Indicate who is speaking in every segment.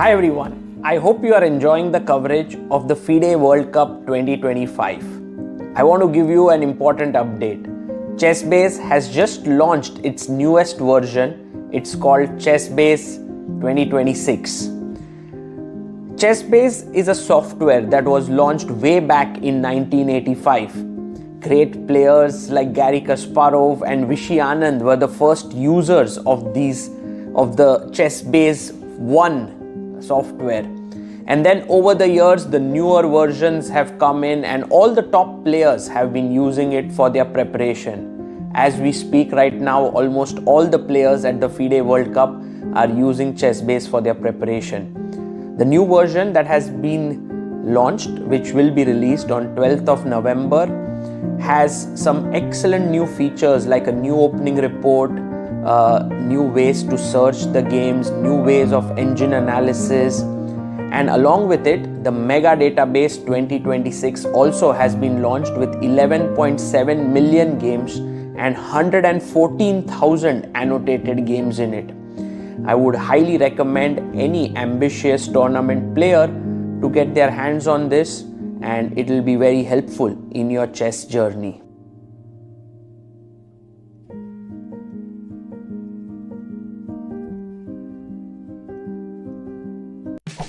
Speaker 1: Hi everyone, I hope you are enjoying the coverage of the FIDE World Cup 2025. I want to give you an important update. Chessbase has just launched its newest version. It's called Chessbase 2026. Chessbase is a software that was launched way back in 1985. Great players like Garry Kasparov and Vishy Anand were the first users of the Chessbase 1 software. And then over the years, the newer versions have come in and all the top players have been using it for their preparation. As we speak right now, almost all the players at the FIDE World Cup are using Chessbase for their preparation. The new version that has been launched, which will be released on 12th of November, has some excellent new features like a new opening report, new ways to search the games, new ways of engine analysis, and along with it, the Mega Database 2026 also has been launched with 11.7 million games and 114,000 annotated games in it. I would highly recommend any ambitious tournament player to get their hands on this, and it will be very helpful in your chess journey.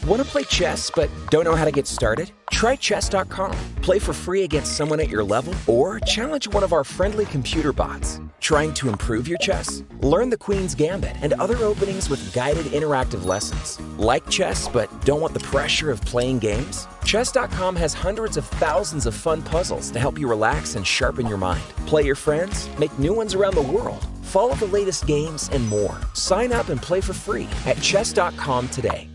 Speaker 2: Want to play chess but don't know how to get started? Try chess.com. Play for free against someone at your level or challenge one of our friendly computer bots. Trying to improve your chess? Learn the Queen's Gambit and other openings with guided interactive lessons. Like chess but don't want the pressure of playing games? Chess.com has hundreds of thousands of fun puzzles to help you relax and sharpen your mind. Play your friends, make new ones around the world, follow the latest games and more. Sign up and play for free at chess.com today.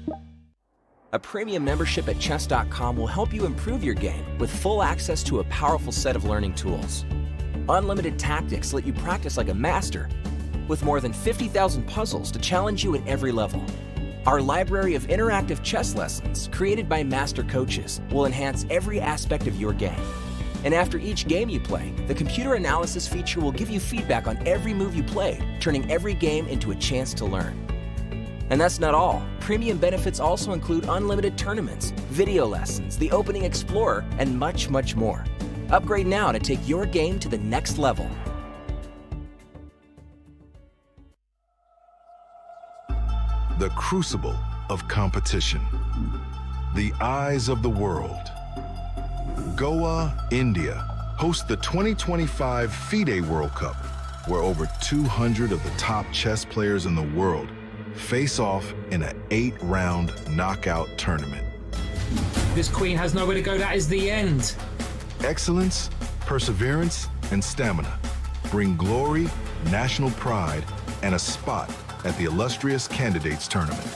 Speaker 2: A premium membership at chess.com will help you improve your game with full access to a powerful set of learning tools. Unlimited tactics let you practice like a master with more than 50,000 puzzles to challenge you at every level. Our library of interactive chess lessons created by master coaches will enhance every aspect of your game. And after each game you play, the computer analysis feature will give you feedback on every move you played, turning every game into a chance to learn. And that's not all. Premium benefits also include unlimited tournaments, video lessons, the Opening Explorer, and much, much more. Upgrade now to take your game to the next level.
Speaker 3: The crucible of competition. The eyes of the world. Goa, India, hosts the 2025 FIDE World Cup, where over 200 of the top chess players in the world face off in an 8-round knockout tournament.
Speaker 4: This queen has nowhere to go. That is the end.
Speaker 3: Excellence, perseverance, and stamina bring glory, national pride, and a spot at the illustrious candidates tournament.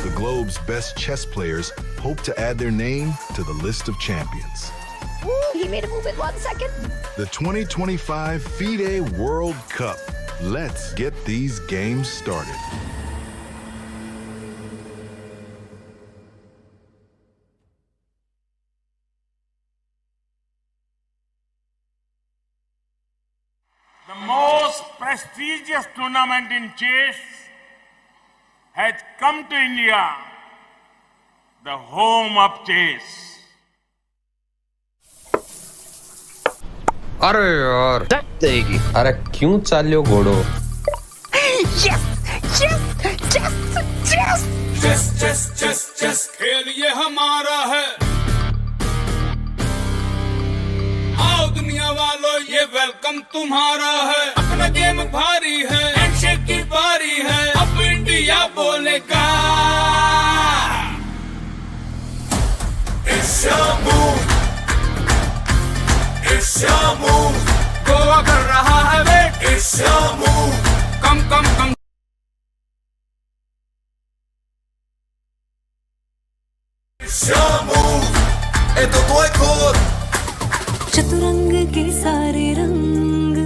Speaker 3: The globe's best chess players hope to add their name to the list of champions.
Speaker 5: Ooh, he made a move in 1 second.
Speaker 3: The 2025 FIDE World Cup. Let's get these games started.
Speaker 6: The most prestigious tournament in chess has come to India, the home of chess.
Speaker 7: अरे यार देगी अरे क्यों चालियो घोड़ो
Speaker 5: Yes! Yes! Yes! Yes!
Speaker 6: Chess chess chess chess खेल ये हमारा है। आओ दुनिया वालों ये वेलकम तुम्हारा है। अपना गेम भारी है, हैंडशेक की बारी है, अब इंडिया बोलेगा। It's your move, it's your move, Goa कर रहा है wait. It's your move, come come come।
Speaker 8: चतुरंग के सारे रंग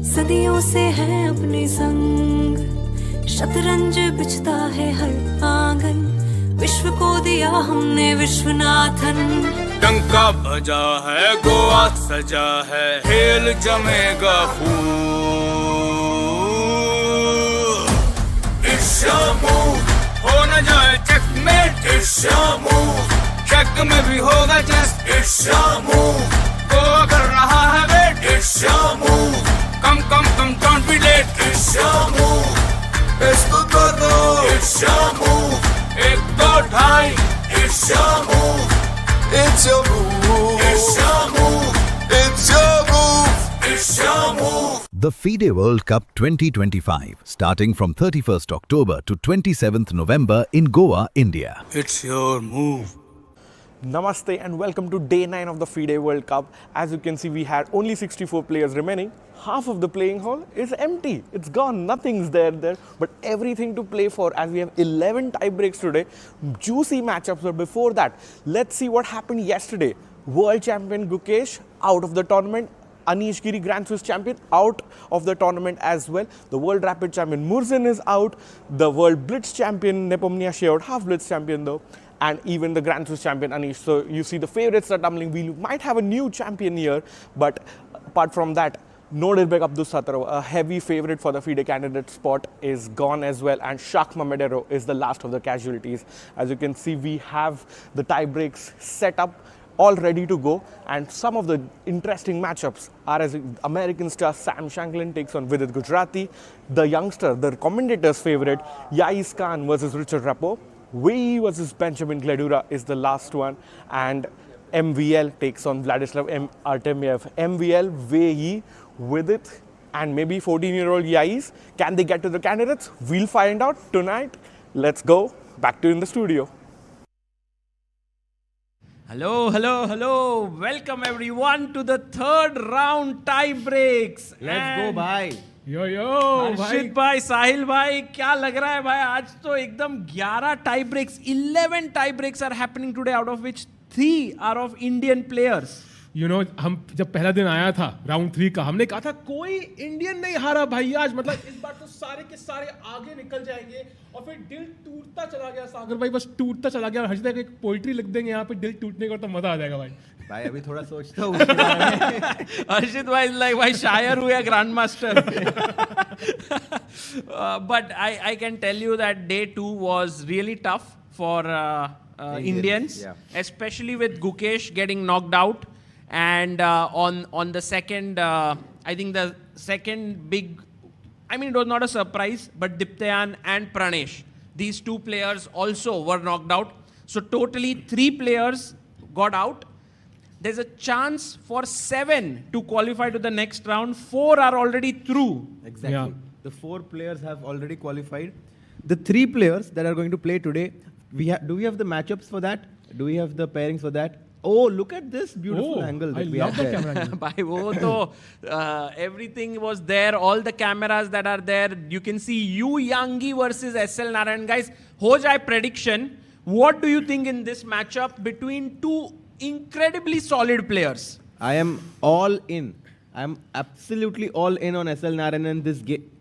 Speaker 8: सदियों से हैं अपने संग। शतरंज बिछता है हर आंगन, विश्व को दिया हमने विश्वनाथन।
Speaker 6: डंका बजा है, गोवा सजा है, खेल जमेगा खूब। It's your move, होना जाए checkmate. It's your move. check में भी होगा just. It's your move. Goa कर रहा है wait. It's your move. Come don't be late. It's your move. Esto todo. It's your move. एक दो ढाई. It's your move. It's your move. It's your move. It's your move. It's your move.
Speaker 9: The FIDE World Cup 2025, starting from 31st October to 27th November in Goa, India.
Speaker 6: It's your move.
Speaker 10: Namaste and welcome to day 9 of the FIDE World Cup. As you can see, we had only 64 players remaining. Half of the playing hall is empty. It's gone. Nothing's there. But everything to play for, as we have 11 tie breaks today. Juicy matchups. But before that, let's see what happened yesterday. World champion Gukesh out of the tournament. Anish Giri, Grand Swiss champion, out of the tournament as well. The world rapid champion Murzin is out. The world blitz champion Nepomnia Sheout, half blitz champion though. And even the Grand Swiss champion Anish. So you see the favorites are tumbling. We might have a new champion here, but apart from that, Nodirbek Abdul Sattar, a heavy favorite for the FIDE candidate spot, is gone as well. And Shak Mamedero is the last of the casualties. As you can see, we have the tie breaks set up, all ready to go, and some of the interesting matchups are as American star Sam Shanklin takes on Vidit Gujrathi, the youngster, the commentator's favorite, Yais Khan versus Richard Rapport, Wei versus Benjamin Gledura is the last one, and MVL takes on Vladislav Artemiev. MVL, Wei, Vidit, and maybe 14-year-old Yais. Can they get to the candidates? We'll find out tonight. Let's go back to in the studio.
Speaker 1: Hello. Welcome everyone to the third round tie breaks.
Speaker 11: Let's go bhai.
Speaker 4: Yo,
Speaker 1: हर्षित भाई, साहिल भाई, क्या लग रहा है भाई? आज तो एकदम 11 tie breaks, 11 tie breaks are happening today, out of which 3 are of Indian players.
Speaker 4: हम जब पहला दिन आया था राउंड 3 का, हमने कहा था कोई इंडियन नहीं हारा भाई आज, मतलब इस बार तो सारे के सारे आगे निकल जाएंगे, और फिर दिल टूटता चला गया सागर भाई, बस टूटता चला गया। हर्षित भाई एक पोइट्री लिख देंगे यहाँ पे दिल टूटने का, तो मजा आ जाएगा भाई
Speaker 11: अभी थोड़ा सोचता हूँ।
Speaker 1: हर्षित भाई लाइक भाई शायर हुए grand master. But I can tell you that day 2 was really tough for Indians, especially with Gukesh getting knocked out. And on the second, I think the second big, it was not a surprise, but Diptayan and Pranesh, these 2 players also were knocked out. So totally 3 players got out. There's a chance for 7 to qualify to the next round. 4 are already through.
Speaker 11: Exactly. Yeah. The 4 players have already qualified. The 3 players that are going to play today, do we have the matchups for that? Do we have the pairings for that? Oh, look at this beautiful angle that we have there.
Speaker 1: Everything was there. All the cameras that are there. You can see Yu Yangi versus SL Narayanan. Guys, ho jai prediction. What do you think in this matchup between 2 incredibly solid players?
Speaker 11: I am all in. I am absolutely all in on SL Narayanan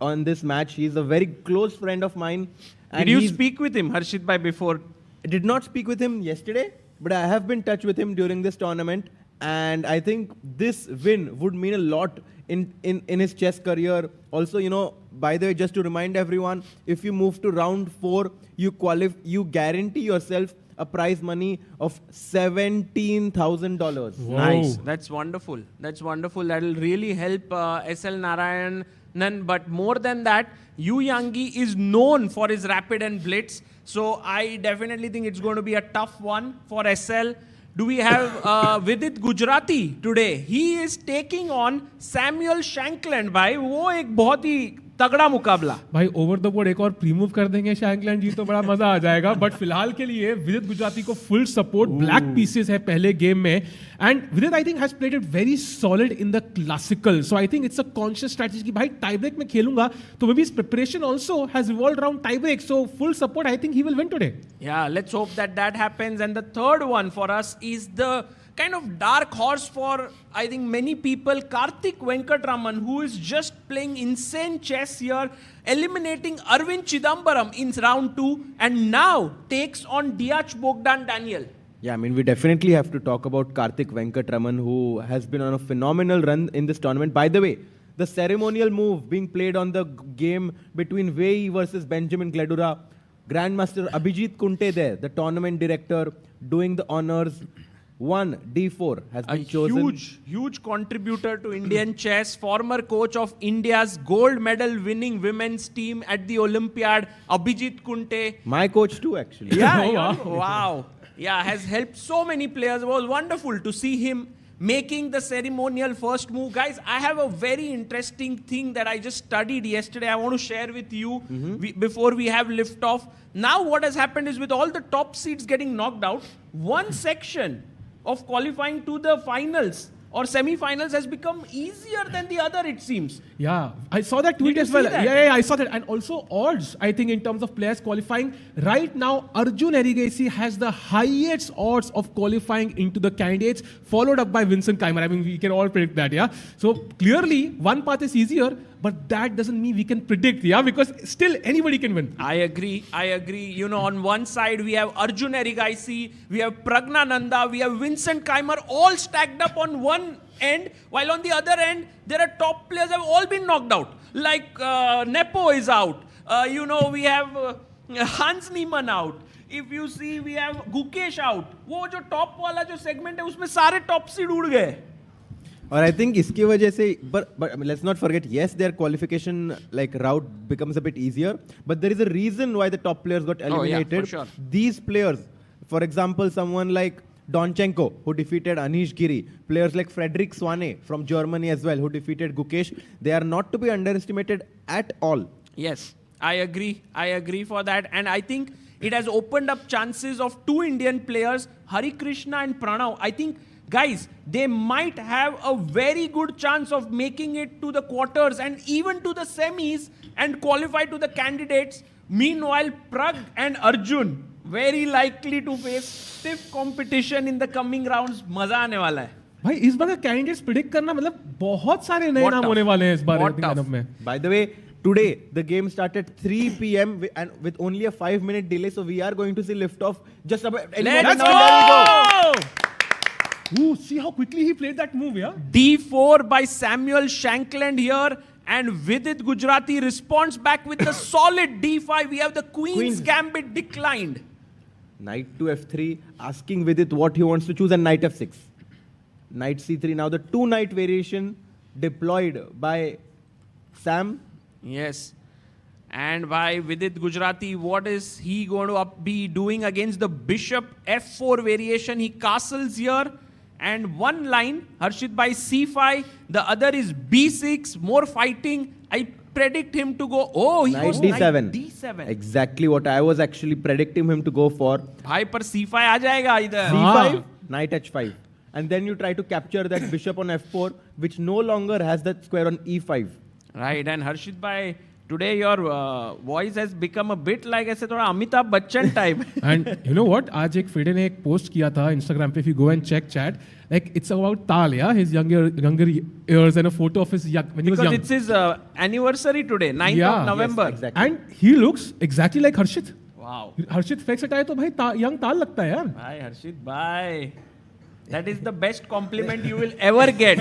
Speaker 11: on this match. He is a very close friend of mine.
Speaker 1: And did you speak with him, Harshit bhai, before?
Speaker 11: I did not speak with him yesterday, but I have been in touch with him during this tournament, and I think this win would mean a lot in his chess career. Also, by the way, just to remind everyone, if you move to round 4, you guarantee yourself a prize money of $17,000.
Speaker 1: Nice. That's wonderful. That will really help SL Narayanan. But more than that, Yu Yangi is known for his rapid and blitz. So I definitely think it's going to be a tough one for SL. Do we have Vidit Gujrathi today? He is taking on Samuel Shankland. भाई वो एक बहुत ही तगड़ा मुकाबला।
Speaker 4: भाई over the board एक और प्रीमूव कर देंगे शैंकलैंड जी तो बड़ा मजा आ जाएगा। बट फिलहाल के लिए विदित गुजराती को फुल सपोर्ट, ब्लैक पीसेस है पहले गेम में, and Vidit I think has played it very solid in the classical, so I think it's a conscious strategy कि भाई टाई ब्रेक में खेलूंगा तो maybe preparation also has revolved around tie break, so full support, I think he will win today.
Speaker 1: Yeah, let's hope that happens. And the third one for us is the kind of dark horse for, I think, many people, Karthik Venkatraman, who is just playing insane chess here, eliminating Arvind Chidambaram in round 2, and now takes on Diach Bogdan Daniel.
Speaker 11: Yeah, I mean, we definitely have to talk about Karthik Venkatraman, who has been on a phenomenal run in this tournament. By the way, the ceremonial move being played on the game between Wei versus Benjamin Gledura, Grandmaster Abhijit Kunte there, the tournament director, doing the honors. 1d4 has been chosen.
Speaker 1: Huge contributor to Indian chess, former coach of India's gold medal winning women's team at the Olympiad, Abhijit Kunte.
Speaker 11: My coach too, actually.
Speaker 1: Yeah, wow. Yeah, has helped so many players. It was wonderful to see him making the ceremonial first move. Guys, I have a very interesting thing that I just studied yesterday. I want to share with you before we have liftoff. Now what has happened is with all the top seeds getting knocked out, one section of qualifying to the finals or semi-finals has become easier than the other, it seems.
Speaker 4: Yeah, I saw that tweet as well. Yeah, I saw that. And also odds, I think, in terms of players qualifying. Right now, Arjun Erigasi has the highest odds of qualifying into the candidates, followed up by Vincent Keimer. I mean, we can all predict that, yeah? So clearly, one path is easier, but that doesn't mean we can predict, yeah? Because still, anybody can win.
Speaker 1: I agree. You know, on one side, we have Arjun Erigasi, we have Pragna Nanda, we have Vincent Keimer, all stacked up on one end, while on the other end, there are top players have all been knocked out. Like Nepo is out. You know, we have Hans Niemann out. If you see, we have Gukesh out. वो जो top वाला जो segment है, उसमें सारे top seed उड़ गए.
Speaker 11: और I think इसकी वजह से, but let's not forget, yes, their qualification like route becomes a bit easier, but there is a reason why the top players got eliminated.
Speaker 1: Yeah, for sure.
Speaker 11: These players, for example, someone like Donchenko, who defeated Anish Giri, players like Frederick Swane from Germany as well, who defeated Gukesh, they are not to be underestimated at all.
Speaker 1: Yes, I agree for that. And I think it has opened up chances of two Indian players, Hari Krishna and Pranav. I think, guys, they might have a very good chance of making it to the quarters and even to the semis and qualify to the candidates. Meanwhile, Prag and Arjun, very likely to face stiff competition in the coming rounds. मजा आने वाला है.
Speaker 4: भाई इस बार का candidates predict करना मतलब बहुत सारे नए नाम होने वाले हैं इस बार lineup में.
Speaker 11: By the way, today the game started 3 p.m. and with only a 5-minute delay, so we are going to see liftoff just about.
Speaker 1: Let's
Speaker 11: go!
Speaker 4: Ooh, see how quickly he played that move, yeah?
Speaker 1: D4 by Samuel Shankland here. And Vidit Gujrathi responds back with the solid D5. We have the Queen's Gambit declined.
Speaker 11: Knight to F3, asking Vidit what he wants to choose, and Knight F6. Knight C3. Now the 2-knight variation deployed by Sam.
Speaker 1: Yes. And by Vidit Gujrathi, what is he going to be doing against the Bishop F4 variation? He castles here. And one line, Harshit by C5. The other is B6, more fighting. I predict him to go, he goes
Speaker 11: D7.
Speaker 1: Knight D7.
Speaker 11: Exactly what I was actually predicting him to go for.
Speaker 1: Bhai, par C5 aa jayega idhar.
Speaker 11: C5, Knight H5. And then you try to capture that bishop on F4, which no longer has that square on E5.
Speaker 1: Right, and Harshit bhai, today your voice has become a bit like ऐसे थोड़ा Amitabh Bachchan type.
Speaker 4: And you know what? आज एक FIDE ने एक post किया था Instagram पे. If you go and check chat, like it's about Tal, yeah, his younger years and a photo of his when he was young.
Speaker 1: Because it's his anniversary today, 9th of November.
Speaker 11: Yes, exactly.
Speaker 4: And he looks exactly like Harshit.
Speaker 1: Wow.
Speaker 4: Harshit flex हटाए तो भाई young Tal लगता है यार.
Speaker 1: Bhai, Harshit bhai. That is the best compliment you will ever get.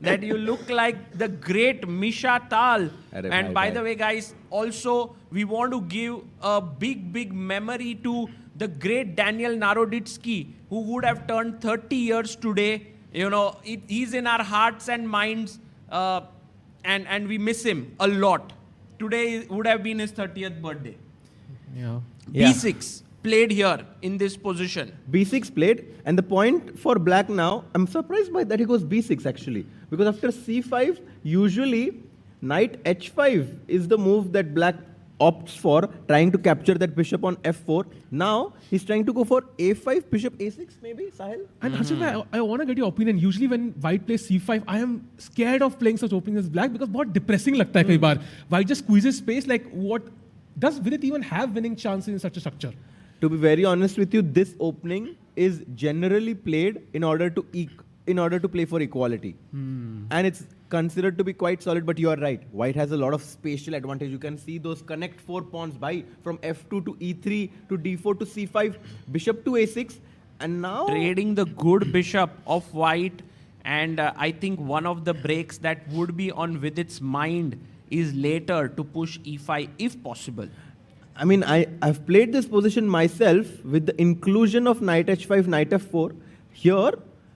Speaker 1: That you look like the great Misha Tal. And by the way, guys, also we want to give a big memory to the great Daniel Naroditsky, who would have turned 30 years today. You know, he's in our hearts and minds, and we miss him a lot. Today would have been his 30th birthday.
Speaker 4: Yeah.
Speaker 1: B6 played here in this position.
Speaker 11: B6 played, and the point for black now, I'm surprised by that he goes B6 actually. Because after C5, usually Knight H5 is the move that black opts for, trying to capture that bishop on F4. Now, he's trying to go for A5, bishop A6 maybe, Sahil?
Speaker 4: And Harshit, I want to get your opinion. Usually when white plays C5, I am scared of playing such openings as black because बहुत depressing लगता है कई बार. White just squeezes space. Like, what does Vidit even have winning chances in such a structure?
Speaker 11: To be very honest with you, this opening is generally played in order to play for equality. And it's considered to be quite solid, but you are right. White has a lot of spatial advantage. You can see those connect 4 pawns by from F2 to E3 to D4 to C5, bishop to A6, and now
Speaker 1: trading the good bishop of white. And I think one of the breaks that would be on Vidit's mind is later to push E5 if possible.
Speaker 11: I mean, I've played this position myself with the inclusion of knight h5, knight f4. Here,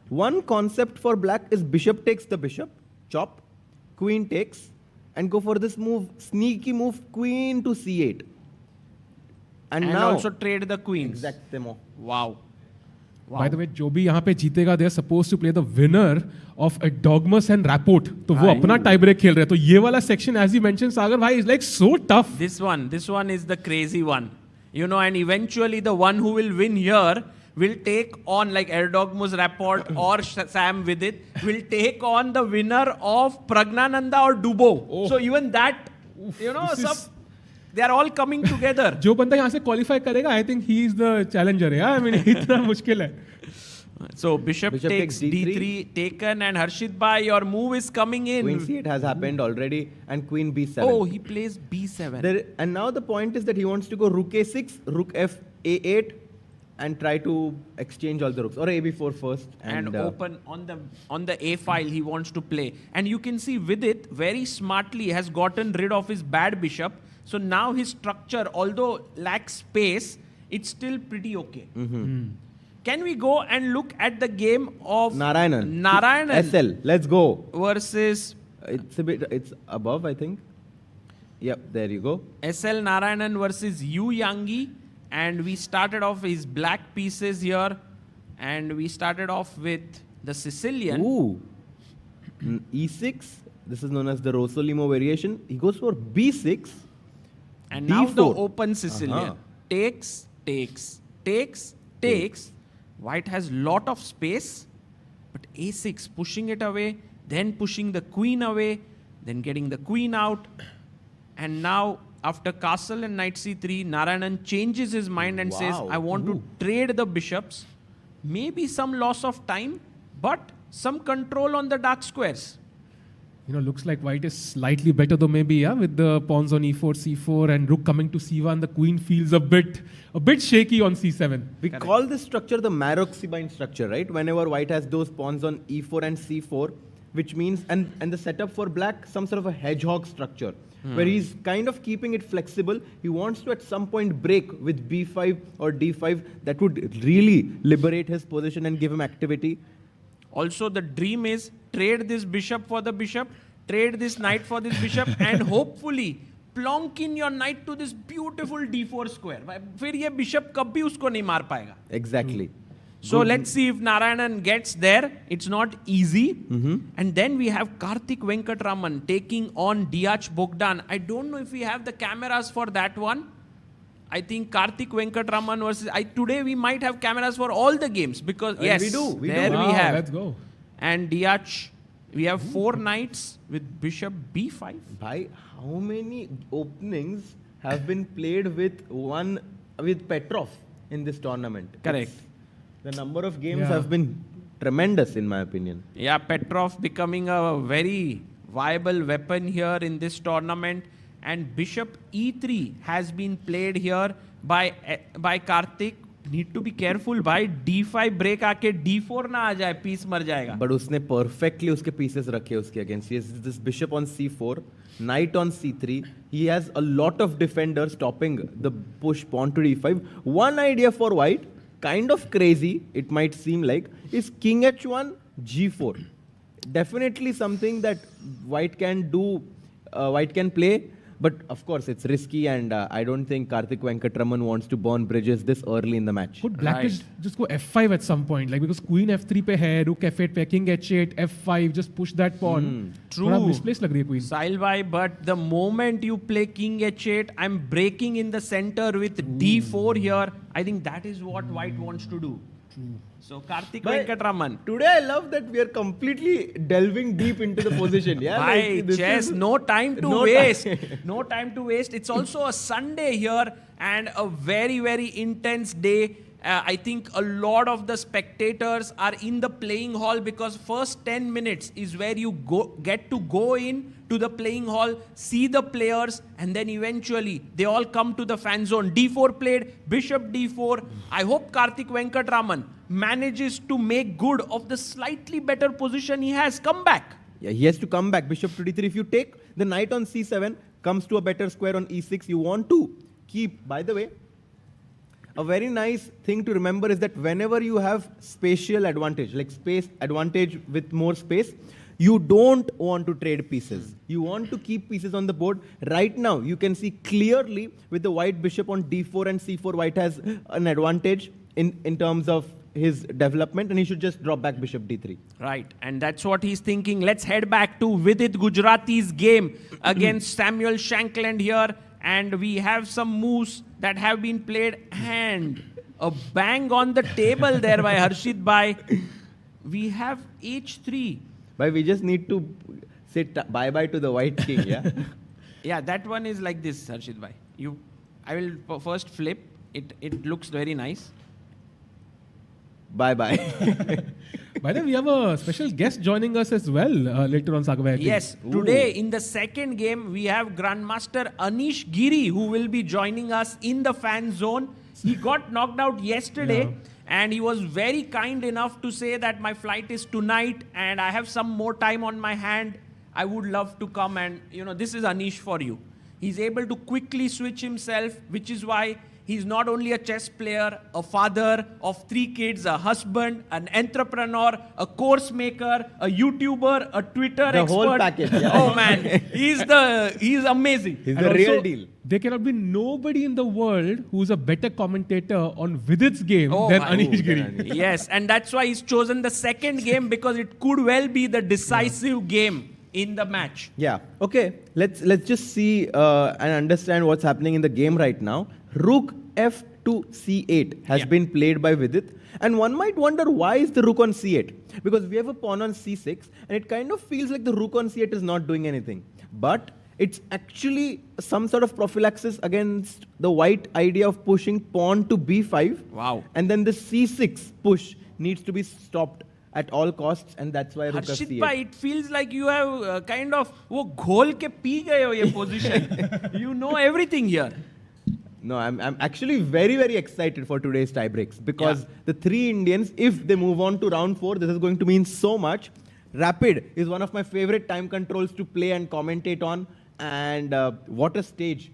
Speaker 11: one concept for black is bishop takes the bishop, chop, queen takes, and go for this move, sneaky move, queen to c8. And now
Speaker 1: also trade the queens.
Speaker 11: Exactamo.
Speaker 1: Wow.
Speaker 4: By the way, जो भी यहाँ पे जीतेगा, they are supposed to play the winner of a Dogmas and Rapport. तो वो अपना tie break खेल रहे हैं. तो ये वाला section, as you mentioned, Sagar bhai, is like so tough.
Speaker 1: This one is the crazy one. You know, and eventually the one who will win here will take on, like Erdogmus Rapport or Sam Vidit, will take on the winner of Pragnananda or Dubo.
Speaker 4: Oh.
Speaker 1: So even that, you know, they are all coming together.
Speaker 4: जो बंदा यहाँ से qualify करेगा, I think he is the challenger. Yeah, I mean, इतना मुश्किल है.
Speaker 1: So bishop takes d3 taken, and Harshit bhai, your move is coming in.
Speaker 11: Queen c8 has happened already, and queen b7.
Speaker 1: Oh, he plays b7.
Speaker 11: And now the point is that he wants to go rook a6, rook f a8, and try to exchange all the rooks, or ab4 first.
Speaker 1: And open on the a file he wants to play. And you can see Vidit very smartly has gotten rid of his bad bishop. So now his structure, although lacks space, it's still pretty okay. Can we go and look at the game of
Speaker 11: Narayanan? SL, let's go.
Speaker 1: Versus...
Speaker 11: It's above, I think. Yep, there you go.
Speaker 1: SL Narayanan versus Yu Yangi. And we started off his black pieces here. And we started off with the Sicilian.
Speaker 11: Ooh. E6. This is known as the Rosolimo variation. He goes for B6.
Speaker 1: And
Speaker 11: D4.
Speaker 1: now the open Sicilian. Takes, takes, takes, takes. White has lot of space, but a6 pushing it away, then pushing the queen away, then getting the queen out. And now after castle and knight c3, Narayanan changes his mind and says, I want to trade the bishops. Maybe some loss of time, but some control on the dark squares.
Speaker 4: You know, looks like white is slightly better though, maybe, yeah, with the pawns on e4, c4, and rook coming to c1. The queen feels a bit shaky on c7.
Speaker 11: We call this structure the Maroxybine structure, right? Whenever white has those pawns on e4 and c4, which means, and the setup for black, some sort of a hedgehog structure, where he's kind of keeping it flexible. He wants to at some point break with b5 or d5. That would really liberate his position and give him activity.
Speaker 1: Also, the dream is trade this bishop for the bishop, trade this knight for this bishop, and hopefully plonk in your knight to this beautiful d4 square. फिर ये bishop कभी उसको नहीं मार पाएगा.
Speaker 11: Exactly.
Speaker 1: So let's see if Narayanan gets there. It's not easy. And then we have Karthik Venkatraman taking on Diach Bogdan. I don't know if we have the cameras for that one. I think Karthik Venkatraman versus... today we might have cameras for all the games because yes,
Speaker 11: we do.
Speaker 1: We have.
Speaker 4: Let's go.
Speaker 1: And Diach, we have 4 knights with bishop b5.
Speaker 11: Bhai, how many openings have been played with Petrov in this tournament?
Speaker 1: Correct.
Speaker 11: The number of games have been tremendous in my opinion.
Speaker 1: Yeah, Petrov becoming a very viable weapon here in this tournament. And bishop e3 has been played here by Karthik. Need to be careful भाई d5 break आके d4 ना आ जाए, piece मर जाएगा.
Speaker 11: But उसने perfectly उसके pieces रखे उसके against. He has this bishop on c4, knight on c3. He has a lot of defenders stopping the push pawn to d5. One idea for white, kind of crazy, it might seem like, is king h1, g4. Definitely something that white can do, white can play. But of course, it's risky, and I don't think Karthik Venkatraman wants to burn bridges this early in the match.
Speaker 4: Could black just go f5 at some point? Like, because queen f3 pe hai, rook f8 pe, king h8, f5, just push that pawn.
Speaker 1: True.
Speaker 4: Misplaced lag rahi hai queen.
Speaker 1: Sahil bhai, but the moment you play king h8, I'm breaking in the center with d4 here. I think that is what white wants to do. True. So Karthik Venkatraman.
Speaker 11: Today I love that we are completely delving deep into the position. Yeah,
Speaker 1: Bhai, chess, no time to waste. No time to waste. It's also a Sunday here and a very, very intense day. I think a lot of the spectators are in the playing hall because first 10 minutes is where you get to go in to the playing hall, see the players, and then eventually they all come to the fan zone. D4 played, bishop d4. I hope Karthik Venkatraman manages to make good of the slightly better position he has. Come back.
Speaker 11: Yeah, he has to come back. Bishop to d3. If you take the knight on c7, comes to a better square on e6, you want to keep. By the way, a very nice thing to remember is that whenever you have spatial advantage, like space advantage with more space, you don't want to trade pieces. You want to keep pieces on the board. Right now, you can see clearly with the white bishop on d4 and c4, white has an advantage in terms of his development, and he should just drop back bishop d3.
Speaker 1: Right, and that's what he's thinking. Let's head back to Vidit Gujrathi's game against Samuel Shankland here, and we have some moves that have been played, and a bang on the table there by Harshit Bhai. We have h3.
Speaker 11: But we just need to say bye-bye to the white king, yeah?
Speaker 1: Yeah, that one is like this, Harshit Bhai. I will first flip. It looks very nice.
Speaker 11: Bye-bye.
Speaker 4: By the way, we have a special guest joining us as well later on, Sagar.
Speaker 1: Yes, today in the second game, we have Grandmaster Anish Giri, who will be joining us in the fan zone. He got knocked out yesterday, and he was very kind enough to say that my flight is tonight, and I have some more time on my hand. I would love to come, and this is Anish for you. He's able to quickly switch himself, which is why he's not only a chess player, a father of 3 kids, a husband, an entrepreneur, a course maker, a YouTuber, a Twitter expert.
Speaker 11: The whole package. Yeah.
Speaker 1: Oh man, he's amazing.
Speaker 11: He's the real deal.
Speaker 4: There cannot be nobody in the world who's a better commentator on Vidit's game than Anish Giri.
Speaker 1: Yes, and that's why he's chosen the second game, because it could well be the decisive game in the match.
Speaker 11: Yeah. Okay. Let's just see and understand what's happening in the game right now. Rook f2 c8 has been played by Vidit, and one might wonder why is the rook on c8, because we have a pawn on c6, and it kind of feels like the rook on c8 is not doing anything, but it's actually some sort of prophylaxis against the white idea of pushing pawn to b5.
Speaker 1: Wow.
Speaker 11: And then the c6 push needs to be stopped at all costs, and that's why rook
Speaker 1: Harshit
Speaker 11: f8.
Speaker 1: Bhai, it feels like you have kind of wo ghol ke pee gaye ho ye position. You know everything here.
Speaker 11: No, I'm actually very, very excited for today's tiebreaks, because the 3 Indians, if they move on to round 4, this is going to mean so much. Rapid is one of my favorite time controls to play and commentate on, and what a stage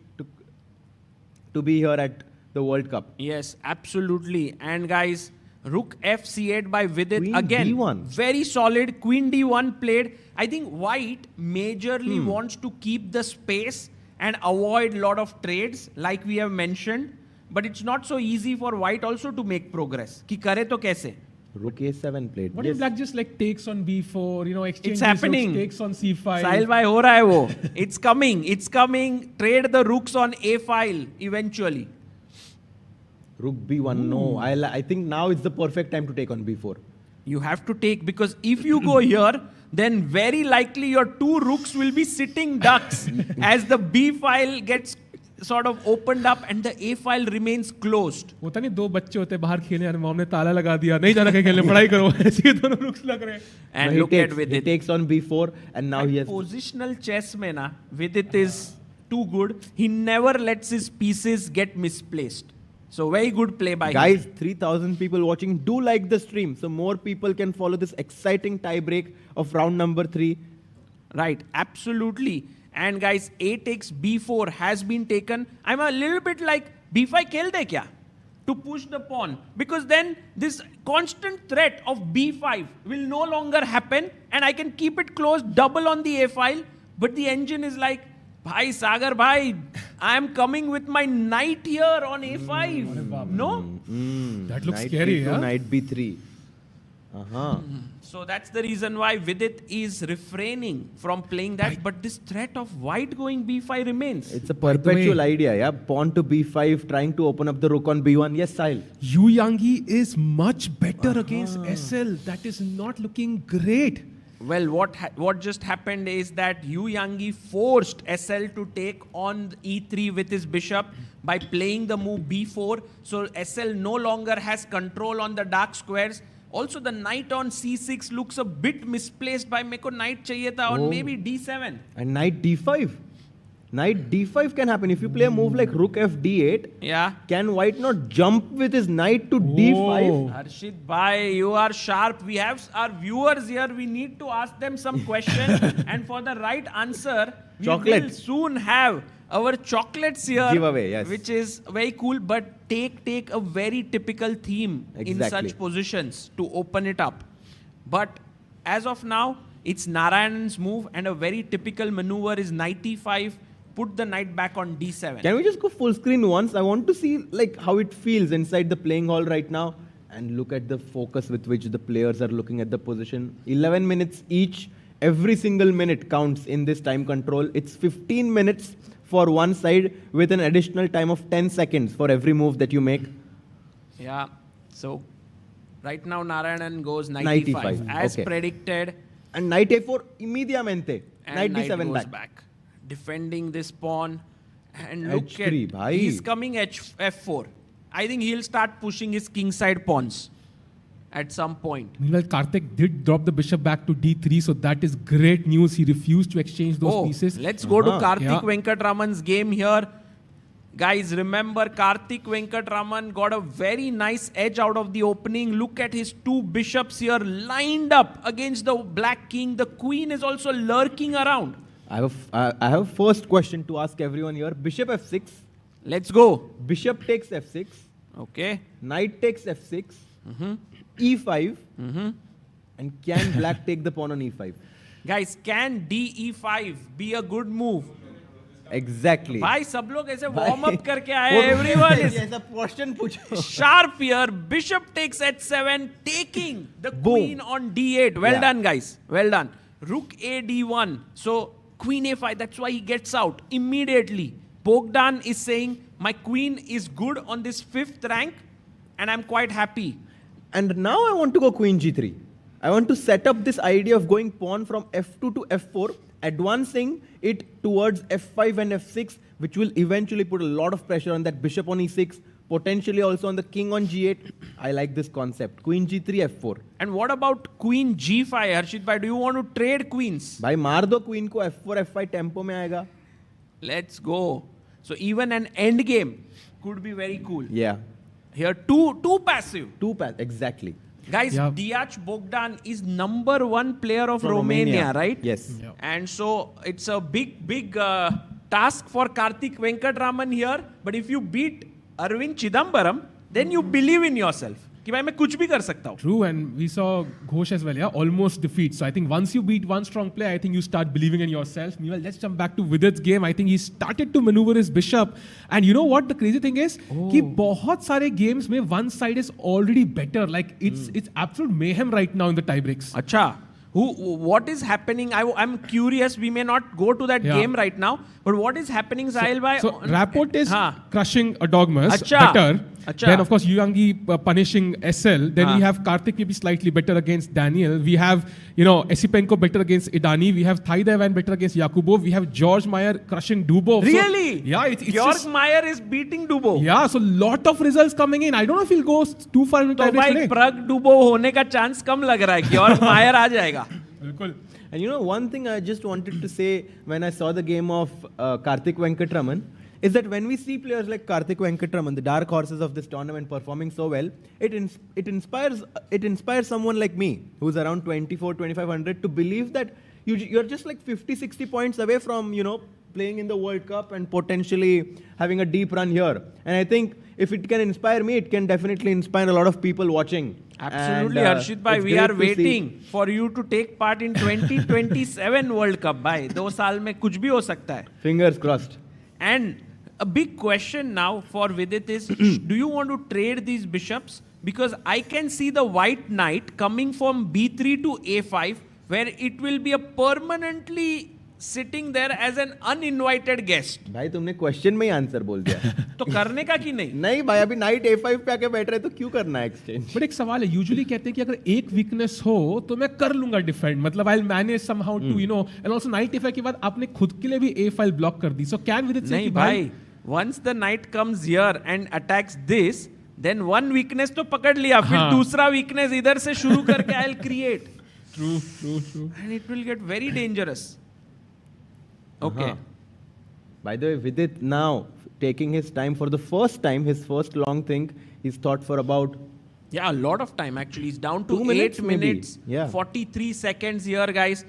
Speaker 11: to be here at the World Cup.
Speaker 1: Yes, absolutely. And guys, Rook f c8 by Vidit.
Speaker 11: Queen
Speaker 1: again,
Speaker 11: D1.
Speaker 1: very solid. Queen d1 played. I think white majorly wants to keep the space and avoid a lot of trades, like we have mentioned. But it's not so easy for white also to make progress. Ki kare to kaise?
Speaker 11: Rook a7 played.
Speaker 4: What if black just like takes on b4, exchanges,
Speaker 1: It's happening.
Speaker 4: takes on c5?
Speaker 1: Sahil bhai, ho raha hai wo. It's coming. It's coming. Trade the rooks on a file eventually.
Speaker 11: Rook b1, no. I think now it's the perfect time to take on b4.
Speaker 1: You have to take, because if you go here, then very likely your 2 rooks will be sitting ducks as the b file gets sort of opened up and the a file remains closed.
Speaker 4: होता नहीं 2 बच्चे होते बाहर खेलने और mom ने ताला लगा दिया नहीं जाना कहीं खेलने पढ़ाई करो ऐसे दोनों रुक्स लग रहे हैं.
Speaker 1: And look at Vidit.
Speaker 11: He takes on b4, and now he has
Speaker 1: Positional chess mein na, Vidit is too good. He never lets his pieces get misplaced. So very good play by him.
Speaker 11: Guys, 3,000 people watching. Do like the stream so more people can follow this exciting tie break of round number 3.
Speaker 1: Right, absolutely. And guys, a takes b4 has been taken. I'm a little bit like b5 khel de kya? To push the pawn. Because then this constant threat of b5 will no longer happen, and I can keep it closed double on the a file. But the engine is like, Bhai Sagar Bhai, I am coming with my knight here on a5. No?
Speaker 4: That looks
Speaker 11: Knight
Speaker 4: scary,
Speaker 11: b2,
Speaker 4: yeah?
Speaker 11: Knight b3.
Speaker 1: So that's the reason why Vidit is refraining from playing that. But this threat of white going b5 remains.
Speaker 11: It's a perpetual idea, yeah? Pawn to b5, trying to open up the rook on b1. Yes, Sahil.
Speaker 4: Yu Yangi is much better against SL. That is not looking great.
Speaker 1: Well, what just happened is that Yu Yangi forced SL to take on e3 with his bishop by playing the move b4. So SL no longer has control on the dark squares. Also, the knight on c6 looks a bit misplaced by Meko. Knight chahiye tha on maybe d7.
Speaker 11: And knight d5. Knight d5 can happen. If you play a move like rook f d8,
Speaker 1: Yeah.
Speaker 11: can white not jump with his knight to d5?
Speaker 1: Harshit bhai, you are sharp. We have our viewers here. We need to ask them some questions. And for the right answer, we will
Speaker 11: Chocolates.
Speaker 1: soon have our chocolates here.
Speaker 11: Giveaway, yes.
Speaker 1: Which is very cool. But take a very typical theme in
Speaker 11: Exactly.
Speaker 1: such positions to open it up. But as of now, it's Narayanan's move. And a very typical maneuver is knight e5. Put the knight back on d7.
Speaker 11: Can we just go full screen once? I want to see like how it feels inside the playing hall right now, and look at the focus with which the players are looking at the position. 11 minutes each. Every single minute counts in this time control. It's 15 minutes for one side with an additional time of 10 seconds for every move that you make.
Speaker 1: Yeah. So right now Narayanan goes knight
Speaker 11: Knight
Speaker 1: e5.
Speaker 11: e5,
Speaker 1: As
Speaker 11: okay.
Speaker 1: predicted.
Speaker 11: And knight a4 immediatamente.
Speaker 1: And
Speaker 11: Knight
Speaker 1: knight
Speaker 11: d7
Speaker 1: goes
Speaker 11: back.
Speaker 1: Defending this pawn. And look
Speaker 11: H3,
Speaker 1: at,
Speaker 11: bhai.
Speaker 1: he's coming f4. I think he'll start pushing his kingside pawns at some point.
Speaker 4: Meanwhile, Karthik did drop the bishop back to d3, so that is great news. He refused to exchange those pieces.
Speaker 1: Let's go to Karthik
Speaker 4: Yeah.
Speaker 1: Venkatraman's game here. Guys, remember Karthik Venkatraman got a very nice edge out of the opening. Look at his two bishops here lined up against the black king. The queen is also lurking around.
Speaker 11: I have a first question to ask everyone here. Bishop f6.
Speaker 1: Let's go.
Speaker 11: Bishop takes f6.
Speaker 1: Okay.
Speaker 11: Knight takes f6. e5. And can black take the pawn on e5?
Speaker 1: Guys, can DE5 be a good move?
Speaker 11: Exactly.
Speaker 1: भाई सब लोग ऐसे warm up करके आए. Everyone is
Speaker 11: ऐसा question पूछो.
Speaker 1: sharp here. Bishop takes h7, taking the queen on d8. Well done, guys. Well done. Rook a d1. So queen a5. That's why he gets out immediately. Bogdan is saying my queen is good on this 5th rank, and I'm quite happy.
Speaker 11: And now I want to go queen g3. I want to set up this idea of going pawn from f2 to f4, advancing it towards f5 and f6, which will eventually put a lot of pressure on that bishop on e6, potentially also on the king on g8. I like this concept. Queen g3, f4.
Speaker 1: And what about queen g5, Harshit bhai? Do you want to trade queens?
Speaker 11: भाई मार दो queen को f4, f5 tempo में आएगा.
Speaker 1: Let's go. So even an end game could be very cool.
Speaker 11: Yeah.
Speaker 1: Here, two passive.
Speaker 11: Exactly.
Speaker 1: Guys,
Speaker 4: Yeah.
Speaker 1: Diach Bogdan is #1 player of
Speaker 11: From
Speaker 1: Romania, right?
Speaker 11: Yes.
Speaker 4: Yeah.
Speaker 1: And so it's a big task for Karthik Venkatraman here. But if you beat Arvind Chidambaram, then you believe in yourself. कि भाई मैं कुछ भी कर सकता हूँ.
Speaker 4: True, and we saw Ghosh as well, yeah, almost defeat. So I think once you beat one strong player, I think you start believing in yourself. Meanwhile, let's jump back to Vidit's game. I think he started to maneuver his bishop. And you know what the crazy thing is? कि बहुत सारे games में one side is already better. Like it's absolute mayhem right now in the tiebreaks.
Speaker 1: अच्छा. What is happening? I'm curious. We may not go to that
Speaker 4: Yeah.
Speaker 1: game right now. But what is happening, Sahil bhai?
Speaker 4: So Rapport is
Speaker 1: हाँ.
Speaker 4: crushing a dogmas
Speaker 1: Acha.
Speaker 4: better.
Speaker 1: Acha.
Speaker 4: Then of course Yuangi punishing SL. Then
Speaker 1: हाँ.
Speaker 4: we have Karthik maybe slightly better against Daniel. We have Esipenko better against Idani. We have Thaidevan better against Yakubov. We have George Meyer crushing Dubov.
Speaker 1: Really?
Speaker 4: So, yeah, it's
Speaker 1: Georg
Speaker 4: just,
Speaker 1: Meyer is beating Dubov.
Speaker 4: yeah. So lot of results coming in. I don't know if he'll go too far in the
Speaker 1: तो
Speaker 4: tiebreaks
Speaker 1: भाई
Speaker 4: today.
Speaker 1: प्रग डुबो होने का chance कम लग रहा है कि और मायर आ जाएगा.
Speaker 4: बिल्कुल.
Speaker 11: And you know, one thing I just wanted to say when I saw the game of Karthik Venkatraman is that when we see players like Karthik Venkatraman, the dark horses of this tournament, performing so well, it inspires someone like me, who's around 24,000-2,500, to believe that you're just like 50-60 points away from, playing in the World Cup and potentially having a deep run here. And I think if it can inspire me, it can definitely inspire a lot of people watching.
Speaker 1: Absolutely,
Speaker 11: And,
Speaker 1: Harshit bhai,
Speaker 11: it's
Speaker 1: we
Speaker 11: great
Speaker 1: are
Speaker 11: to see.
Speaker 1: waiting for you to take part in 2027 World Cup. भाई 2 साल में कुछ भी हो सकता है.
Speaker 11: Fingers crossed.
Speaker 1: And a big question now for Vidit is, do you want to trade these bishops? Because I can see the white knight coming from b3 to a5, where it will be a permanently sitting there as an uninvited guest.
Speaker 11: भाई तुमने question में ही answer बोल दिया.
Speaker 1: तो करने का कि नहीं?
Speaker 11: नहीं भाई, अभी नाइट a5 पे आके बैठ रहे तो क्यों करना है एक्सचेंज?
Speaker 4: बट एक सवाल है, यूजुअली कहते हैं कि अगर एक वीकनेस हो तो मैं कर लूंगा डिफेंड, मतलब I will manage somehow to and also knight a5 के बाद आपने खुद के लिए भी a फाइल ब्लॉक कर दी. सो कैन विद इट से
Speaker 1: नहीं भाई, once the knight comes here and attacks this, then one weakness तो पकड़ लिया, फिर दूसरा weakness इधर से शुरू करके I'll create.
Speaker 4: True.
Speaker 1: And it will get very dangerous. Okay.
Speaker 11: By the way, Vidit now taking his time for the first time, his first long thing, he's thought for about
Speaker 1: Yeah, a lot of time actually. He's down to
Speaker 11: 2 minutes
Speaker 1: 8
Speaker 11: maybe.
Speaker 1: minutes,
Speaker 11: Yeah.
Speaker 1: 43 seconds here, guys.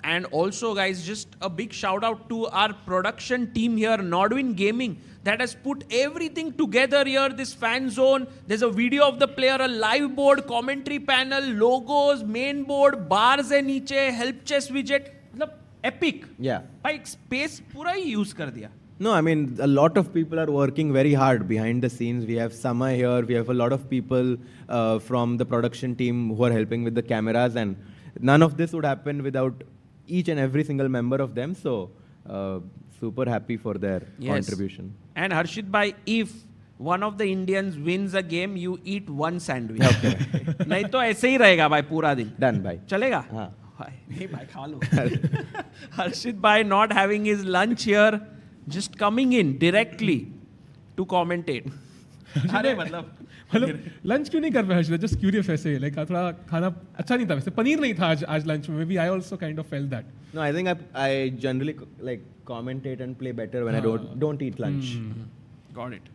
Speaker 1: And also, guys, just a big shout out to our production team here, Nordwin Gaming, that has put everything together here. This fan zone, there's a video of the player, a live board, commentary panel, logos, main board, bars है नीचे, help chess widget, मतलब epic.
Speaker 11: Yeah.
Speaker 1: भाई space पूरा ही use कर दिया.
Speaker 11: No, I mean, a lot of people are working very hard behind the scenes. We have Sama here. We have a lot of people from the production team who are helping with the cameras. And none of this would happen without each and every single member of them. So, super happy for their contribution.
Speaker 1: And Harshit bhai, if one of the Indians wins a game, you eat one sandwich.
Speaker 11: Okay.
Speaker 1: नहीं तो ऐसे ही रहेगा भाई पूरा दिन.
Speaker 11: Done, bye.
Speaker 1: चलेगा?
Speaker 11: हाँ.
Speaker 1: नहीं भाई खा लो. Harshit bhai not having his lunch here, just coming in directly to commentate. अरे मतलब
Speaker 4: लंच क्यों नहीं कर रहे हर्षित? जस्ट क्यूरियस ऐसे, लाइक थोड़ा खाना अच्छा नहीं था वैसे, पनीर नहीं था आज लंच में. Maybe I also kind of felt that.
Speaker 11: No, I think I generally like commentate and play better when I don't eat lunch.
Speaker 1: Got it.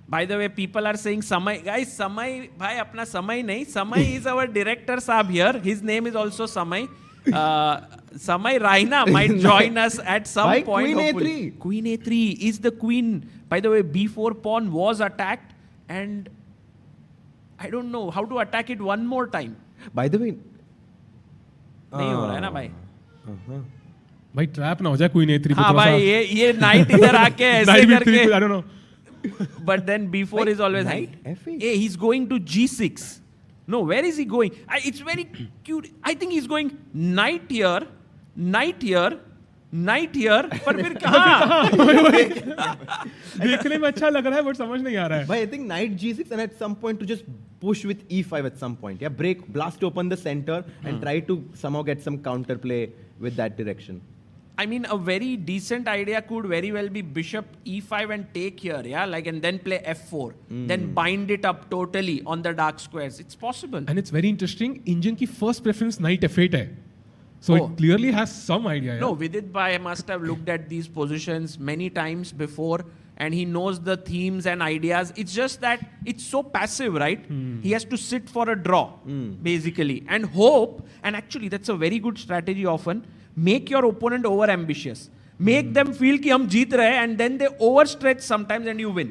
Speaker 1: By the way, people are saying Samay. Guys, Samay bhai अपना समय नहीं. Samay is our director साहब here. His name is also Samay. Samay Raina might join us at some
Speaker 11: Why
Speaker 1: point.
Speaker 11: Queen
Speaker 1: hopefully.
Speaker 11: A3?
Speaker 1: Queen A3 is the queen. By the way, B4 pawn was attacked, and I don't know how to attack it one more time.
Speaker 11: By the way,
Speaker 1: नहीं हो रहा है ना भाई.
Speaker 4: भाई trap ना हो जाए क्वीन A3 पे.
Speaker 1: हाँ भाई ये नाइट इधर आके ऐसे करके.
Speaker 4: I don't know.
Speaker 1: But then B4 is always high.
Speaker 11: F8.
Speaker 1: Hey, he's going to G6. No, where is he going? It's very cute. I think he's going knight here, knight here, knight here. पर फिर कहाँ?
Speaker 4: देखने में अच्छा लग रहा है but समझ नहीं आ रहा है.
Speaker 11: But I think knight G6 and at some point to just push with E5 at some point. Yeah, blast open the center and try to somehow get some counterplay with that direction.
Speaker 1: I mean, a very decent idea could very well be bishop E5 and take here, yeah, like, and then play F4, then bind it up totally on the dark squares. It's possible.
Speaker 4: And it's very interesting. Indian की first preference knight F8 है. So it clearly has some idea.
Speaker 1: No, Vidit bhai must have looked at these positions many times before, and he knows the themes and ideas. It's just that it's so passive, right? He has to sit for a draw, basically, and hope. And actually, that's a very good strategy often. Make your opponent over ambitious. Make them feel कि हम जीत रहे हैं, and then they overstretch sometimes and you win.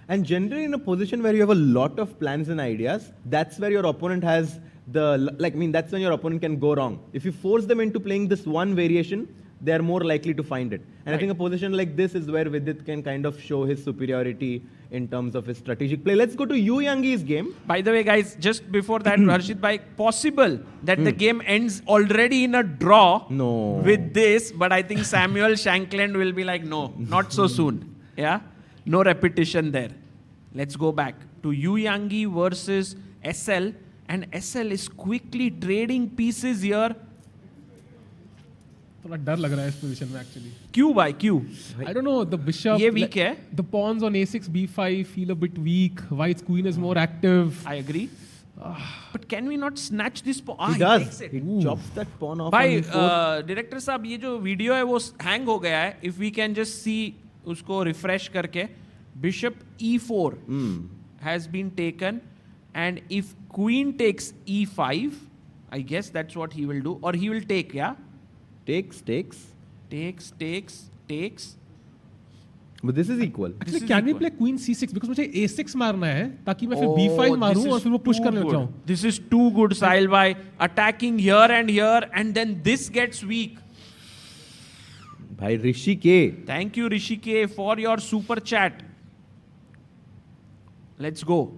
Speaker 11: And generally in a position where you have a lot of plans and ideas, that's where your opponent has that's when your opponent can go wrong. If you force them into playing this one variation, they are more likely to find it. And I think a position like this is where Vidit can kind of show his superiority in terms of his strategic play. Let's go to Yu Yangi's game.
Speaker 1: By the way, guys, just before that, Harshit bhai, possible that the game ends already in a draw with this, but I think Samuel Shankland will be like, no, not so soon. Yeah? No repetition there. Let's go back to Yu Yangi versus SL, and SL is quickly trading pieces here.
Speaker 4: थोड़ा डर लग रहा है इस position में actually.
Speaker 1: क्यों भाई क्यों?
Speaker 4: I don't know, the bishop
Speaker 1: ये weak है.
Speaker 4: The pawns on A6 B5 feel a bit weak. White's queen is more active.
Speaker 1: I agree. But can we not snatch this pawn?
Speaker 11: He does. He chops that pawn off.
Speaker 1: भाई director साहब ये जो video है वो hang हो गया है. If we can just see उसको refresh करके, bishop E4 has been taken, and if queen takes E5, I guess that's what he will do, or he will take, yeah. Takes.
Speaker 11: But this is equal.
Speaker 4: Actually, can we play queen C6 because मुझे A6 मारना है ताकि मैं फिर B5 मारूं और फिर वो push करने लग जाऊं.
Speaker 1: This is too good, Sahil bhai. Attacking here, and then this gets weak.
Speaker 11: Bhai Rishi K.
Speaker 1: Thank you, Rishi K, for your super chat. Let's go.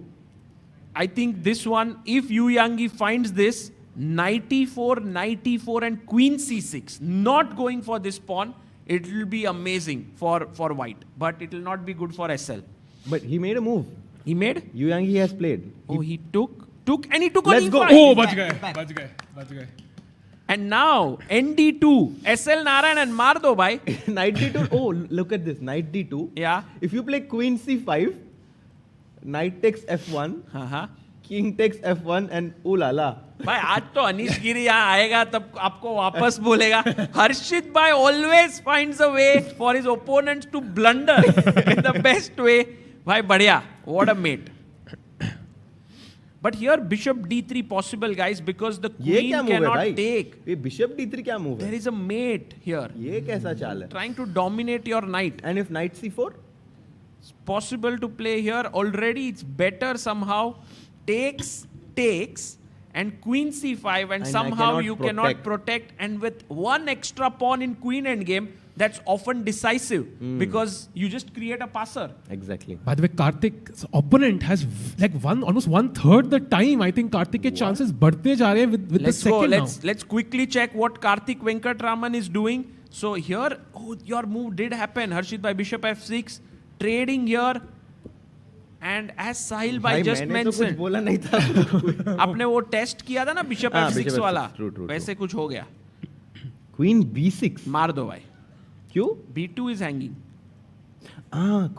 Speaker 1: I think this one, if Yu Yangi finds this, knight e4, and queen c6, not going for this pawn, it will be amazing for white. But it will not be good for SL.
Speaker 11: But he made a move.
Speaker 1: He made?
Speaker 11: Yu Yangi has played.
Speaker 1: He took, and he took on
Speaker 11: Let's
Speaker 1: E5.
Speaker 11: go.
Speaker 4: Oh, बच गए.
Speaker 1: And now, ND2, SL Narayanan, maar do bhai.
Speaker 11: Knight D2. Oh, look at this. Knight D2.
Speaker 1: Yeah.
Speaker 11: If you play queen C5, knight takes F1. king takes f1 and ooh la la.
Speaker 1: भाई आज तो अनीश गिरी यहाँ आएगा तब आपको वापस बोलेगा. हर्षित भाई always finds a way for his opponents to blunder in the best way. भाई बढ़िया. What a mate. But here bishop d3 possible, guys, because the queen cannot take.
Speaker 11: ये bishop d3 क्या move है?
Speaker 1: There is a mate here.
Speaker 11: ये कैसा चाल है?
Speaker 1: Trying to dominate your knight.
Speaker 11: And if knight c4?
Speaker 1: It's possible to play here. Already it's better somehow. Takes and queen c5 and somehow you cannot protect. And with one extra pawn in queen endgame, that's often decisive because you just create a passer.
Speaker 11: Exactly.
Speaker 4: By the way, Karthik's opponent has like almost 1/3 the time. I think Karthik ke chances बढ़ते जा रहे हैं with the second now.
Speaker 1: Let's quickly check what Karthik Venkatraman is doing. So here, your move did happen. Harshit by bishop f6, trading here. And as Sahil bhai just mentioned,
Speaker 11: बोला नहीं था.
Speaker 1: आपने वो test किया था ना bishop f6 वाला, वैसे कुछ हो गया.
Speaker 11: Queen b6.
Speaker 1: मार दो भाई.
Speaker 11: क्यों?
Speaker 1: b2 is hanging.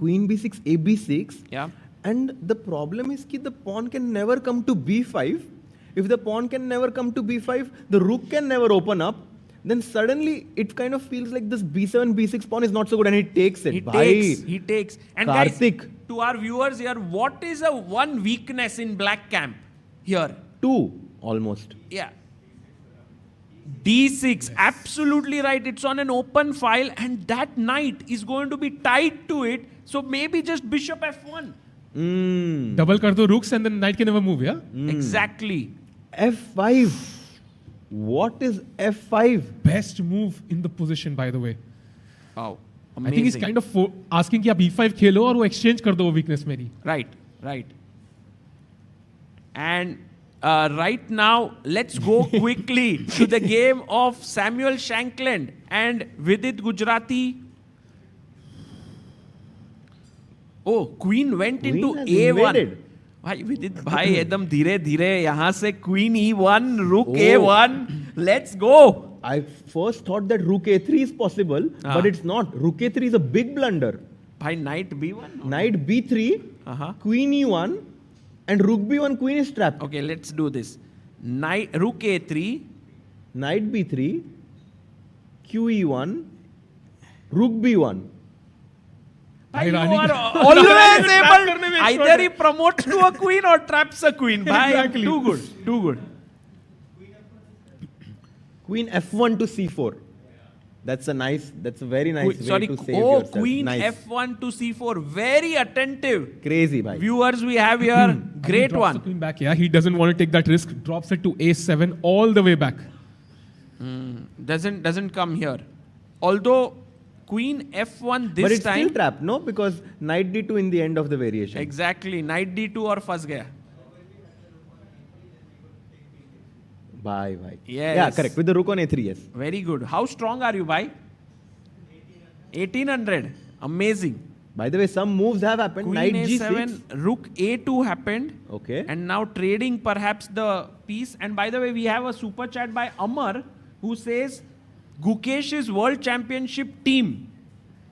Speaker 11: Queen b6, a b6.
Speaker 1: Yeah.
Speaker 11: And the problem is that the pawn can never come to b5. If the pawn can never come to b5, the rook can never open up. Then suddenly it kind of feels like this b7, b6 pawn is not so good, and he takes it.
Speaker 1: He takes. And
Speaker 11: Karthik.
Speaker 1: Guys, to our viewers here, what is a one weakness in black camp here?
Speaker 11: 2 almost.
Speaker 1: Yeah. d6, absolutely right. It's on an open file, and that knight is going to be tied to it. So maybe just bishop f1.
Speaker 4: Double kar do rooks and then knight can never move, yeah?
Speaker 1: Exactly.
Speaker 11: f5. What is f5?
Speaker 4: Best move in the position, by the way.
Speaker 1: Wow. Amazing.
Speaker 4: I think he's kind of asking कि आप e5 खेलो और वो exchange कर दो वो weakness मेरी.
Speaker 1: Right. And right now, let's go quickly to the game of Samuel Shankland and Vidit Gujrathi. Oh, queen went into a1. भाई विदित भाई एकदम धीरे धीरे यहाँ से queen e1, rook a1. Let's go.
Speaker 11: I first thought that rook a3 is possible, but it's not. Rook a3 is a big blunder.
Speaker 1: भाई knight b1.
Speaker 11: Knight b3, queen e1, and rook b1, queen is trapped.
Speaker 1: Okay, let's do this. Rook a3,
Speaker 11: knight b3, qe1, rook b1.
Speaker 1: You are always able. Either he promotes to a queen or traps a queen.
Speaker 4: Exactly.
Speaker 1: Too good.
Speaker 11: Queen f1 to c4. That's a very nice way to save yourself.
Speaker 1: Queen
Speaker 11: nice.
Speaker 1: f1 to c4. Very attentive.
Speaker 11: Crazy, bhai.
Speaker 1: Viewers we have here. Great
Speaker 4: Drops
Speaker 1: one.
Speaker 4: the queen back, yeah. He doesn't want to take that risk. Drops it to a7 all the way back.
Speaker 1: Doesn't come here. Although queen f1 this time.
Speaker 11: But it's still trapped, no? Because knight d2 in the end of the variation.
Speaker 1: Exactly. Knight d2 or फंस गया.
Speaker 11: Bye.
Speaker 1: Yes.
Speaker 11: Yeah, correct. With the rook on a3, yes.
Speaker 1: Very good. How strong are you, bhai? 1800. Amazing.
Speaker 11: By the way, some moves have happened.
Speaker 1: Queen
Speaker 11: Knight
Speaker 1: a7,
Speaker 11: g6.
Speaker 1: rook a2 happened.
Speaker 11: Okay.
Speaker 1: And now trading perhaps the piece. And by the way, we have a super chat by Amar who says, Gukesh's World Championship team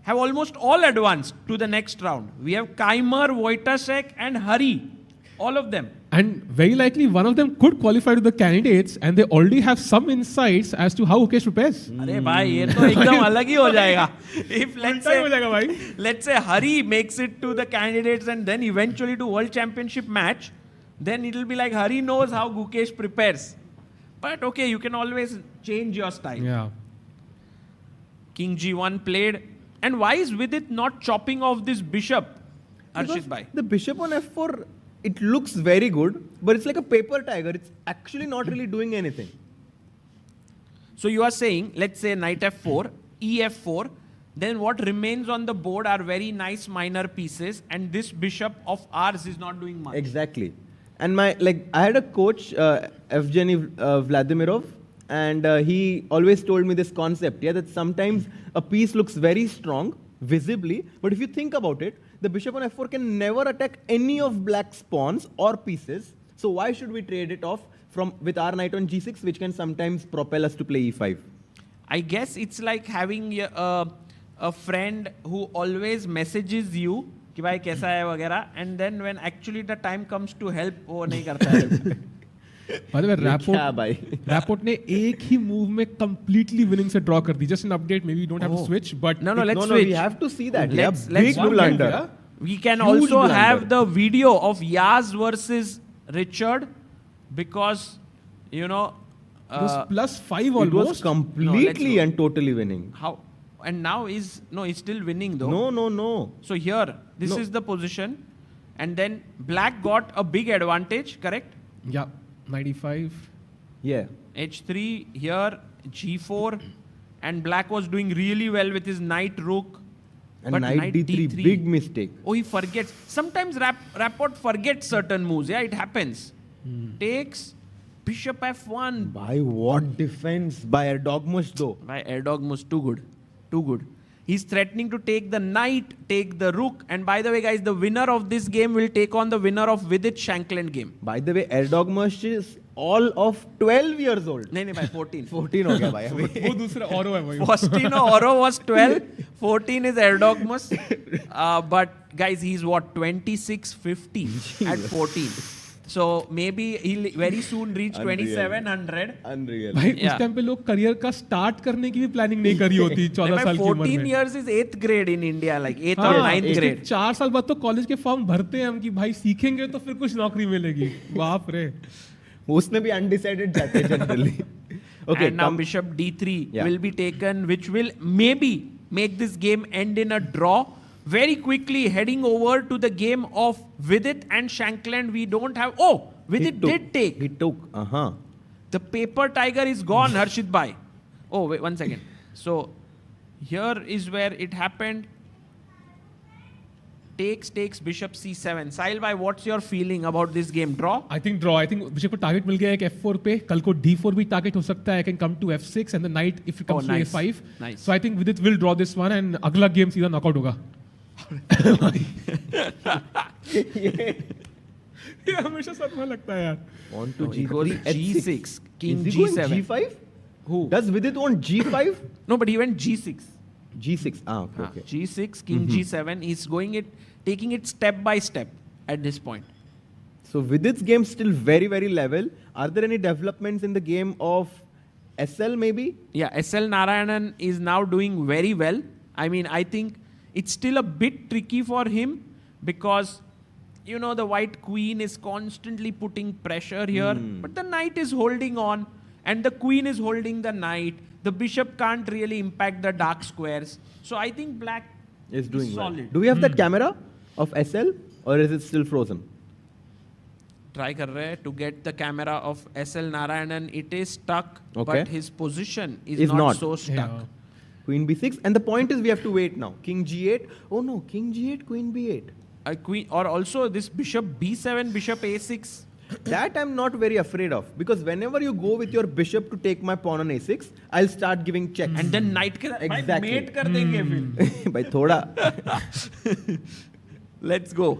Speaker 1: have almost all advanced to the next round. We have Kaimer, Wojtaszek and Hari. All of them.
Speaker 4: And very likely one of them could qualify to the candidates and they already have some insights as to how Gukesh prepares.
Speaker 1: अरे भाई ये तो एकदम अलग ही हो जाएगा. If let's say Hari makes it to the candidates and then eventually to World Championship match, then it will be like Hari knows how Gukesh prepares. But okay, you can always change your style.
Speaker 4: Yeah.
Speaker 1: King g1 played. And why is Vidit not chopping off this bishop, Arshit bhai?
Speaker 11: The bishop on f4, it looks very good, but it's like a paper tiger. It's actually not really doing anything.
Speaker 1: So you are saying, let's say knight f4, ef4, then what remains on the board are very nice minor pieces, and this bishop of ours is not doing much.
Speaker 11: Exactly. And I had a coach, Evgeny Vladimirov, and he always told me this concept, that sometimes a piece looks very strong, visibly, but if you think about it, the bishop on f4 can never attack any of black's pawns or pieces. So why should we trade it off with our knight on g6, which can sometimes propel us to play e5?
Speaker 1: I guess it's like having a friend who always messages you कि भाई कैसा है वगैरह, and then when actually the time comes to help वो नहीं करता है.
Speaker 4: By the way, Rapport ने एक ही move में completely winning से draw कर दी. Just an update, maybe you don't have to switch, but
Speaker 1: No, let's switch.
Speaker 11: We have to see that.
Speaker 1: Let's
Speaker 11: Big blunder.
Speaker 1: We can
Speaker 11: Huge
Speaker 1: also
Speaker 11: blunder.
Speaker 1: have the video of Yaz versus Richard, because you know
Speaker 4: it was +5 almost.
Speaker 11: It was completely and totally winning.
Speaker 1: how, and now he's still winning though.
Speaker 11: No.
Speaker 1: So here, this is the position, and then Black got a big advantage, correct?
Speaker 4: Yeah, 95.
Speaker 11: Yeah.
Speaker 1: H3 here, G4, and Black was doing really well with his knight rook.
Speaker 11: And
Speaker 1: but
Speaker 11: knight D3, big mistake.
Speaker 1: Oh, he forgets. Sometimes Rapport forgets certain moves. Yeah, it happens. Takes bishop f1.
Speaker 11: By what defense? By Erdogmus though.
Speaker 1: By Erdogmus, too good. Too good. He's threatening to take the knight, take the rook. And by the way, guys, the winner of this game will take on the winner of Vidit Shankland game.
Speaker 11: By the way, Erdogmus is all of 12 years old.
Speaker 1: नहीं भाई 14.
Speaker 11: 14 हो गया भाई अभी.
Speaker 4: वो दूसरा Oro है भाई.
Speaker 1: Faustino Oro was 12. 14 is Erdogmus. But guys, he's what, 26-50 at 14. So maybe he'll very soon reach 2700.
Speaker 11: Unreal.
Speaker 4: भाई उस टाइम पे लोग करियर का स्टार्ट करने की भी प्लानिंग नहीं करी होती 14 साल की उम्र
Speaker 1: 14
Speaker 4: में.
Speaker 1: years is 8th grade in India, like 8th or 9th grade.
Speaker 4: 4 साल बाद तो कॉलेज के फॉर्म भरते हैं हम कि भाई सीखेंगे तो फिर कुछ नौकरी मिलेगी. बाप रे.
Speaker 11: उसमें भी undecided जाते हैं generally. Okay,
Speaker 1: and now bishop d3 will be taken, which will maybe make this game end in a draw. Very quickly heading over to the game of Vidit and Shankland. We don't have... Oh, Vidit did take.
Speaker 11: He took.
Speaker 1: The paper tiger is gone, Harshit bhai. Oh, wait, 1 second. So, here is where it happened. Takes bishop c7. Sahil bhai, what's your feeling about this game? Draw?
Speaker 4: I think draw. I think bishop को target मिल गया एक f4 पे. कल को d4 भी target हो सकता है. I can come to f6 and the knight if it comes to a5.
Speaker 1: Nice.
Speaker 4: So I think Vidit will draw this one and अगला game सीधा knockout होगा. ये हमेशा सपना लगता है यार.
Speaker 11: On to
Speaker 1: G6. King
Speaker 11: Is he
Speaker 1: G7.
Speaker 11: going G5?
Speaker 1: Who?
Speaker 11: Does Vidit want G5?
Speaker 1: No, but he went G6.
Speaker 11: G6. Okay.
Speaker 1: G6, King G7. He's taking it step by step at this point.
Speaker 11: So Vidit's game still very, very level. Are there any developments in the game of SL maybe?
Speaker 1: Yeah, SL Narayanan is now doing very well. I mean, I think it's still a bit tricky for him because, you know, the white queen is constantly putting pressure here. But the knight is holding on and the queen is holding the knight. The bishop can't really impact the dark squares. So I think black
Speaker 11: is doing
Speaker 1: solid.
Speaker 11: Well. Do we have that camera of SL or is it still frozen?
Speaker 1: Try kar rahe to get the camera of SL Narayanan. It is stuck, but his position is not so stuck.
Speaker 4: Yeah.
Speaker 11: Queen b6, and the point is we have to wait now. King g8. Oh no, king g8, queen b8.
Speaker 1: Queen, or also this bishop b7, bishop a6.
Speaker 11: That I'm not very afraid of because whenever you go with your bishop to take my pawn on a6, I'll start giving checks.
Speaker 1: And then knight
Speaker 11: Exactly.
Speaker 1: mate kar denge fir.
Speaker 11: Bhai thoda.
Speaker 1: Let's go.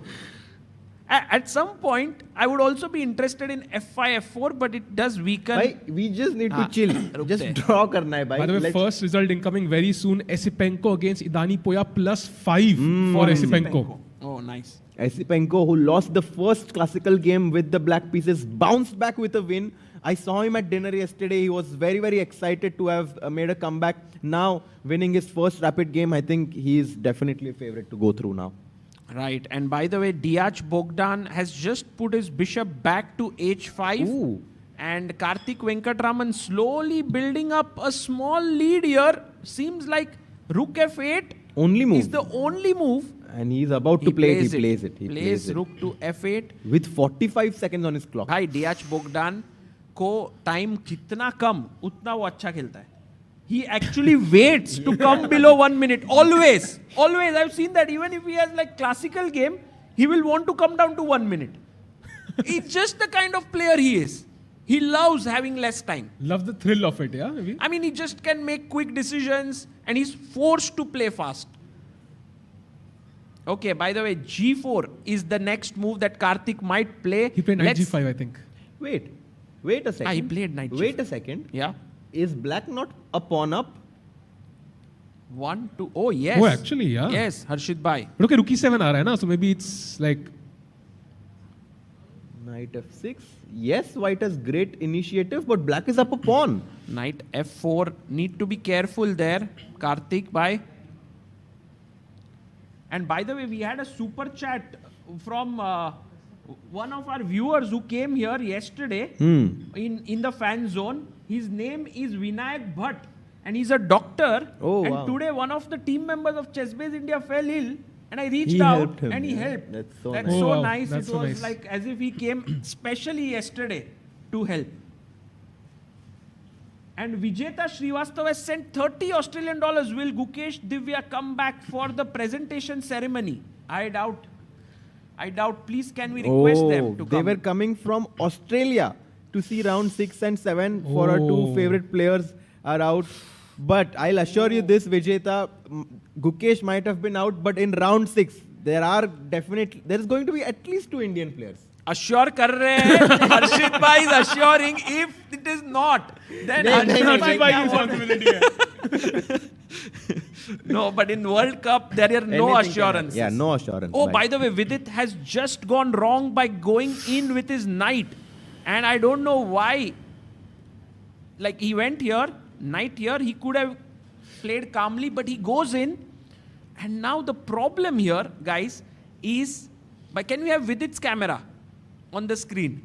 Speaker 1: At some point, I would also be interested in f5, f4, but it does weaken.
Speaker 11: Bhai, we just need to chill. Just draw karna hai, bhai.
Speaker 4: By the way, first result incoming very soon. Esipenko against Idani Poya +5 for Esipenko.
Speaker 1: Oh, nice.
Speaker 11: Esipenko, who lost the first classical game with the black pieces, bounced back with a win. I saw him at dinner yesterday. He was very, very excited to have made a comeback. Now, winning his first rapid game, I think he is definitely a favorite to go through now.
Speaker 1: Right. And by the way, Diach Bogdan has just put his bishop back to h5.
Speaker 11: Ooh.
Speaker 1: And Karthik Venkatraman slowly building up a small lead here. Seems like rook f8
Speaker 11: Only move.
Speaker 1: is the only move.
Speaker 11: And he's about to play it. He plays it. He
Speaker 1: plays
Speaker 11: it.
Speaker 1: rook to f8.
Speaker 11: With 45 seconds on his clock.
Speaker 1: भाई Diach Bogdan को time जितना कम उतना वो अच्छा खेलता है. He actually waits to come below 1 minute. Always. Always. I've seen that. Even if he has like classical game, he will want to come down to 1 minute. It's just the kind of player he is. He loves having less time.
Speaker 4: Love the thrill of it, yeah? Maybe?
Speaker 1: I mean, he just can make quick decisions and he's forced to play fast. Okay, by the way, G4 is the next move that Karthik might play.
Speaker 4: He played knight G5, I think.
Speaker 11: Wait a second.
Speaker 1: He played knight G5.
Speaker 11: Wait a second.
Speaker 1: Yeah.
Speaker 11: Is black not a pawn up?
Speaker 1: 1, 2. Oh, yes.
Speaker 4: Oh, actually, yeah.
Speaker 1: Yes, Harshit Bhai.
Speaker 4: But okay, Rookie 7 aa raha hai na, so maybe it's like...
Speaker 11: Knight f6. Yes, white has great initiative, but black is up a pawn.
Speaker 1: Knight f4. Need to be careful there, Karthik Bhai. And by the way, we had a super chat from one of our viewers who came here yesterday in the fan zone. His name is Vinayak Bhatt and he's a doctor.
Speaker 11: Oh,
Speaker 1: and
Speaker 11: wow.
Speaker 1: today one of the team members of Chessbase India fell ill and I reached
Speaker 11: He
Speaker 1: out
Speaker 11: helped him,
Speaker 1: and he
Speaker 11: yeah.
Speaker 1: helped.
Speaker 11: That's so
Speaker 1: That's
Speaker 11: nice.
Speaker 1: so
Speaker 4: Oh, wow.
Speaker 1: nice.
Speaker 4: That's
Speaker 1: It
Speaker 4: so
Speaker 1: was
Speaker 4: nice.
Speaker 1: like as if he came specially yesterday to help. And Vijeta Srivastava has sent $30 Australian. Will Gukesh Divya come back for the presentation ceremony? I doubt. Please, can we request them to
Speaker 11: They
Speaker 1: come?
Speaker 11: were coming from Australia to see round 6 and 7 for our two favorite players are out. But I'll assure you this, Vijeta, Gukesh might have been out, but in round 6, there is going to be at least 2 Indian players.
Speaker 1: Assure kar rahe hain. Harshit Bhai is assuring. If it is not, then Harshit Bhai
Speaker 4: responsibility hai.
Speaker 1: No, but in World Cup, there are no
Speaker 11: Anything
Speaker 1: assurances.
Speaker 11: Yeah, no assurance.
Speaker 1: Oh,
Speaker 11: Right.
Speaker 1: by the way, Vidit has just gone wrong by going in with his knight. And I don't know why. Like, he went here, knight here. He could have played calmly, but he goes in. And now the problem here, guys, is... Can we have Vidit's camera on the screen?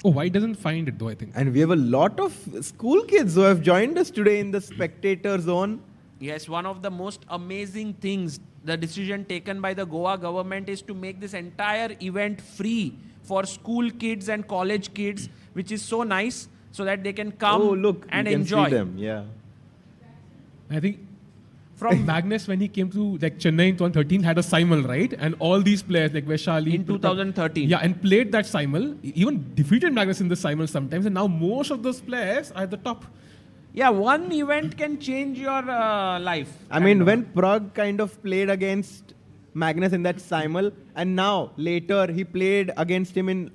Speaker 4: Oh, white doesn't find it though, I think.
Speaker 11: And we have a lot of school kids who have joined us today in the spectator zone.
Speaker 1: Yes, one of the most amazing things, the decision taken by the Goa government is to make this entire event free for school kids and college kids, which is so nice, so that they can come and
Speaker 11: you can
Speaker 1: enjoy.
Speaker 11: See them. Yeah.
Speaker 4: I think from Magnus, when he came to like Chennai in 2013, had a simul, right? And all these players like Vaishali.
Speaker 1: In 2013.
Speaker 4: Yeah, and played that simul. Even defeated Magnus in the simul sometimes. And now most of those players are at the top.
Speaker 1: Yeah, one event can change your life.
Speaker 11: I mean, when Prague kind of played against Magnus in that simul, and now later he played against him in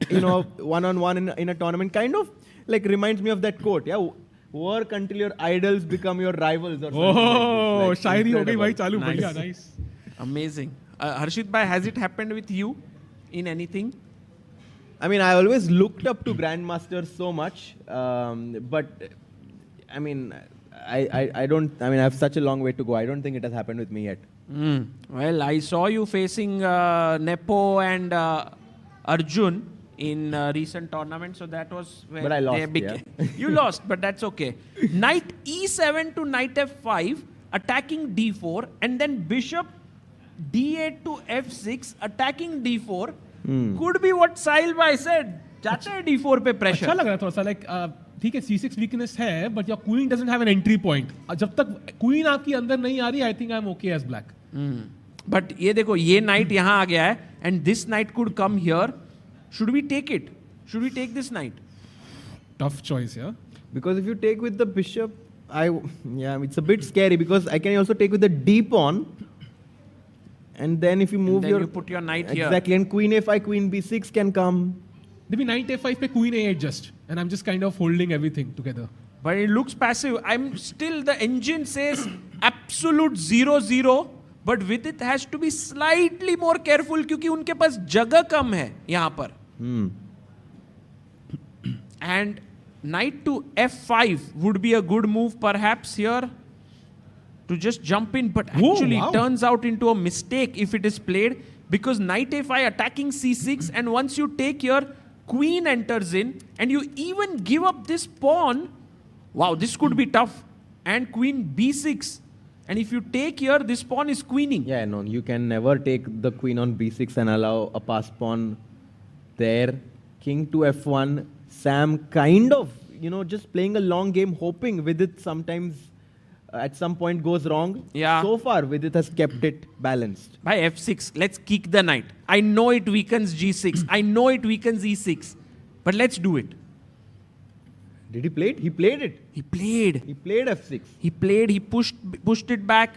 Speaker 11: one-on-one in a tournament, kind of like reminds me of that quote. Yeah, work until your idols become your rivals. Or something
Speaker 4: Oh,
Speaker 11: like this. Like,
Speaker 4: shairi ho gayi bhai
Speaker 11: incredible.
Speaker 4: chalu.
Speaker 1: Nice.
Speaker 4: Badhiya, nice.
Speaker 1: Amazing. Harshit Bhai, has it happened with you in anything?
Speaker 11: I mean, I always looked up to grandmasters so much, but I mean, I don't. I mean, I have such a long way to go. I don't think it has happened with me yet.
Speaker 1: Well, I saw you facing Nepo and Arjun in recent tournament, so that was where
Speaker 11: But I lost,
Speaker 1: they became. You lost, but that's okay. Knight e7 to knight f5, attacking d4, and then bishop d8 to f6, attacking d4. Could be what Sahil Bhai said. जाता है d4 पे pressure.
Speaker 4: अच्छा लग रहा है थोड़ा सा like ठीक है c6 weakness है but your queen doesn't have an entry point. जब तक queen आपकी अंदर नहीं आ रही I think I'm okay as black.
Speaker 1: But ये देखो ये knight यहाँ आ गया है and this knight could come here. Should we take it? Should we take this knight?
Speaker 4: Tough choice, yeah.
Speaker 11: Because if you take with the bishop, it's a bit scary because I can also take with the d pawn. And then if you move
Speaker 1: you put your knight here.
Speaker 11: Exactly, and queen a5, queen b6 can come.
Speaker 4: Maybe knight a5 पे queen a8 just, and I'm just kind of holding everything together.
Speaker 1: But it looks passive. I'm still, the engine says absolute 0-0. But Vidit has to be slightly more careful क्योंकि उनके पास जगह कम है यहाँ पर. And knight to f5 would be a good move perhaps here to just jump in. But actually it turns out into a mistake if it is played because knight a5 attacking c6 and once you take your queen enters in and you even give up this pawn. Wow, this could be tough. And queen b6. And if you take here, this pawn is queening.
Speaker 11: Yeah, no, you can never take the queen on b6 and allow a passed pawn there. King to f1. Sam kind of, just playing a long game, hoping Vidit sometimes at some point goes wrong.
Speaker 1: Yeah.
Speaker 11: So far, Vidit has kept it balanced.
Speaker 1: By f6, let's kick the knight. I know it weakens g6. I know it weakens e6. But let's do it.
Speaker 11: Did he play it? He played it.
Speaker 1: He played.
Speaker 11: He played f6.
Speaker 1: He played. He pushed it back.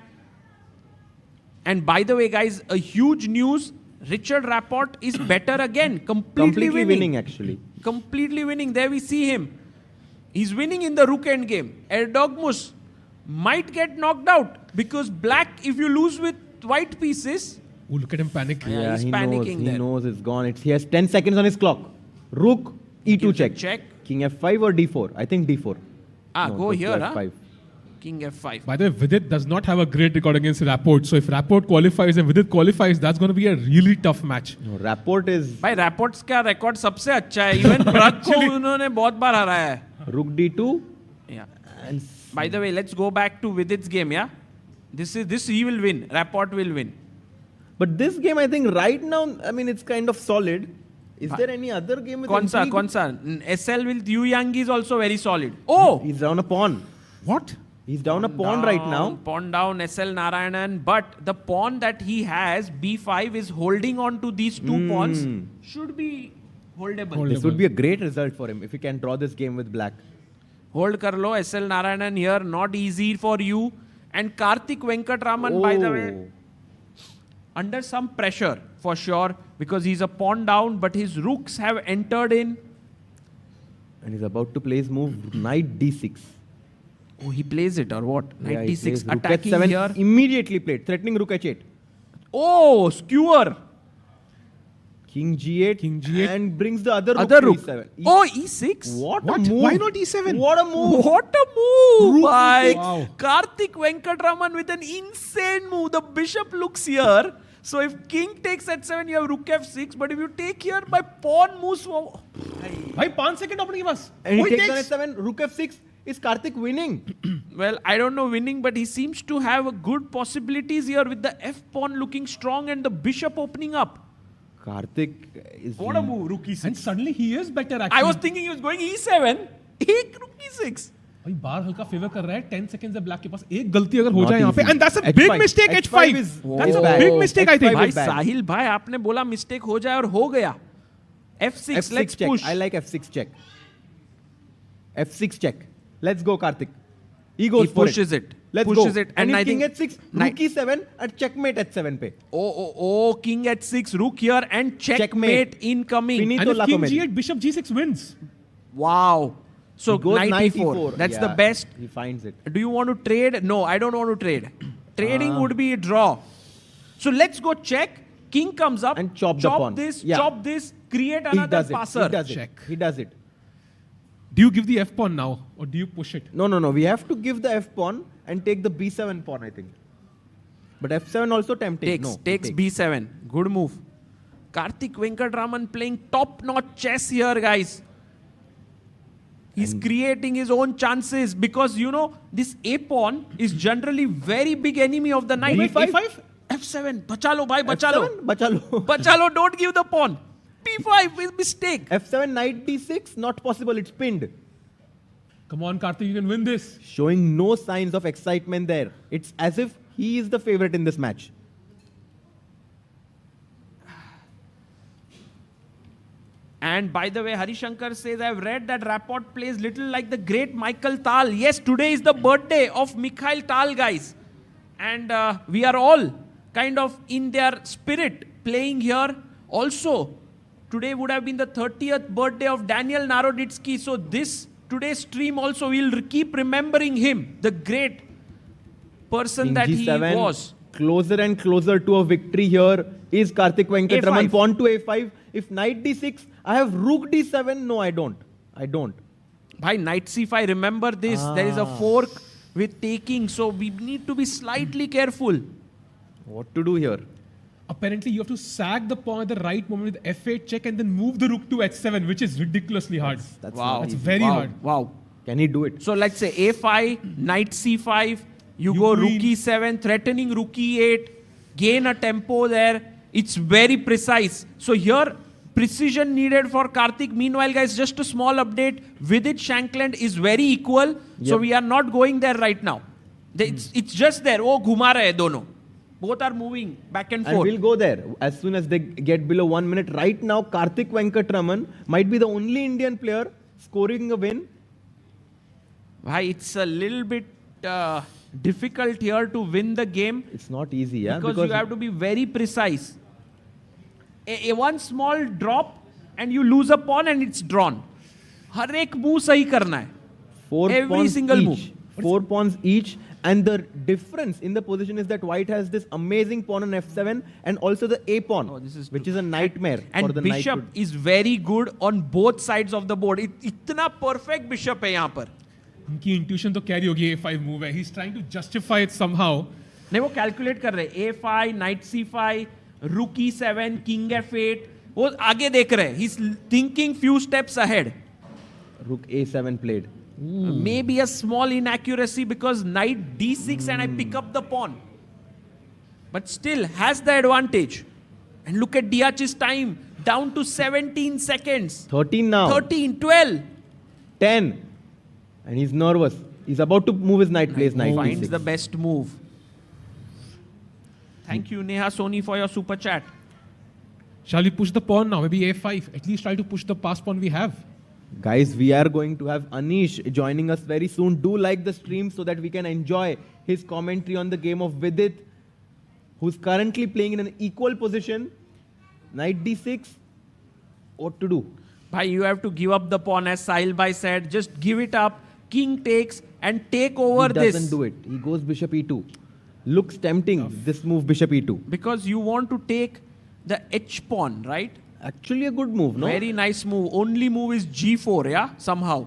Speaker 1: And by the way, guys, a huge news. Richard Rapport is better again. Completely
Speaker 11: winning, actually.
Speaker 1: Completely winning. There we see him. He's winning in the rook end game. Erdogmus might get knocked out because black, if you lose with white pieces,
Speaker 4: Oh, look at him panic.
Speaker 1: Yeah, he's
Speaker 11: he
Speaker 1: panicking
Speaker 11: knows.
Speaker 1: there.
Speaker 11: He knows it's gone. He has 10 seconds on his clock. Rook E2 check.
Speaker 1: check.
Speaker 11: King F5 or D4? I think D4.
Speaker 1: go
Speaker 11: goes to
Speaker 1: here,
Speaker 11: F5.
Speaker 1: King F5.
Speaker 4: By the way, Vidit does not have a great record against Rapport. So if Rapport qualifies and Vidit qualifies, that's going to be a really tough match.
Speaker 11: No, Rapport is
Speaker 1: भाई Rapport's का record सबसे अच्छा है. Even Prag को उन्होंने बहुत बार हराया है.
Speaker 11: Rook D2.
Speaker 1: Yeah.
Speaker 11: And
Speaker 1: By the way, let's go back to Vidit's game. Yeah, this he will win. Rapport will win.
Speaker 11: But this game, I think right now, I mean, it's kind of solid. Is there any other game with
Speaker 1: कौन
Speaker 11: intrigue?
Speaker 1: सा? SL with Yu Yang is also very solid. Oh,
Speaker 11: He's down a pawn.
Speaker 4: What?
Speaker 11: He's down a pawn right now.
Speaker 1: Pawn down, SL Narayanan. But the pawn that he has, B5, is holding on to these two pawns. Should be holdable.
Speaker 11: This would be a great result for him if he can draw this game with black.
Speaker 1: Hold kar lo, SL Narayanan here. Not easy for you. And Karthik Venkatraman, by the way, under some pressure for sure because he's a pawn down, but his rooks have entered in.
Speaker 11: And he's about to play his move, knight D6.
Speaker 1: Oh, he plays it or what? Knight
Speaker 11: he
Speaker 1: D6
Speaker 11: plays rook
Speaker 1: attacking
Speaker 11: H7,
Speaker 1: here.
Speaker 11: immediately played, threatening rook H8.
Speaker 1: Oh, skewer.
Speaker 11: King G8.
Speaker 4: King G8.
Speaker 11: And brings the other
Speaker 1: Other
Speaker 11: rook
Speaker 1: rook.
Speaker 11: to E7.
Speaker 1: Oh, E6.
Speaker 11: What a
Speaker 4: What?
Speaker 11: move.
Speaker 4: Why not E7?
Speaker 11: What a move.
Speaker 1: What a move
Speaker 11: Rook
Speaker 1: by
Speaker 11: E6.
Speaker 4: Wow.
Speaker 1: Karthik Venkatraman with an insane move. The bishop looks here. So if king takes h7, you have rook f6. But if you take here, my pawn moves for...
Speaker 4: भाई 5 second अपने के पास.
Speaker 11: And he
Speaker 4: Oh,
Speaker 11: takes on H7, rook F6. Is Karthik winning?
Speaker 1: Well, I don't know winning, but he seems to have a good possibilities here with the f pawn looking strong and the bishop opening up.
Speaker 11: Karthik is...
Speaker 1: What a move, rook e6.
Speaker 4: And suddenly he is better actually.
Speaker 1: I was thinking he was going e7. एक rook e6.
Speaker 4: भाई बार हल्का favour कर रहा है. 10 seconds है black के पास. एक गलती अगर हो
Speaker 11: Not
Speaker 4: जाए यहाँ पे,
Speaker 11: easy.
Speaker 4: and that's a
Speaker 11: H5.
Speaker 4: big mistake. H5. That's a
Speaker 11: bad.
Speaker 4: big mistake, I think.
Speaker 11: H5
Speaker 1: भाई
Speaker 11: is bad.
Speaker 1: साहिल भाई आपने बोला मिस्टेक हो जाए और हो गया. f6,
Speaker 11: F6
Speaker 1: let's
Speaker 11: check.
Speaker 1: push.
Speaker 11: I like F6 check. F6 check. Let's go, Karthik. He goes
Speaker 1: He
Speaker 11: for
Speaker 1: pushes it.
Speaker 11: Let's
Speaker 1: Pushes
Speaker 11: go.
Speaker 1: it.
Speaker 11: And,
Speaker 1: And I
Speaker 11: if king
Speaker 1: think-
Speaker 11: H6,
Speaker 1: Knight-
Speaker 11: rook E7 at checkmate H7 pe.
Speaker 1: Oh, king h6, rook here and checkmate,
Speaker 11: Checkmate.
Speaker 1: incoming.
Speaker 11: Finito
Speaker 4: And if
Speaker 11: la
Speaker 4: king
Speaker 11: comedia.
Speaker 4: G8, bishop G6 wins.
Speaker 1: Wow. So
Speaker 11: He goes
Speaker 1: knight e4. That's the
Speaker 11: Yeah,
Speaker 1: best.
Speaker 11: He finds it.
Speaker 1: Do you want to trade? No, I don't want to trade. Trading would be a draw. So let's go check. King comes up.
Speaker 11: And chop the pawn.
Speaker 1: this,
Speaker 11: Yeah.
Speaker 1: chop this, create
Speaker 11: He
Speaker 1: another
Speaker 11: does it.
Speaker 1: passer.
Speaker 11: He does
Speaker 4: Check.
Speaker 11: it. He does it.
Speaker 4: Do you give the f pawn now or do you push it?
Speaker 11: No. We have to give the F pawn and take the B7 pawn, I think. But F7 also tempting.
Speaker 1: Takes b7. Good move. Karthik Venkatraman playing top-notch chess here, guys. He's creating his own chances because, you know, this A-pawn is generally very big enemy of the knight.
Speaker 11: B5?
Speaker 1: A5? F7. Bachalo, bhai, bachalo.
Speaker 11: F7? Bachalo.
Speaker 1: Bachalo, don't give the pawn. P5 is mistake.
Speaker 11: F7, knight D6, not possible. It's pinned.
Speaker 4: Come on, Karthik, you can win this.
Speaker 11: Showing no signs of excitement there. It's as if he is the favorite in this match.
Speaker 1: And by the way, Harishankar says, I've read that Rapport plays little like the great Michael Tal. Yes, today is the birthday of Mikhail Tal, guys. And we are all kind of in their spirit playing here. Also, today would have been the 30th birthday of Daniel Naroditsky. So today's stream also, we'll keep remembering him, the great person
Speaker 11: King
Speaker 1: that
Speaker 11: G7,
Speaker 1: he was.
Speaker 11: Closer and closer to a victory here is Karthik Venkatraman.
Speaker 1: A5.
Speaker 11: Pawn to A5. If knight D6, I have rook D7. No, I don't.
Speaker 1: By knight c5, remember this. There is a fork with taking. So we need to be slightly careful.
Speaker 11: What to do here?
Speaker 4: Apparently, you have to sack the pawn at the right moment with f8 check and then move the rook to h7, which is ridiculously hard.
Speaker 11: That's
Speaker 1: Wow.
Speaker 11: not
Speaker 4: It's
Speaker 11: easy.
Speaker 4: very hard.
Speaker 1: Wow.
Speaker 11: Can he do it?
Speaker 1: So let's say a5, knight c5, you go rook
Speaker 4: queen.
Speaker 1: e7, threatening rook e8, gain a tempo there. It's very precise. So here, precision needed for Karthik. Meanwhile, guys, just a small update. Vidit Shankland is very equal. So
Speaker 11: Yep.
Speaker 1: we are not going there right now. It's just there. Oh, ghuma rahe dono. Both are moving back and
Speaker 11: And
Speaker 1: forth.
Speaker 11: we'll go there as soon as they get below 1 minute. Right now, Karthik Venkatraman might be the only Indian player scoring a win.
Speaker 1: Why, it's a little bit difficult here to win the game.
Speaker 11: It's not easy, yeah?
Speaker 1: Because you have to be very precise. A one small drop and you lose a pawn and it's drawn. हर एक move सही करना है.
Speaker 11: Four
Speaker 1: Every
Speaker 11: pawns
Speaker 1: single
Speaker 11: each.
Speaker 1: move.
Speaker 11: 4 pawns each. And the difference in the position is that white has this amazing pawn on f7 and also the a pawn, which is a nightmare
Speaker 1: and
Speaker 11: for the
Speaker 1: bishop
Speaker 11: knight.
Speaker 1: is very good on both sides of the board. इतना perfect bishop है यहाँ पर.
Speaker 4: उनकी intuition तो carry होगी a5 move है. He's trying to justify it somehow.
Speaker 1: नहीं वो calculate कर रहे हैं. a5, knight c5, rook e7, king f8. वो आगे देख रहे हैं. He's thinking few steps ahead.
Speaker 11: Rook a7 played.
Speaker 1: Maybe a small inaccuracy because knight d6 and I pick up the pawn. But still has the advantage. And look at Diach's time. Down to 17 seconds.
Speaker 11: 13 now.
Speaker 1: 13, 12.
Speaker 11: 10. And he's nervous. He's about to move his knight, plays knight
Speaker 1: Finds
Speaker 11: d6.
Speaker 1: the best move. Thank you, Neha Soni, for your super chat.
Speaker 4: Shall we push the pawn now? Maybe a5. At least try to push the pass pawn we have.
Speaker 11: Guys, we are going to have Anish joining us very soon. Do like the stream so that we can enjoy his commentary on the game of Vidit, who's currently playing in an equal position. Knight d6. What to do?
Speaker 1: Bhai, you have to give up the pawn, as Sahil Bhai said. Just give it up. King takes and take over this.
Speaker 11: He doesn't do it. He goes bishop e2. Looks tempting, this move bishop e2.
Speaker 1: Because you want to take the h pawn, right?
Speaker 11: Actually a good move, no?
Speaker 1: Very nice move. Only move is g4, yeah? Somehow.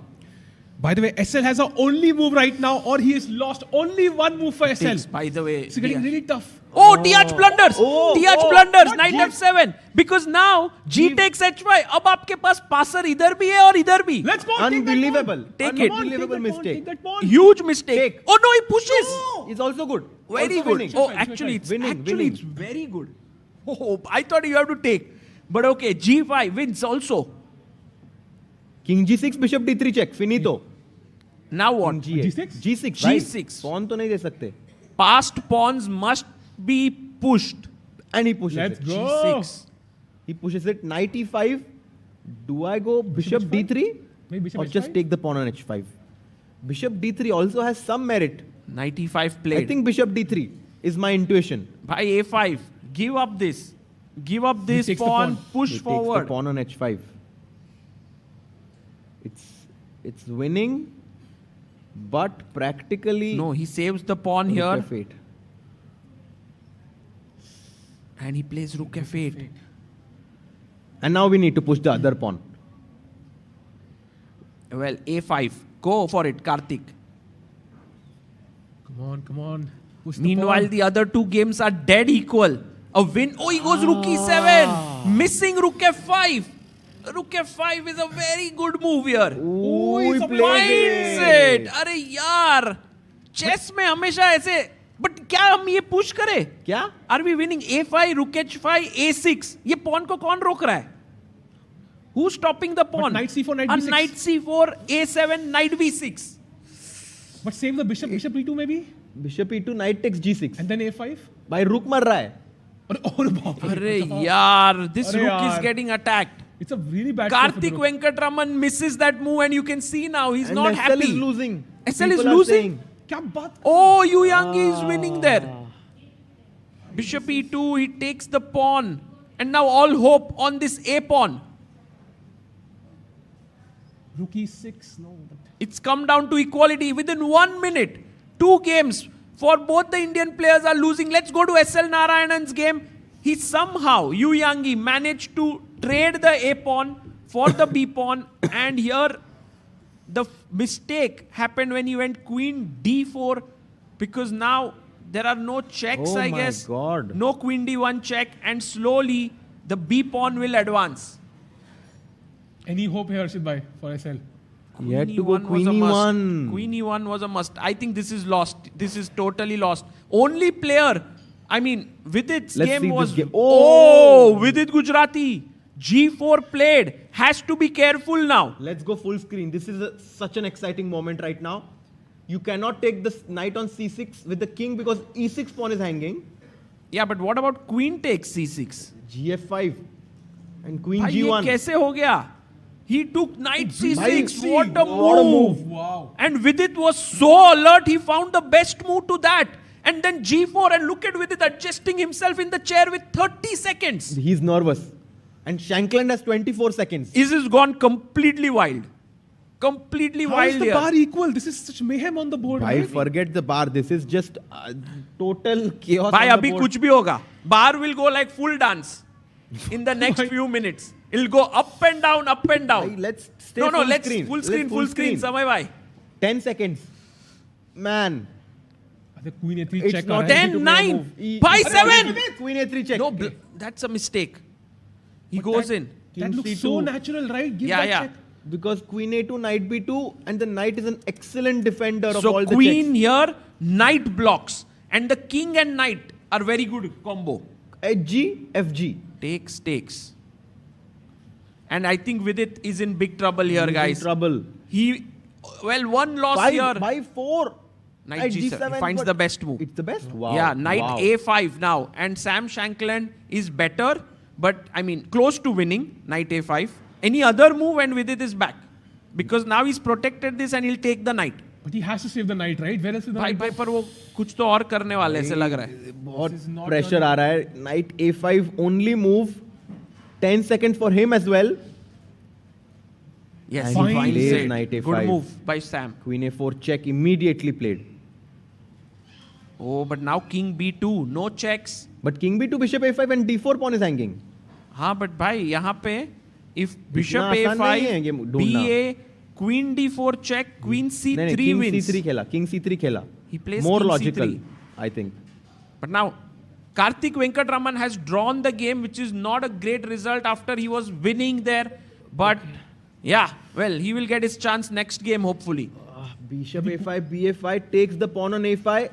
Speaker 4: By the way, SL has a only move right now, or he has lost only one move for SL.
Speaker 1: Takes, by the way.
Speaker 4: It's getting really tough.
Speaker 1: Oh, DH blunders. DH blunders. Knight
Speaker 4: What?
Speaker 1: f7. Because now G takes h5. अब आपके पास passer इधर भी है और इधर भी.
Speaker 4: Let's go.
Speaker 11: Unbelievable.
Speaker 1: Take it.
Speaker 11: Unbelievable mistake.
Speaker 1: Huge mistake. Oh no, he pushes.
Speaker 11: It's also good.
Speaker 1: Very
Speaker 11: Also
Speaker 1: good.
Speaker 11: winning.
Speaker 1: Oh, actually, it's
Speaker 11: Winning.
Speaker 1: it's very good. Oh, I thought you have to take. But okay, G5 wins also.
Speaker 11: King g6, bishop d3 check. Finito.
Speaker 1: Now what?
Speaker 4: G6?
Speaker 11: G6, right?
Speaker 1: G6.
Speaker 11: Pawn तो नहीं दे सकते.
Speaker 1: Passed pawns must be pushed.
Speaker 11: And he pushes
Speaker 4: Let's
Speaker 11: it.
Speaker 4: go.
Speaker 1: G6.
Speaker 11: He pushes it. Knight e5. Do I go bishop d3?
Speaker 4: Maybe bishop
Speaker 11: Or just
Speaker 4: h5?
Speaker 11: take the pawn on h5? Bishop d3 also has some merit.
Speaker 1: Knight e5 played.
Speaker 11: I think bishop d3 is my intuition.
Speaker 1: By a5. Give up this. Give up this
Speaker 4: takes the
Speaker 1: pawn.
Speaker 4: pawn.
Speaker 1: Push
Speaker 11: He takes
Speaker 1: forward.
Speaker 11: the pawn on h5. It's winning, but practically
Speaker 1: No, he saves the pawn here.
Speaker 11: rook f8.
Speaker 1: And he plays rook f8.
Speaker 11: And now we need to push the other pawn.
Speaker 1: Well, a5. Go for it, Karthik.
Speaker 4: Come on. Push the
Speaker 1: Meanwhile,
Speaker 4: pawn.
Speaker 1: the other two games are dead equal. A win. Oh, he goes rook e7. Missing rook f5. Rook f5 is a very good move here.
Speaker 11: Ooh, he
Speaker 1: Finds
Speaker 11: plays
Speaker 1: it.
Speaker 11: it.
Speaker 1: अरे यार, chess में हमेशा ऐसे. But क्या हम ये push करें?
Speaker 11: क्या?
Speaker 1: Are we winning a5, rook h5, a6? ये pawn को कौन रोक रहा है? Who's stopping the pawn?
Speaker 4: knight c4, knight
Speaker 1: A
Speaker 4: b6.
Speaker 1: knight c4, a7, knight b6.
Speaker 4: But save the bishop. Bishop e2 maybe?
Speaker 11: Bishop e2, knight takes g6.
Speaker 4: And then a5?
Speaker 11: By rook मर रहा है.
Speaker 4: और बाप रे.
Speaker 1: अरे यार, this
Speaker 4: अरे
Speaker 1: rook is
Speaker 4: यार.
Speaker 1: getting attacked.
Speaker 4: It's a really bad play for the
Speaker 1: Karthik
Speaker 4: rook.
Speaker 1: Venkatraman misses that move and you can see now he's
Speaker 11: And
Speaker 1: not
Speaker 11: SL
Speaker 1: happy.
Speaker 11: is losing.
Speaker 1: SL is
Speaker 11: People are
Speaker 1: losing?
Speaker 11: saying.
Speaker 4: क्या बात?
Speaker 1: Oh, Yu Yangi is winning there. Bishop e2, he takes the pawn. And now all hope on this a pawn.
Speaker 4: Rook e6. No.
Speaker 1: It's come down to equality within 1 minute. 2 games for both the Indian players are losing. Let's go to SL Narayanan's game. He somehow, Yu Yangi, managed to trade the a pawn for the b pawn. And here the mistake happened when he went queen d4, because now there are no checks,
Speaker 11: Oh
Speaker 1: I
Speaker 11: my
Speaker 1: guess.
Speaker 11: God.
Speaker 1: No queen d1 check, and slowly the b pawn will advance.
Speaker 4: Any hope here, Arshid bhai, for SL?
Speaker 11: He had to go
Speaker 1: E1 was
Speaker 11: queen
Speaker 1: a must.
Speaker 11: e1.
Speaker 1: Queen e1 was a must. I think this is lost. This is totally lost. Only player, I mean, Vidit's
Speaker 11: Let's
Speaker 1: game
Speaker 11: see
Speaker 1: was...
Speaker 11: this game.
Speaker 1: Oh, Vidit Gujrathi. G4 played. Has to be careful now.
Speaker 11: Let's go full screen. This is such an exciting moment right now. You cannot take the knight on c6 with the king because e6 pawn is hanging.
Speaker 1: Yeah, but what about queen takes c6?
Speaker 11: gf5 and queen
Speaker 1: Bhai, ye
Speaker 11: g1.
Speaker 1: kaise ho gaya? He took knight c6.
Speaker 11: Bhai,
Speaker 1: What a
Speaker 11: what a
Speaker 1: move.
Speaker 4: Wow.
Speaker 1: And Vidit was so alert. He found the best move to that. And then g4, and look at Vidit adjusting himself in the chair with 30 seconds.
Speaker 11: He's nervous. And Shankland has 24 seconds.
Speaker 1: This has gone completely wild. Completely
Speaker 4: How
Speaker 1: wild
Speaker 4: is the
Speaker 1: here.
Speaker 4: bar equal? This is such mayhem on the board.
Speaker 11: Bhai,
Speaker 4: right?
Speaker 11: forget the bar. This is just total chaos.
Speaker 1: Bhai,
Speaker 11: on the
Speaker 1: abhi
Speaker 11: board.
Speaker 1: kuch bhi hoga. Bar will go like full dance in the next few minutes. It'll go up and down, up and down.
Speaker 11: Bhai, let's stay
Speaker 1: No,
Speaker 11: full
Speaker 1: let's
Speaker 11: screen.
Speaker 1: full screen,
Speaker 11: Let's
Speaker 1: full screen. Samay bhai.
Speaker 11: 10 seconds. Man.
Speaker 4: The Queen A3
Speaker 11: It's
Speaker 4: check.
Speaker 11: not
Speaker 4: कर रहा है.
Speaker 1: 10,
Speaker 11: to play a
Speaker 1: 9,
Speaker 11: move.
Speaker 1: Bhai,
Speaker 11: Arre,
Speaker 1: 7.
Speaker 11: Queen A3 check.
Speaker 1: No, that's a mistake. He goes in.
Speaker 4: That
Speaker 11: King
Speaker 4: looks
Speaker 11: C2.
Speaker 4: so natural, right? Give
Speaker 1: Yeah,
Speaker 4: that
Speaker 1: yeah.
Speaker 4: check.
Speaker 11: Because Queen A2, Knight B2, and the Knight is an excellent defender of
Speaker 1: So
Speaker 11: all the
Speaker 1: queen
Speaker 11: checks.
Speaker 1: here, knight blocks. And the king and knight are very good combo.
Speaker 11: HG, FG.
Speaker 1: Takes. And I think Vidit is in big trouble here,
Speaker 11: He's in
Speaker 1: guys.
Speaker 11: trouble.
Speaker 1: One loss
Speaker 11: 5
Speaker 1: here.
Speaker 11: by 4.
Speaker 1: Knight G7. He finds
Speaker 11: but
Speaker 1: the best move.
Speaker 11: It's the best? Wow.
Speaker 1: Yeah, knight
Speaker 11: Wow.
Speaker 1: A5 now. And Sam Shankland is better, but I mean, close to winning. Knight A5. Any other move and Vidit is back. Because now he's protected this and he'll take the knight.
Speaker 4: But he has to save the knight, right? Where else is the
Speaker 1: भाई
Speaker 4: knight?
Speaker 1: भाई पर वो कुछ तो और करने वाले ऐसे लग रहा है.
Speaker 11: बहुत pressure आ रहा है. Knight A5 only move. 10 seconds for him as well.
Speaker 1: Yes,
Speaker 11: And
Speaker 1: he
Speaker 11: he
Speaker 1: finds
Speaker 11: plays
Speaker 1: it.
Speaker 11: knight A5.
Speaker 1: Good move by Sam.
Speaker 11: Queen A4 check immediately played.
Speaker 1: Oh, but now King B2, no checks.
Speaker 11: But King B2, Bishop A5 and D4 pawn is hanging.
Speaker 1: हाँ, but भाई यहाँ पे if Bishop
Speaker 11: आसान नहीं है
Speaker 1: A5,
Speaker 11: ये ढूंढना.
Speaker 1: BA, Queen D4 check, Queen C3
Speaker 11: नहीं, King
Speaker 1: wins.
Speaker 11: C3 खेला. King C3 खेला.
Speaker 1: He plays
Speaker 11: More
Speaker 1: King
Speaker 11: logical,
Speaker 1: C3.
Speaker 11: I think.
Speaker 1: But now, Karthik Venkatraman has drawn the game, which is not a great result after he was winning there. But yeah, well, he will get his chance next game, hopefully.
Speaker 11: Bishop A5, BA5 takes the pawn on A5.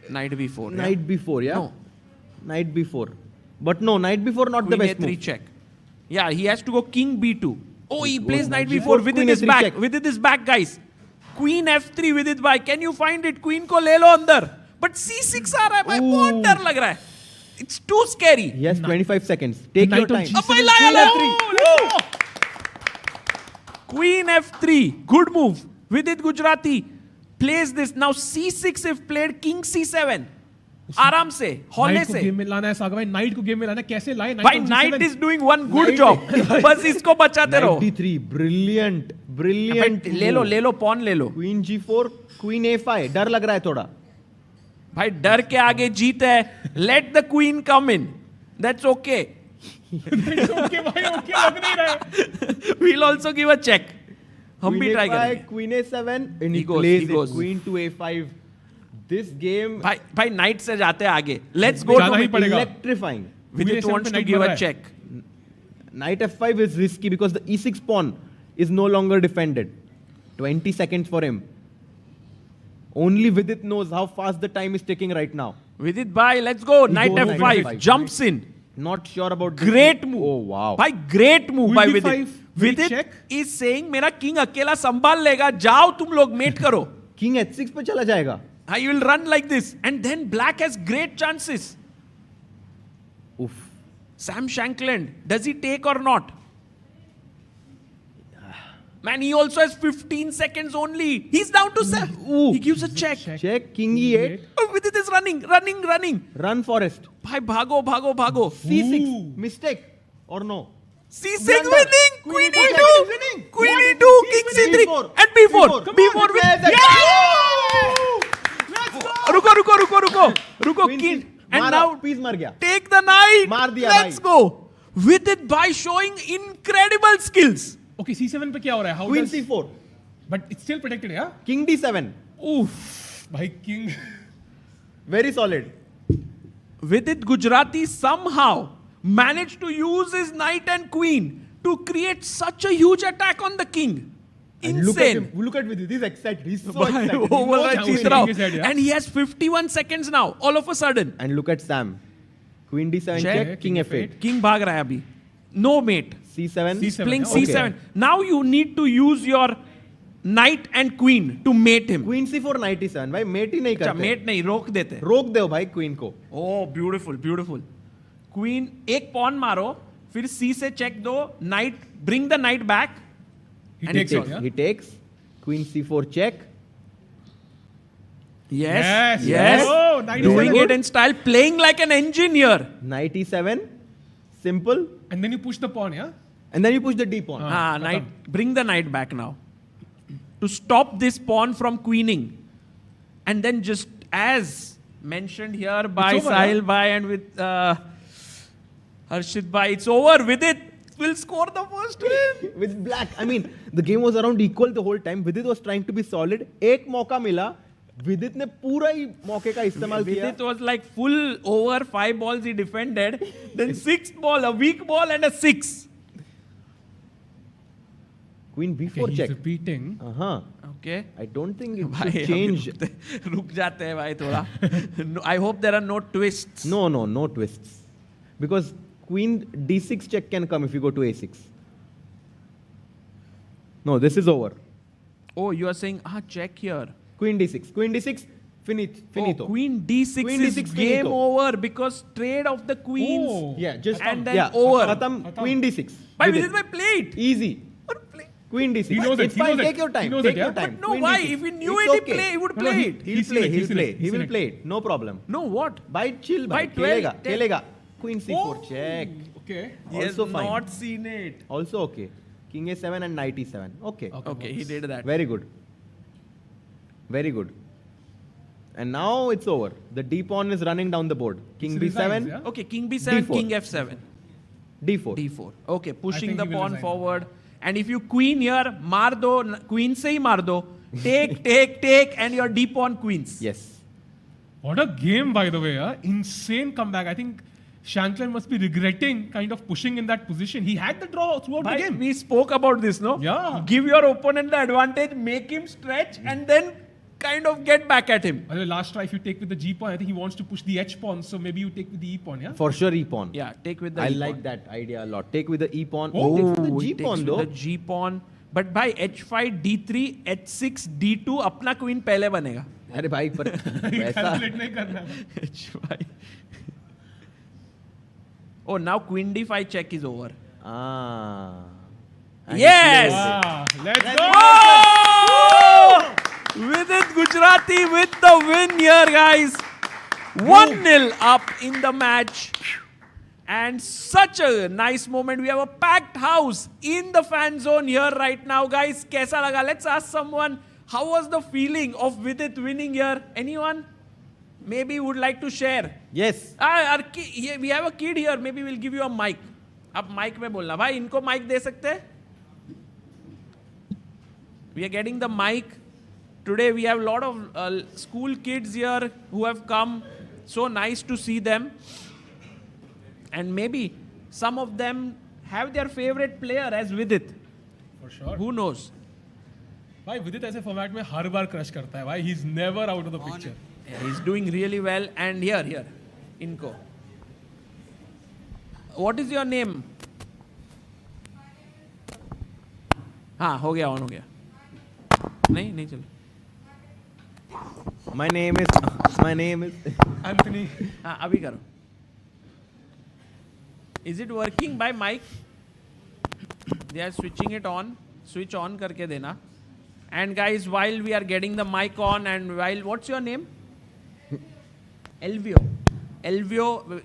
Speaker 1: Knight B4. yeah.
Speaker 11: Knight B4, yeah?
Speaker 1: No.
Speaker 11: Knight B4. But no, Knight B4 not
Speaker 1: Queen
Speaker 11: the best
Speaker 1: A3
Speaker 11: move.
Speaker 1: check. Yeah, he has to go King B2. Oh, he plays Knight
Speaker 11: Knight
Speaker 1: B4.
Speaker 11: G4,
Speaker 1: Vidit
Speaker 11: Queen
Speaker 1: is
Speaker 11: A3
Speaker 1: back.
Speaker 11: check.
Speaker 1: Vidit is back, guys. Queen F3 Vidit bhai. Can you find it? Queen ko le lo andar. But C6 aa raha hai bhai. बहुत डर लग रहा है. It's too scary.
Speaker 11: Yes, 25 seconds. Take your
Speaker 4: Knight on
Speaker 11: time.
Speaker 4: G7.
Speaker 1: अब भाई लाया ले. Queen F3. Good move. Vidit Gujrathi plays this. Now C6 if played. King C7. आराम से हौले
Speaker 4: नाइट को
Speaker 1: से.
Speaker 4: गेम में लाना है सागा भाई. नाइट को गेम में लाना है. कैसे लाए?
Speaker 1: भाई night is doing one good job. बस इसको बचाते रहो.
Speaker 11: Knight D3. Brilliant. Brilliant.
Speaker 1: ले लो पॉन ले लो.
Speaker 11: Queen G4, Queen A5. डर लग रहा है थोड़ा.
Speaker 1: भाई डर के आगे जीत है. Let the queen come in. That's okay.
Speaker 4: Okay भाई, ओके लग नहीं रहा है.
Speaker 1: We'll also give a check. हम भी
Speaker 11: Queen
Speaker 1: ट्राई
Speaker 11: A5,
Speaker 1: करेंगे.
Speaker 11: Queen A7. And
Speaker 1: He
Speaker 11: he
Speaker 1: goes,
Speaker 11: plays
Speaker 1: he
Speaker 11: it.
Speaker 1: goes.
Speaker 11: Queen to A5. This game
Speaker 1: भाई night से जाते हैं आगे. लेट्स गो
Speaker 4: जाना ही
Speaker 1: टू
Speaker 4: पड़ेगा.
Speaker 11: electrifying.
Speaker 1: Vidit
Speaker 4: Queen
Speaker 1: wants
Speaker 4: A7
Speaker 1: to
Speaker 4: पे
Speaker 1: give
Speaker 4: knight
Speaker 1: a
Speaker 4: बढ़
Speaker 1: check.
Speaker 11: Knight F5 is risky because the E6 pawn is no longer defended. 20 seconds for him. Only Vidit knows how fast the time is ticking right now.
Speaker 1: Vidit bhai, let's go. Knight
Speaker 11: goes
Speaker 1: F5.
Speaker 11: Knight F5.
Speaker 1: Jumps in.
Speaker 11: Not sure about this.
Speaker 1: Great move.
Speaker 11: Oh wow.
Speaker 1: भाई great move
Speaker 4: Queen
Speaker 1: by
Speaker 4: D5,
Speaker 1: Vidit.
Speaker 4: will
Speaker 1: Vidit
Speaker 4: check?
Speaker 1: is saying मेरा king अकेला संभाल लेगा. जाओ तुम लोग met करो.
Speaker 11: King H6 पे चला जाएगा.
Speaker 1: I will run like this. And then black has great chances.
Speaker 11: Oof.
Speaker 1: Sam Shankland, does he take or not? Man, he also has 15 seconds only. He's down to 7.
Speaker 11: Ooh.
Speaker 1: He gives a check.
Speaker 11: Check. King E8.
Speaker 1: Oh, Vidit is running.
Speaker 11: Run Forest.
Speaker 1: भाई भागो.
Speaker 11: C6. Mistake. Or no?
Speaker 1: C6
Speaker 11: Blunder.
Speaker 1: winning. Queen
Speaker 11: Queen
Speaker 1: E2.
Speaker 11: E2 winning.
Speaker 1: Queen
Speaker 11: What?
Speaker 1: E2. King C3.
Speaker 11: B4.
Speaker 1: And B4.
Speaker 11: Come
Speaker 1: B4
Speaker 11: on,
Speaker 1: win.
Speaker 11: let's
Speaker 1: Yeah! रुको.
Speaker 11: Queen
Speaker 1: King.
Speaker 11: C-
Speaker 1: And
Speaker 11: मारा,
Speaker 1: now
Speaker 11: piece मार गया.
Speaker 1: take the knight.
Speaker 11: मार दिया
Speaker 1: Let's
Speaker 11: भाई.
Speaker 1: go. Vidit by showing incredible skills.
Speaker 4: Okay, C7 पे क्या हो रहा है? How
Speaker 11: Queen
Speaker 4: does...
Speaker 11: C4.
Speaker 4: But it's still protected, yeah?
Speaker 11: King D7.
Speaker 4: Oof. भाई king.
Speaker 11: Very solid.
Speaker 1: Vidit Gujrathi somehow managed to use his knight and queen to create such a huge attack on the king.
Speaker 11: And look at
Speaker 1: Insane.
Speaker 11: him. Look at Vidit. He's excited. He's so
Speaker 1: Bhai,
Speaker 11: excited. He
Speaker 1: over
Speaker 11: knows
Speaker 1: right,
Speaker 11: how
Speaker 1: he's
Speaker 11: it
Speaker 1: out.
Speaker 11: is.
Speaker 4: his head, yeah?
Speaker 1: And he has 51 seconds now, all of a sudden.
Speaker 11: And look at Sam. Queen D7
Speaker 1: Check.
Speaker 11: check. King F8.
Speaker 1: King भाग रहा है अभी. No mate.
Speaker 11: C7.
Speaker 1: He's playing
Speaker 4: okay.
Speaker 1: C7. Now you need to use your knight and queen to mate him.
Speaker 11: Queen C4 Knight E7. भाई mate ही नहीं
Speaker 1: अच्छा
Speaker 11: करते.
Speaker 1: mate नहीं रोक देते.
Speaker 11: रोक दो भाई queen को.
Speaker 1: Oh, beautiful. Queen एक pawn मारो, फिर C से check दो, knight, bring the knight back.
Speaker 4: He
Speaker 1: And
Speaker 4: takes
Speaker 1: he
Speaker 4: it,
Speaker 1: takes.
Speaker 4: yeah?
Speaker 11: He takes. Queen C4 check.
Speaker 1: Yes.
Speaker 4: Oh, knight
Speaker 1: Doing
Speaker 4: E7.
Speaker 1: it in style, playing like an engineer.
Speaker 11: Knight E7. Simple.
Speaker 4: And then you push the pawn, yeah?
Speaker 11: And then you push the D pawn.
Speaker 1: Knight. Bring the knight back now. to stop this pawn from queening. And then just as mentioned here by Sahil Bhai and with Harshit Bhai, it's over. Vidit will score the first win.
Speaker 11: With black. I mean, the game was around equal the whole time. Vidit was trying to be solid. एक मौका मिला. Vidit ने पूरा ही मौके का इस्तेमाल किया.
Speaker 1: Vidit was like full over 5 balls he defended. Then 6th ball, a weak ball and a 6.
Speaker 11: Queen b4
Speaker 4: Okay, he's
Speaker 11: check.
Speaker 4: repeating.
Speaker 1: Okay.
Speaker 11: I don't think it
Speaker 1: भाई
Speaker 11: should change.
Speaker 1: रुक जाते हैं भाई थोड़ा. I hope there are no twists.
Speaker 11: No twists. Because Queen d6 check can come if you go to a6. No, this is over.
Speaker 1: Oh, you are saying check here.
Speaker 11: Queen d6. Queen d6. Finito.
Speaker 1: Oh, Queen D6
Speaker 11: Queen
Speaker 1: is
Speaker 11: D6
Speaker 1: game
Speaker 11: finito.
Speaker 1: over because trade of the queens.
Speaker 4: Oh.
Speaker 11: Yeah, just
Speaker 1: And then
Speaker 11: yeah,
Speaker 1: over.
Speaker 11: Khatam. Queen d6.
Speaker 1: By
Speaker 11: Vidit.
Speaker 1: Vidit by plate.
Speaker 11: Easy. Queen d6.
Speaker 4: He knows it,
Speaker 11: It's
Speaker 4: he
Speaker 11: fine.
Speaker 4: knows it.
Speaker 11: Take your time.
Speaker 4: He knows
Speaker 11: Take
Speaker 4: it,
Speaker 11: your
Speaker 4: yeah?
Speaker 11: time.
Speaker 1: But no,
Speaker 11: Queen
Speaker 1: why?
Speaker 11: D6.
Speaker 1: If he knew
Speaker 11: It's
Speaker 1: it,
Speaker 11: okay.
Speaker 1: he would
Speaker 4: No, no,
Speaker 1: play
Speaker 4: he-
Speaker 1: it.
Speaker 11: He'll play.
Speaker 4: He's in it.
Speaker 11: He will play it. No problem.
Speaker 1: No, what?
Speaker 11: Bhai chill, bhai.
Speaker 1: By 12,
Speaker 11: Kelega.
Speaker 1: 10.
Speaker 11: Kelega. Queen c4 check.
Speaker 4: Okay.
Speaker 1: He has
Speaker 11: Also fine.
Speaker 1: not seen it.
Speaker 11: Also okay. King a7 and knight e7. Okay.
Speaker 1: Okay, he did that.
Speaker 11: Very good. Very good. And now it's over. The d pawn is running down the board. King
Speaker 4: It's
Speaker 11: b7,
Speaker 4: resigns, yeah?
Speaker 1: Okay, King B7,
Speaker 11: D4.
Speaker 1: King F7.
Speaker 11: d4.
Speaker 1: D4. Okay, pushing
Speaker 4: think
Speaker 1: the
Speaker 4: he will
Speaker 1: pawn
Speaker 4: resign.
Speaker 1: forward. And if you queen here, maar do, queen se hi maar do. Take, and your D pawn queens.
Speaker 11: Yes.
Speaker 4: What a game, by the way. Insane comeback. I think Shankland must be regretting kind of pushing in that position. He had the draw throughout
Speaker 1: Bhai,
Speaker 4: the game.
Speaker 1: we spoke about this, no?
Speaker 4: Yeah.
Speaker 1: Give your opponent the advantage, make him stretch, and then kind of get back at him.
Speaker 4: By the way, last try, if you take with the G pawn, I think he wants to push the H pawn. So maybe you take with the E pawn, yeah?
Speaker 11: For sure e pawn.
Speaker 1: Yeah, take with the
Speaker 11: I
Speaker 1: E
Speaker 11: like
Speaker 1: pawn.
Speaker 11: that idea a lot. Take with the e pawn.
Speaker 4: Oh,
Speaker 11: Takes with the
Speaker 1: he
Speaker 11: g
Speaker 1: takes
Speaker 11: pawn
Speaker 1: with
Speaker 11: though.
Speaker 1: the G pawn. But by H5, D3, H6, D2, अपना queen पहले बनेगा.
Speaker 11: अरे भाई पर वैसा
Speaker 4: Calculate नहीं करना है.
Speaker 1: H5. Oh, now queen D5 check is over.
Speaker 11: And
Speaker 1: Yes!
Speaker 4: Let's go!
Speaker 1: Oh! Vidit Gujrathi with the win here, guys. 1-0 up in the match. And such a nice moment. We have a packed house in the fan zone here right now, guys. Kaisa laga? Let's ask someone. How was the feeling of Vidit winning here? Anyone? Maybe would like to share.
Speaker 11: Yes.
Speaker 1: We have a kid here. Maybe we'll give you a mic. अब mic में बोलना भाई इनको mic दे सकते हैं? We are getting the mic. Today we have a lot of school kids here who have come. So nice to see them. And maybe some of them have their favorite player as Vidit.
Speaker 4: For sure.
Speaker 1: Who knows?
Speaker 4: भाई विदित ऐसे format में हर बार crush करता है भाई. He's never out of the picture.
Speaker 1: Yeah, he's doing really well. And here, Inko. What is your name? हाँ हो गया, on हो गया. नहीं चलो.
Speaker 11: My name is
Speaker 4: Anthony.
Speaker 1: हाँ अभी करो. Is it working by mic? They are switching it on. Switch on करके देना. And guys, while we are getting the mic on and while, what's your name? Elvio,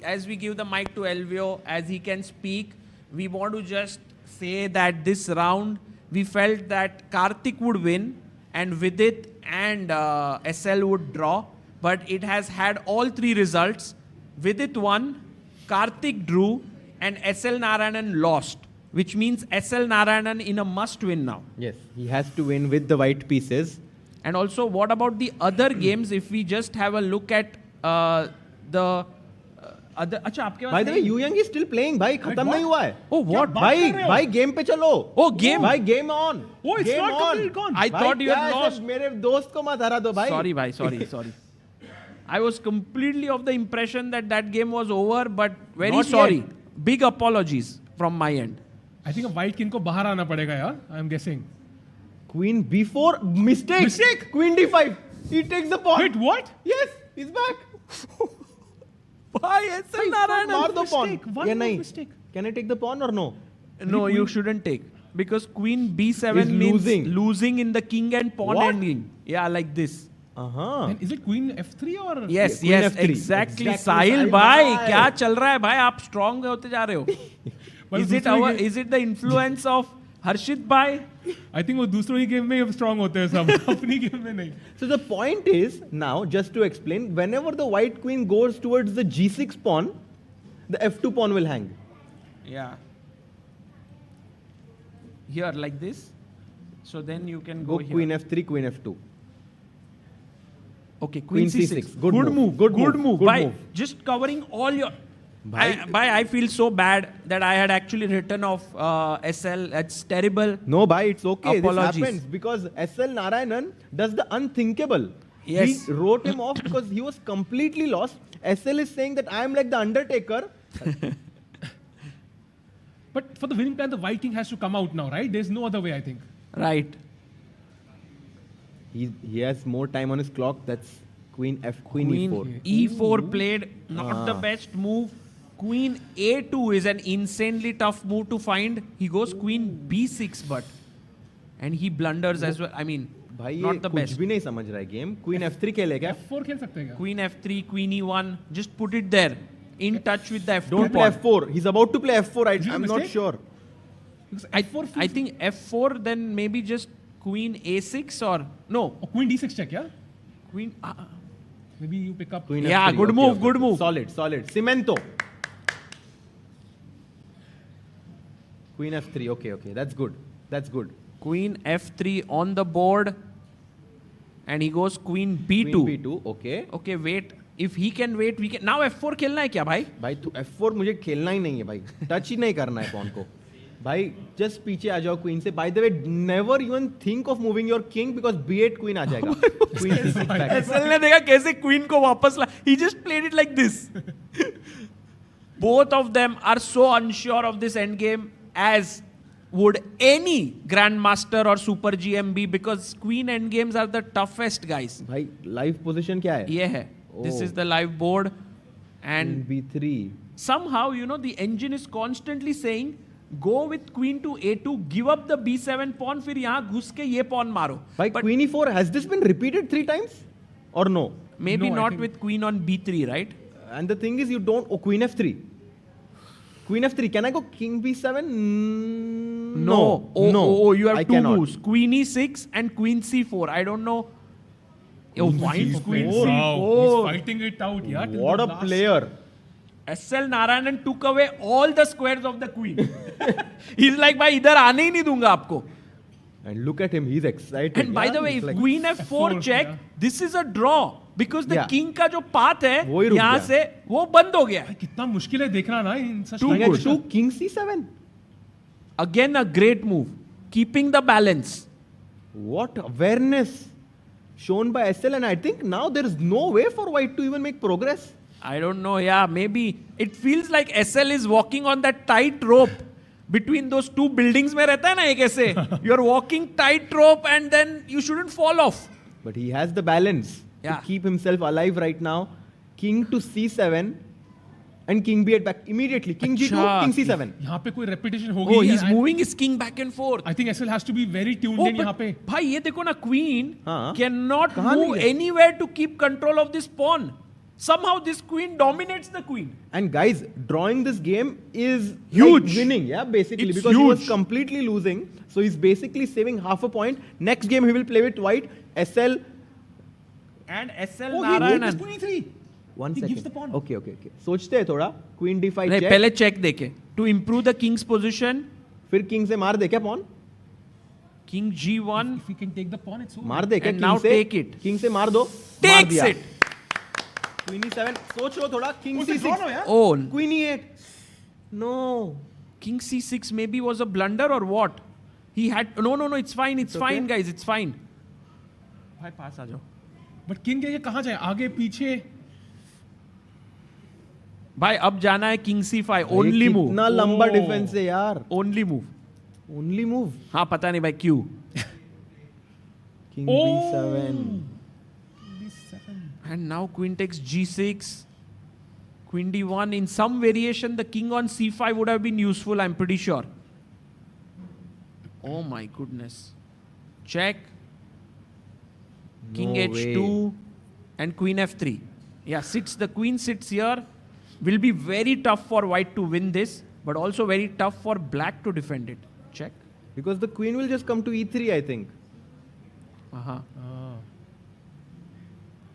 Speaker 1: as we give the mic to Elvio, as he can speak, we want to just say that this round, we felt that Karthik would win and Vidit and SL would draw. But it has had all three results. Vidit won, Karthik drew, and SL Narayanan lost. Which means SL Narayanan in a must win now.
Speaker 11: Yes, he has to win with the white pieces.
Speaker 1: And also, what about the other games? If we just have a look at the other. अच्छा आपके पास
Speaker 11: By the way, Yu Yang is still playing. भाई खत्म नहीं हुआ है.
Speaker 1: Oh, what?
Speaker 11: भाई game पे चलो.
Speaker 1: Oh, game.
Speaker 11: भाई game on.
Speaker 4: Oh, it's
Speaker 11: game
Speaker 4: not
Speaker 11: on.
Speaker 4: completely gone.
Speaker 1: I
Speaker 11: भाई,
Speaker 1: thought you
Speaker 11: क्या
Speaker 1: had
Speaker 11: ऐसे
Speaker 1: lost.
Speaker 11: मेरे दोस्त को मत हरा दो भाई.
Speaker 1: Sorry, bhai. Sorry. I was completely of the impression that game was over, but very
Speaker 11: Not
Speaker 1: sorry.
Speaker 11: yet.
Speaker 1: Big apologies from my end.
Speaker 4: I think a white king को बाहर आना पड़ेगा यार. I'm guessing.
Speaker 11: Queen b4 mistake. Queen d5. He takes the pawn.
Speaker 4: Wait, what?
Speaker 11: Yes, he's back.
Speaker 1: Why SL Narayanan?
Speaker 11: मार दो pawn.
Speaker 4: One
Speaker 11: या
Speaker 4: more
Speaker 11: नहीं?
Speaker 4: mistake.
Speaker 11: Can I take the pawn or no?
Speaker 1: No, you shouldn't take. Because Queen B7
Speaker 11: Is
Speaker 1: means
Speaker 11: losing.
Speaker 1: in the king and pawn
Speaker 11: What?
Speaker 1: ending. Yeah, like this.
Speaker 4: And is it Queen F3 or?
Speaker 1: Yes,
Speaker 11: Queen
Speaker 1: yes,
Speaker 11: F3.
Speaker 1: exactly.
Speaker 11: Exactly,
Speaker 1: Sahil
Speaker 11: Sahil
Speaker 1: bhai,
Speaker 11: bhai.
Speaker 1: क्या चल रहा है भाई? आप strong होते जा रहे हो.
Speaker 4: Well,
Speaker 1: Is it
Speaker 4: दूसरे
Speaker 1: our?
Speaker 4: game-
Speaker 1: Is it the influence of हर्षित भाई
Speaker 4: I think वो दूसरों ही गेम में स्ट्रांग होते हैं सब अपनी गेम में नहीं.
Speaker 11: So the point is, now just to explain, whenever the white queen goes towards the g6 pawn, the f2 pawn will hang.
Speaker 1: Yeah. Here like this. So then you can go here.
Speaker 11: Queen f3, queen f2.
Speaker 1: Okay,
Speaker 11: Queen
Speaker 1: Queen
Speaker 11: C6.
Speaker 1: C6.
Speaker 11: Good move. Good move. Good
Speaker 1: Bhai,
Speaker 11: move.
Speaker 1: just covering all your.
Speaker 11: Bhai-
Speaker 1: I feel so bad that I had actually written off SL. That's terrible.
Speaker 11: No, bhai, it's okay.
Speaker 1: Apologies.
Speaker 11: This happens because SL Narayanan does the unthinkable.
Speaker 1: Yes.
Speaker 11: He wrote him off because he was completely lost. SL is saying that I am like the Undertaker.
Speaker 4: But for the winning plan, the white king has to come out now, right? There's no other way, I think.
Speaker 1: Right.
Speaker 11: He has more time on his clock. That's queen e4.
Speaker 1: E4 played, not the best move. Queen A2 is an insanely tough move to find. He goes Queen B6, and he blunders as well. I mean,
Speaker 11: भाई ये
Speaker 1: not the
Speaker 11: कुछ
Speaker 1: best.
Speaker 11: भी नहीं समझ रहा है game. Queen f3 खेले क्या?
Speaker 4: F4 खेल सकते हैं क्या?
Speaker 1: Queen F3, Queen E1. Just put it there, in touch with the F2
Speaker 11: Don't play
Speaker 1: pawn.
Speaker 11: f4. He's about to play f4.
Speaker 4: you
Speaker 11: I'm not
Speaker 4: mistake?
Speaker 11: sure.
Speaker 4: Because
Speaker 1: I
Speaker 4: F4
Speaker 1: think F4, then maybe just Queen A6 or no
Speaker 4: Oh, Queen D6 check, yeah?
Speaker 1: Queen.
Speaker 4: Maybe you pick up.
Speaker 11: Queen
Speaker 1: Yeah,
Speaker 11: f3.
Speaker 1: good
Speaker 11: Okay,
Speaker 1: move,
Speaker 11: okay,
Speaker 1: good
Speaker 11: okay.
Speaker 1: move.
Speaker 11: Solid. Cemento. Queen f3. Okay. That's good.
Speaker 1: Queen F3 on the board, and he goes Queen B2.
Speaker 11: Queen b2. Okay.
Speaker 1: Okay, wait. If he can wait, we can. Now F4 खेलना है क्या भाई?
Speaker 11: भाई तू f4 मुझे खेलना ही नहीं है भाई. टच ही नहीं करना है पॉन को. भाई जस्ट पीछे आ जाओ क्वीन से. By the way never even think of moving your king because b8 queen आ जाएगा. Queen c6 back.
Speaker 1: SL ने देखा कैसे क्वीन को वापस ला. He just played it like this. Both of them are so unsure of this endgame as would any grandmaster or super GM be, because queen endgames are the toughest, guys.
Speaker 11: भाई live position क्या है?
Speaker 1: ये है. This is the live board, and
Speaker 11: b3.
Speaker 1: somehow, the engine is constantly saying, go with queen to a2, give up the b7 pawn, फिर यहाँ घुस के ये pawn मारो.
Speaker 11: भाई
Speaker 1: But
Speaker 11: queen e4, has this been repeated 3 times or no?
Speaker 1: maybe
Speaker 4: No, I
Speaker 1: not
Speaker 4: think-
Speaker 1: with queen on b3, right?
Speaker 11: And the thing is, you don't. Oh, queen f3. Queen f3. Can I go king b7? No.
Speaker 1: Oh, you have
Speaker 11: I
Speaker 1: two
Speaker 11: cannot.
Speaker 1: moves. Queen e6 and queen c4. I don't know. Oh,
Speaker 4: He's
Speaker 1: queen
Speaker 4: Wow,
Speaker 1: c4.
Speaker 4: he's fighting it out, yeah. till
Speaker 11: What
Speaker 4: the
Speaker 11: a
Speaker 4: last-
Speaker 11: player.
Speaker 1: SL Narayanan took away all the squares of the queen. He's like, भाई इधर आने ही नहीं दूंगा आपको.
Speaker 11: And look at him, he's excited.
Speaker 1: And by the way,
Speaker 11: He's
Speaker 1: if
Speaker 11: like,
Speaker 1: queen f4 check,
Speaker 4: yeah.
Speaker 1: this is a draw, because the
Speaker 11: Yeah.
Speaker 1: king का जो path है
Speaker 11: वो ही रुक
Speaker 1: यहाँ
Speaker 11: गया.
Speaker 1: से वो बंद हो गया.
Speaker 4: भाई, कितना मुश्किल है देखना ना इन such
Speaker 1: Too
Speaker 11: king
Speaker 1: good.
Speaker 11: h2, king c7.
Speaker 1: Again a great move, keeping the balance.
Speaker 11: What awareness shown by SL, and I think now there is no way for white to even make progress.
Speaker 1: I don't know, yeah, maybe it feels like SL is walking on that tight rope between those two buildings में रहता है ना एक ऐसे. You're walking tight rope and then you shouldn't fall off.
Speaker 11: But he has the balance
Speaker 1: Yeah.
Speaker 11: to keep himself alive right now. King to c7 and king b8 back immediately. King g2,
Speaker 1: अच्छा,
Speaker 11: king c7.
Speaker 4: यहाँ पे कोई repetition होगी.
Speaker 1: Oh, he's
Speaker 4: and
Speaker 1: moving his king back and forth.
Speaker 4: I think SL has to be very tuned
Speaker 1: Oh,
Speaker 4: in यहाँ पे.
Speaker 1: भाई ये देखो ना, queen
Speaker 11: हाँ.
Speaker 1: cannot
Speaker 11: कहाँ
Speaker 1: move
Speaker 11: नहीं है?
Speaker 1: anywhere to keep control of this pawn. Somehow this queen dominates the queen.
Speaker 11: And guys, drawing this game is
Speaker 1: Huge.
Speaker 11: like winning, yeah, basically,
Speaker 1: It's
Speaker 11: because he was
Speaker 1: huge.
Speaker 11: completely losing. So he's basically saving half a point. Next game he will play with white. SL.
Speaker 1: And SL
Speaker 4: Oh, he moved his
Speaker 1: Narayanan.
Speaker 4: queen e3.
Speaker 11: One
Speaker 4: He
Speaker 11: second.
Speaker 4: gives the pawn.
Speaker 11: Okay. सोचते हैं थोड़ा. Queen d5
Speaker 1: नहीं,
Speaker 11: check.
Speaker 1: पहले check देखे. To improve the king's position,
Speaker 11: फिर king से मार दे क्या pawn?
Speaker 1: king g1.
Speaker 4: If he can take the pawn, it's over.
Speaker 11: मार दे क्या
Speaker 1: And
Speaker 11: king
Speaker 1: now
Speaker 11: से?
Speaker 1: take it.
Speaker 11: King से मार दो. मार
Speaker 1: Takes
Speaker 11: दिया.
Speaker 1: it.
Speaker 11: Queen e7. सोच लो थोड़ा. King
Speaker 4: Oh, it's a draw now,
Speaker 11: c6.
Speaker 4: yeah?
Speaker 1: Oh,
Speaker 11: Queen e8. No.
Speaker 1: king c6 maybe was a blunder or what? He had no. It's fine. It's fine,
Speaker 11: okay.
Speaker 1: guys. It's fine. भाई पास आ जाओ.
Speaker 4: But king ये कहाँ जाए? आगे पीछे.
Speaker 1: भाई अब जाना है king c5. Only move.
Speaker 11: कितना लंबा
Speaker 4: Oh.
Speaker 11: डिफेंस है यार.
Speaker 1: Only move.
Speaker 11: Only move.
Speaker 1: हाँ पता नहीं भाई क्यों.
Speaker 11: King
Speaker 4: Oh.
Speaker 11: b7.
Speaker 1: And now queen takes g6. Queen d1. In some variation, the king on c5 would have been useful, I'm pretty sure. Oh my goodness. Check. King
Speaker 11: No
Speaker 1: h2
Speaker 11: way.
Speaker 1: and queen f3. Yeah, the queen sits here. Will be very tough for white to win this, but also very tough for black to defend it. Check.
Speaker 11: Because the queen will just come to e3, I think.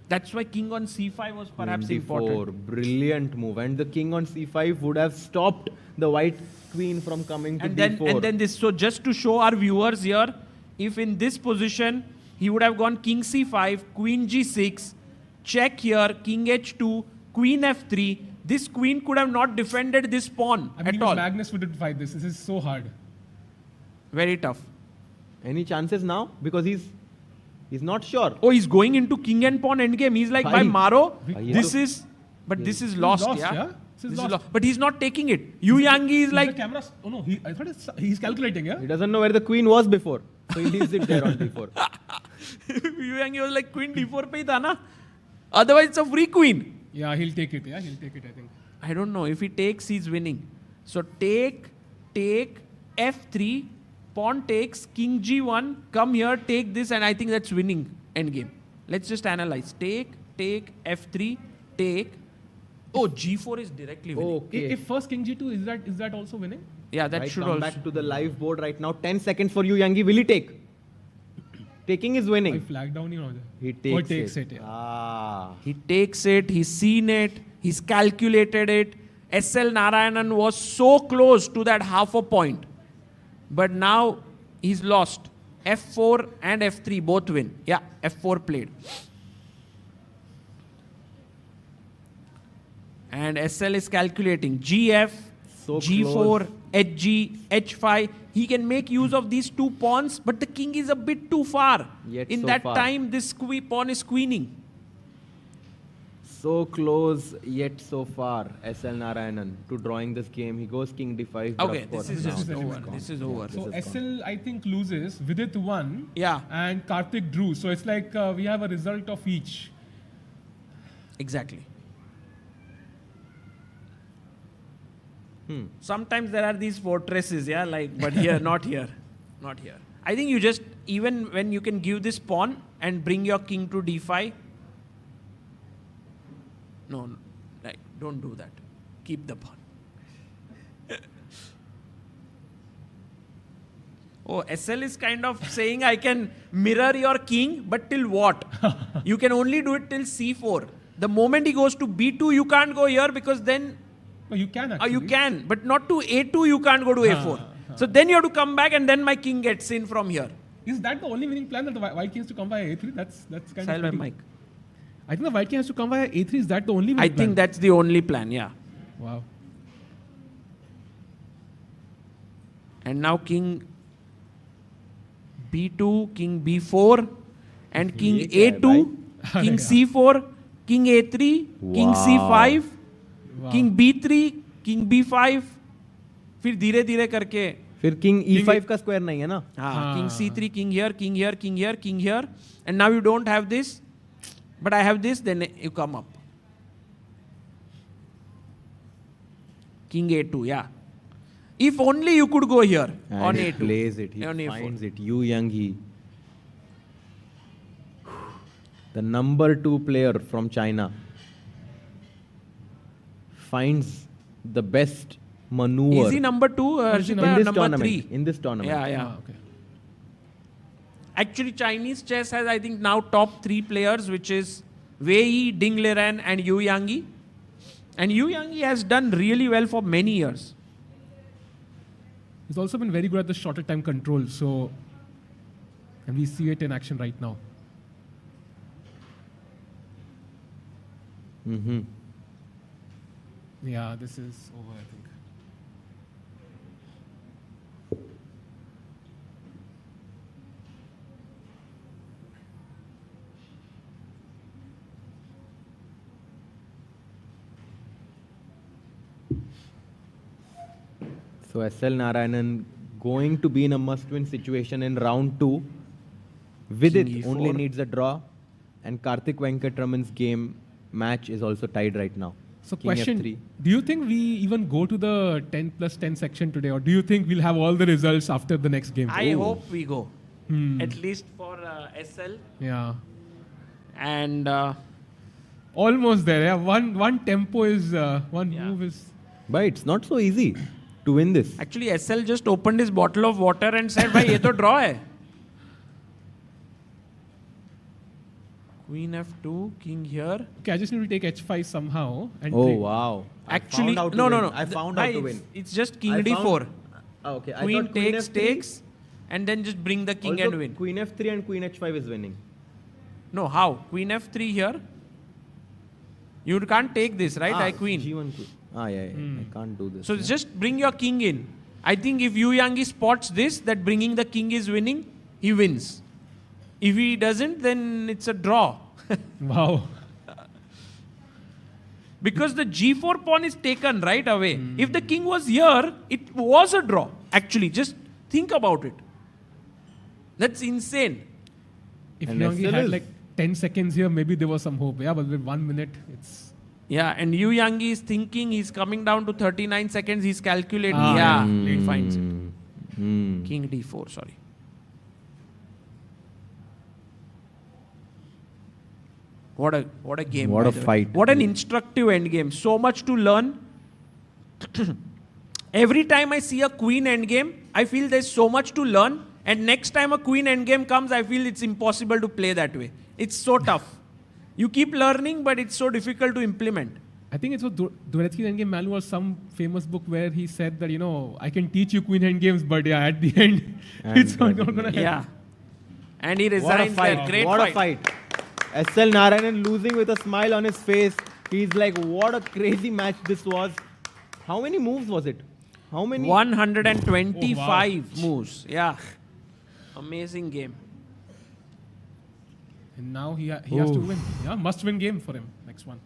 Speaker 1: That's why king on c5 was perhaps
Speaker 11: Queen d4,
Speaker 1: important.
Speaker 11: brilliant move. And the king on c5 would have stopped the white queen from coming to d4.
Speaker 1: And then this. So just to show our viewers here, if in this position he would have gone king c5, queen g6, check here, king h2, queen f3. This queen could have not defended this pawn at all.
Speaker 4: Magnus wouldn't fight this. This is so hard.
Speaker 1: Very tough.
Speaker 11: Any chances now? Because he's not sure.
Speaker 1: Oh, he's going into king and pawn endgame. He's like, by Maro,
Speaker 11: this
Speaker 1: is lost, yeah?
Speaker 4: This is lost.
Speaker 1: But he's not taking it. Yu Yangi is like...
Speaker 4: The camera, oh no, I thought he's calculating, yeah?
Speaker 11: He doesn't know where the queen was before. So he leaves it there on d4.
Speaker 1: Yu Yangi was like, queen d4 pe hi tha na? Otherwise, it's a free queen.
Speaker 4: Yeah, he'll take it, I think.
Speaker 1: I don't know. If he takes, he's winning. So take, f3, pawn takes, king g1, come here, take this, and I think that's winning endgame. Let's just analyze. Take, f3, take. Oh, g4 is directly winning.
Speaker 11: Okay.
Speaker 4: If first king g2, is that also winning?
Speaker 1: Yeah, that
Speaker 11: Right,
Speaker 1: should
Speaker 11: come
Speaker 1: also.
Speaker 11: back to the live board right now. 10 seconds for Yu Yangi. Will he take? Taking is
Speaker 4: I
Speaker 11: winning.
Speaker 4: flag down,
Speaker 11: He takes,
Speaker 4: it. Yeah.
Speaker 11: Ah.
Speaker 1: He takes it, he's seen it, he's calculated it. SL Narayanan was so close to that half a point. But now he's lost. F4 and F3 both win. Yeah, F4 played. And SL is calculating GF,
Speaker 11: So
Speaker 1: G4,
Speaker 11: close.
Speaker 1: HG, H5. He can make use of these two pawns, but the king is a bit too far.
Speaker 11: Yet
Speaker 1: In
Speaker 11: so
Speaker 1: that
Speaker 11: far.
Speaker 1: time, this pawn is queening.
Speaker 11: So close, yet so far. SL Narayanan to drawing this game. He goes king d5.
Speaker 1: Okay,
Speaker 11: bluff
Speaker 1: this
Speaker 11: course
Speaker 1: is
Speaker 11: now.
Speaker 1: over. This is over.
Speaker 4: So SL, I think, loses. Vidit won.
Speaker 1: Yeah.
Speaker 4: And Karthik drew. So it's like we have a result of each.
Speaker 1: Exactly. Sometimes there are these fortresses, yeah, like, but here, not here. Not here. I think you just, even when you can give this pawn and bring your king to d5. No, like, don't do that. Keep the pawn. Oh, SL is kind of saying I can mirror your king, but till what? You can only do it till c4. The moment he goes to b2, you can't go here because then...
Speaker 4: No, you can actually.
Speaker 1: You can, but not to a2, you can't go to a4. So then you have to come back and then my king gets in from here.
Speaker 4: Is that the only winning plan that the white king has to come via a3? That's kind
Speaker 1: Silent
Speaker 4: of...
Speaker 1: mic.
Speaker 4: I think the white king has to come via a3. Is that the only winning
Speaker 1: I
Speaker 4: plan?
Speaker 1: think that's the only plan, yeah.
Speaker 4: Wow.
Speaker 1: And now king b2, king b4, and king a2, king c4, king a3, king c5, king b3, king b5, फिर धीरे धीरे करके
Speaker 11: फिर king e5 का square नहीं है ना?
Speaker 1: king c3, king here, king here, king here, king here, and now you don't have this, but I have this, then you come up. King a2, yeah. If only you could go here
Speaker 11: And
Speaker 1: on
Speaker 11: he
Speaker 1: a2.
Speaker 11: plays it. He
Speaker 1: on a4.
Speaker 11: finds it. Yu Yangi, the number 2 player from China, finds the best maneuver
Speaker 1: Is he number 2 or
Speaker 11: in this
Speaker 1: number
Speaker 11: tournament.
Speaker 1: 3?
Speaker 11: In this tournament.
Speaker 1: Yeah, yeah.
Speaker 4: Okay.
Speaker 1: Actually, Chinese chess has, I think, now top 3 players, which is Wei Yi, Ding Liren, and Yu Yangi. And Yu Yangi has done really well for many years.
Speaker 4: He's also been very good at the shorter time control. So, and we see it in action right now.
Speaker 11: Mm-hmm.
Speaker 4: Yeah, this is over, I think.
Speaker 11: So SL Narayanan going to be in a must-win situation in round 2. Vidit
Speaker 1: King E4.
Speaker 11: only needs a draw, and Karthik Venkatraman's game match is also tied right now.
Speaker 4: So
Speaker 11: King
Speaker 4: question,
Speaker 11: F3.
Speaker 4: do you think we even go to the 10 plus 10 section today, or do you think we'll have all the results after the next game?
Speaker 1: I hope we go. At least for SL.
Speaker 4: Yeah.
Speaker 1: And
Speaker 4: Almost there, yeah. One tempo is, one move is...
Speaker 11: But it's not so easy. to win this.
Speaker 1: Actually, SL just opened his bottle of water and said, "Bhai, ye to draw hai." Queen F2, king here.
Speaker 4: Okay, I just need to take H5 somehow. And
Speaker 11: Oh
Speaker 4: play.
Speaker 11: wow!
Speaker 1: Actually,
Speaker 11: no.
Speaker 4: I
Speaker 11: found out to win.
Speaker 1: It's just king D4.
Speaker 11: Okay. I
Speaker 1: Queen
Speaker 11: thought Queen
Speaker 1: takes,
Speaker 11: F3.
Speaker 1: takes, and then just bring the king
Speaker 11: Also,
Speaker 1: and win.
Speaker 11: Queen F3 and Queen H5 is winning.
Speaker 1: No, how? Queen F3 here. You can't take this, right? I queen.
Speaker 11: G1 queen. Yeah. I can't do this.
Speaker 1: So just bring your king in. I think if Yu Yangi spots this, that bringing the king is winning, he wins. If he doesn't, then it's a draw.
Speaker 4: Wow.
Speaker 1: Because the G4 pawn is taken right away. If the king was here, it was a draw. Actually, just think about it. That's insane.
Speaker 4: If
Speaker 11: And
Speaker 4: Yangi
Speaker 11: SL
Speaker 4: had
Speaker 11: is-
Speaker 4: like 10 seconds here, maybe there was some hope. Yeah, but with 1 minute, it's...
Speaker 1: Yeah, and Yu Yangi is thinking he's coming down to 39 seconds. He's calculating. He finds it. King D4, sorry. What a game.
Speaker 11: What
Speaker 1: by
Speaker 11: a
Speaker 1: the way.
Speaker 11: fight.
Speaker 1: What an instructive end game. So much to learn. Every time I see a queen endgame, I feel there's so much to learn. And next time a queen endgame comes, I feel it's impossible to play that way. It's so tough. You keep learning, but it's so difficult to implement.
Speaker 4: I think it's what Gujrathi's endgame manual was some famous book where he said that, I can teach you queen endgames, but yeah, at the end, it's not going to happen.
Speaker 1: Yeah. And he
Speaker 11: What a
Speaker 1: resigns
Speaker 11: fight!
Speaker 1: there. Great
Speaker 11: What
Speaker 1: fight.
Speaker 11: a fight! SL Narayanan losing with a smile on his face. He's like, what a crazy match this was. How many moves was it? How many?
Speaker 1: 125 moves. Yeah. Amazing game.
Speaker 4: And now he has to win. Yeah, must win game for him. Next one.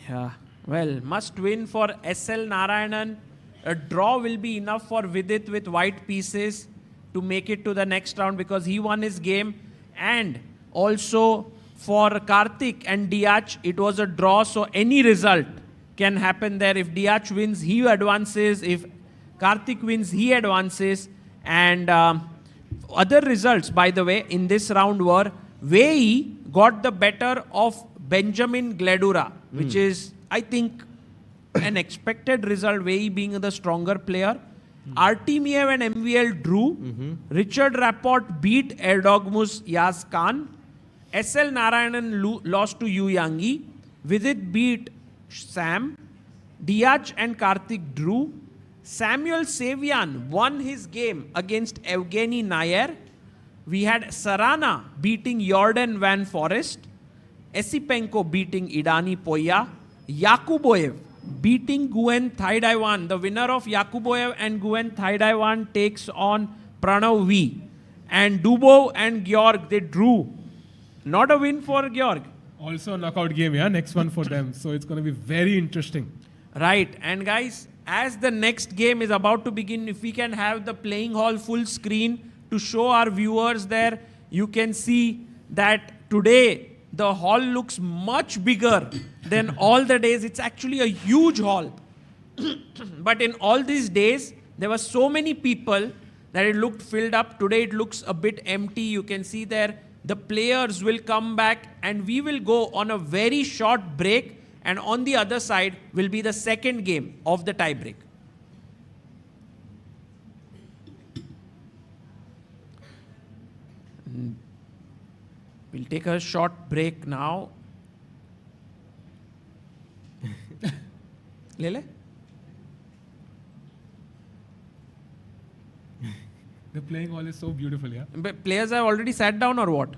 Speaker 1: Yeah. Well, must win for SL Narayanan. A draw will be enough for Vidit with white pieces to make it to the next round because he won his game. And also for Karthik and Diach, it was a draw. So any result can happen there. If Diach wins, he advances. If Karthik wins, he advances. And other results, by the way, in this round were Wei got the better of Benjamin Gledura, which is, I think, an expected result, Wei being the stronger player. Artemiev and MVL drew. Richard Rapport beat Erdogmus Yaz Khan. SL Narayanan lost to Yu Yangi. Vidit beat Sam. Diach and Karthik drew. Samuel Savian won his game against Evgeny Nair. We had Sarana beating Jordan Van Forest. Esipenko beating Idani Poya. Yakuboev beating Guen Thaidaiwan. The winner of Yakuboev and Guen Thaidaiwan takes on Pranav V. And Dubov and Georg, they drew. Not a win for Georg.
Speaker 4: Also a knockout game, yeah, next one for them. So it's going to be very interesting.
Speaker 1: Right. And guys, as the next game is about to begin, if we can have the playing hall full screen to show our viewers there, you can see that today the hall looks much bigger than all the days. It's actually a huge hall. But in all these days, there were so many people that it looked filled up. Today it looks a bit empty. You can see there the players will come back and we will go on a very short break. And on the other side will be the second game of the tie break. We'll take a short break now. Lele?
Speaker 4: The playing hall is so beautiful, yeah.
Speaker 1: But players have already sat down or what?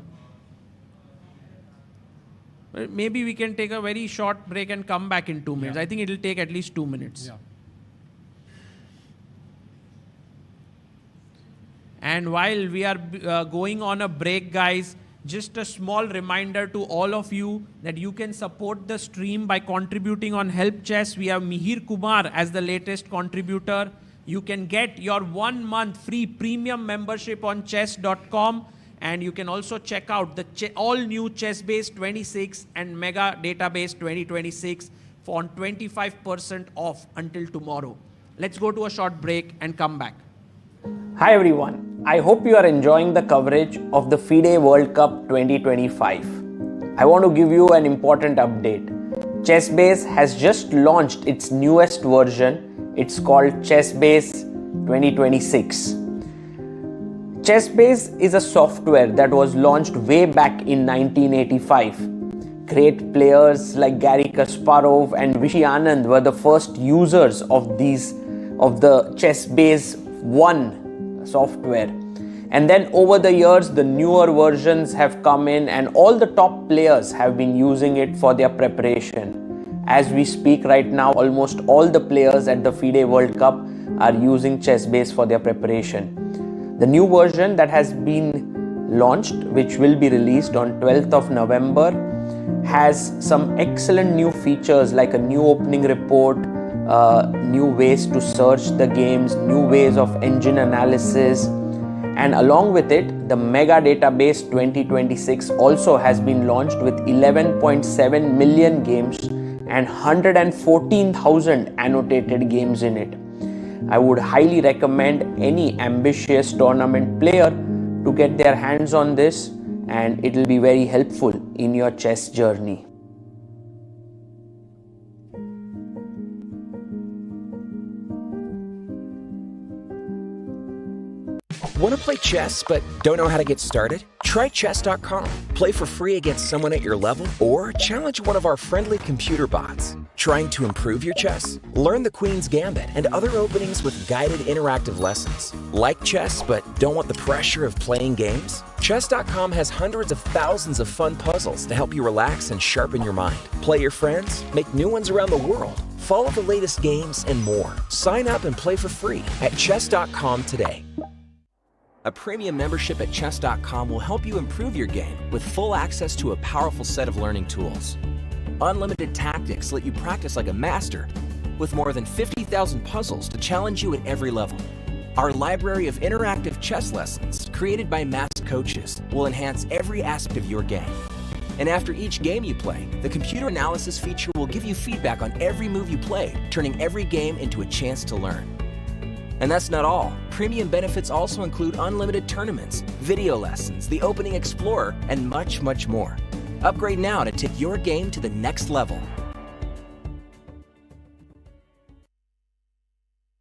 Speaker 1: Well, maybe we can take a very short break and come back in 2 minutes. I think it will take at least 2 minutes.
Speaker 4: Yeah.
Speaker 1: And while we are going on a break, guys, just a small reminder to all of you that you can support the stream by contributing on Help Chess. We have Mihir Kumar as the latest contributor. You can get your 1 month free premium membership on chess.com. And you can also check out the all new Chessbase 26 and Mega Database 2026 for 25% off until tomorrow. Let's go to a short break and come back. Hi everyone. I hope you are enjoying the coverage of the FIDE World Cup 2025. I want to give you an important update. Chessbase has just launched its newest version It's called ChessBase 2026. ChessBase is a software that was launched way back in 1985. Great players like Garry Kasparov and Vishy Anand were the first users of the ChessBase 1 software. And then over the years, the newer versions have come in and all the top players have been using it for their preparation. As we speak right now, almost all the players at the FIDE World Cup are using ChessBase for their preparation. The new version that has been launched, which will be released on 12th of November, has some excellent new features like a new opening report, new ways to search the games, new ways of engine analysis, and along with it, the Mega Database 2026 also has been launched with 11.7 million games and 114,000 annotated games in it. I would highly recommend any ambitious tournament player to get their hands on this, and it will be very helpful in your chess journey.
Speaker 2: Want to play chess but don't know how to get started? Try chess.com. Play for free against someone at your level or challenge one of our friendly computer bots. Trying to improve your chess? Learn the Queen's Gambit and other openings with guided interactive lessons. Like chess but don't want the pressure of playing games? Chess.com has hundreds of thousands of fun puzzles to help you relax and sharpen your mind. Play your friends, make new ones around the world, follow the latest games and more. Sign up and play for free at chess.com today. A premium membership at chess.com will help you improve your game with full access to a powerful set of learning tools. Unlimited tactics let you practice like a master with more than 50,000 puzzles to challenge you at every level. Our library of interactive chess lessons created by master coaches will enhance every aspect of your game. And after each game you play, the computer analysis feature will give you feedback on every move you play, turning every game into a chance to learn. And that's not all. Premium benefits also include unlimited tournaments, video lessons, the Opening Explorer, and much, much more. Upgrade now to take your game to the next level.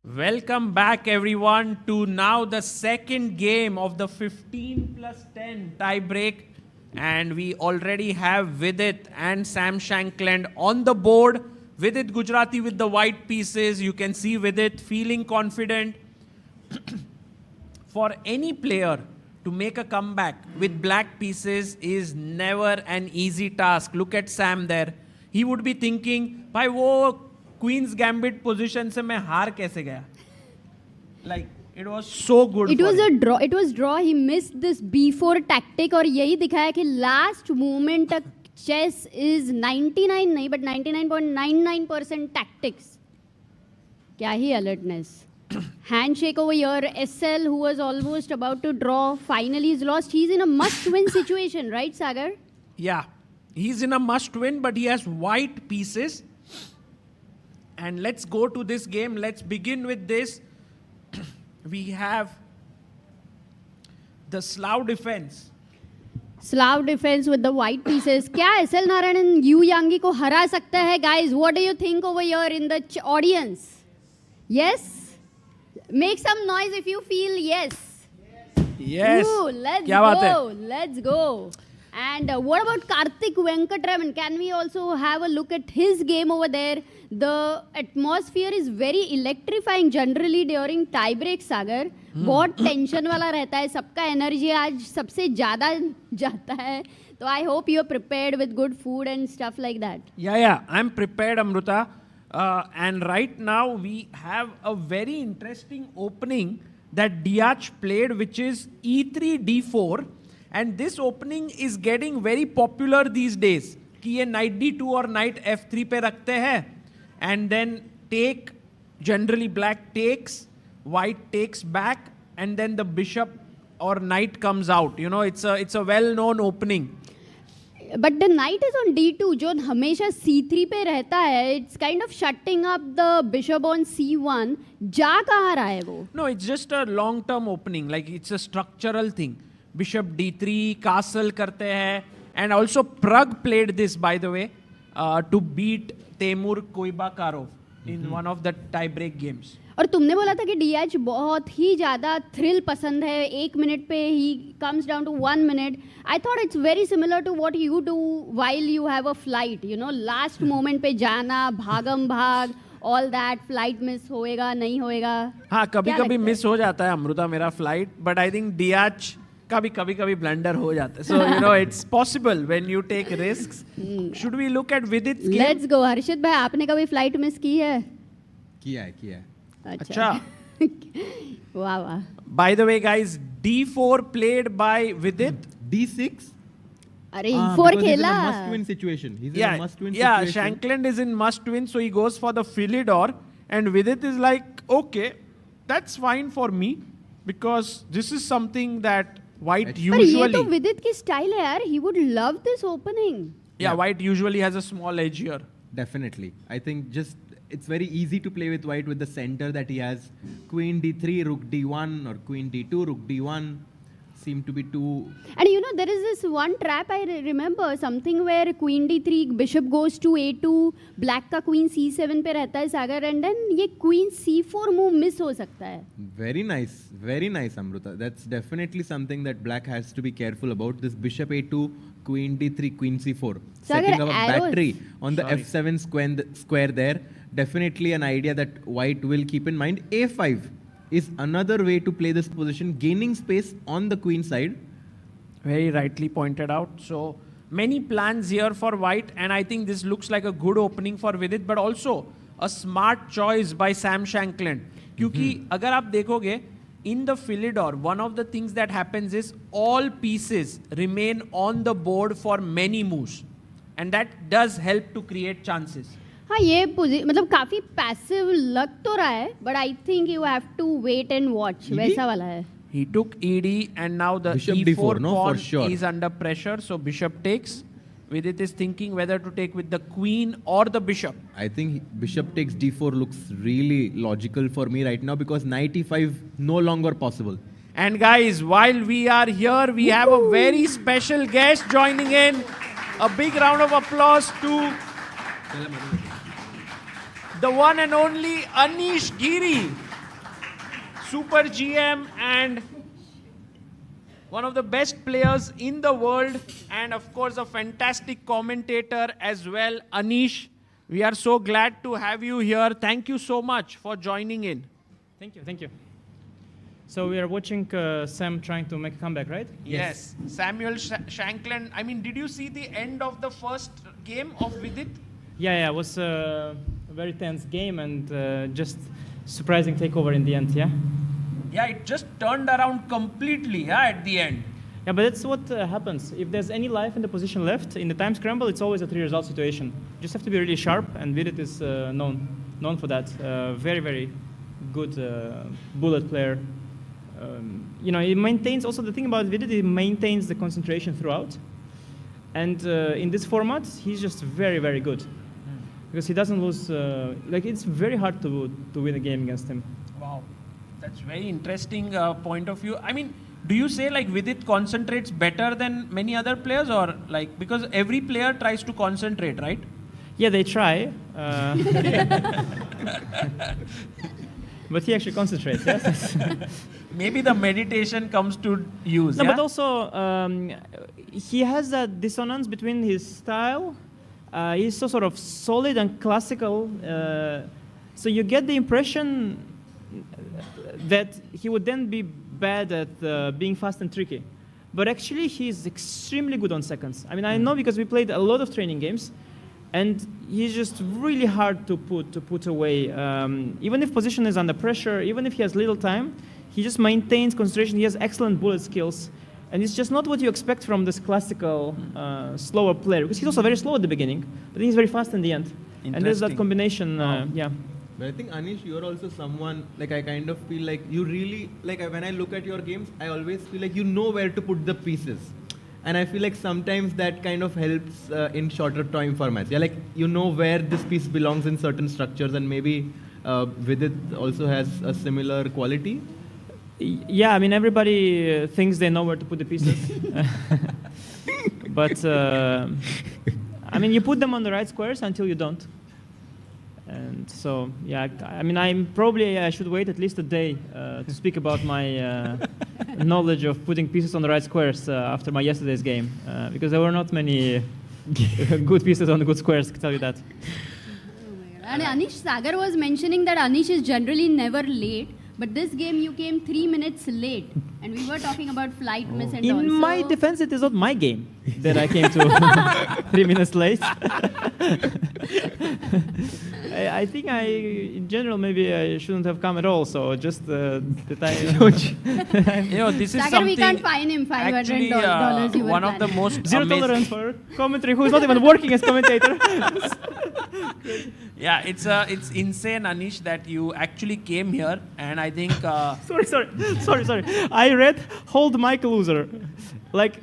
Speaker 4: Welcome back everyone to now the second game of the 15 plus 10 tie break. And we already have Vidit and Sam Shankland on the board. Vidit Gujrathi with the white pieces. You can see Vidit feeling confident. For any player to make a comeback with black pieces is never an easy task. Look at Sam there. He would be thinking, "Bhai, wo Queen's Gambit position se main haar kaise gaya?" Like, it was so good.
Speaker 12: It was a draw. It was draw. He missed this B4 tactic और यही दिखाया कि last moment तक chess is 99 नहीं but 99.99% tactics. क्या ही alertness. Handshake over here. SL, who was almost about to draw, finally is lost. He's in a must-win situation, right, Sagar?
Speaker 4: Yeah, he's in a must-win, but he has white pieces. And let's go to this game. Let's begin with this. We have the Slav defense.
Speaker 12: Slav defense with the white pieces. क्या SL Narayanan Yu Yangi को हरा सकता है, guys? What do you think over here in the audience? Yes? Make some noise if you feel yes.
Speaker 4: Yes.
Speaker 12: Ooh, let's go. Let's go. And what about Karthik Venkatraman? Can we also have a look at his game over there? The atmosphere is very electrifying generally during tie break, Sagar. बहुत tension वाला रहता है, सबका energy आज सबसे ज़्यादा जाता है. So I hope you're prepared with good food and stuff like that.
Speaker 4: Yeah, I'm prepared, Amruta. And right now we have a very interesting opening that Diach played, which is E3 D4. And this opening is getting very popular these days. कि ये knight D2 और knight F3 पे रखते हैं. And then take, generally black takes, white takes back, and then the bishop or knight comes out. You know, it's a well-known opening.
Speaker 12: But the knight is on D2, जो हमेशा C3 पे रहता है. It's kind of shutting up the bishop on C1. जा कहाँ रहा है वो?
Speaker 4: No, it's just a long-term opening. Like, it's a structural thing. Bishop D3, castle करते हैं. And also Prag played this, by the way, to beat Temur Koibakarov.
Speaker 13: in one of the tie-break games.
Speaker 12: और तुमने बोला था कि DH बहुत ही ज़्यादा thrill पसंद है, 1 मिनट पे ही comes down to 1 minute. I thought it's very similar to what you do while you have a flight, you know, last moment पे जाना, भागम भाग, all that, flight miss होएगा, नहीं होएगा.
Speaker 13: हाँ, कभी-कभी miss हो जाता है अमृता मेरा flight, but I think DH का भी कभी-कभी blunder हो जाता है. So, you know, it's possible when you take risks. Should we look at Vidit's game?
Speaker 12: Let's go. हर्षित भाई, आपने कभी flight miss की है?
Speaker 11: किया है.
Speaker 12: अच्छा. वाह वाह.
Speaker 13: By the way, guys, D4 played by Vidit.
Speaker 11: D6.
Speaker 12: अरे E4 खेला.
Speaker 11: He's in a must-win situation. He's in a must-win situation.
Speaker 13: Yeah, Shankland is in must-win, so he goes for the Philidor, and Vidit is like, okay, that's fine for me, because this is something that White usually.
Speaker 12: पर ये तो Vidit की style है यार. He would love this opening.
Speaker 13: Yeah, White usually has a small edge here.
Speaker 11: Definitely. I think just it's very easy to play with White with the center that he has. Queen D3, Rook D1, or Queen D2, Rook D1 seem to be too...
Speaker 12: And you know, there is this one trap I remember, something where Queen D3, Bishop goes to A2, Black का Queen C7 पे रहता है Sagar, and then ये Queen C4 move miss हो सकता है.
Speaker 11: Very nice, Amruta. That's definitely something that Black has to be careful about. This Bishop A2, Queen D3, Queen C4. Setting up a battery on the F7 square there. Definitely an idea that White will keep in mind. A5 is another way to play this position, gaining space on the queen side.
Speaker 13: Very rightly pointed out. So many plans here for White, and I think this looks like a good opening for Vidit, but also a smart choice by Sam Shankland. क्योंकि अगर आप देखोगे, in the Philidor, one of the things that happens is all pieces remain on the board for many moves, and that does help to create chances.
Speaker 12: हाँ, ये मतलब काफी passive लग तो रहा है, but I think you have to wait and watch. वैसा वाला है.
Speaker 13: He took ED, and now the
Speaker 11: Bishop
Speaker 13: E4
Speaker 11: D4,
Speaker 13: pawn
Speaker 11: for sure.
Speaker 13: is under pressure, so Bishop takes. Vidit is thinking whether to take with the Queen or the Bishop.
Speaker 11: I think Bishop takes D4 looks really logical for me right now, because Knight E5 no longer possible.
Speaker 13: And guys, while we are here, we have a very special guest joining in. A big round of applause to the one and only Anish Giri, Super GM and one of the best players in the world, and of course a fantastic commentator as well. Anish, we are so glad to have you here. Thank you so much for joining in.
Speaker 14: Thank you. So we are watching Sam trying to make a comeback, right?
Speaker 13: Yes. Samuel Shankland. I mean, did you see the end of the first game of Vidit?
Speaker 14: Yeah, it was a very tense game and just surprising takeover in the end, yeah?
Speaker 13: Yeah, it just turned around completely at the end.
Speaker 14: Yeah, but that's what happens. If there's any life in the position left, in the time scramble, it's always a 3-result situation. You just have to be really sharp, and Vidit is known for that. Very, very good bullet player. He maintains, also the thing about Vidit, he maintains the concentration throughout. And in this format, he's just very, very good. Because he doesn't lose, it's very hard to win a game against him.
Speaker 13: Wow, that's very interesting point of view. I mean, do you say Vidit concentrates better than many other players, or because every player tries to concentrate, right?
Speaker 14: Yeah, they try. But he actually concentrates, yes.
Speaker 13: Maybe the meditation comes to use.
Speaker 14: No, but also he has that dissonance between his style. He's so sort of solid and classical. So you get the impression that he would then be bad at being fast and tricky. But actually, he's extremely good on seconds. I mean, I know because we played a lot of training games, and he's just really hard to put away. Even if position is under pressure, even if he has little time, he just maintains concentration. He has excellent bullet skills. And it's just not what you expect from this classical, slower player. Because he's also very slow at the beginning, but he's very fast in the end. And there's that combination, yeah.
Speaker 11: But I think, Anish, you're also someone, I kind of feel like you really, when I look at your games, I always feel like you know where to put the pieces. And I feel like sometimes that kind of helps in shorter time formats. Yeah, you know where this piece belongs in certain structures, and maybe Vidit also has a similar quality.
Speaker 14: Yeah, I mean, everybody thinks they know where to put the pieces. But, I mean, you put them on the right squares until you don't. And so, yeah, I mean, I should wait at least a day to speak about my knowledge of putting pieces on the right squares after my yesterday's game, because there were not many good pieces on the good squares, I can tell you that.
Speaker 12: And Anish, Sagar was mentioning that Anish is generally never late, but this game you came 3 minutes late, and we were talking about flight miss and all.
Speaker 14: In my defense, it is not my game that I came to 3 minutes late. I think in general, maybe I shouldn't have come at all. So just that
Speaker 13: this is
Speaker 12: Sagar,
Speaker 13: something.
Speaker 12: we can't fine him $500. You were
Speaker 13: one of the most
Speaker 14: zero tolerance for commentary who is not even working as commentator.
Speaker 13: Yeah, it's insane, Anish, that you actually came here, and I think.
Speaker 14: Sorry. I read "Hold Mike a loser," like.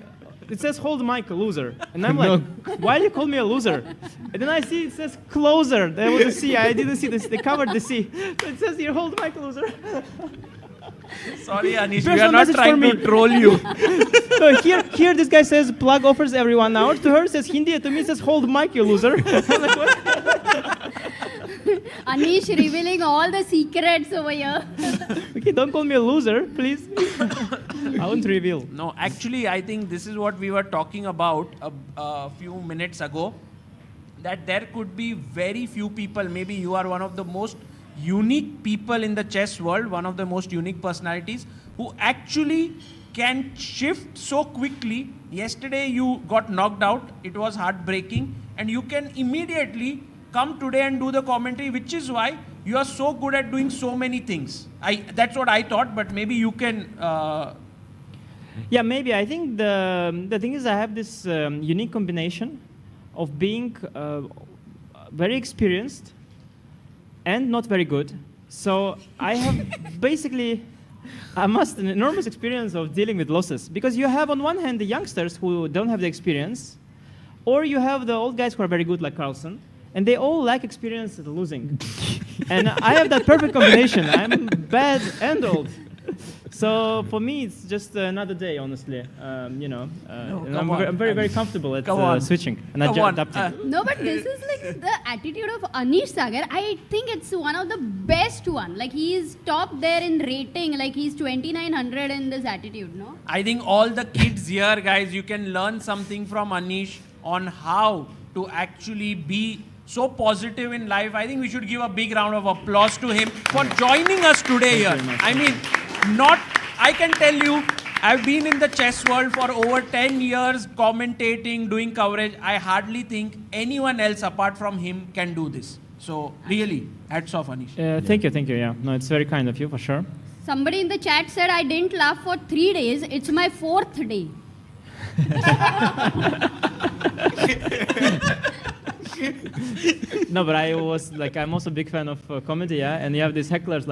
Speaker 14: It says "Hold Mike a loser," and I'm like, "Why do you call me a loser?" And then I see it says "Closer." There was a C. I didn't see this. They covered the C. So it says here "Hold Mike a loser."
Speaker 13: Sorry, Anish, we are not trying to troll you.
Speaker 14: So here this guy says plug offers every 1 hour. To her it says Hindi. To me it says "Hold Mike, you loser." I'm like, what?
Speaker 12: Anish revealing all the secrets over here.
Speaker 14: Okay, don't call me a loser, please. I won't reveal.
Speaker 13: No, actually, I think this is what we were talking about a few minutes ago, that there could be very few people, maybe you are one of the most unique people in the chess world, one of the most unique personalities, who actually can shift so quickly. Yesterday you got knocked out, it was heartbreaking, and you can immediately come today and do the commentary, which is why you are so good at doing so many things. That's what I thought, but maybe you can...
Speaker 14: Yeah, maybe. I think the thing is I have this unique combination of being very experienced and not very good. So I have basically an enormous experience of dealing with losses. Because you have on one hand the youngsters who don't have the experience, or you have the old guys who are very good like Carlsen, and they all lack experience at losing. And I have that perfect combination. I'm bad and old. So for me, it's just another day, honestly. I'm very, very comfortable at switching and adapting.
Speaker 12: No, but this is like the attitude of Anish Sagar. I think it's one of the best one. Like he is top there in rating. Like he's 2900 in this attitude, no?
Speaker 13: I think all the kids here, guys, you can learn something from Anish on how to actually be so positive in life. I think we should give a big round of applause to him for joining us today here. I mean, I can tell you, I've been in the chess world for over 10 years, commentating, doing coverage. I hardly think anyone else apart from him can do this. So really, hats off, Anish.
Speaker 14: Thank you. Yeah, no, it's very kind of you, for sure.
Speaker 12: Somebody in the chat said, I didn't laugh for 3 days. It's my 4th day.
Speaker 14: No, but I'm also a big fan of comedy, yeah. And you have these hecklers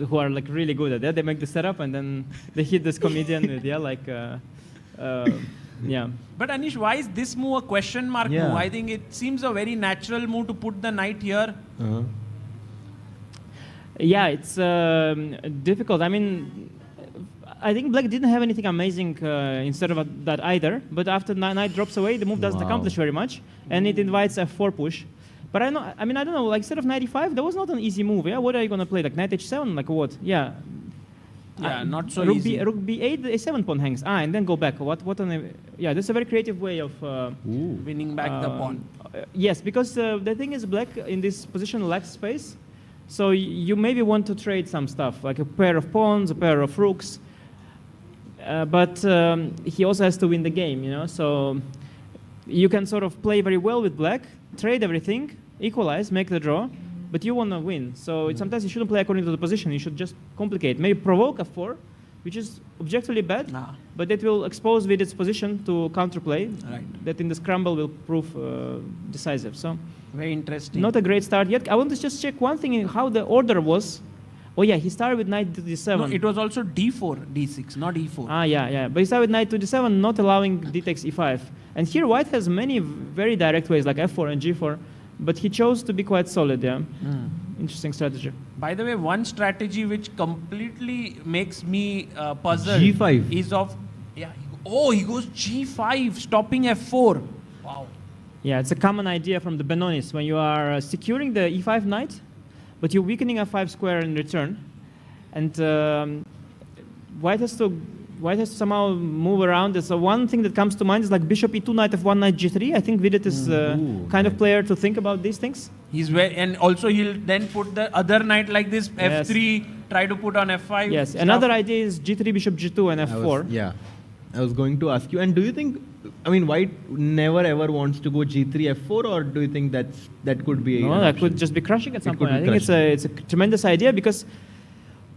Speaker 14: who are like really good at that. They make the setup and then they hit this comedian with yeah.
Speaker 13: But Anish, why is this move a question mark move? I think it seems a very natural move to put the knight here.
Speaker 14: Yeah, it's difficult. I mean, I think black didn't have anything amazing instead of that either. But after knight drops away, the move doesn't accomplish very much, and it invites a f4 push. But I don't know. Like instead of knight e5, that was not an easy move. Yeah, what are you gonna play? Like knight h7? Like what? Yeah.
Speaker 13: Yeah, not so
Speaker 14: rook
Speaker 13: easy.
Speaker 14: Rook b8, the a7 pawn hangs. And then go back. Yeah, that's a very creative way of
Speaker 13: winning back the pawn.
Speaker 14: Yes, because the thing is, black in this position lacks space. So you maybe want to trade some stuff, like a pair of pawns, a pair of rooks. But he also has to win the game, you know. So you can sort of play very well with black, trade everything, equalize, make the draw, but you want to win. So sometimes you shouldn't play according to the position. You should just complicate. Maybe provoke f4, which is objectively bad, but that will expose Vidit's position to counterplay. Right. That in the scramble will prove decisive. So
Speaker 13: very interesting.
Speaker 14: Not a great start yet. I want to just check one thing in how the order was. Oh yeah, he started with knight to d7.
Speaker 13: No, it was also d4, d6, not e4.
Speaker 14: Yeah. But he started with knight to d7, not allowing d takes e5. And here white has many very direct ways, like f4 and g4, but he chose to be quite solid, yeah. Interesting strategy.
Speaker 13: By the way, one strategy which completely makes me puzzled
Speaker 11: G5
Speaker 13: is of... Yeah, he goes g5, stopping f4. Wow.
Speaker 14: Yeah, it's a common idea from the Benonis. When you are securing the e5 knight, but you're weakening a5 square in return, and white has to somehow move around. So one thing that comes to mind is like bishop e2, knight f1, knight g3. I think Vidit is kind of player to think about these things.
Speaker 13: He's and also he'll then put the other knight like this, f3, try to put on f5.
Speaker 14: Yes,
Speaker 13: stuff.
Speaker 14: another idea is g3, bishop g2, and f4.
Speaker 11: I was going to ask you, and do you think, I mean, white never ever wants to go g3, f4, or do you think that could be
Speaker 14: No, that could just be crushing at some point. I think it's a tremendous idea because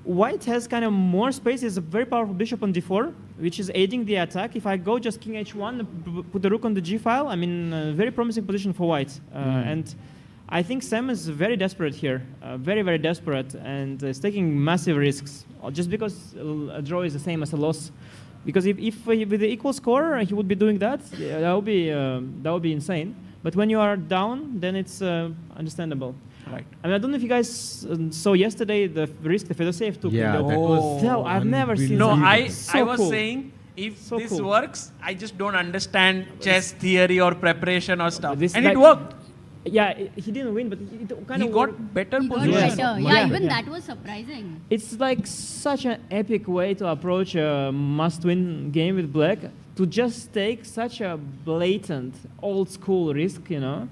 Speaker 14: white has kind of more space. It's a very powerful bishop on d4, which is aiding the attack. If I go just king h1, put the rook on the g file, I'm in a very promising position for white. And I think Sam is very desperate here, very, very desperate, and is taking massive risks just because a draw is the same as a loss. Because if with the equal score he would be doing that, that would be insane. But when you are down, then it's understandable.
Speaker 13: Right.
Speaker 14: I mean, I don't know if you guys saw yesterday the risk the Fedoseev took.
Speaker 11: Yeah, that was
Speaker 14: no, I've never seen.
Speaker 13: No,
Speaker 14: that.
Speaker 13: I was saying if this works, I just don't understand chess theory or preparation or stuff. And it worked.
Speaker 14: Yeah, he didn't win, but it kind of
Speaker 13: got better
Speaker 12: position.
Speaker 14: Yeah,
Speaker 12: even that was surprising.
Speaker 14: It's like such an epic way to approach a must-win game with black, to just take such a blatant, old-school risk, you know,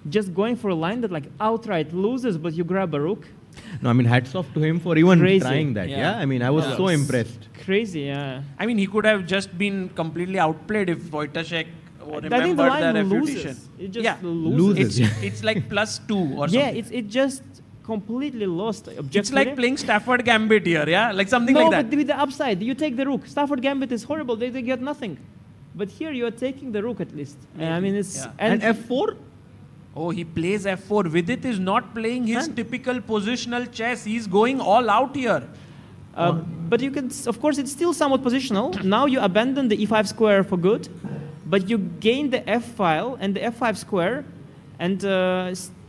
Speaker 14: just going for a line that like outright loses, but you grab a rook.
Speaker 11: No, I mean, hats off to him for even trying that.
Speaker 13: Yeah.
Speaker 11: I mean, I was so impressed.
Speaker 14: Crazy, yeah.
Speaker 13: I mean, he could have just been completely outplayed if Wojciech
Speaker 14: I think the line
Speaker 13: the refutation.
Speaker 14: It just loses.
Speaker 13: It's like +2 or something.
Speaker 14: Yeah, it just completely lost.
Speaker 13: It's like playing Stafford Gambit here, yeah? Like something like that.
Speaker 14: No, but with the upside, you take the rook. Stafford Gambit is horrible. They get nothing. But here you are taking the rook at least. I mean, it's...
Speaker 13: Yeah.
Speaker 14: And
Speaker 11: f4?
Speaker 13: Oh, he plays f4. Vidit is not playing his typical positional chess. He's going all out here.
Speaker 14: But you can, of course, it's still somewhat positional. Now you abandon the e5 square for good, but you gain the f file and the f5 square, and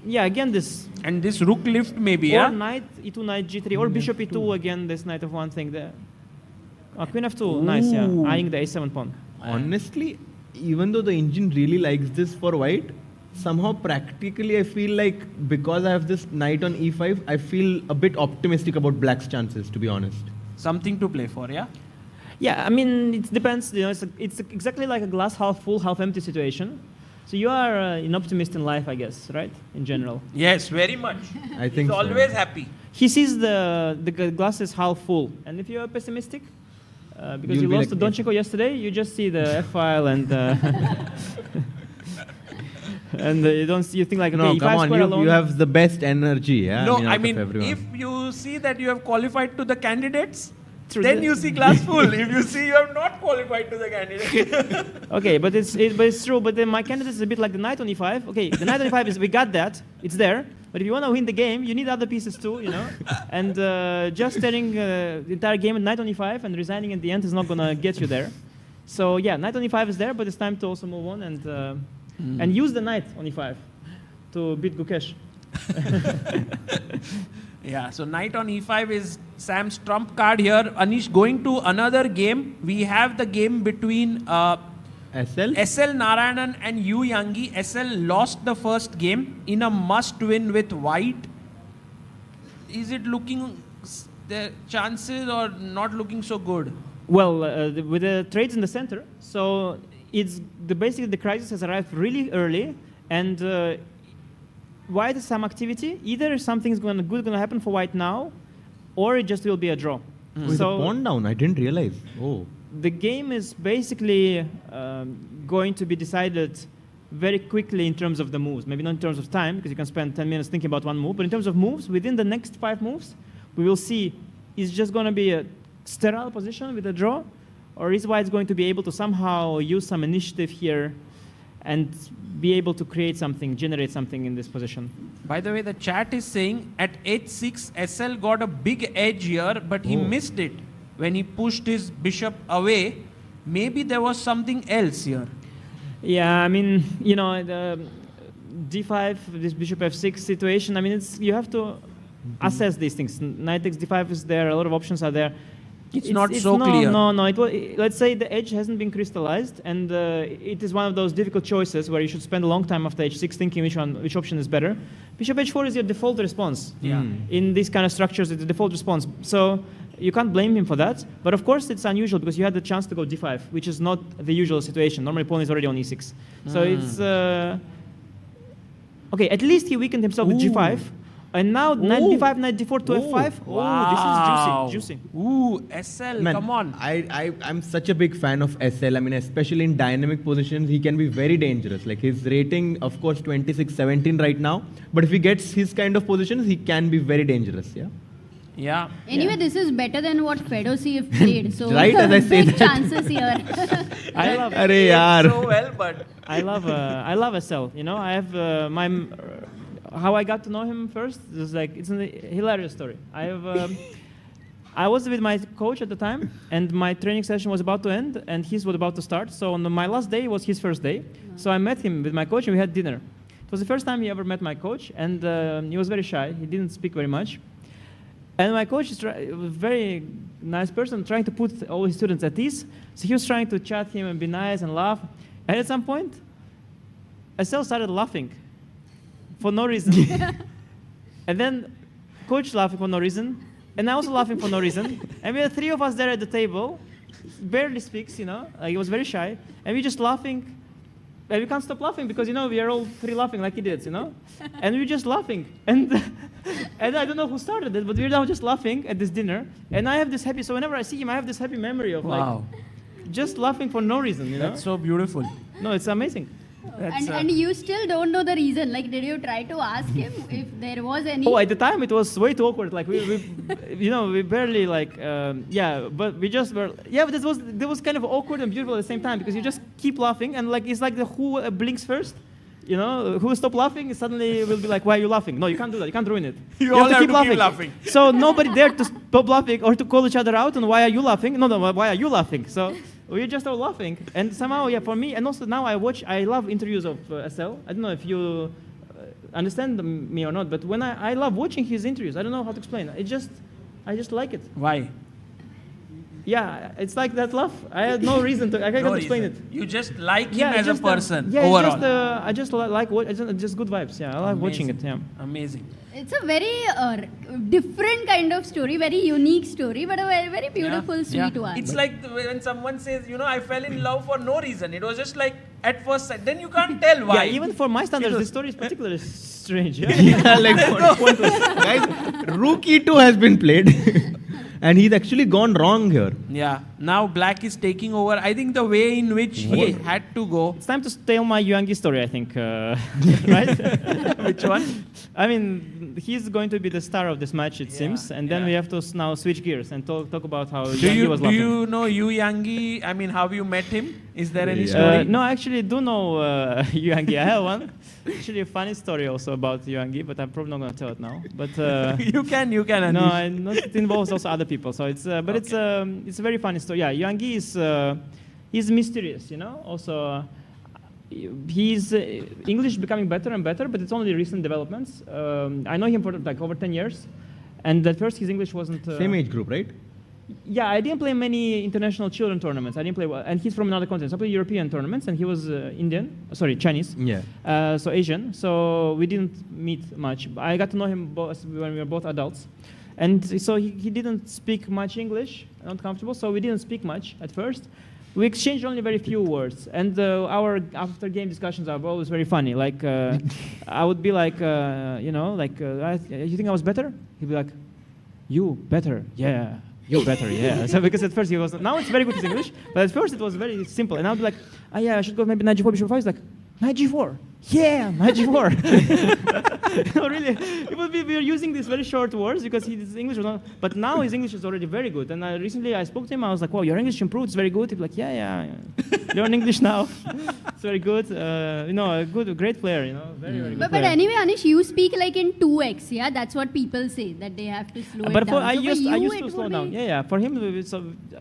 Speaker 14: yeah, again this.
Speaker 13: And this rook lift maybe,
Speaker 14: or
Speaker 13: yeah?
Speaker 14: knight e2, knight g3, or bishop e2 again, this knight of one thing there. Queen f2, nice, yeah, eyeing the a7 pawn.
Speaker 11: Honestly, even though the engine really likes this for white, somehow practically I feel like because I have this knight on e5, I feel a bit optimistic about black's chances, to be honest.
Speaker 13: Something to play for, yeah?
Speaker 14: Yeah, I mean, it depends. You know, it's exactly like a glass half full, half empty situation. So you are an optimist in life, I guess, right? In general.
Speaker 13: Yes, very much.
Speaker 11: I think
Speaker 13: He's always happy.
Speaker 14: He sees the glass is half full. And if you are pessimistic, because you lost to Donchenko yesterday, you just see the F file and and you think like, okay,
Speaker 11: no,
Speaker 14: if
Speaker 11: come
Speaker 14: I
Speaker 11: on,
Speaker 14: square alone,
Speaker 11: you have the best energy, yeah?
Speaker 13: No,
Speaker 11: I mean,
Speaker 13: if you see that you have qualified to the candidates, then you see glass full. If you see you have not qualified to the candidate.
Speaker 14: Okay, but it's true. But then my candidate is a bit like the knight on e5. Okay, the knight on e5 is, we got that, it's there. But if you want to win the game, you need other pieces too, you know. And just staring the entire game at knight on e5 and resigning at the end is not gonna get you there. So yeah, knight on e5 is there, but it's time to also move on and use the knight on e5 to beat Gukesh.
Speaker 13: Yeah, so knight on e5 is Sam's trump card here. Anish, going to another game. We have the game between SL Narayanan and Yu Yangi. SL lost the first game in a must-win with white. Is it looking, the chances or not looking so good?
Speaker 14: Well, with the trades in the center, so it's basically the crisis has arrived really early, and white has some activity. Either something's good going to happen for white now, or it just will be a draw.
Speaker 11: So the pawn down, I didn't realize. Oh.
Speaker 14: The game is basically going to be decided very quickly in terms of the moves. Maybe not in terms of time, because you can spend 10 minutes thinking about one move, but in terms of moves, within the next 5 moves, we will see is just going to be a sterile position with a draw, or is white going to be able to somehow use some initiative here and be able to create something, generate something in this position.
Speaker 13: By the way, the chat is saying at h6, SL got a big edge here, but he missed it when he pushed his bishop away. Maybe there was something else here.
Speaker 14: Yeah, I mean, you know, the d5, this bishop f6 situation, I mean, you have to assess these things. Knight takes d5 is there, a lot of options are there.
Speaker 13: It's not so clear.
Speaker 14: No. Let's say the edge hasn't been crystallized, and it is one of those difficult choices where you should spend a long time after h6 thinking which option is better. Bishop h4 is your default response.
Speaker 13: Yeah.
Speaker 14: In these kind of structures, it's the default response. So you can't blame him for that. But of course, it's unusual because you had the chance to go d5, which is not the usual situation. Normally, pawn is already on e6. So it's okay. At least he weakened himself with g5. And now knight d5, knight d4 to f5.
Speaker 13: Wow.
Speaker 14: Oh, this is juicy.
Speaker 13: Ooh, SL,
Speaker 11: Man,
Speaker 13: come on.
Speaker 11: I'm such a big fan of SL. I mean, especially in dynamic positions, he can be very dangerous. Like his rating, of course, 26-17 right now. But if he gets his kind of positions, he can be very dangerous. Yeah.
Speaker 13: Yeah.
Speaker 12: Anyway, this is better than what Fedosiev played. So
Speaker 11: Right, as I say
Speaker 12: big
Speaker 11: that.
Speaker 12: chances here.
Speaker 14: I love
Speaker 13: So well, but
Speaker 14: I love SL. You know, I have how I got to know him first is like it's a hilarious story. I was with my coach at the time, and my training session was about to end, and his was about to start. So on my last day was his first day. So I met him with my coach, and we had dinner. It was the first time he ever met my coach, and he was very shy. He didn't speak very much. And my coach was a very nice person, trying to put all his students at ease. So he was trying to chat him and be nice and laugh. And at some point, SL started laughing for no reason. And then coach laughing for no reason. And I also laughing for no reason. And we had three of us there at the table. He barely speaks, you know. Like he was very shy. And we just laughing. And we can't stop laughing because, you know, we are all three laughing like idiots, you know. And we're just laughing. And I don't know who started it, but we're now just laughing at this dinner. And I have this happy, so whenever I see him, I have this happy memory of like just laughing for no reason, you know.
Speaker 13: That's so beautiful.
Speaker 14: No, it's amazing.
Speaker 12: And you still don't know the reason. Like, did you try to ask him if there was any?
Speaker 14: Oh, at the time it was way too awkward. Like we you know, we barely like, but we just were, but that was kind of awkward and beautiful at the same time because you just keep laughing and like it's like the who blinks first. You know, who stop laughing suddenly will be like, why are you laughing? No, you can't do that. You can't ruin it.
Speaker 13: You all have to keep laughing.
Speaker 14: So nobody dared to stop laughing or to call each other out on why are you laughing? No, why are you laughing? So we just all laughing. And somehow, for me, and also now I love interviews of SL. I don't know if you understand me or not, but when I love watching his interviews. I don't know how to explain. I just like it.
Speaker 13: Why?
Speaker 14: Yeah, it's like that love. I had no reason to. I can't explain it.
Speaker 13: You just like him as a person
Speaker 14: yeah,
Speaker 13: overall.
Speaker 14: I just like just good vibes. Yeah, I like watching it. Yeah.
Speaker 13: Amazing.
Speaker 12: It's a very different kind of story, very unique story, but a very, very beautiful, sweet one.
Speaker 13: It's like when someone says, you know, I fell in love for no reason. It was just like at first sight. Then you can't tell why.
Speaker 14: Yeah, even for my standards, this story is particularly strange. Yeah,
Speaker 11: Guys, Rook E2 has been played. And he's actually gone wrong here.
Speaker 13: Yeah. Now Black is taking over. I think the way in which he had to go.
Speaker 14: It's time to tell my Yuangi story, I think. Right? Which one? I mean, he's going to be the star of this match, it seems. And then we have to now switch gears and talk about how Yuangi was laughing.
Speaker 13: Do you know Yu Yangi? I mean, how you met him? Is there any story?
Speaker 14: No, I actually do know Yuangi. I have one. Actually, a funny story also about Yuangi, but I'm probably not going to tell it now. But
Speaker 13: you can.
Speaker 14: No, it involves also other people. So it's, but it's a very funny story. Yeah, Yuangi is mysterious. You know. Also, he's English becoming better and better, but it's only recent developments. I know him for like over 10 years, and at first his English wasn't.
Speaker 11: Same age group, right?
Speaker 14: Yeah, I didn't play many international children tournaments. I didn't play well, and he's from another continent. So I played European tournaments, and he was Chinese.
Speaker 11: Yeah.
Speaker 14: So Asian. So we didn't meet much. I got to know him when we were both adults, and so he didn't speak much English, not comfortable. So we didn't speak much at first. We exchanged only very few words, and our after-game discussions are always very funny. Like I would be like, you think I was better? He'd be like, you better, yeah. You're better, yeah. So because at first he wasn't. Now it's very good his English, but at first it was very simple. And I'd be like, I should go maybe knight g4, bishop 5. He's like, knight g4. Yeah, knight g4. No, really, it would be we're using these very short words because his English was not. But now his English is already very good. And recently I spoke to him. I was like, wow, your English improved. It's very good. He'd be like, yeah. Learn English now. It's very good. A great player. You know, very very good.
Speaker 12: But anyway, Anish, you speak like in 2x. Yeah, that's what people say that they have to slow it down.
Speaker 14: But I used to slow down. Yeah. For him,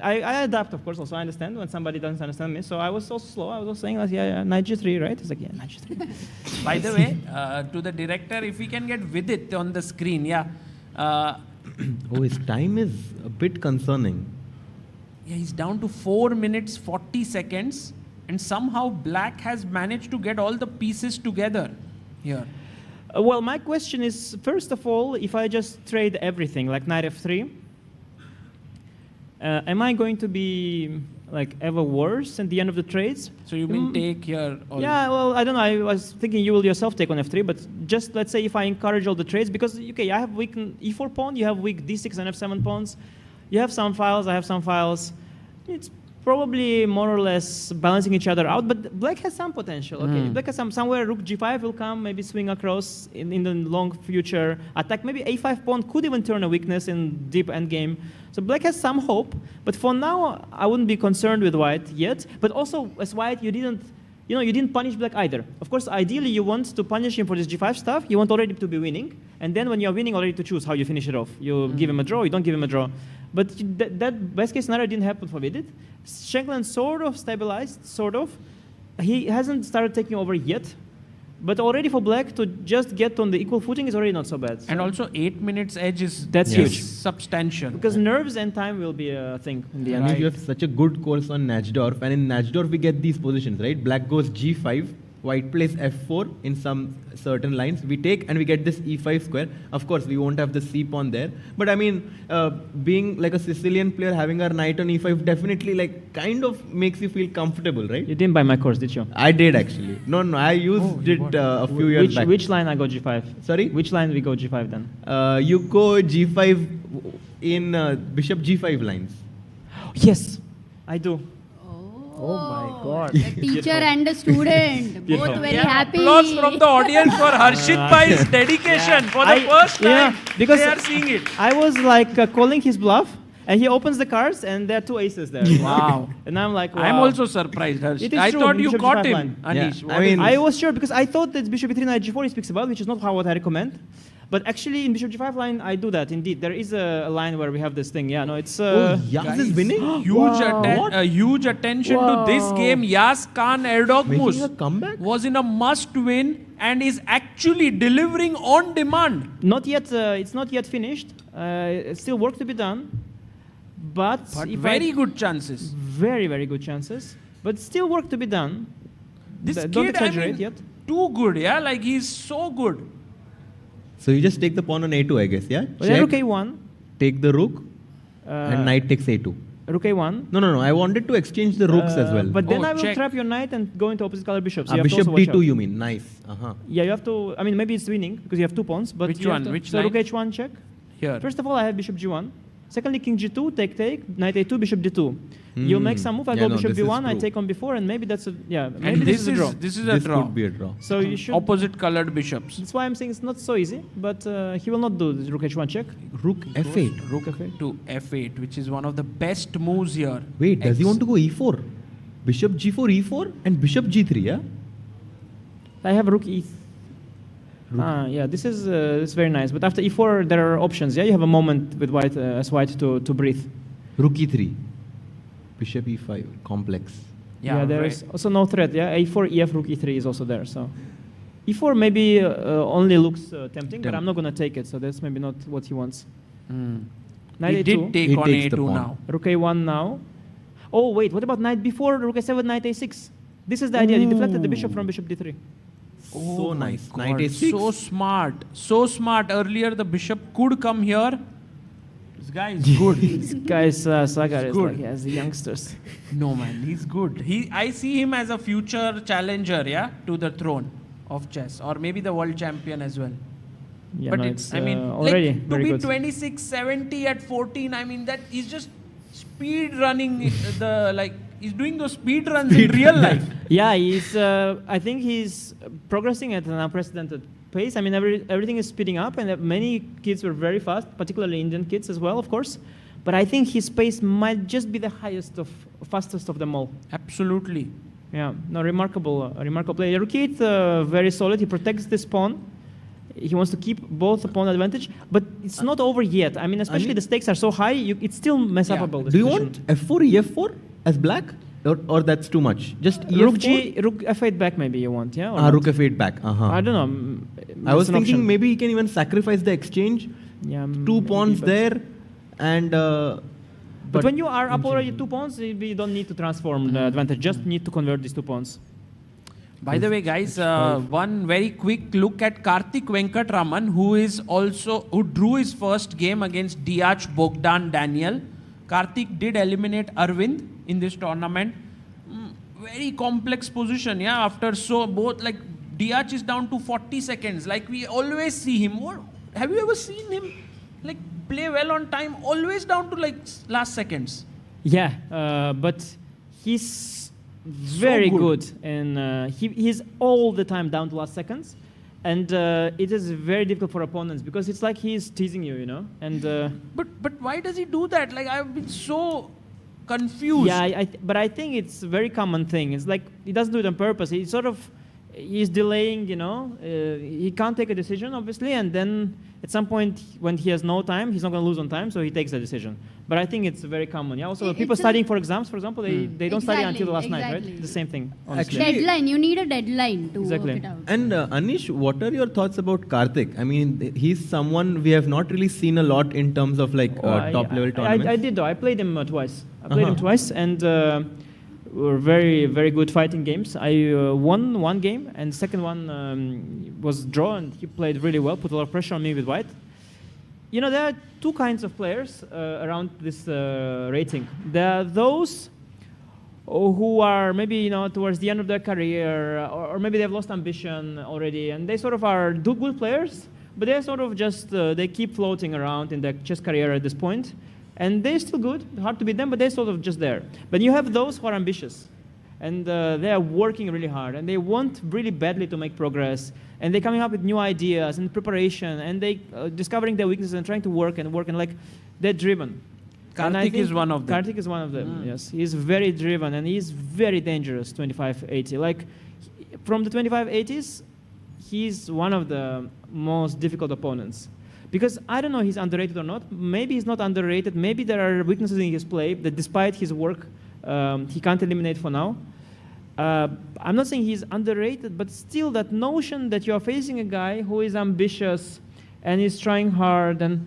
Speaker 14: I adapt, of course. Also, I understand when somebody doesn't understand me. So I was also slow. I was also saying like, knight g3, right? He's like, yeah, knight g3.
Speaker 13: By the way, to the director, if we can get Vidit on the screen,
Speaker 11: his time is a bit concerning.
Speaker 13: Yeah, he's down to 4 minutes 40 seconds, and somehow Black has managed to get all the pieces together here.
Speaker 14: Well, my question is, first of all, if I just trade everything, like knight f3, am I going to be like ever worse at the end of the trades?
Speaker 13: So you mean take here?
Speaker 14: Yeah, well, I don't know. I was thinking you will yourself take on f3, but just let's say if I encourage all the trades, because, okay, I have weak e4 pawn, you have weak d6 and f7 pawns. You have some files, I have some files. It's probably more or less balancing each other out, but Black has some potential. Okay, Black has somewhere rook g5 will come, maybe swing across in the long future attack. Maybe a5 pawn could even turn a weakness in deep endgame. So Black has some hope, but for now I wouldn't be concerned with White yet. But also as White, you didn't punish Black either. Of course, ideally you want to punish him for this g5 stuff. You want already to be winning, and then when you're winning, already to choose how you finish it off. You give him a draw, you don't give him a draw. But that best case scenario didn't happen for Vidit. Shankland sort of stabilized, sort of. He hasn't started taking over yet. But already for Black to just get on the equal footing is already not so bad.
Speaker 13: And also 8 minutes edge is
Speaker 14: huge.
Speaker 13: Substantial.
Speaker 14: Because nerves and time will be a thing in the end.
Speaker 11: Right. You have such a good course on Najdorf, and in Najdorf we get these positions, right? Black goes g5, White plays f4 in some certain lines. We take and we get this e5 square. Of course, we won't have the c pawn there. But I mean, being like a Sicilian player, having our knight on e5 definitely like kind of makes you feel comfortable, right?
Speaker 14: You didn't buy my course, did you?
Speaker 11: I did actually. No, I used it a few years back.
Speaker 14: Which line I go g5?
Speaker 11: Sorry?
Speaker 14: Which line we go g5 then?
Speaker 11: You go g5 in bishop g5 lines.
Speaker 14: Yes, I do.
Speaker 12: Oh my God. The teacher and the student, both very happy.
Speaker 13: Applause from the audience for Harshit Bhai's dedication. For the first time,
Speaker 14: because
Speaker 13: they are seeing it.
Speaker 14: I was like calling his bluff, and he opens the cards, and there are 2 aces there.
Speaker 13: Wow.
Speaker 14: And I'm like, wow.
Speaker 13: I'm also surprised, Harshit.
Speaker 14: It is
Speaker 13: I
Speaker 14: true,
Speaker 13: thought you
Speaker 14: bishop
Speaker 13: caught
Speaker 14: g5
Speaker 13: him,
Speaker 14: line.
Speaker 13: Anish.
Speaker 11: Yeah.
Speaker 14: I was sure, because I thought that bishop e3, knight g4 he speaks about, which is not what I recommend. But actually, in bishop g5 line, I do that. Indeed, there is a line where we have this thing. Yeah, no, it's.
Speaker 11: Yas is winning.
Speaker 13: Huge attention to this game. Yas Khan
Speaker 11: Erdogmus
Speaker 13: was in a must-win and is actually delivering on demand.
Speaker 14: Not yet. It's not yet finished. Still work to be done. But
Speaker 13: very good chances.
Speaker 14: Very, very good chances. But still work to be done.
Speaker 13: This
Speaker 14: Don't
Speaker 13: kid,
Speaker 14: exaggerate yet.
Speaker 13: Too good. Yeah, like he's so good.
Speaker 11: So you just take the pawn on a2, I guess, yeah?
Speaker 14: Well, rook a1.
Speaker 11: Take the rook, and knight takes a2.
Speaker 14: Rook a1.
Speaker 11: No. I wanted to exchange the rooks as well.
Speaker 14: But then I will trap your knight and go into opposite color bishops.
Speaker 11: Bishop d2, you mean? Nice.
Speaker 14: Yeah, you have to. I mean, maybe it's winning because you have 2 pawns. But
Speaker 13: which one? Which
Speaker 14: so
Speaker 13: line?
Speaker 14: rook h1 check.
Speaker 13: Here.
Speaker 14: First of all, I have bishop g1. Secondly, king g2, take, knight a2, bishop d2. You make some move, I go bishop b1, I take on b4, and maybe that's a, maybe this is a draw.
Speaker 13: This is a draw.
Speaker 11: This could be a draw.
Speaker 14: So you should...
Speaker 13: Opposite colored bishops.
Speaker 14: That's why I'm saying it's not so easy, but he will not do this rook h1 check.
Speaker 11: Rook f8.
Speaker 14: Rook f8.
Speaker 13: To f8, which is one of the best moves here.
Speaker 11: Wait, does he want to go e4? Bishop g4, e4, and bishop g3, yeah?
Speaker 14: I have rook e3. Yeah, this is very nice. But after e4, there are options. Yeah, you have a moment with white as white to breathe.
Speaker 11: Rook e3, bishop e5, complex.
Speaker 14: Yeah, there's also no threat. Yeah, a4, ef, rook e3 is also there. So e4 maybe only looks tempting, but I'm not gonna take it. So that's maybe not what he wants. Knight
Speaker 13: he
Speaker 14: a2.
Speaker 13: did take on a2 now.
Speaker 14: Rook a1 now. Oh wait, what about knight b4, rook a7, knight a6? This is the idea. You deflected the bishop from bishop d3.
Speaker 11: So nice.
Speaker 13: God,
Speaker 11: Knight a6.
Speaker 13: So smart. So smart. Earlier the bishop could come here. This guy is good.
Speaker 14: This guy is Sagar is
Speaker 13: good.
Speaker 14: like he has the youngsters.
Speaker 13: No man, he's good. I see him as a future challenger, yeah, to the throne of chess, or maybe the world champion as well.
Speaker 14: Yeah,
Speaker 13: but
Speaker 14: no,
Speaker 13: it's I mean,
Speaker 14: already
Speaker 13: like, to
Speaker 14: very
Speaker 13: be
Speaker 14: good.
Speaker 13: 26-70 at 14, I mean that he's just speed running the like. He's doing those speed runs in real life.
Speaker 14: Yeah, he's. I think he's progressing at an unprecedented pace. I mean, everything is speeding up, and many kids were very fast, particularly Indian kids as well, of course. But I think his pace might just be the fastest of them all.
Speaker 13: Absolutely.
Speaker 14: Yeah, no, remarkable player. Rook e8, very solid. He protects this pawn. He wants to keep both the pawn advantage, but it's not over yet. I mean, especially the stakes are so high, it's still mess upable.
Speaker 11: Do you want f4, e4 as black? Or that's too much? Just e4?
Speaker 14: Rook f8 back maybe you want, yeah?
Speaker 11: Rook f8 back.
Speaker 14: I don't know.
Speaker 11: I was thinking maybe he can even sacrifice the exchange.
Speaker 14: Yeah,
Speaker 11: 2 pawns there, and
Speaker 14: But when you are up already 2 pawns, we don't need to transform the advantage. Just need to convert these 2 pawns.
Speaker 13: By the way, guys, one very quick look at Karthik Venkatraman, who drew his first game against Diach Bogdan Daniel. Karthik did eliminate Arvind in this tournament. Very complex position, yeah. After both like Diach is down to 40 seconds. Like we always see him. Have you ever seen him like play well on time? Always down to like last seconds.
Speaker 14: Yeah, but he's very good, and he's all the time down to last seconds, and it is very difficult for opponents because it's like he's teasing you, you know. And
Speaker 13: but why does he do that? Like I've been so confused.
Speaker 14: Yeah, but I think it's a very common thing. It's like he doesn't do it on purpose. He's delaying, you know. He can't take a decision, obviously, and then at some point when he has no time, he's not going to lose on time, so he takes a decision. But I think it's very common. Yeah. Also, people studying for exams, for example, they don't study until the last night, right? The same thing. Honestly.
Speaker 12: Deadline. You need a deadline to work it out.
Speaker 11: And Anish, what are your thoughts about Karthik? I mean, he's someone we have not really seen a lot in terms of like top level tournaments.
Speaker 14: I did though. I played him twice. Him twice, and were very, very good fighting games. I won one game, and the second one was draw, and he played really well, put a lot of pressure on me with white. You know, there are two kinds of players around this rating. There are those who are maybe, you know, towards the end of their career, or maybe they've lost ambition already, and they sort of are good players, but they're sort of just, they keep floating around in their chess career at this point. And they're still good, hard to beat them, but they're sort of just there. But you have those who are ambitious, and they are working really hard, and they want really badly to make progress, and they're coming up with new ideas and preparation, and they discovering their weaknesses and trying to work, and like they're driven.
Speaker 13: Karthik is one of them.
Speaker 14: Karthik is one of them, yes. He's very driven, and he's very dangerous, 2580. Like, from the 2580s, he's one of the most difficult opponents. Because I don't know if he's underrated or not. Maybe he's not underrated. Maybe there are weaknesses in his play that despite his work, he can't eliminate for now. I'm not saying he's underrated, but still that notion that you're facing a guy who is ambitious and is trying hard, and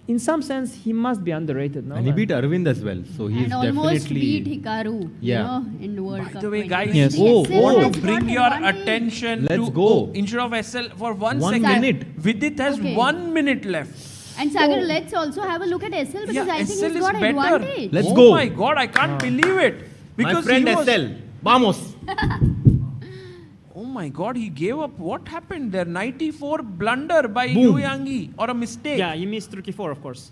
Speaker 14: in some sense, he must be underrated. No?
Speaker 11: And he beat Arvind as well, so he's
Speaker 12: definitely... And almost
Speaker 11: definitely...
Speaker 12: beat Hikaru, you know, in the World Cup.
Speaker 13: By the way, guys,
Speaker 14: yes.
Speaker 13: want to bring your attention
Speaker 11: Let's
Speaker 13: to...
Speaker 11: go.
Speaker 13: Instead of SL, for 1
Speaker 11: 1
Speaker 13: second,
Speaker 11: minute.
Speaker 13: Vidit has 1 minute left.
Speaker 12: And Sagar, let's also have a look at SL, because I think
Speaker 13: SL
Speaker 12: he's got
Speaker 13: better.
Speaker 12: advantage.
Speaker 11: Let's
Speaker 13: Oh
Speaker 11: go.
Speaker 13: my God, I can't believe it. Because
Speaker 11: My friend
Speaker 13: he was,
Speaker 11: SL, vamos.
Speaker 13: Oh my God, he gave up. What happened there? 94 blunder by Yu Yangi, or a mistake.
Speaker 14: Yeah, he missed Rookie 4, of course.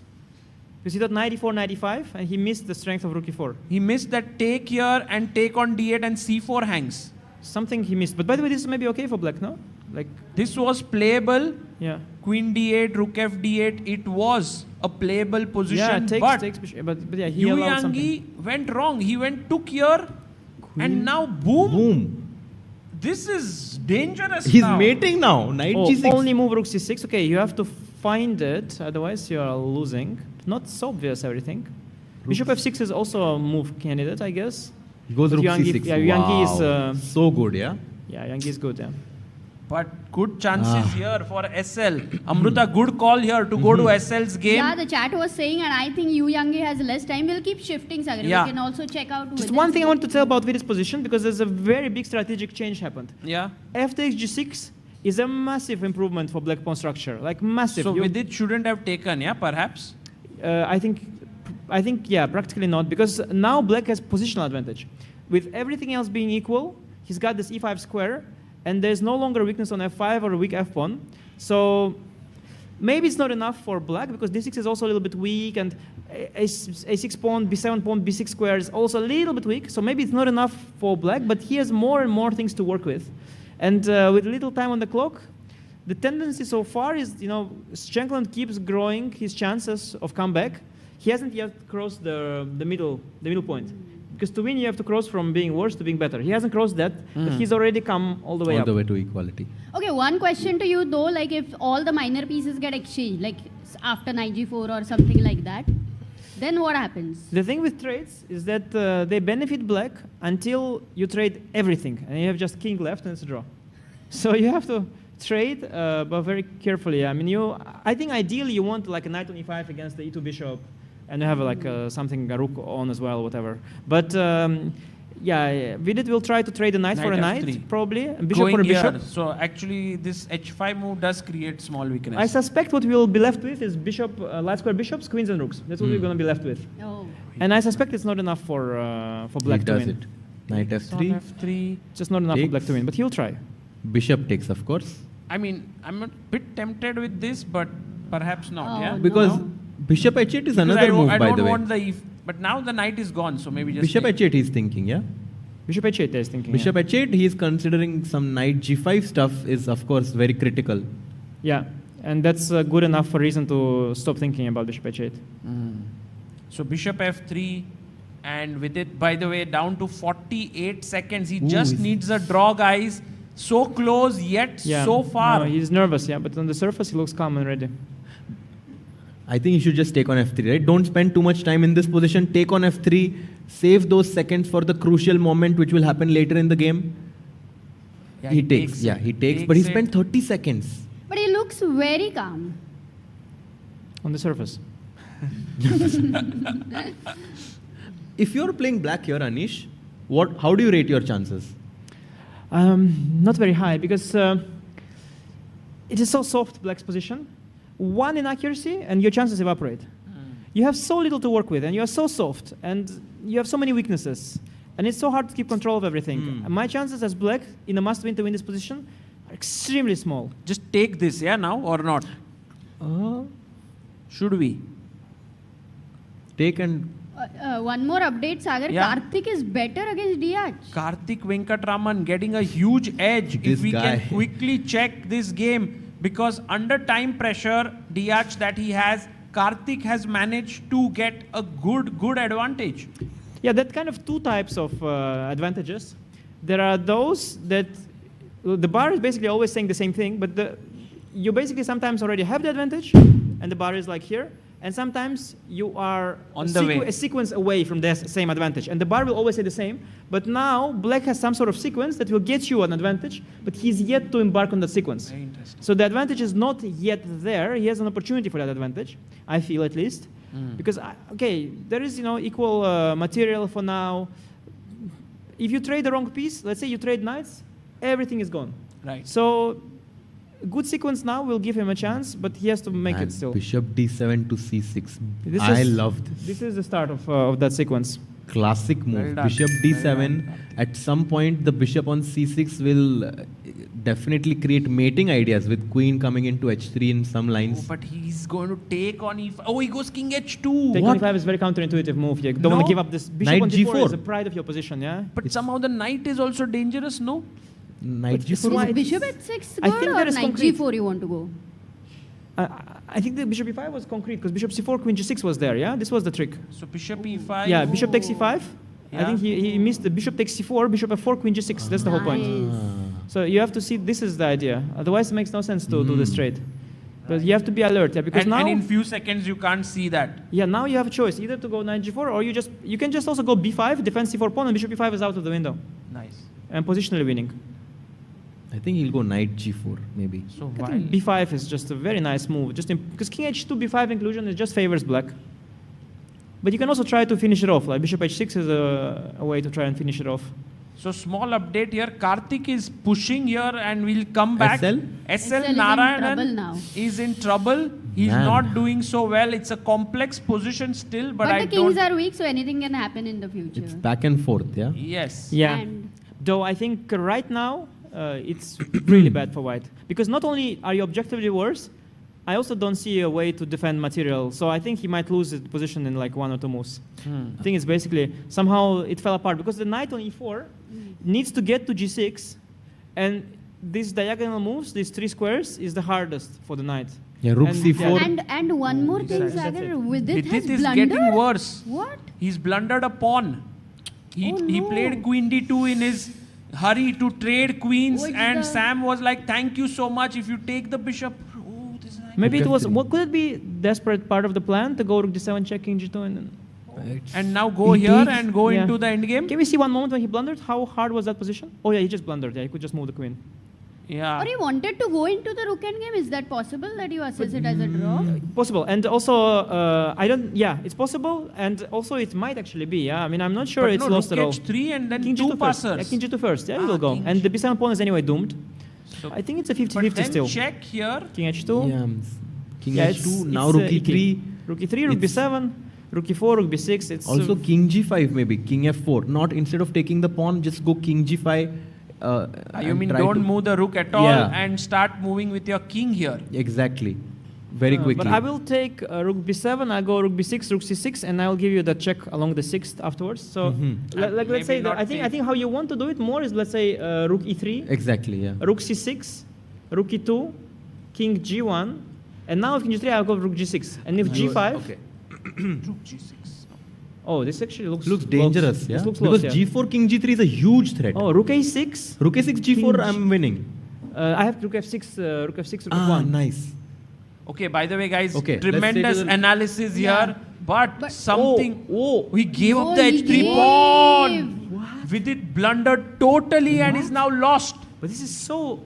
Speaker 14: Because he thought 94, 95, and he missed the strength of Rookie 4.
Speaker 13: He missed that take here and take on D8 and C4 hangs.
Speaker 14: Something he missed. But by the way, this may be okay for black, no? Like,
Speaker 13: this was playable.
Speaker 14: Yeah.
Speaker 13: Queen D8, Rook F D8. It was a playable position.
Speaker 14: Yeah, but yeah, he
Speaker 13: Yu
Speaker 14: allowed something.
Speaker 13: Yangi went wrong. He took here, and now boom. This is dangerous.
Speaker 11: He's
Speaker 13: now.
Speaker 11: mating now. Knight G6.
Speaker 14: Only move Rook C6. Okay, you have to find it, otherwise you are losing. Not so obvious everything. Bishop F6 is also a move candidate, I guess.
Speaker 11: He goes Rook C6.
Speaker 14: Yeah, Yangi is
Speaker 11: so good, yeah.
Speaker 14: Yeah, Yangi is good, yeah.
Speaker 13: But good chances here for SL. Amruta, good call here to go to SL's game.
Speaker 12: Yeah, the chat was saying, and I think Yu Yangi has less time. We'll keep shifting, Sagar.
Speaker 13: Yeah.
Speaker 12: We can also check out...
Speaker 14: Just one thing I want to tell about Vidit's position, because there's a very big strategic change happened.
Speaker 13: Yeah.
Speaker 14: F takes G6 is a massive improvement for black pawn structure. Like, massive.
Speaker 13: So Vidit shouldn't have taken, yeah, perhaps?
Speaker 14: I think, yeah, practically not, because now black has positional advantage. With everything else being equal, he's got this E5 square, and there's no longer weakness on F5 or a weak F pawn. So maybe it's not enough for black, because D6 is also a little bit weak, and A6 pawn, B7 pawn, B6 square is also a little bit weak. So maybe it's not enough for black, but he has more and more things to work with. And with little time on the clock, the tendency so far is, you know, Shankland keeps growing his chances of comeback. He hasn't yet crossed the middle point. Because to win, you have to cross from being worse to being better. He hasn't crossed that, but he's already come all the way up.
Speaker 11: All the way to equality.
Speaker 12: Okay, one question to you though, like if all the minor pieces get exchanged, like after knight g4 or something like that, then what happens?
Speaker 14: The thing with trades is that they benefit black until you trade everything, and you have just king left and it's a draw. So you have to trade, but very carefully. I mean, I think ideally you want like a knight on e5 against the e2 bishop, and you have like something a rook on as well, whatever. But yeah, Vidit will try to trade a knight for a knight,
Speaker 13: F3.
Speaker 14: probably, and bishop
Speaker 13: Going
Speaker 14: for a bishop.
Speaker 13: here. So actually, this h5 move does create small weakness.
Speaker 14: I suspect what we'll be left with is bishop, light square bishops, queens and rooks. That's what we're going to be left with.
Speaker 12: Oh.
Speaker 14: And I suspect it's not enough for black
Speaker 11: He
Speaker 14: to
Speaker 11: does
Speaker 14: win.
Speaker 11: it. Knight
Speaker 13: On
Speaker 11: f3.
Speaker 13: f3.
Speaker 14: Just not enough for black to win, but he'll try.
Speaker 11: Bishop takes, of course.
Speaker 13: I mean, I'm a bit tempted with this, but perhaps not.
Speaker 12: Oh,
Speaker 13: Yeah.
Speaker 11: Because bishop h8 is
Speaker 13: Because
Speaker 11: another move,
Speaker 13: I
Speaker 11: by
Speaker 13: don't
Speaker 11: the way.
Speaker 13: want the but now the knight is gone, so maybe just
Speaker 11: Bishop
Speaker 13: take-
Speaker 11: h8 he's thinking, yeah?
Speaker 14: Bishop h8 is thinking.
Speaker 11: Bishop
Speaker 14: yeah.
Speaker 11: h8, he is considering some knight g5 stuff is, of course, very critical.
Speaker 14: Yeah, and that's good enough for reason to stop thinking about bishop h8.
Speaker 13: So bishop f3, and with it, by the way, down to 48 seconds. He just needs a draw, guys. So close, yet
Speaker 14: Yeah.
Speaker 13: so far.
Speaker 14: No, he's nervous, yeah, but on the surface he looks calm and ready.
Speaker 11: I think you should just take on f3, right? Don't spend too much time in this position. Take on f3. Save those seconds for the crucial moment which will happen later in the game.
Speaker 13: Yeah,
Speaker 11: he takes. Yeah, he takes. But he spent 30 seconds.
Speaker 12: But he looks very calm.
Speaker 14: On the surface.
Speaker 11: If you're playing black here, Anish, how do you rate your chances?
Speaker 14: Not very high, because it is so soft, black's position. One inaccuracy and your chances evaporate. You have so little to work with, and you are so soft, and you have so many weaknesses, and it's so hard to keep control of everything. And my chances as black in a must-win to win this position are extremely small.
Speaker 13: Just take this, yeah, now or not? Should we?
Speaker 11: Take and...
Speaker 12: One more update, Sagar.
Speaker 13: Yeah.
Speaker 12: Karthik is better against Diaz.
Speaker 13: Karthik Venkatraman getting a huge edge.
Speaker 11: This
Speaker 13: If we
Speaker 11: guy.
Speaker 13: can quickly check this game, because under time pressure, Diaz that he has, Karthik has managed to get a good advantage.
Speaker 14: Yeah, that kind of two types of advantages. There are those that the bar is basically always saying the same thing, but you basically sometimes already have the advantage, and the bar is like here, and sometimes you are
Speaker 13: On the way.
Speaker 14: a sequence away from the same advantage, and the bar will always say the same. But now black has some sort of sequence that will get you an advantage, but he's yet to embark on that sequence.
Speaker 13: Very interesting.
Speaker 14: So the advantage is not yet there. He has an opportunity for that advantage, I feel at least. Because, okay, there is equal material for now. If you trade the wrong piece, let's say you trade knights, everything is gone.
Speaker 13: Right.
Speaker 14: So good sequence now will give him a chance, but he has to make it still.
Speaker 11: Bishop d7 to c6. I love this.
Speaker 14: This is the start of that sequence.
Speaker 11: Classic move.
Speaker 13: Well done.
Speaker 11: Bishop d7. At some point, the bishop on c6 will definitely create mating ideas with queen coming into h3 in some lines.
Speaker 13: Oh, but he's going to take on e5. Oh, he goes king h2.
Speaker 14: Take on e5 is a very counterintuitive move. You don't want
Speaker 13: No.
Speaker 14: to give up this. Bishop
Speaker 11: Knight
Speaker 14: on d4
Speaker 11: g4
Speaker 14: is the pride of your position, yeah?
Speaker 13: But somehow the knight is also dangerous, no?
Speaker 11: Knight
Speaker 14: But this
Speaker 11: g4.
Speaker 14: one-
Speaker 12: Is bishop at 6
Speaker 14: I
Speaker 12: good
Speaker 14: think
Speaker 12: or
Speaker 14: there is
Speaker 12: knight
Speaker 14: concrete.
Speaker 12: g4 you want to go?
Speaker 14: I think the bishop e5 was concrete, because bishop c4, queen g6 was there, yeah? This was the trick.
Speaker 13: So bishop e5.
Speaker 14: Yeah, bishop takes e5. I
Speaker 13: Yeah.
Speaker 14: think he missed the bishop takes c4, bishop f4, queen g6. That's the whole point. So you have to see, this is the idea. Otherwise, it makes no sense to do this trade. But you have to be alert, yeah, because
Speaker 13: And,
Speaker 14: now,
Speaker 13: and in few seconds you can't see that.
Speaker 14: yeah, now you have a choice, either to go knight g4, or you can just also go b5, defend c4 pawn, and bishop e5 is out of the window,
Speaker 13: Nice.
Speaker 14: and positionally winning.
Speaker 11: I think he'll go knight g4, maybe.
Speaker 13: So
Speaker 14: I
Speaker 13: why?
Speaker 14: think b5 is just a very nice move, because king h2, b5 inclusion, it just favors black. But you can also try to finish it off, like bishop h6 is a way to try and finish it off.
Speaker 13: So small update here. Karthik is pushing here, and we'll come back.
Speaker 11: SL?
Speaker 12: SL is in
Speaker 13: Narayanan
Speaker 12: trouble now.
Speaker 13: is in trouble. He's
Speaker 11: Man.
Speaker 13: not doing so well. It's a complex position still, but I
Speaker 12: the kings
Speaker 13: don't.
Speaker 12: are weak, so anything can happen in the future.
Speaker 11: It's back and forth, yeah?
Speaker 13: Yes.
Speaker 14: Yeah.
Speaker 12: And
Speaker 14: Though I think right now it's really bad for white, because not only are you objectively worse, I also don't see a way to defend material. So I think he might lose his position in like one or two moves. I think it's basically somehow it fell apart, because the knight on e4 needs to get to g6, and these diagonal moves, these three squares, is the hardest for the knight.
Speaker 11: Yeah, rook
Speaker 14: And-
Speaker 11: c4.
Speaker 12: and one more thing,
Speaker 14: That's
Speaker 12: Sagar,
Speaker 14: it.
Speaker 12: Vidit has
Speaker 13: Vidit is
Speaker 12: blundered.
Speaker 13: getting worse.
Speaker 12: What?
Speaker 13: He's blundered a pawn. He
Speaker 12: no.
Speaker 13: played queen d2 in his hurry to trade queens,
Speaker 12: Oh, it's
Speaker 13: and
Speaker 12: the-
Speaker 13: Sam was like, "Thank you so much. If you take the bishop." Oh, this is
Speaker 14: Maybe it was,
Speaker 11: F3.
Speaker 14: what could it be, desperate part of the plan to go rook d7, check king g2, and then...
Speaker 13: And now go
Speaker 14: He
Speaker 13: here
Speaker 14: takes-
Speaker 13: and go
Speaker 14: yeah.
Speaker 13: into the endgame.
Speaker 14: Can we see one moment when he blundered? How hard was that position? Oh yeah, he just blundered. Yeah, he could just move the queen.
Speaker 13: Yeah.
Speaker 12: Or he wanted to go into the rook endgame. Is that possible that you assess it as a draw?
Speaker 14: Possible, and also I don't. Yeah, it's possible, and also it might actually be. Yeah, I mean I'm not sure
Speaker 13: But
Speaker 14: it's
Speaker 13: no,
Speaker 14: lost
Speaker 13: rook
Speaker 14: at all.
Speaker 13: h3 and then
Speaker 14: King
Speaker 13: two
Speaker 14: G2 first.
Speaker 13: passers.
Speaker 14: Yeah, King G2 first. Yeah, he will go,
Speaker 13: King
Speaker 14: and the B7 pawn is anyway doomed.
Speaker 13: So
Speaker 14: I think it's a 50-50
Speaker 13: but then
Speaker 14: still.
Speaker 13: check here.
Speaker 14: King H2.
Speaker 11: Yeah, King
Speaker 14: Yeah,
Speaker 11: H2, now
Speaker 14: it's,
Speaker 11: Rook E3.
Speaker 14: Rook E3, Rook B7, Rook E4, Rook B6. It's
Speaker 11: Also King G5 maybe, King F4. Not instead of taking the pawn, just go King G5.
Speaker 13: You mean don't move the rook at all and start moving with your king here?
Speaker 11: Exactly. Very quickly.
Speaker 14: But I will take Rook B7, I'll go Rook B6, Rook C6, and I'll give you the check along the 6th afterwards. So, let's say, that I think how you want to do it more is, let's say, Rook E3.
Speaker 11: Exactly, yeah.
Speaker 14: Rook C6, Rook E2, King G1, and now if King G3, I'll go Rook G6. And if G5...
Speaker 11: Okay.
Speaker 13: Rook G6.
Speaker 14: Oh, this actually looks
Speaker 11: dangerous,
Speaker 14: close.
Speaker 11: yeah?
Speaker 14: This looks
Speaker 11: Because
Speaker 14: close, yeah.
Speaker 11: G4, King G3 is a huge threat.
Speaker 14: Oh, Rook A6.
Speaker 11: Rook A6, G4, I'm winning.
Speaker 14: I have Rook F6, Rook F6, Rook F1.
Speaker 11: Nice.
Speaker 13: Okay, by the way, guys,
Speaker 11: Okay,
Speaker 13: tremendous analysis here, but something.
Speaker 14: Oh,
Speaker 13: he gave up
Speaker 12: Oh,
Speaker 13: the
Speaker 12: he
Speaker 13: h3
Speaker 12: gave.
Speaker 13: pawn. Vidit blundered totally and is now lost.
Speaker 14: But this is so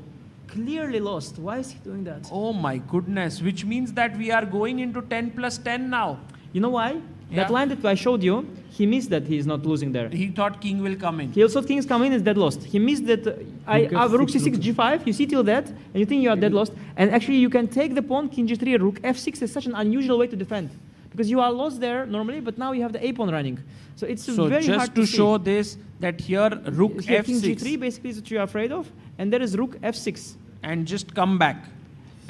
Speaker 14: clearly lost. Why is he doing that?
Speaker 13: Oh my goodness, which means that we are going into 10 plus 10 now.
Speaker 14: You know why?
Speaker 13: Yeah.
Speaker 14: That line that I showed you, he missed that he is not losing there.
Speaker 13: He thought king will come in.
Speaker 14: He also thought king is coming is dead lost. He missed that I have Rook C6, G5, you see till that, and you think you are dead lost. And actually you can take the pawn, King G3, Rook F6 is such an unusual way to defend. Because you are lost there normally, but now you have the A pawn running. So it's very
Speaker 13: just
Speaker 14: hard
Speaker 13: to
Speaker 14: see.
Speaker 13: show this, that here Rook
Speaker 14: Here,
Speaker 13: F6.
Speaker 14: King G3 basically is what you are afraid of, and there is Rook F6.
Speaker 13: And just come back.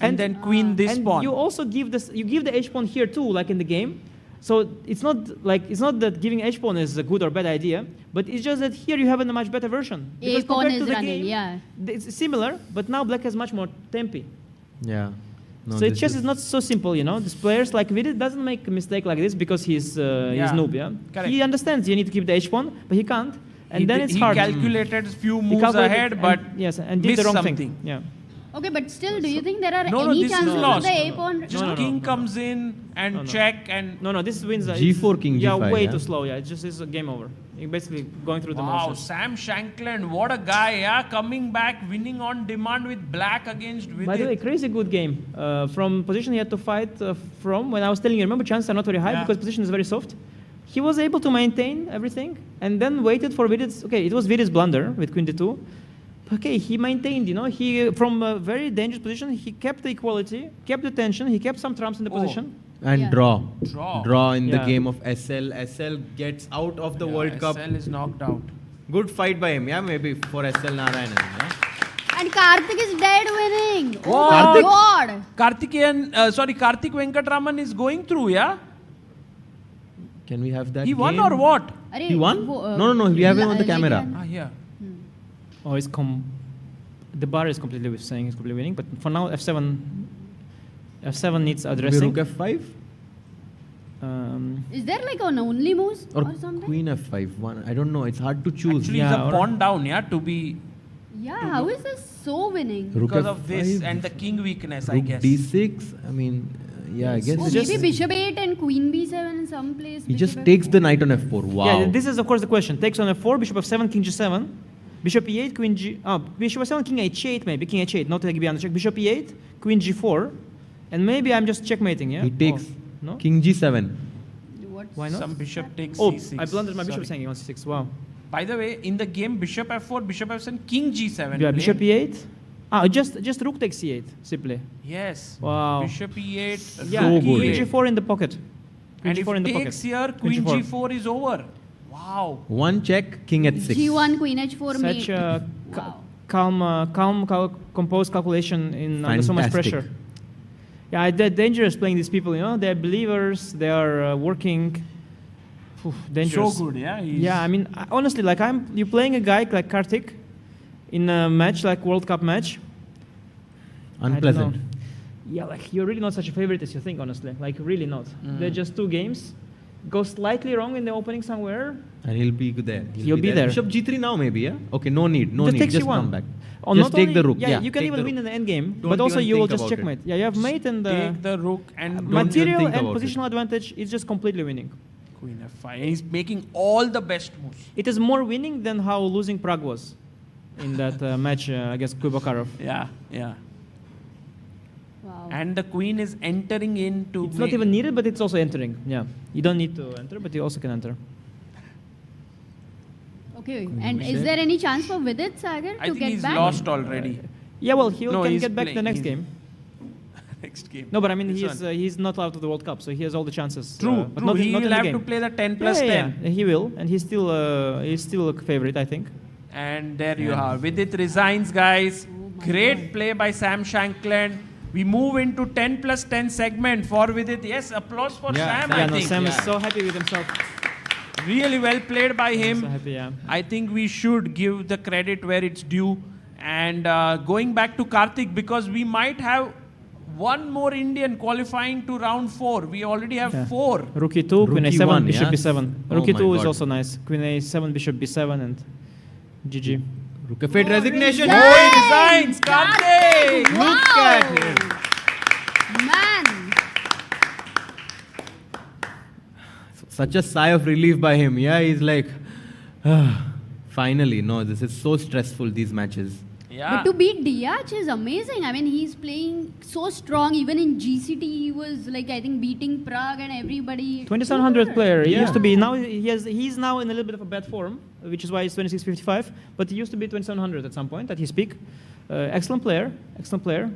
Speaker 13: And then queen this
Speaker 14: and
Speaker 13: pawn.
Speaker 14: you also give this, you give the H pawn here too, like in the game. So it's not that giving H pawn is a good or bad idea, but it's just that here you have a much better version.
Speaker 12: A pawn is running, yeah.
Speaker 14: It's similar, but now black has much more tempi.
Speaker 11: Yeah. No,
Speaker 14: So chess is not so simple, you know. These players like Vidit doesn't make a mistake like this because he's noob, yeah.
Speaker 13: Correct.
Speaker 14: He understands you need to keep the H pawn, but he can't, and then it's hard.
Speaker 13: He calculated a few
Speaker 14: He
Speaker 13: moves
Speaker 14: calculated
Speaker 13: ahead, but
Speaker 14: yes, and did
Speaker 13: missed
Speaker 14: the wrong
Speaker 13: something.
Speaker 14: thing. Yeah.
Speaker 12: Okay, but still, do you think there are
Speaker 13: No,
Speaker 12: any
Speaker 13: this is
Speaker 12: chances of
Speaker 13: lost.
Speaker 12: the A pawn?
Speaker 13: Just king comes in and check and...
Speaker 14: No, this wins.
Speaker 11: G4, King
Speaker 14: Yeah,
Speaker 11: G5,
Speaker 14: way
Speaker 11: yeah?
Speaker 14: too slow. Yeah, it's just a game over. You're basically going through the
Speaker 13: Wow,
Speaker 14: motions.
Speaker 13: Sam Shankland, what a guy, yeah, coming back, winning on demand with black against Vidit.
Speaker 14: By the way, crazy good game. From position he had to fight from, when I was telling you, remember chances are not very high because position is very soft. He was able to maintain everything and then waited for Vidit's, okay, it was Vidit's blunder with Queen D2. Okay, he maintained, you know, he, from a very dangerous position, he kept the equality, kept the tension, he kept some trumps in the position.
Speaker 11: And draw.
Speaker 13: Draw.
Speaker 11: In the
Speaker 14: Yeah.
Speaker 11: game of SL. SL gets out of the World Cup.
Speaker 13: SL is knocked out.
Speaker 11: Good fight by him, yeah, maybe for SL Narayanan. Yeah?
Speaker 12: And Karthik is dead winning. Oh
Speaker 13: Wow.
Speaker 12: my god.
Speaker 13: Karthik Venkatraman is going through, yeah?
Speaker 11: Can we have that?
Speaker 13: He won
Speaker 11: game?
Speaker 13: or what?
Speaker 11: He won? No, we have him on the camera.
Speaker 13: Ah, yeah.
Speaker 14: Oh, the bar is completely saying he's completely winning, but for now F7 needs addressing.
Speaker 11: Rook F5?
Speaker 12: Is there like an only moves
Speaker 11: Or
Speaker 12: something?
Speaker 11: Queen F5? One, I don't know. It's hard to choose.
Speaker 13: Actually, it's a pawn down, yeah, to be...
Speaker 12: Yeah, how is this so winning?
Speaker 11: Rook
Speaker 13: Because
Speaker 11: F5,
Speaker 13: of this and the king weakness, I
Speaker 11: Rook
Speaker 13: guess.
Speaker 11: D6. I mean, yeah, I guess
Speaker 12: Oh,
Speaker 11: it's
Speaker 12: maybe
Speaker 11: just,
Speaker 12: bishop 8 and queen b7 in some place.
Speaker 11: he
Speaker 12: bishop
Speaker 11: just
Speaker 12: F4.
Speaker 11: takes the knight on F4. Wow.
Speaker 14: Yeah, this is of course the question. Takes on F4, bishop F7, king G7, bishop E8, queen G. Oh, bishop F7, king H8 maybe, king H8, not like beyond the check. Bishop E8, queen G4, and maybe I'm just checkmating. Yeah.
Speaker 11: He takes
Speaker 14: no?
Speaker 11: king G7.
Speaker 14: Why not?
Speaker 13: Some bishop takes
Speaker 14: Oh,
Speaker 13: C6.
Speaker 14: I blundered my bishop
Speaker 13: Sorry.
Speaker 14: hanging on C6. Wow.
Speaker 13: By the way, in the game, bishop F4, bishop F7, king G7.
Speaker 14: Yeah,
Speaker 13: play.
Speaker 14: bishop E8. Just rook takes C8 simply.
Speaker 13: Yes.
Speaker 14: Wow.
Speaker 13: Bishop E8.
Speaker 14: Yeah,
Speaker 11: So
Speaker 14: queen
Speaker 11: good.
Speaker 14: G4 in the pocket. Queen
Speaker 13: And if
Speaker 14: G4 in the pocket.
Speaker 13: takes here,
Speaker 14: Queen
Speaker 13: queen
Speaker 14: G4.
Speaker 13: G4 is over. Wow.
Speaker 11: One check, king H6.
Speaker 12: G1, queen h4 mate.
Speaker 14: Such a calm, composed calculation in under so much
Speaker 11: Fantastic.
Speaker 14: pressure. Yeah, they're dangerous playing these people. You know, they're believers. They are working. Dangerous.
Speaker 13: So good, yeah.
Speaker 14: Yeah, I mean, honestly, like you're playing a guy like Karthik in a match like World Cup match. I don't
Speaker 11: Unpleasant.
Speaker 14: know. Yeah, like you're really not such a favorite as you think, honestly. Like really not. They're just two games. Go slightly wrong in the opening somewhere.
Speaker 11: And he'll be there.
Speaker 14: He'll be there.
Speaker 11: Bishop G3 now, maybe, yeah? Okay, no need.
Speaker 14: Just takes
Speaker 11: Just
Speaker 14: you one.
Speaker 11: come back.
Speaker 14: Or
Speaker 11: Just
Speaker 14: not
Speaker 11: take
Speaker 14: only-
Speaker 11: the rook.
Speaker 14: Yeah, you can
Speaker 11: take
Speaker 14: even
Speaker 11: the
Speaker 14: win
Speaker 11: rook.
Speaker 14: in the end game,
Speaker 11: Don't
Speaker 14: but also
Speaker 11: even
Speaker 14: you will
Speaker 11: think
Speaker 14: just
Speaker 11: about it.
Speaker 14: checkmate. Yeah, you have mate and
Speaker 13: Take the rook and don't
Speaker 14: material
Speaker 11: think
Speaker 14: and
Speaker 11: about it.
Speaker 14: positional advantage is just completely winning.
Speaker 13: Queen F5. He's making all the best moves.
Speaker 14: It is more winning than how losing Prague was. in that match against Kubakarov.
Speaker 13: Yeah.
Speaker 12: Wow.
Speaker 13: And the queen is entering into.
Speaker 14: It's not even needed, but it's also entering. Yeah, you don't need to enter, but you also can enter.
Speaker 12: Okay, and is there any chance for Vidit Sagar to
Speaker 13: I think
Speaker 12: get
Speaker 13: he's
Speaker 12: back?
Speaker 13: lost already.
Speaker 14: Yeah, well, he
Speaker 13: No,
Speaker 14: can
Speaker 13: he's
Speaker 14: get back the
Speaker 13: playing.
Speaker 14: next game.
Speaker 13: Next game.
Speaker 14: No, but I mean,
Speaker 13: This one.
Speaker 14: he's not out of the World Cup, so he has all the chances.
Speaker 13: True.
Speaker 14: But not
Speaker 13: He
Speaker 14: in
Speaker 13: will
Speaker 14: the
Speaker 13: have
Speaker 14: game.
Speaker 13: to play the 10 plus 10.
Speaker 14: Yeah, he will, and he's still a favorite, I think.
Speaker 13: And there you are. Vidit resigns, guys. Great play by Sam Shankland. We move into 10 plus 10 segment for Vidit. Yes, applause for Sam, I think.
Speaker 14: Sam is so happy with himself.
Speaker 13: Really well played by him.
Speaker 14: So happy, yeah.
Speaker 13: I think we should give the credit where it's due. And going back to Karthik, because we might have one more Indian qualifying to round 4. We already have 4.
Speaker 14: Rook e2, Queen
Speaker 11: Rook
Speaker 14: a7,
Speaker 11: e1,
Speaker 14: Bishop
Speaker 11: yeah?
Speaker 14: b7.
Speaker 11: Oh
Speaker 14: Rook
Speaker 11: my
Speaker 14: e2 is
Speaker 11: God.
Speaker 14: also nice. Queen a7, Bishop b7, and GG.
Speaker 11: Rook f8 resignation.
Speaker 13: Oh, he resigns! Karthik!
Speaker 11: Look at him.
Speaker 12: Man,
Speaker 11: Such a sigh of relief by him. Yeah, he's like, finally. No, this is so stressful, these matches.
Speaker 13: Yeah.
Speaker 12: but to beat Diaz is amazing. I mean, he's playing so strong. Even in GCT, he was like, I think, beating Prague and everybody.
Speaker 14: 2700 player. He
Speaker 11: Yeah.
Speaker 14: used to be, now he's now in a little bit of a bad form, which is why he's 2655. But he used to be 2700 at some point at his peak. Excellent player,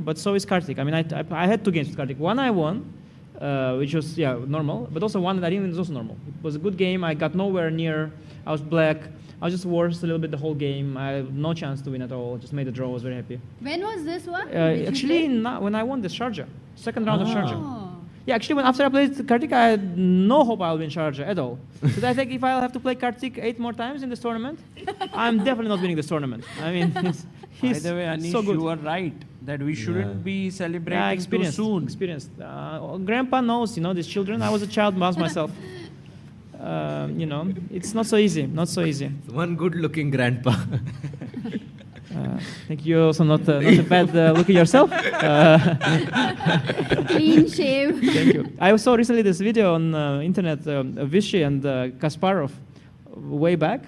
Speaker 14: but so is Karthik. I mean, I had 2 games with Karthik. One I won, which was normal, but also one that I didn't win was also normal. It was a good game. I got nowhere near. I was black. I was just worse a little bit the whole game. I had no chance to win at all. Just made a draw. I was very happy.
Speaker 12: When was this one? Did you
Speaker 14: Actually,
Speaker 12: play?
Speaker 14: when I won the Sharjah, second round of Sharjah.
Speaker 12: Oh.
Speaker 14: Yeah, actually, after I played Karthik, I had no hope I'll win Sharjah at all. So I think if I'll have to play Karthik 8 more times in this tournament, I'm definitely not winning this tournament. I mean,
Speaker 13: By the way, Anish,
Speaker 14: so good.
Speaker 13: you are right that we shouldn't be celebrating too
Speaker 14: experienced,
Speaker 13: soon.
Speaker 14: Experienced. Grandpa knows, these children. I was a child once myself. It's not so easy. Not so easy.
Speaker 11: One good-looking grandpa.
Speaker 14: I think you're also not a bad looking yourself.
Speaker 12: Clean shave.
Speaker 14: Thank you. I saw recently this video on internet of Vishy and Kasparov way back.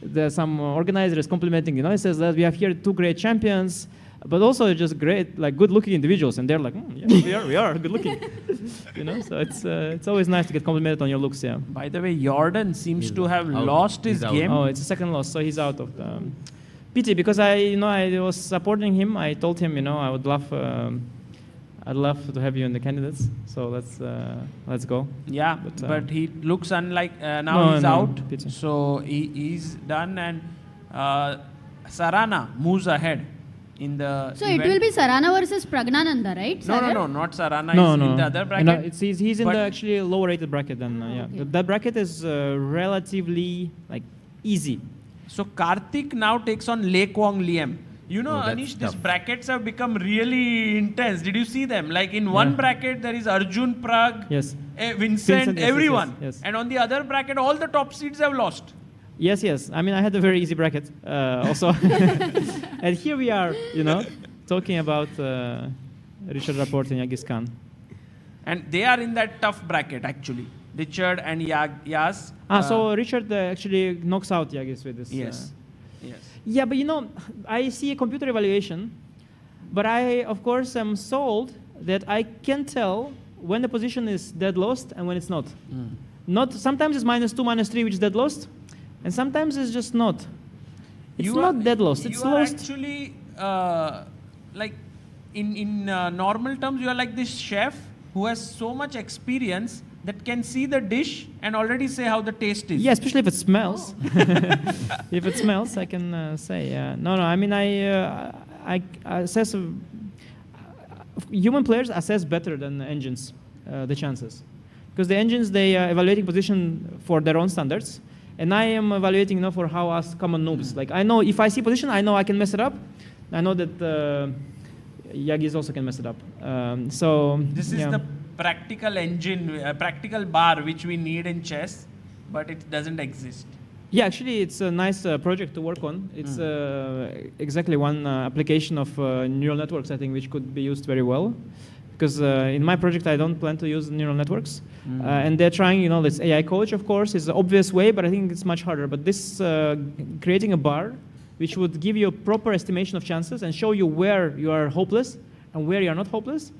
Speaker 14: There's some organizer is complimenting, he says that we have here 2 great champions, but also just great, good-looking individuals, and they're like, yeah, we are good-looking, So it's always nice to get complimented on your looks, yeah.
Speaker 13: By the way, Jordan seems to have lost his game.
Speaker 14: Oh, it's a second loss, so he's out of the pity, because I was supporting him. I told him, I would love, I'd love to have you in the candidates. So let's go.
Speaker 13: Yeah, but he looks unlike now he's out.
Speaker 14: Pity.
Speaker 13: So he's done, and Sarana moves ahead in the.
Speaker 12: So
Speaker 13: event.
Speaker 12: it will be Sarana versus Pragnananda, right?
Speaker 13: No, not Sarana.
Speaker 14: No,
Speaker 13: He's
Speaker 14: no.
Speaker 13: in the other bracket.
Speaker 14: He's in
Speaker 13: But-
Speaker 14: the actually lower rated bracket than
Speaker 12: okay.
Speaker 14: That bracket is relatively easy.
Speaker 13: So Karthik now takes on Lei Kwong Liam.
Speaker 11: that's
Speaker 13: Anish, these
Speaker 11: tough.
Speaker 13: brackets have become really intense. Did you see them? Like in one bracket, there is Arjun Prag,
Speaker 14: Yes.
Speaker 13: Vincent,
Speaker 14: yes,
Speaker 13: everyone.
Speaker 14: yes.
Speaker 13: And on the other bracket, all the top seeds have lost.
Speaker 14: Yes. I mean, I had a very easy bracket also. And here we are, talking about Richard Rapport and Yagis Khan.
Speaker 13: And they are in that tough bracket, actually. Richard and Yas.
Speaker 14: So Richard actually knocks out Yagis with this.
Speaker 13: Yes.
Speaker 14: Yeah, but I see a computer evaluation, but I, of course, am sold that I can tell when the position is dead lost and when it's not. Not sometimes it's -2, -3, which is dead lost, and sometimes it's just not. It's not dead lost. It's
Speaker 13: you are
Speaker 14: lost.
Speaker 13: actually like in normal terms, you are like this chef who has so much experience that can see the dish and already say how the taste is.
Speaker 14: Yeah, especially if it smells. If it smells, I can say. No. I mean, I assess. Human players assess better than engines the chances, because the engines they are evaluating position for their own standards, and I am evaluating for how us common noobs. Like I know if I see position, I know I can mess it up. I know that Yagis also can mess it up. So
Speaker 13: This is the practical engine, practical bar which we need in chess, but it doesn't exist.
Speaker 14: Yeah, actually, it's a nice project to work on. It's exactly one application of neural networks, I think, which could be used very well. Because in my project, I don't plan to use neural networks. And they're trying, this AI coach, of course, is the obvious way, but I think it's much harder. But this, creating a bar which would give you a proper estimation of chances and show you where you are hopeless and where you are not hopeless,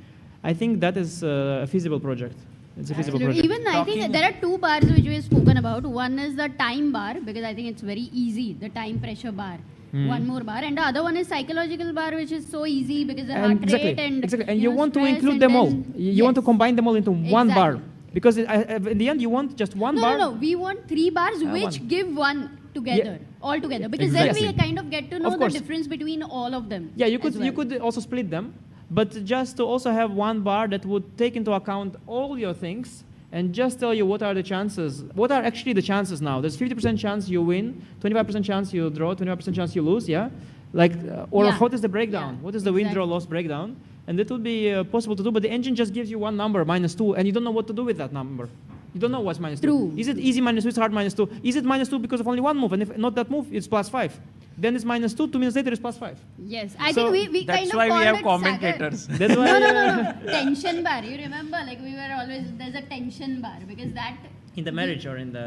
Speaker 14: I think that is a feasible project. It's a feasible project.
Speaker 12: Even I think there are 2 bars which we have spoken about. One is the time bar, because I think it's very easy, the time pressure bar. One more bar, and the other one is psychological bar, which is so easy because the heart rate and
Speaker 14: you want to include them all. You want to combine them all into one bar, because in the end you want just one bar.
Speaker 12: No, we want 3 bars which give one together, all together, because then we kind of get to know the difference between all of them.
Speaker 14: Yeah, you could also split them, but just to also have one bar that would take into account all your things and just tell you what are the chances. What are actually the chances now? There's 50% chance you win, 25% chance you draw, 25% chance you lose, yeah? Like, what is the breakdown? What is the win, draw, loss breakdown? And that would be possible to do, but the engine just gives you one number, -2, and you don't know what to do with that number. You don't know what's -2.
Speaker 12: True.
Speaker 14: Is it easy -2, it's hard -2? Is it -2 because of only one move, and if not that move, it's +5? Then it's -2, 2 minutes later it's +5.
Speaker 12: Yes, I think we kind of
Speaker 13: that's why we have
Speaker 12: it
Speaker 13: commentators.
Speaker 14: That's why
Speaker 12: no. Tension bar. You remember, like we were always, there's a tension bar, because that...
Speaker 14: in the marriage or in the...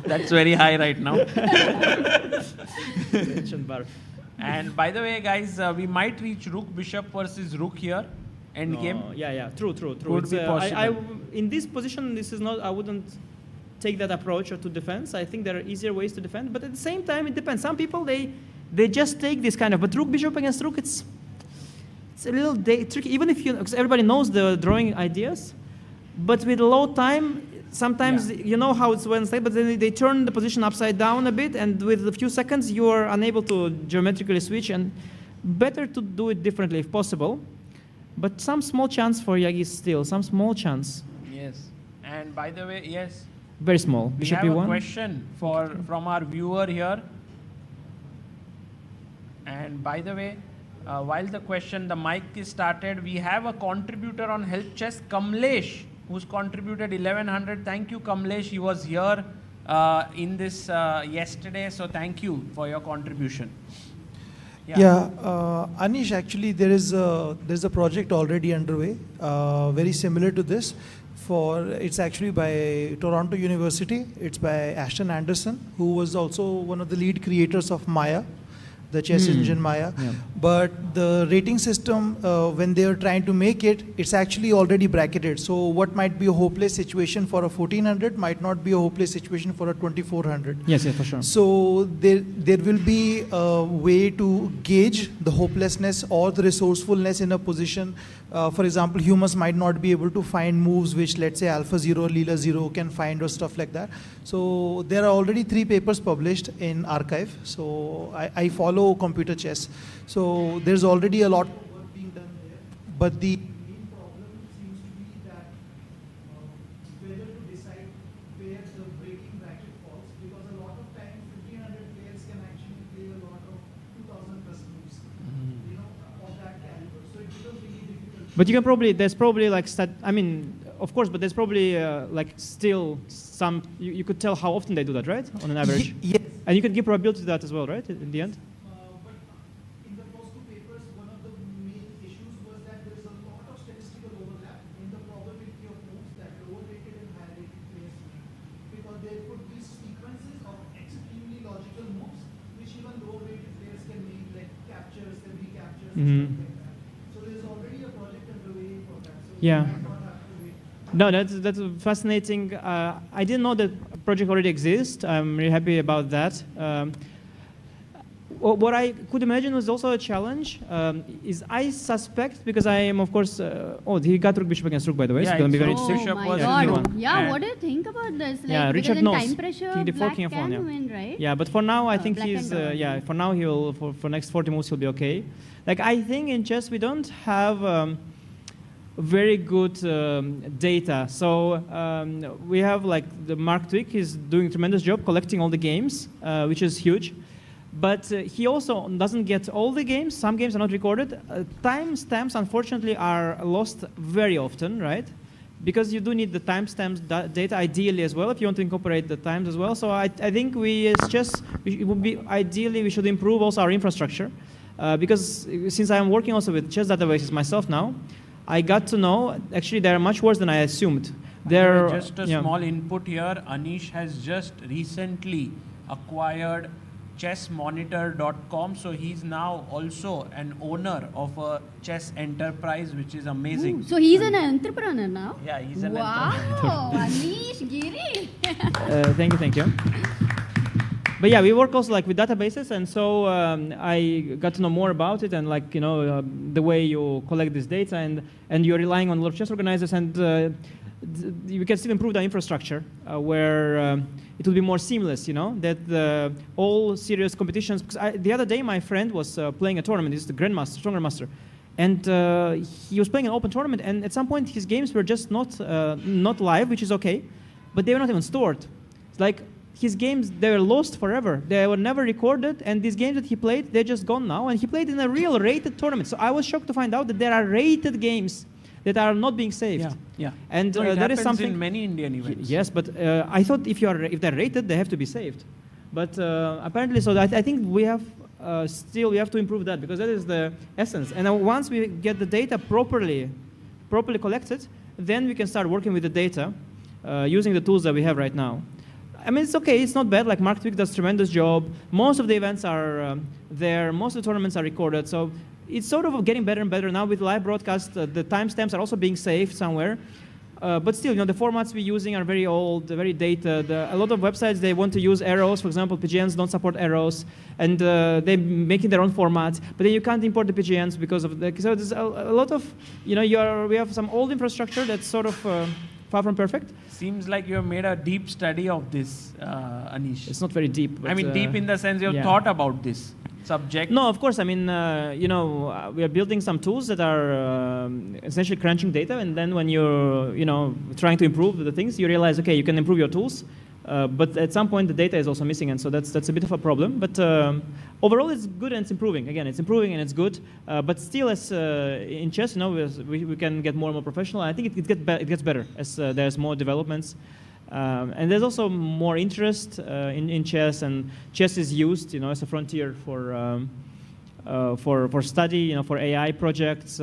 Speaker 13: That's very high right now.
Speaker 14: tension bar.
Speaker 13: And by the way, guys, we might reach Rook Bishop versus Rook here. End game.
Speaker 14: Yeah, true.
Speaker 13: Would be possible.
Speaker 14: In this position, this is not. I wouldn't take that approach to defense. I think there are easier ways to defend, but at the same time, it depends. Some people they just take this kind of. But Rook Bishop against Rook, it's a little tricky. Even if because everybody knows the drawing ideas, but with low time. Sometimes you know how it's Wednesday, but then they turn the position upside down a bit, and with a few seconds you are unable to geometrically switch, and better to do it differently if possible. But some small chance for Yagi still, some small chance.
Speaker 13: Yes. And by the way, yes.
Speaker 14: Very small.
Speaker 13: We have a question from our viewer here. And by the way, while the mic is started, we have a contributor on Help Chess, Kamlesh, who's contributed 1100. Thank you, Kamlesh. He was here in this yesterday, so thank you for your contribution.
Speaker 15: Anish, actually there's a project already underway, very similar to this. It's actually by Toronto University. It's by Ashton Anderson, who was also one of the lead creators of Maya, the chess engine Maya.
Speaker 14: Yeah.
Speaker 15: But the rating system, when they are trying to make it, it's actually already bracketed. So what might be a hopeless situation for a 1400 might not be a hopeless situation for a 2400.
Speaker 14: Yes, for sure.
Speaker 15: So there will be a way to gauge the hopelessness or the resourcefulness in a position. For example, humans might not be able to find moves which, let's say, Alpha 0 or Leela 0 can find or stuff like that. So there are already 3 papers published in archive. So I follow computer chess. So there's already a lot of work being done there. But the main problem seems to be that whether to decide where the breaking bracket falls, because a lot of times 1500 players can actually play a lot of 2000 plus moves, of that caliber. So it becomes really difficult.
Speaker 14: But you can probably, there's probably like, of course, but there's probably like still some, you could tell how often they do that, right? On an average.
Speaker 15: Yes.
Speaker 14: And you could give probability to that as well, right? In the end?
Speaker 15: But in the first 2 papers, one of the main issues was that there is a lot of statistical overlap in the probability of moves that lower-rated and higher-rated players make. Because there could be sequences of extremely logical moves which even lower-rated players can make, like captures and recaptures and stuff like that. So there's already a project underway for that. So
Speaker 14: Yeah.
Speaker 15: you might not have to wait.
Speaker 14: No, that's fascinating. I didn't know that project already exists. I'm really happy about that. What I could imagine was also a challenge is I suspect, because I am, of course, he got Rook Bishop against Rook, by the way.
Speaker 13: Yeah,
Speaker 14: it's going to be very
Speaker 13: it's
Speaker 14: interesting.
Speaker 12: Oh
Speaker 13: Bishop
Speaker 12: my
Speaker 13: was
Speaker 12: god.
Speaker 13: in
Speaker 12: Yeah, what do you think about this? Like,
Speaker 14: Yeah,
Speaker 12: because
Speaker 14: Richard
Speaker 12: in
Speaker 14: knows.
Speaker 12: time pressure,
Speaker 14: King D4,
Speaker 12: black
Speaker 14: King F1,
Speaker 12: can
Speaker 14: yeah.
Speaker 12: win, right?
Speaker 14: Yeah, but for now, I think
Speaker 12: black
Speaker 14: he's,
Speaker 12: and white.
Speaker 14: for now he'll, for next 40 moves, he'll be okay. Like, I think in chess, we don't have very good data. So we have like the Mark Twick, he's doing a tremendous job collecting all the games, which is huge. But he also doesn't get all the games. Some games are not recorded. Timestamps, unfortunately, are lost very often, right? Because you do need the timestamps data ideally as well if you want to incorporate the times as well. So I think it would be ideally we should improve also our infrastructure. Because since I'm working also with chess databases myself now, I got to know actually they're much worse than I assumed.
Speaker 13: Just a small input here. Anish has just recently acquired chessmonitor.com. So he's now also an owner of a chess enterprise, which is amazing.
Speaker 12: So he's an entrepreneur now?
Speaker 13: Yeah, he's an
Speaker 12: Wow, Anish Giri.
Speaker 14: Thank you. But yeah, we work also like with databases, and so I got to know more about it, and like the way you collect this data, and you're relying on a lot of chess organizers, and you can still improve the infrastructure where it will be more seamless. That all serious competitions. Because the other day my friend was playing a tournament. He's the grandmaster, strong grandmaster, and he was playing an open tournament, and at some point his games were just not live, which is okay, but they were not even stored. It's like his games, they were lost forever. They were never recorded, and these games that he played, they're just gone now. And he played in a real rated tournament. So I was shocked to find out that there are rated games that are not being saved.
Speaker 13: Yeah.
Speaker 14: And
Speaker 13: So it
Speaker 14: that is
Speaker 13: happens
Speaker 14: something.
Speaker 13: in many Indian events.
Speaker 14: Yes, but I thought if they're rated, they have to be saved. But apparently, so I think we have we have to improve that, because that is the essence. And once we get the data properly collected, then we can start working with the data using the tools that we have right now. I mean, it's okay, it's not bad. Like Mark Twick does a tremendous job. Most of the events are there. Most of the tournaments are recorded. So it's sort of getting better and better now with live broadcast. The timestamps are also being saved somewhere. But still, the formats we're using are very old, very dated. A lot of websites, they want to use arrows. For example, PGNs don't support arrows, and they're making their own formats. But then you can't import the PGNs because of the. So there's a lot of, we have some old infrastructure that's sort of far from perfect.
Speaker 13: Seems like you have made a deep study of this, Anish.
Speaker 14: It's not very deep. But,
Speaker 13: I mean, deep in the sense you have thought about this subject.
Speaker 14: No, of course. I mean, we are building some tools that are essentially crunching data, and then when you're, trying to improve the things, you realize, okay, you can improve your tools, but at some point the data is also missing, and so that's a bit of a problem. But overall, it's good and it's improving. Again, it's improving and it's good. But still, as in chess, we can get more and more professional. I think it gets better as there's more developments. And there's also more interest in chess, and chess is used, as a frontier for study, for AI projects.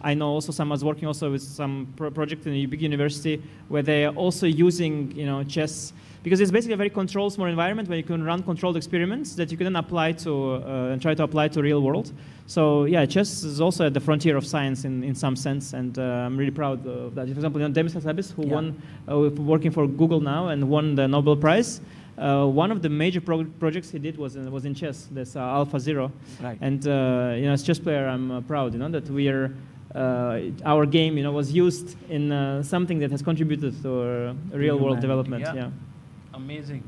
Speaker 14: I know also someone's working also with some project in a big university where they are also using, chess, because it's basically a very controlled small environment where you can run controlled experiments that you can then apply to and try to apply to real world. So yeah, chess is also at the frontier of science in some sense, and I'm really proud of that. For example, Demis Hassabis, who won, working for Google now, and won the Nobel Prize. One of the major projects he did was in chess. This AlphaZero,
Speaker 13: right.
Speaker 14: And as chess player, I'm proud, that we are. Our game, was used in something that has contributed to real-world development. Yeah.
Speaker 13: Amazing.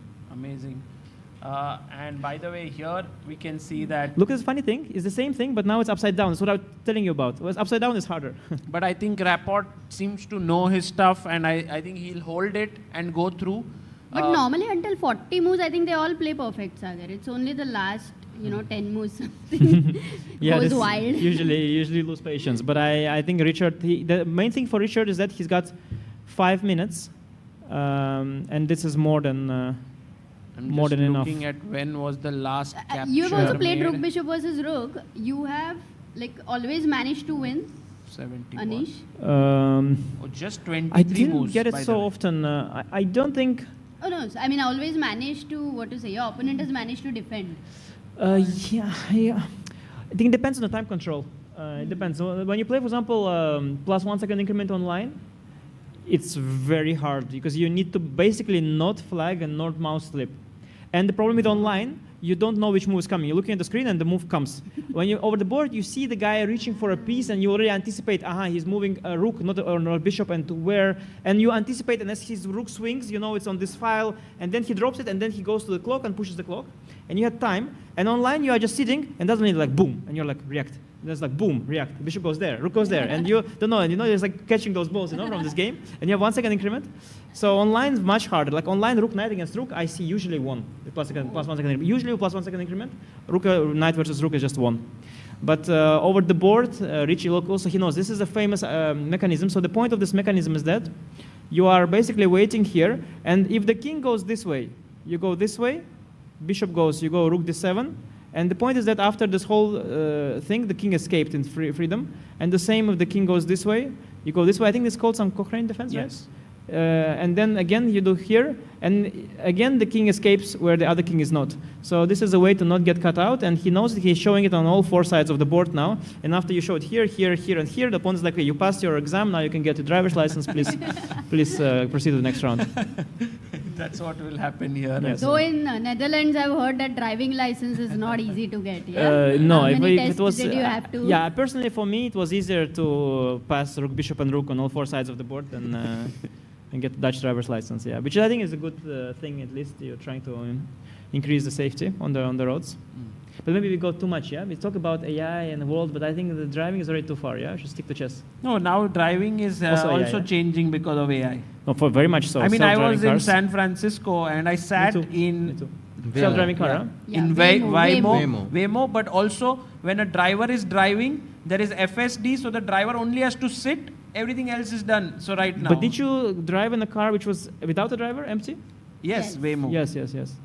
Speaker 13: And by the way, here we can see that.
Speaker 14: Look at this funny thing. It's the same thing, but now it's upside down. That's what I was telling you about. Upside down is harder.
Speaker 13: But I think Rapport seems to know his stuff, and I think he'll hold it and go through.
Speaker 12: But normally until 40 moves, I think they all play perfect, Sagar. It's only the last 10 moves something goes wild.
Speaker 14: Usually lose patience. But I think Richard, the main thing for Richard is that he's got 5 minutes, and this is more than enough.
Speaker 13: Looking at when was the last capture.
Speaker 12: You've also played Rook Bishop versus Rook. You have always managed to win.
Speaker 13: 70.
Speaker 12: Anish?
Speaker 13: Just 23 moves.
Speaker 14: I didn't get it so often. I don't think.
Speaker 12: Oh no! I mean, always managed to your opponent has managed to defend.
Speaker 14: Yeah. I think it depends on the time control. It depends. When you play, for example, +1 second increment online, it's very hard because you need to basically not flag and not mouse slip. And the problem with online, you don't know which move is coming. You're looking at the screen and the move comes. When you're over the board, you see the guy reaching for a piece and you already anticipate, he's moving a rook, not a bishop, and to where. And you anticipate, and as his rook swings, it's on this file, and then he drops it, and then he goes to the clock and pushes the clock. And you had time. And online, you are just sitting, and doesn't need boom, and you're react. There's boom, react. The bishop goes there, rook goes there, and you don't know. And there's catching those balls, from this game. And you have 1 second increment. So online is much harder. Online rook knight against rook, I see usually 1 +1 second increment. Usually +1 second increment. Rook knight versus rook is just 1. But over the board, Richie also he knows this is a famous mechanism. So the point of this mechanism is that you are basically waiting here, and if the king goes this way, you go this way. Bishop goes, you go rook d7. And the point is that after this whole thing, the king escaped in freedom. And the same if the king goes this way, you go this way. I think this is called some Cochrane defense,
Speaker 13: yes.
Speaker 14: Right? and then again you do here, and again the king escapes where the other king is not. So this is a way to not get cut out, and he knows that he's showing it on all 4 sides of the board now, and after you show it here, here, here, and here, the opponent's like, okay, you passed your exam, now you can get your driver's license, please, please proceed to the next round.
Speaker 13: That's what will happen here.
Speaker 14: Yes.
Speaker 12: So in Netherlands, I've heard that driving license is not easy to get. Yeah?
Speaker 14: No,
Speaker 12: How many
Speaker 14: if
Speaker 12: tests
Speaker 14: it was,
Speaker 12: did you have to?
Speaker 14: yeah, personally for me, it was easier to pass rook, bishop, and rook on all 4 sides of the board than and get Dutch driver's license. Yeah, which I think is a good thing. At least you're trying to increase the safety on the roads. But maybe we go too much. Yeah, we talk about AI and the world, but I think the driving is already too far. Yeah, we should stick to chess.
Speaker 13: No, now driving is also changing because of AI.
Speaker 14: No, for very much so.
Speaker 13: I mean, I was in
Speaker 14: cars.
Speaker 13: San Francisco and I sat in
Speaker 14: self-driving car.
Speaker 13: yeah.
Speaker 14: Huh?
Speaker 13: In Waymo, but also when a driver is driving, there is FSD, so the driver only has to sit. Everything else is done. So right now.
Speaker 14: But did you drive in a car which was without a driver, empty?
Speaker 13: Yes, Waymo.
Speaker 14: Yes.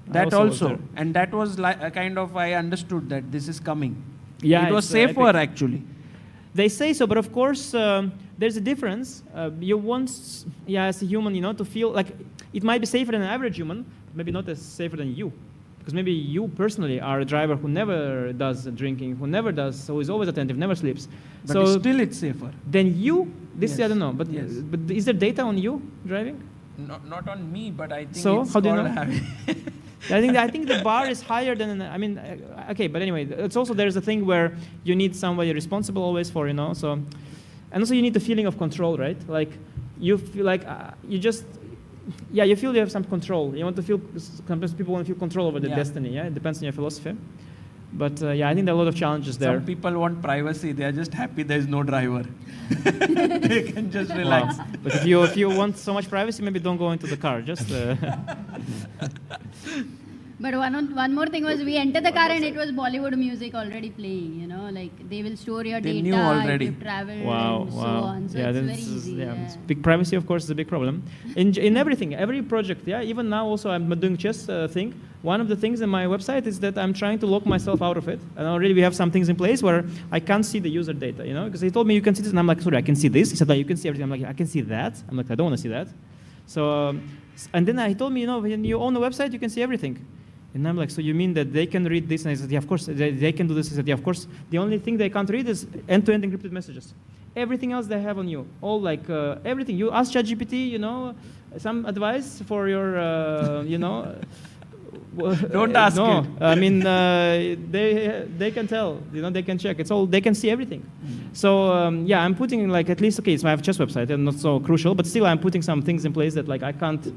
Speaker 13: That also. And that was like a kind of, I understood that this is coming.
Speaker 14: Yeah,
Speaker 13: it was safer actually.
Speaker 14: They say so, but of course there's a difference. You want, as a human, to feel like it might be safer than an average human, but maybe not as safer than you. Because maybe you personally are a driver who never does drinking, who is always attentive, never sleeps.
Speaker 13: But
Speaker 14: so
Speaker 13: still it's safer.
Speaker 14: Then you,
Speaker 13: Yes.
Speaker 14: I don't know, but
Speaker 13: Yes.
Speaker 14: but is there data on you driving?
Speaker 13: Not on me, but I think
Speaker 14: So
Speaker 13: it's
Speaker 14: how do you
Speaker 13: called
Speaker 14: know?
Speaker 13: having-
Speaker 14: I think the bar is higher than, okay, but anyway, it's also, there's a thing where you need somebody responsible always for, so, and also you need the feeling of control, right? Like, you feel like, you feel you have some control. You want to feel, sometimes people want to feel control over their destiny, it depends on your philosophy. But I think there are a lot of challenges there.
Speaker 13: Some people want privacy. They are just happy there is no driver. They can just relax.
Speaker 14: Wow. But if you want so much privacy, maybe don't go into the car. Just.
Speaker 12: But one more thing was we entered the car and it was Bollywood music already playing. Like they will store your
Speaker 13: They
Speaker 12: data
Speaker 13: knew already.
Speaker 12: if you travel
Speaker 14: Wow.
Speaker 12: and so on. So it's very easy.
Speaker 14: Big privacy, of course, is a big problem. In everything, every project, even now also I'm doing chess thing. One of the things in my website is that I'm trying to lock myself out of it. And already we have some things in place where I can't see the user data, because he told me you can see this, and I'm like, sorry, I can see this. He said, you can see everything. I'm like, I can see that. I'm like, I don't want to see that. So, and then he told me, when you own a website, you can see everything. And I'm like, so you mean that they can read this? And I said, yeah, of course, they can do this. I said, yeah, of course. The only thing they can't read is end-to-end encrypted messages. Everything else they have on you, all everything. You ask ChatGPT, some advice for your,
Speaker 13: Don't ask
Speaker 14: no,
Speaker 13: it.
Speaker 14: I mean, they can tell, they can check. It's all, they can see everything. So, I'm putting at least, okay, so I have a chess website, and not so crucial, but still I'm putting some things in place that I can't,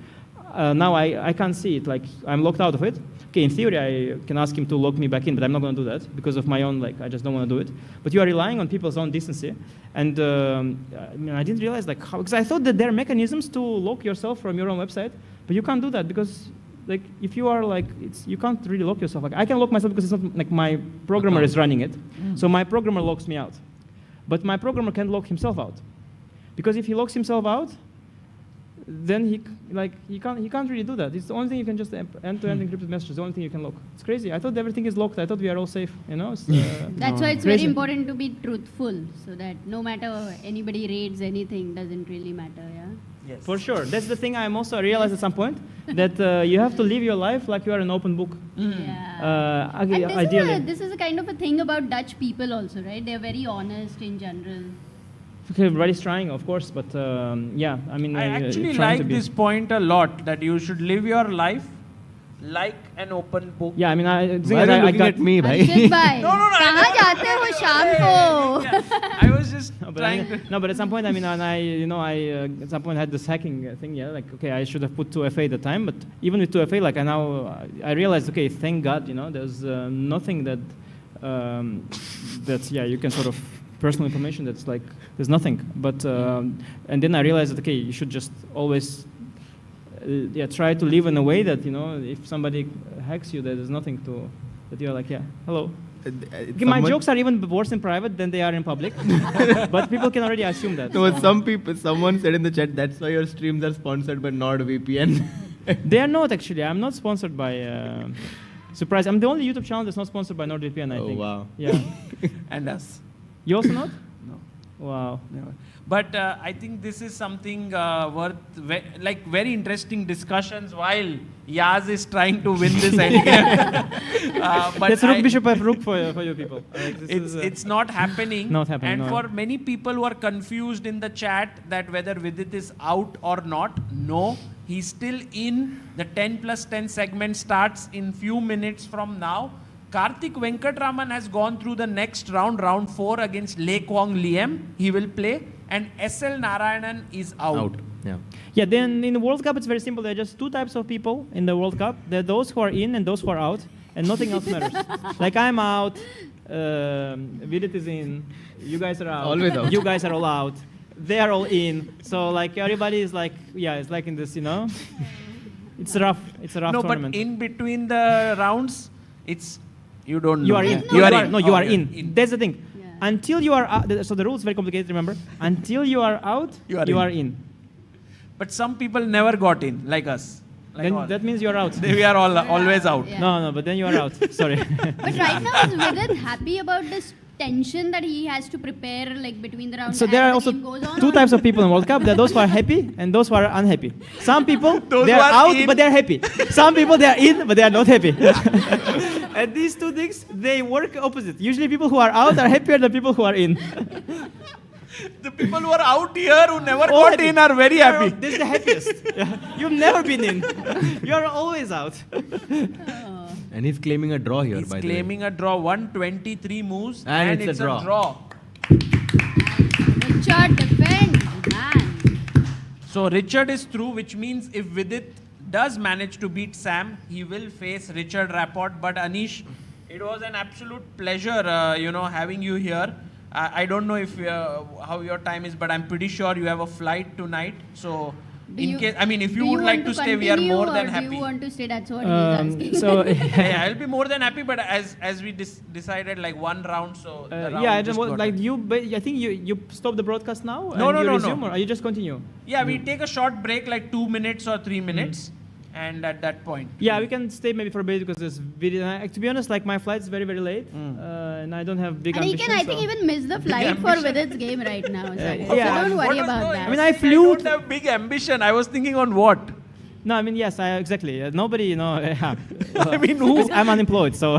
Speaker 14: now I can't see it, I'm locked out of it. Okay, in theory, I can ask him to lock me back in, but I'm not going to do that because of my own, I just don't want to do it. But you are relying on people's own decency. And I didn't realize, how, because I thought that there are mechanisms to lock yourself from your own website, but you can't do that because, if you are, you can't really lock yourself. I can lock myself because it's not, my programmer is running it. So my programmer locks me out. But my programmer can't lock himself out. Because if he locks himself out, then he can't really do that. It's the only thing you can just end-to-end encrypted messages. The only thing you can lock. It's crazy. I thought everything is locked. I thought we are all safe.
Speaker 12: That's why it's
Speaker 14: crazy.
Speaker 12: very important to be truthful, so that no matter anybody reads anything, doesn't really matter. Yeah.
Speaker 14: Yes. For sure. That's the thing I also realized at some point, that you have to live your life like you are an open book.
Speaker 12: Yeah. And
Speaker 14: Ideally.
Speaker 12: this is a kind of a thing about Dutch people also, right? They're very honest in general.
Speaker 14: Okay, everybody's trying, of course, but
Speaker 13: I actually like this point a lot, that you should live your life like an open book.
Speaker 14: Yeah, I
Speaker 11: looking at me, bhai?
Speaker 12: No. कहाँ जाते हो शाम को?
Speaker 13: I was just trying to...
Speaker 14: No, but at some point, I at some point had this hacking thing, okay, I should have put 2FA at the time, but even with 2FA, I realized, okay, thank God, there's nothing that, you can sort of, personal information that's there's nothing. But, and then I realized that, okay, you should just always, try to live in a way that, if somebody hacks you, there's nothing to, that you're like, hello. My jokes are even worse in private than they are in public, but people can already assume that.
Speaker 11: No, someone said in the chat, that's why your streams are sponsored by NordVPN.
Speaker 14: They are not, actually. I'm not sponsored by, surprise. I'm the only YouTube channel that's not sponsored by NordVPN, I think.
Speaker 11: Oh, wow.
Speaker 14: Yeah.
Speaker 13: And us.
Speaker 14: You also not?
Speaker 13: No.
Speaker 14: Wow.
Speaker 13: But I think this is something worth very interesting discussions while Yaz is trying to win this endgame. But
Speaker 14: Let's rook bishop f rook for you people.
Speaker 13: It's not happening.
Speaker 14: Not happening.
Speaker 13: And
Speaker 14: no.
Speaker 13: for many people who are confused in the chat that whether Vidit is out or not, no, he's still in. The 10+10 segment starts in few minutes from now. Karthik Venkatraman has gone through the next round, round 4 against Le Kwong Liem. He will play. And SL Narayanan is out.
Speaker 14: Yeah, then in the World Cup, it's very simple. There are just two types of people in the World Cup. There are those who are in and those who are out. And nothing else matters. Like I'm out. Vidit is in. You guys are out.
Speaker 11: Always out.
Speaker 14: You guys are all out. They are all in. So like everybody is like, yeah, it's like in this, you know. It's rough. It's a rough tournament.
Speaker 13: But in between the rounds, it's... You don't know.
Speaker 14: You are in.
Speaker 13: You are in.
Speaker 14: No, you are
Speaker 13: in.
Speaker 14: in. That's the thing. Yeah. Until you are out, so the rule is very complicated, remember? Until you are out, you are in.
Speaker 13: But some people never got in, like us. Like
Speaker 14: then that means you are out.
Speaker 13: We are all always out.
Speaker 14: Yeah. No, but then you are out. Sorry.
Speaker 12: But right now, is Vidit happy about this tension that he has to prepare like between the rounds?
Speaker 14: So there are also two types of people in World Cup. There are those who are happy and those who are unhappy. Some people, they are out, but they are happy. Some people, they are in, but they are not happy. And these two things, they work opposite. Usually people who are out are happier than people who are in.
Speaker 13: The people who are out here who never got in are very happy.
Speaker 14: This is the happiest. You've never been in. You're always out.
Speaker 11: And he's claiming a draw here, by the way.
Speaker 13: He's claiming a draw. 123 moves.
Speaker 11: And it's a draw.
Speaker 12: Richard defend. Man.
Speaker 13: So Richard is through, which means if Vidit does manage to beat Sam, he will face Richard Rapport. But Anish, it was an absolute pleasure, having you here. I don't know if how your time is, but I'm pretty sure you have a flight tonight. So, if you would like to stay, we are more than happy.
Speaker 12: Do you want to stay? That's what he's asking.
Speaker 13: So I'll be more than happy. But as we decided, like one round, so the round
Speaker 14: I think you stop the broadcast now.
Speaker 13: No.
Speaker 14: Resume, or you just continue?
Speaker 13: Yeah, we take a short break, like 2 minutes or 3 minutes. And at that point,
Speaker 14: yeah, we can stay maybe for a bit because this video. To be honest, like my flight's very late, and I don't have big ambitions.
Speaker 12: And he can, I think, even miss the flight for Vidit's game right now. So don't worry about that.
Speaker 14: I mean, I flew.
Speaker 13: I don't have big ambition. I was thinking on what?
Speaker 14: No, I mean, yes, exactly. Nobody,
Speaker 13: I mean, who?
Speaker 14: I'm unemployed, so.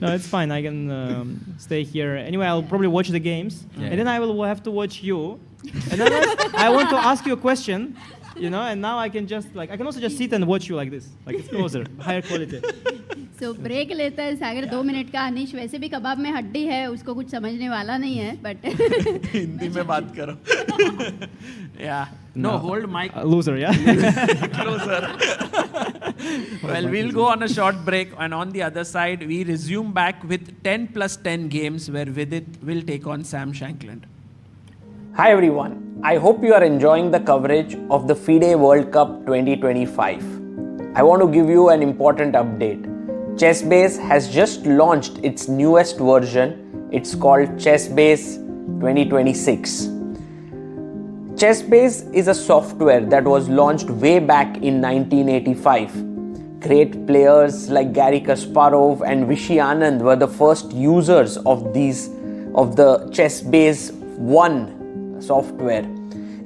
Speaker 14: No, it's fine. I can stay here. Anyway, I'll probably watch the games, and then I will have to watch you. And then I want to ask you a question. And now I can just I can also just sit and watch you like this. Like it's closer, higher quality.
Speaker 12: So break लेता है सागर 2 minute का. अनिश वैसे भी कबाब में हड्डी है, उसको कुछ समझने वाला नहीं है, but
Speaker 13: हिंदी में बात करो. Yeah. No, hold mic.
Speaker 14: Loser, yeah.
Speaker 13: Closer. Well, we'll go on a short break, and on the other side, we resume back with 10+10 games where Vidit will take on Sam Shankland.
Speaker 1: Hi everyone, I hope you are enjoying the coverage of the FIDE World Cup 2025. I want to give you an important update. Chessbase has just launched its newest version. It's called Chessbase 2026. Chessbase is a software that was launched way back in 1985. Great players like Garry Kasparov and Vishy Anand were the first users of the Chessbase 1 software,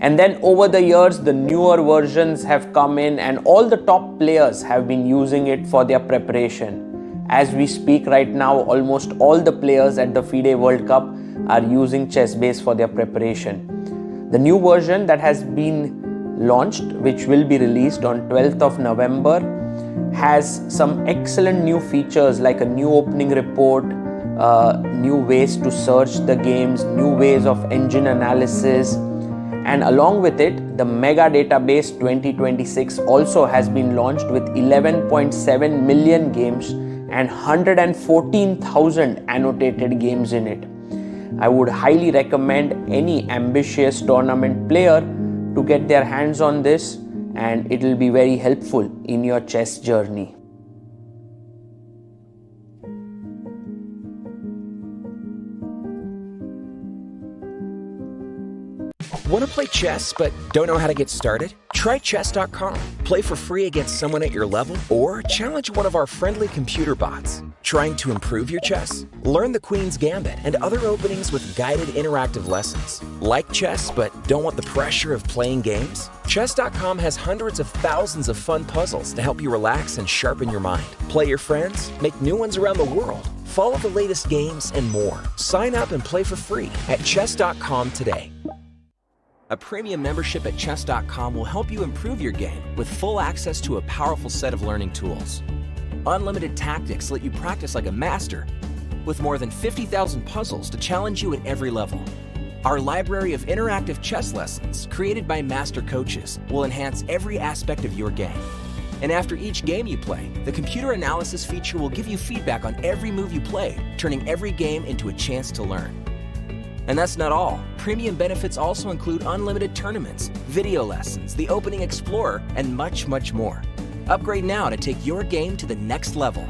Speaker 1: and then over the years the newer versions have come in and all the top players have been using it for their preparation. As we speak right now, almost all the players at the FIDE World Cup are using Chessbase for their preparation. The new version that has been launched, which will be released on 12th of November, has some excellent new features like a new opening report, new ways to search the games, new ways of engine analysis, and along with it, the Mega Database 2026 also has been launched with 11.7 million games and 114,000 annotated games in it. I would highly recommend any ambitious tournament player to get their hands on this, and it will be very helpful in your chess journey.
Speaker 2: Want to play chess but don't know how to get started? Try chess.com. Play for free against someone at your level or challenge one of our friendly computer bots. Trying to improve your chess? Learn the Queen's Gambit and other openings with guided interactive lessons. Like chess but don't want the pressure of playing games? Chess.com has hundreds of thousands of fun puzzles to help you relax and sharpen your mind. Play your friends, make new ones around the world, follow the latest games, and more. Sign up and play for free at chess.com today. A premium membership at chess.com will help you improve your game with full access to a powerful set of learning tools. Unlimited tactics let you practice like a master, with more than 50,000 puzzles to challenge you at every level. Our library of interactive chess lessons, created by master coaches, will enhance every aspect of your game. And after each game you play, the computer analysis feature will give you feedback on every move you played, turning every game into a chance to learn. And that's not all. Premium benefits also include unlimited tournaments, video lessons, the Opening Explorer, and much, much more. Upgrade now to take your game to the next level.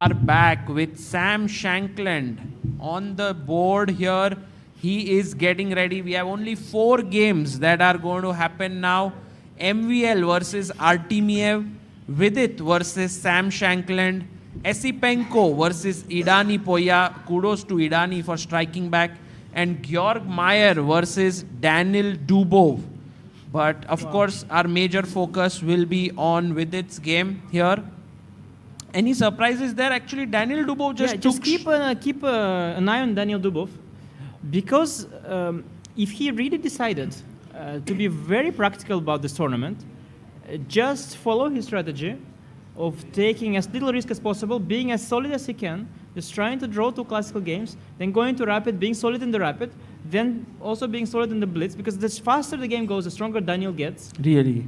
Speaker 13: Are back with Sam Shankland on the board here. He is getting ready. We have only 4 games that are going to happen now. MVL versus Artemiev, Vidit versus Sam Shankland, Esipenko versus Idani Poya. Kudos to Idani for striking back. And Georg Mayer versus Daniel Dubov. But of course, our major focus will be on Vidit's game here. Any surprises there? Actually, Daniel Dubov just
Speaker 14: keep an eye on Daniel Dubov, because if he really decided to be very practical about this tournament, just follow his strategy of taking as little risk as possible, being as solid as he can, just trying to draw 2 classical games, then going to rapid, being solid in the rapid, then also being solid in the blitz, because the faster the game goes, the stronger Daniel gets.
Speaker 13: Really?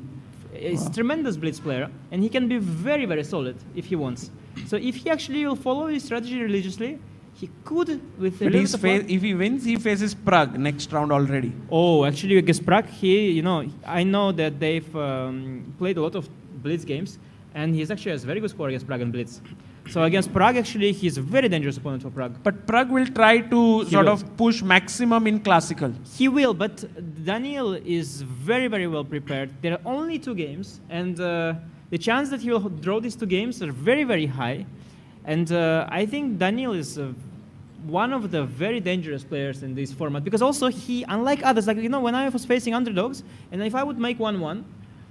Speaker 14: He's a tremendous blitz player, and he can be very, very solid if he wants. So if he actually will follow his strategy religiously, he could, with a little bit of luck.
Speaker 13: If he wins, he faces Prague next round already.
Speaker 14: Oh, actually against Prague, I know that they've played a lot of blitz games, and he's actually has a very good score against Prague and blitz. So against Prague, actually, he's a very dangerous opponent for Prague.
Speaker 13: But Prague will try to of push maximum in classical.
Speaker 14: He will, but Daniel is very, very well prepared. There are only 2 games, and the chance that he will draw these 2 games are very, very high. And I think Daniel is one of the very dangerous players in this format, because also he, unlike others, when I was facing underdogs, and if I would make 1-1,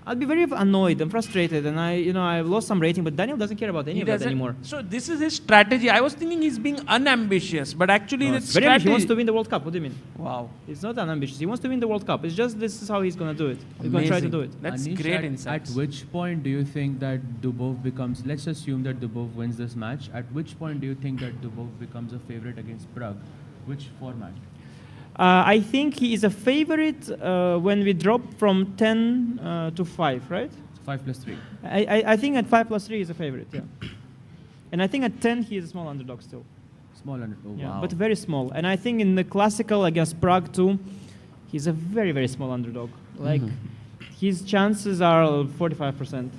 Speaker 14: I'd be very annoyed and frustrated, and I've lost some rating, but Daniel doesn't care about any of that anymore.
Speaker 13: So this is his strategy. I was thinking he's being unambitious, but actually it's strategy.
Speaker 14: He wants to win the World Cup. What do you mean?
Speaker 13: Wow.
Speaker 14: He's not unambitious. He wants to win the World Cup. It's just this is how he's going to do it. He's going to try to do it.
Speaker 13: That's
Speaker 16: Anish,
Speaker 13: great insight.
Speaker 16: At which point do you think that Dubov becomes, let's assume that Dubov wins this match, at which point do you think that Dubov becomes a favorite against Prague? Which format?
Speaker 14: I think he is a favorite when we drop from 10 to 5, right?
Speaker 16: 5 plus 3.
Speaker 14: I think at 5 plus 3 he's a favorite, yeah. And I think at 10 he is a small underdog still.
Speaker 16: Small underdog,
Speaker 14: yeah,
Speaker 16: wow.
Speaker 14: But very small. And I think in the classical against Prague too, he's a very, very small underdog. Like, his chances are 45%.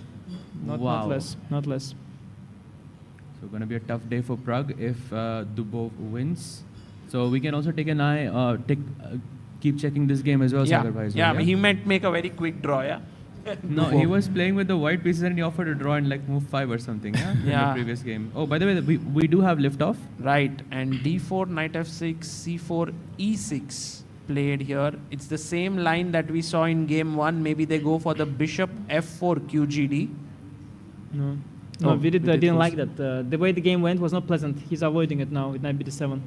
Speaker 14: Not less. Not less.
Speaker 16: So going to be a tough day for Prague if Dubov wins. So we can also take an eye, keep checking this game as well, Sagar Bhai.
Speaker 13: Yeah, he might make a very quick draw, yeah?
Speaker 16: No, he was playing with the white pieces and he offered to draw and like move 5 or something, yeah? In the previous game. Oh, by the way, we do have liftoff.
Speaker 13: Right, and d4, knight f6, c4, e6 played here. It's the same line that we saw in game 1. Maybe they go for the bishop f4 qgd.
Speaker 14: No, Vidit didn't like that. The way the game went was not pleasant. He's avoiding it now with knight b7.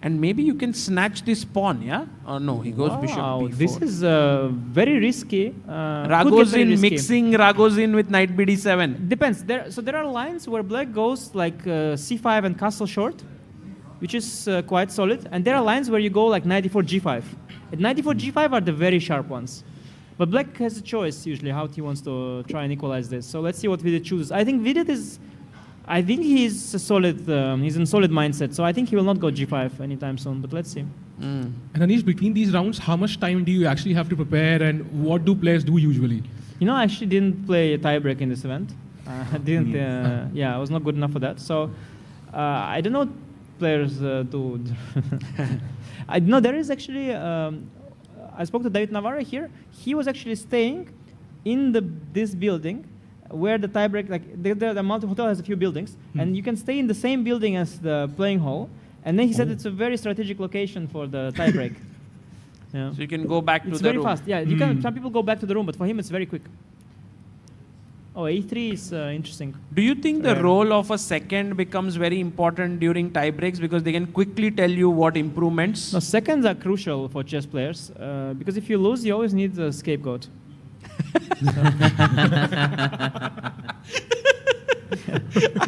Speaker 13: And maybe you can snatch this pawn, yeah? Or no, he goes bishop b4.
Speaker 14: This is very risky.
Speaker 13: Ragozin, mixing Ragozin with knight bd7.
Speaker 14: Depends. There are lines where black goes like c5 and castle short, which is quite solid. And there are lines where you go like knight d4, g5. And knight d4, g5 are the very sharp ones. But black has a choice usually how he wants to try and equalize this. So let's see what Vidit chooses. I think Vidit is... I think he's a solid. He's in solid mindset, so I think he will not go g5 anytime soon. But let's see.
Speaker 4: And Anish, between these rounds, how much time do you actually have to prepare, and what do players do usually?
Speaker 14: I actually didn't play a tiebreak in this event. Didn't. I was not good enough for that. So I don't know players do. I know there is actually. I spoke to David Navarre here. He was actually staying in this building where the tiebreak, like the Multi Hotel has a few buildings, and you can stay in the same building as the playing hall. And then he said it's a very strategic location for the tiebreak.
Speaker 13: So you can go back to the room.
Speaker 14: It's very fast. Yeah, you can. Some people go back to the room, but for him it's very quick. Oh, A3 is interesting.
Speaker 13: Do you think the role of a second becomes very important during tiebreaks because they can quickly tell you what improvements?
Speaker 14: No, seconds are crucial for chess players because if you lose, you always need a scapegoat.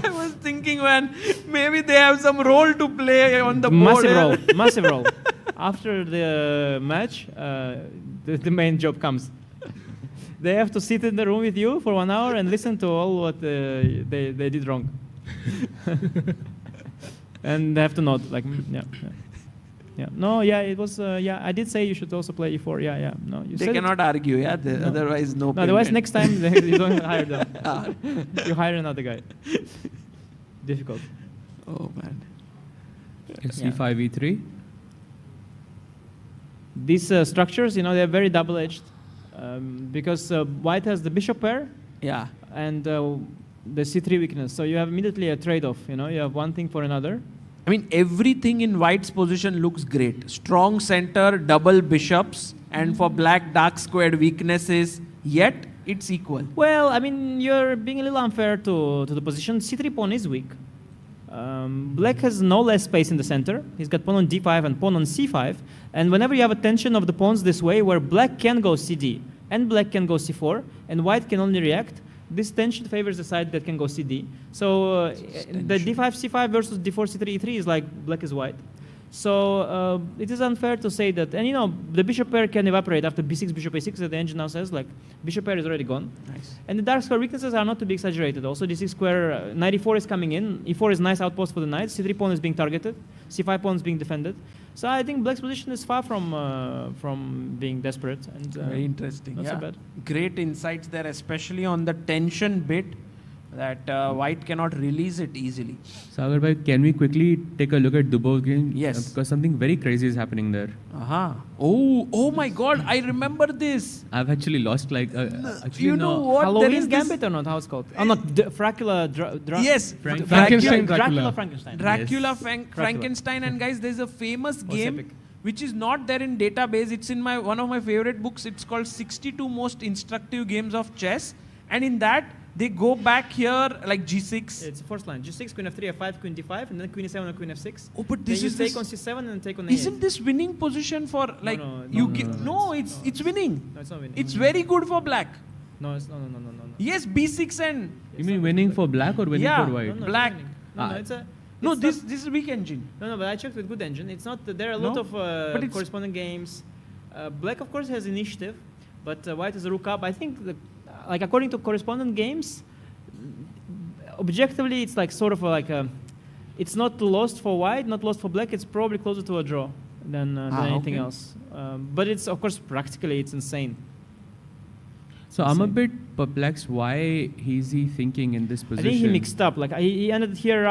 Speaker 13: I was thinking, man, maybe they have some role to play on the board.
Speaker 14: Massive role. After the match, the main job comes. They have to sit in the room with you for 1 hour and listen to all what they did wrong. And they have to nod, like, yeah. No, it was, I did say you should also play E4, No, you
Speaker 13: they cannot argue, no. Otherwise no payment.
Speaker 14: Otherwise next time you don't hire them. You hire another guy. Difficult.
Speaker 13: Oh, man.
Speaker 16: C5, E3.
Speaker 14: These structures, they're very double-edged. Because white has the bishop pair and the c3 weakness. So you have immediately a trade-off. You have one thing for another.
Speaker 13: I mean, everything in white's position looks great. Strong center, double bishops, and for black, dark squared weaknesses, yet it's equal.
Speaker 14: Well, I mean, you're being a little unfair to the position. c3 pawn is weak. Black has no less space in the center. He's got pawn on d5 and pawn on c5. And whenever you have a tension of the pawns this way, where black can go cd and black can go c4, and white can only react, this tension favors the side that can go cd. So the d5, c5 versus d4, c3, e3 is like black is white. So it is unfair to say that, and the bishop pair can evaporate after b6, bishop a6, as the engine now says, like bishop pair is already gone.
Speaker 13: Nice.
Speaker 14: And the dark square weaknesses are not to be exaggerated. Also, d6 square, knight e4 is coming in, e4 is nice outpost for the knight, c3 pawn is being targeted, c5 pawn is being defended. So I think black's position is far from being desperate. And
Speaker 13: very interesting.
Speaker 14: Not so bad.
Speaker 13: Great insights there, especially on the tension bit that white cannot release it easily.
Speaker 16: Sagar bhai, can we quickly take a look at Dubov's game?
Speaker 13: Yes.
Speaker 16: Because something very crazy is happening there.
Speaker 13: Oh my God! I remember this.
Speaker 16: I've actually lost
Speaker 13: you know what?
Speaker 14: Halloween Gambit or not? How it's called? Oh, not Fracula.
Speaker 13: Yes.
Speaker 4: Frankenstein.
Speaker 14: Dracula Frankenstein.
Speaker 13: Dracula Frankenstein. And guys, there's a famous game which is not there in database. It's in one of my favorite books. It's called 62 Most Instructive Games of Chess. And in that, they go back here like g6.
Speaker 14: It's the first line. g6, queen f3, f5, queen d5, and then queen e7 and queen f6.
Speaker 13: Oh, but this is
Speaker 14: take on c7 and take on a8.
Speaker 13: Isn't this winning position for like it's winning.
Speaker 14: No, it's not winning.
Speaker 13: It's very good for black.
Speaker 14: No, it's no.
Speaker 13: Yes, b6 and.
Speaker 16: You mean winning for black or winning for white?
Speaker 14: No,
Speaker 13: black.
Speaker 14: It's a.
Speaker 13: No, this is weak engine.
Speaker 14: No, but I checked with good engine. It's not. There are a lot of corresponding games. Black, of course, has initiative, but white is a rook up. I think according to correspondent games, objectively, it's like sort of like it's not lost for white, not lost for black. It's probably closer to a draw than anything else. But it's, of course, practically, it's insane.
Speaker 16: So I'm a bit perplexed. Why is he thinking in this position?
Speaker 14: I think he mixed up. Like he ended here.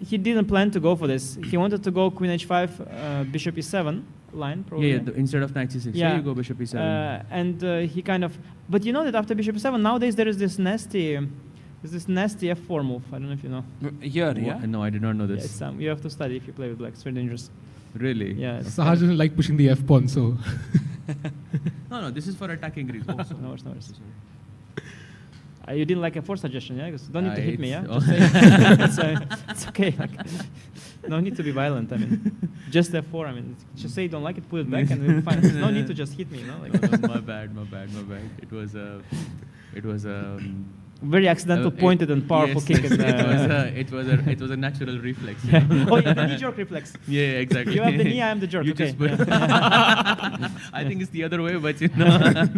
Speaker 14: He didn't plan to go for this. He wanted to go queen h5, bishop e7 line. Probably.
Speaker 16: Yeah, instead of knight c6, you go bishop e7.
Speaker 14: And he kind of. But you know that after bishop e7, nowadays there is this nasty f4 move. I don't know if you know.
Speaker 13: Here, yeah.
Speaker 16: No, I did not know this.
Speaker 14: Yeah, you have to study if you play with black. It's very dangerous.
Speaker 16: Really?
Speaker 14: Yeah.
Speaker 4: Sahaj doesn't like pushing the f pawn, so.
Speaker 16: No, this is for attacking reasons.
Speaker 14: No, it's not. You didn't like a 4 suggestion, yeah? Because don't need to hit me, yeah? It's okay. No need to be violent. I mean, just F4. I mean, just say you don't like it, put it back, and we'll be fine. There's no need to just hit me, you know?
Speaker 16: My bad. It was
Speaker 14: very accidental, pointed and powerful kick.
Speaker 16: It was a natural reflex.
Speaker 14: Yeah. Oh, yeah, the knee jerk reflex.
Speaker 16: Yeah, exactly.
Speaker 14: You have the knee, I am the jerk.
Speaker 16: You
Speaker 14: okay.
Speaker 16: I think it's the other way, but you know.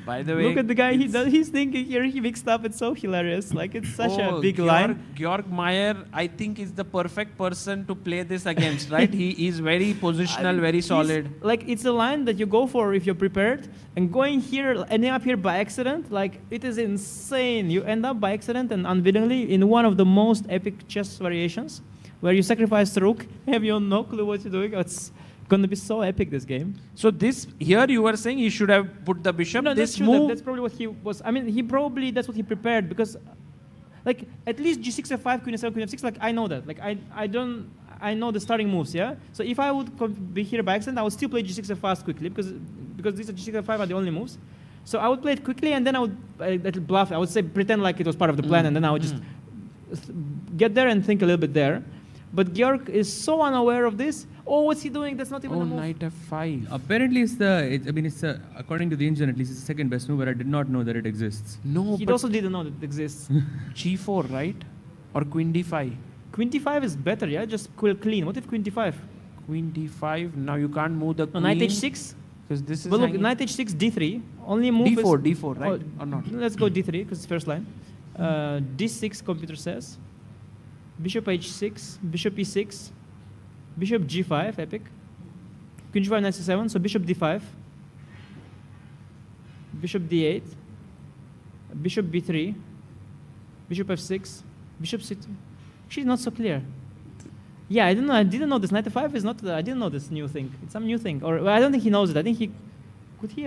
Speaker 13: By the way,
Speaker 14: look at the guy. He's thinking here. He mixed up. It's so hilarious. Like it's such a big line.
Speaker 13: Georg Meyer, I think, is the perfect person to play this against, right? He is very positional, very solid.
Speaker 14: Like it's a line that you go for if you're prepared, and going here, ending up here by accident, like it is insane. You end up by accident and unwittingly in one of the most epic chess variations, where you sacrifice the rook, have you no clue what you're doing. It's gonna be so epic, this game.
Speaker 13: So this here you were saying he should have put the bishop.
Speaker 14: No,
Speaker 13: this
Speaker 14: that's true.
Speaker 13: move.
Speaker 14: That's probably what he was. I mean, that's what he prepared because, like, at least G6 F5, Queen F7, Queen F6. Like I know that. Like I know the starting moves. Yeah. So if I would be here by accident, I would still play G6 F5 quickly because these G6 F5 are the only moves. So I would play it quickly and then I would bluff. I would say pretend like it was part of the plan and then I would just get there and think a little bit there. But Georg is so unaware of this. Oh, what's he doing? That's not even a move.
Speaker 13: Knight F5.
Speaker 16: Apparently, it's according to the engine, at least it's the second best move, but I did not know that it exists.
Speaker 13: No,
Speaker 14: he also didn't know that it exists.
Speaker 13: G4, right? Or Queen D5?
Speaker 14: Queen D5 is better, yeah? Just clean. What if Queen D5?
Speaker 13: Queen D5. Now you can't move the queen.
Speaker 14: Knight H6?
Speaker 13: Because this is.
Speaker 14: But look, Knight H6, D3. Only move
Speaker 13: D4, right? Or not?
Speaker 14: Let's go D3 because it's first line. D6, computer says. Bishop H6, Bishop E6, Bishop G5, epic. Queen G5, Knight C7, so Bishop D5, Bishop D8, Bishop B3, Bishop F6, Bishop C2. Actually, not so clear. Yeah, I didn't know this. Knight F5 is not. I didn't know this new thing. It's some new thing, or I don't think he knows it. I think could he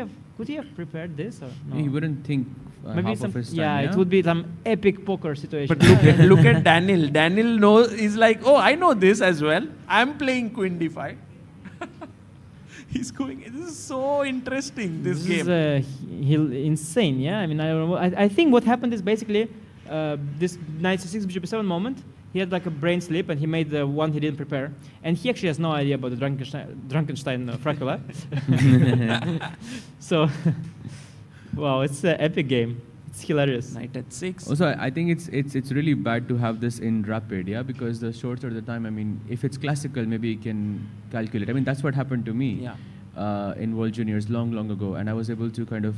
Speaker 14: have prepared this or no?
Speaker 16: He wouldn't think.
Speaker 14: Maybe
Speaker 16: half
Speaker 14: some,
Speaker 16: of his time,
Speaker 14: yeah, it would be some epic poker situation.
Speaker 13: But look at Daniel. Daniel knows. He's like, oh, I know this as well. I'm playing Queen D5. He's going. This is so interesting. This game.
Speaker 14: Is insane. Yeah, I mean, I think what happened is basically this Knight C6 Bishop E7 moment. He had like a brain slip and he made the one he didn't prepare. And he actually has no idea about the Frankenstein Fracula. So, wow, it's an epic game. It's hilarious.
Speaker 13: Knight at 6.
Speaker 16: Also, I think it's really bad to have this in rapid, yeah, because the shorter the time, I mean, if it's classical, maybe you can calculate. I mean, that's what happened to me in World Juniors long ago, and I was able to kind of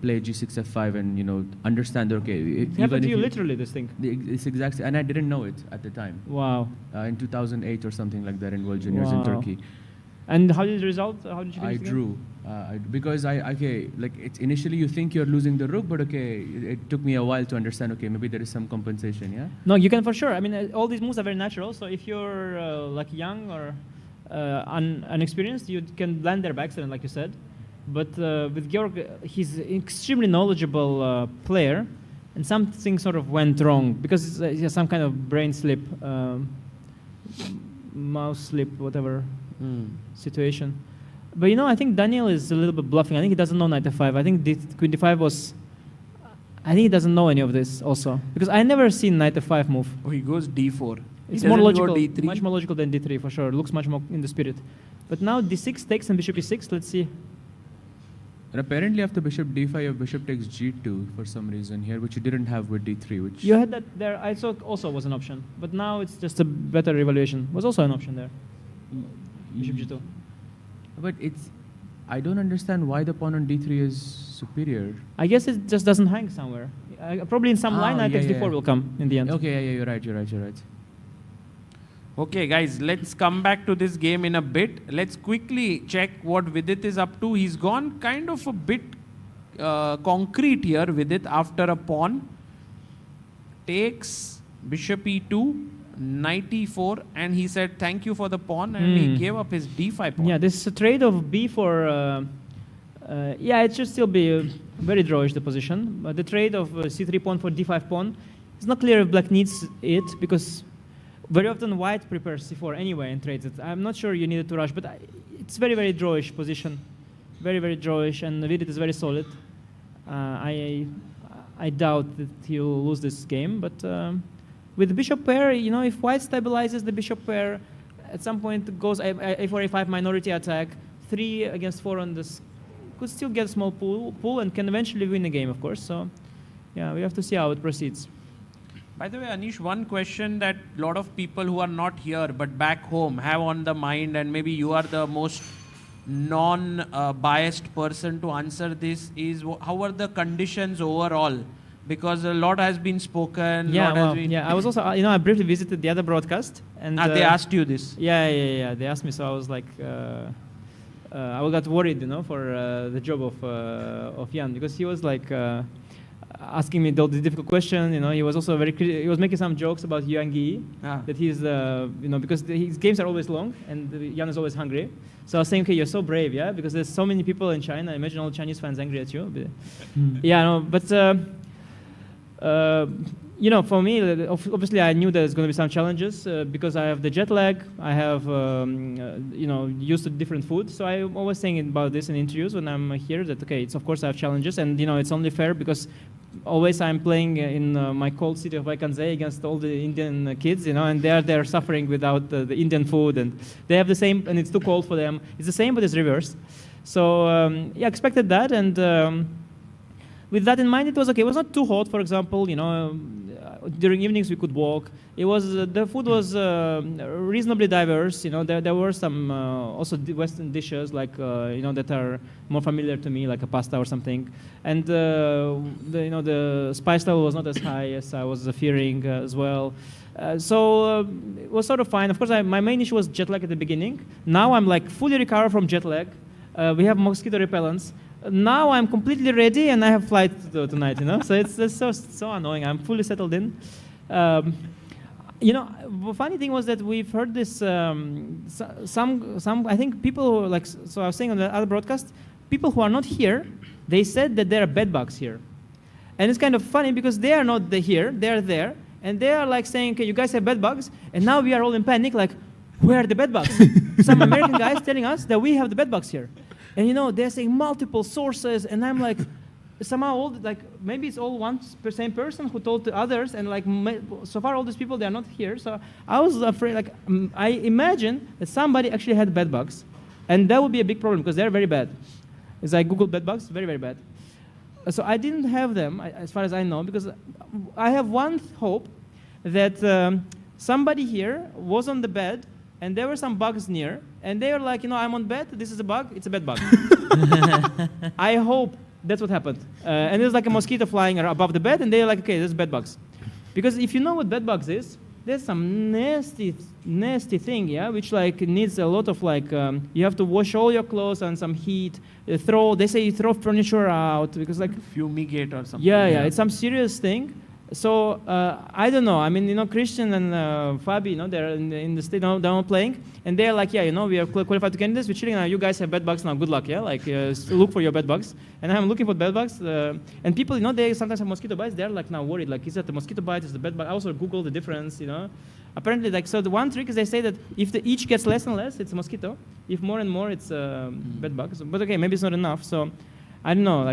Speaker 16: play G6 F5 and understand. Okay,
Speaker 14: it happened to you literally, this thing.
Speaker 16: It's exactly, and I didn't know it at the time.
Speaker 14: Wow.
Speaker 16: In 2008 or something like that in World Juniors in Turkey.
Speaker 14: And how did the result? How did you finish
Speaker 16: I drew. Because initially you think you're losing the rook, but it took me a while to understand, maybe there is some compensation, yeah?
Speaker 14: No, you can for sure. I mean, all these moves are very natural, so if you're like young or unexperienced, you can land there by accident, like you said. But with Georg, he's an extremely knowledgeable player, and something sort of went wrong, because he has some kind of brain slip, mouse slip, whatever situation. But I think Daniel is a little bit bluffing. I think he doesn't know Knight F5. I think Queen D5 was... I think he doesn't know any of this also. Because I never seen Knight F5 move.
Speaker 13: Oh, he goes D4.
Speaker 14: It's more logical, much more logical than D3 for sure. It looks much more in the spirit. But now D6 takes and Bishop E6. Let's see.
Speaker 16: And apparently after Bishop D5, your Bishop takes G2 for some reason here, which you didn't have with D3. Which
Speaker 14: you had that there. I thought also was an option. But now it's just a better evaluation. Was also an option there. Bishop G2.
Speaker 16: But I don't understand why the pawn on D3 is superior.
Speaker 14: I guess it just doesn't hang somewhere. Probably in some line, Knight D4 will come in the end.
Speaker 16: Okay, yeah, you're right.
Speaker 13: Okay, guys, let's come back to this game in a bit. Let's quickly check what Vidit is up to. He's gone kind of a bit concrete here, Vidit, after a pawn. Takes Bishop E2. Knight E4, and he said thank you for the pawn, and he gave up his D5 pawn.
Speaker 14: Yeah, this trade of B for it should still be very drawish, the position. But the trade of C3 pawn for D5 pawn, it's not clear if black needs it, because very often white prepares C4 anyway and trades it. I'm not sure you needed to rush, but it's very, very drawish position. Very, very drawish, and Vidit is very solid. I doubt that he'll lose this game, but with bishop pair, if white stabilizes the bishop pair, at some point goes A4, A5 minority attack, 3 against 4 on this, could still get a small pull and can eventually win the game, of course. So, yeah, we have to see how it proceeds.
Speaker 13: By the way, Anish, one question that a lot of people who are not here but back home have on the mind, and maybe you are the most non-biased person to answer this is how are the conditions overall? Because a lot has been spoken.
Speaker 14: Yeah,
Speaker 13: lot
Speaker 14: well,
Speaker 13: has been
Speaker 14: I was also, I briefly visited the other broadcast, and
Speaker 13: they asked you this.
Speaker 14: Yeah. They asked me, so I was like, I got worried, for the job of Jan, because he was like asking me the difficult question. He was also he was making some jokes about Yuan Gi, that he's, because his games are always long and Jan is always hungry. So I was saying, okay, you're so brave, yeah, because there's so many people in China. Imagine all Chinese fans angry at you. For me, obviously I knew there's going to be some challenges because I have the jet lag. I have, used to different food. So I'm always saying about this in interviews when I'm here that, okay, of course I have challenges, and, it's only fair because always I'm playing in my cold city of Vaikanze against all the Indian kids, and they're suffering without the Indian food, and they have the same, and it's too cold for them. It's the same, but it's reversed. So, I expected that, and with that in mind, it was okay. It was not too hot, for example. During evenings we could walk. It was the food was reasonably diverse. There were some also Western dishes like that are more familiar to me, like a pasta or something. And the spice level was not as high as I was fearing as well. So it was sort of fine. Of course, my main issue was jet lag at the beginning. Now I'm like fully recovered from jet lag. We have mosquito repellents. Now I'm completely ready and I have flight tonight, So it's so annoying. I'm fully settled in. The funny thing was that we've heard this, some I think people who so I was saying on the other broadcast, people who are not here, they said that there are bedbugs here. And it's kind of funny because they are not here, they are there, and they are like saying, okay, you guys have bedbugs, and now we are all in panic, like, where are the bedbugs? Some American guys telling us that we have the bedbugs here. And they're saying multiple sources, and I'm like, somehow maybe it's all same person who told the others, and so far all these people, they are not here. So I was afraid, I imagine that somebody actually had bed bugs, and that would be a big problem because they're very bad. As I Googled bed bugs, very, very bad. So I didn't have them, as far as I know, because I have one hope that somebody here was on the bed, and there were some bugs near, and they were like, I'm on bed, this is a bug, it's a bed bug. I hope that's what happened. And there's like a mosquito flying above the bed, and they're like, okay, there's bed bugs. Because if you know what bed bugs is, there's some nasty thing, which needs a lot of you have to wash all your clothes on some heat, they say you throw furniture out, because
Speaker 13: fumigate or something.
Speaker 14: Yeah, it's some serious thing. So I don't know. I mean, Christian and Fabi, they're in the state, they're not playing, and they're like, we are qualified to candidates. We're chilling now. You guys have bed bugs now. Good luck, look for your bed bugs. And I'm looking for bed bugs. And people, they sometimes have mosquito bites. They're now worried. Is that the mosquito bite? Is the bed bug? I also Google the difference. Apparently, so the one trick is they say that if the itch gets less and less, it's a mosquito. If more and more, it's bed bugs. But okay, maybe it's not enough. So I don't know.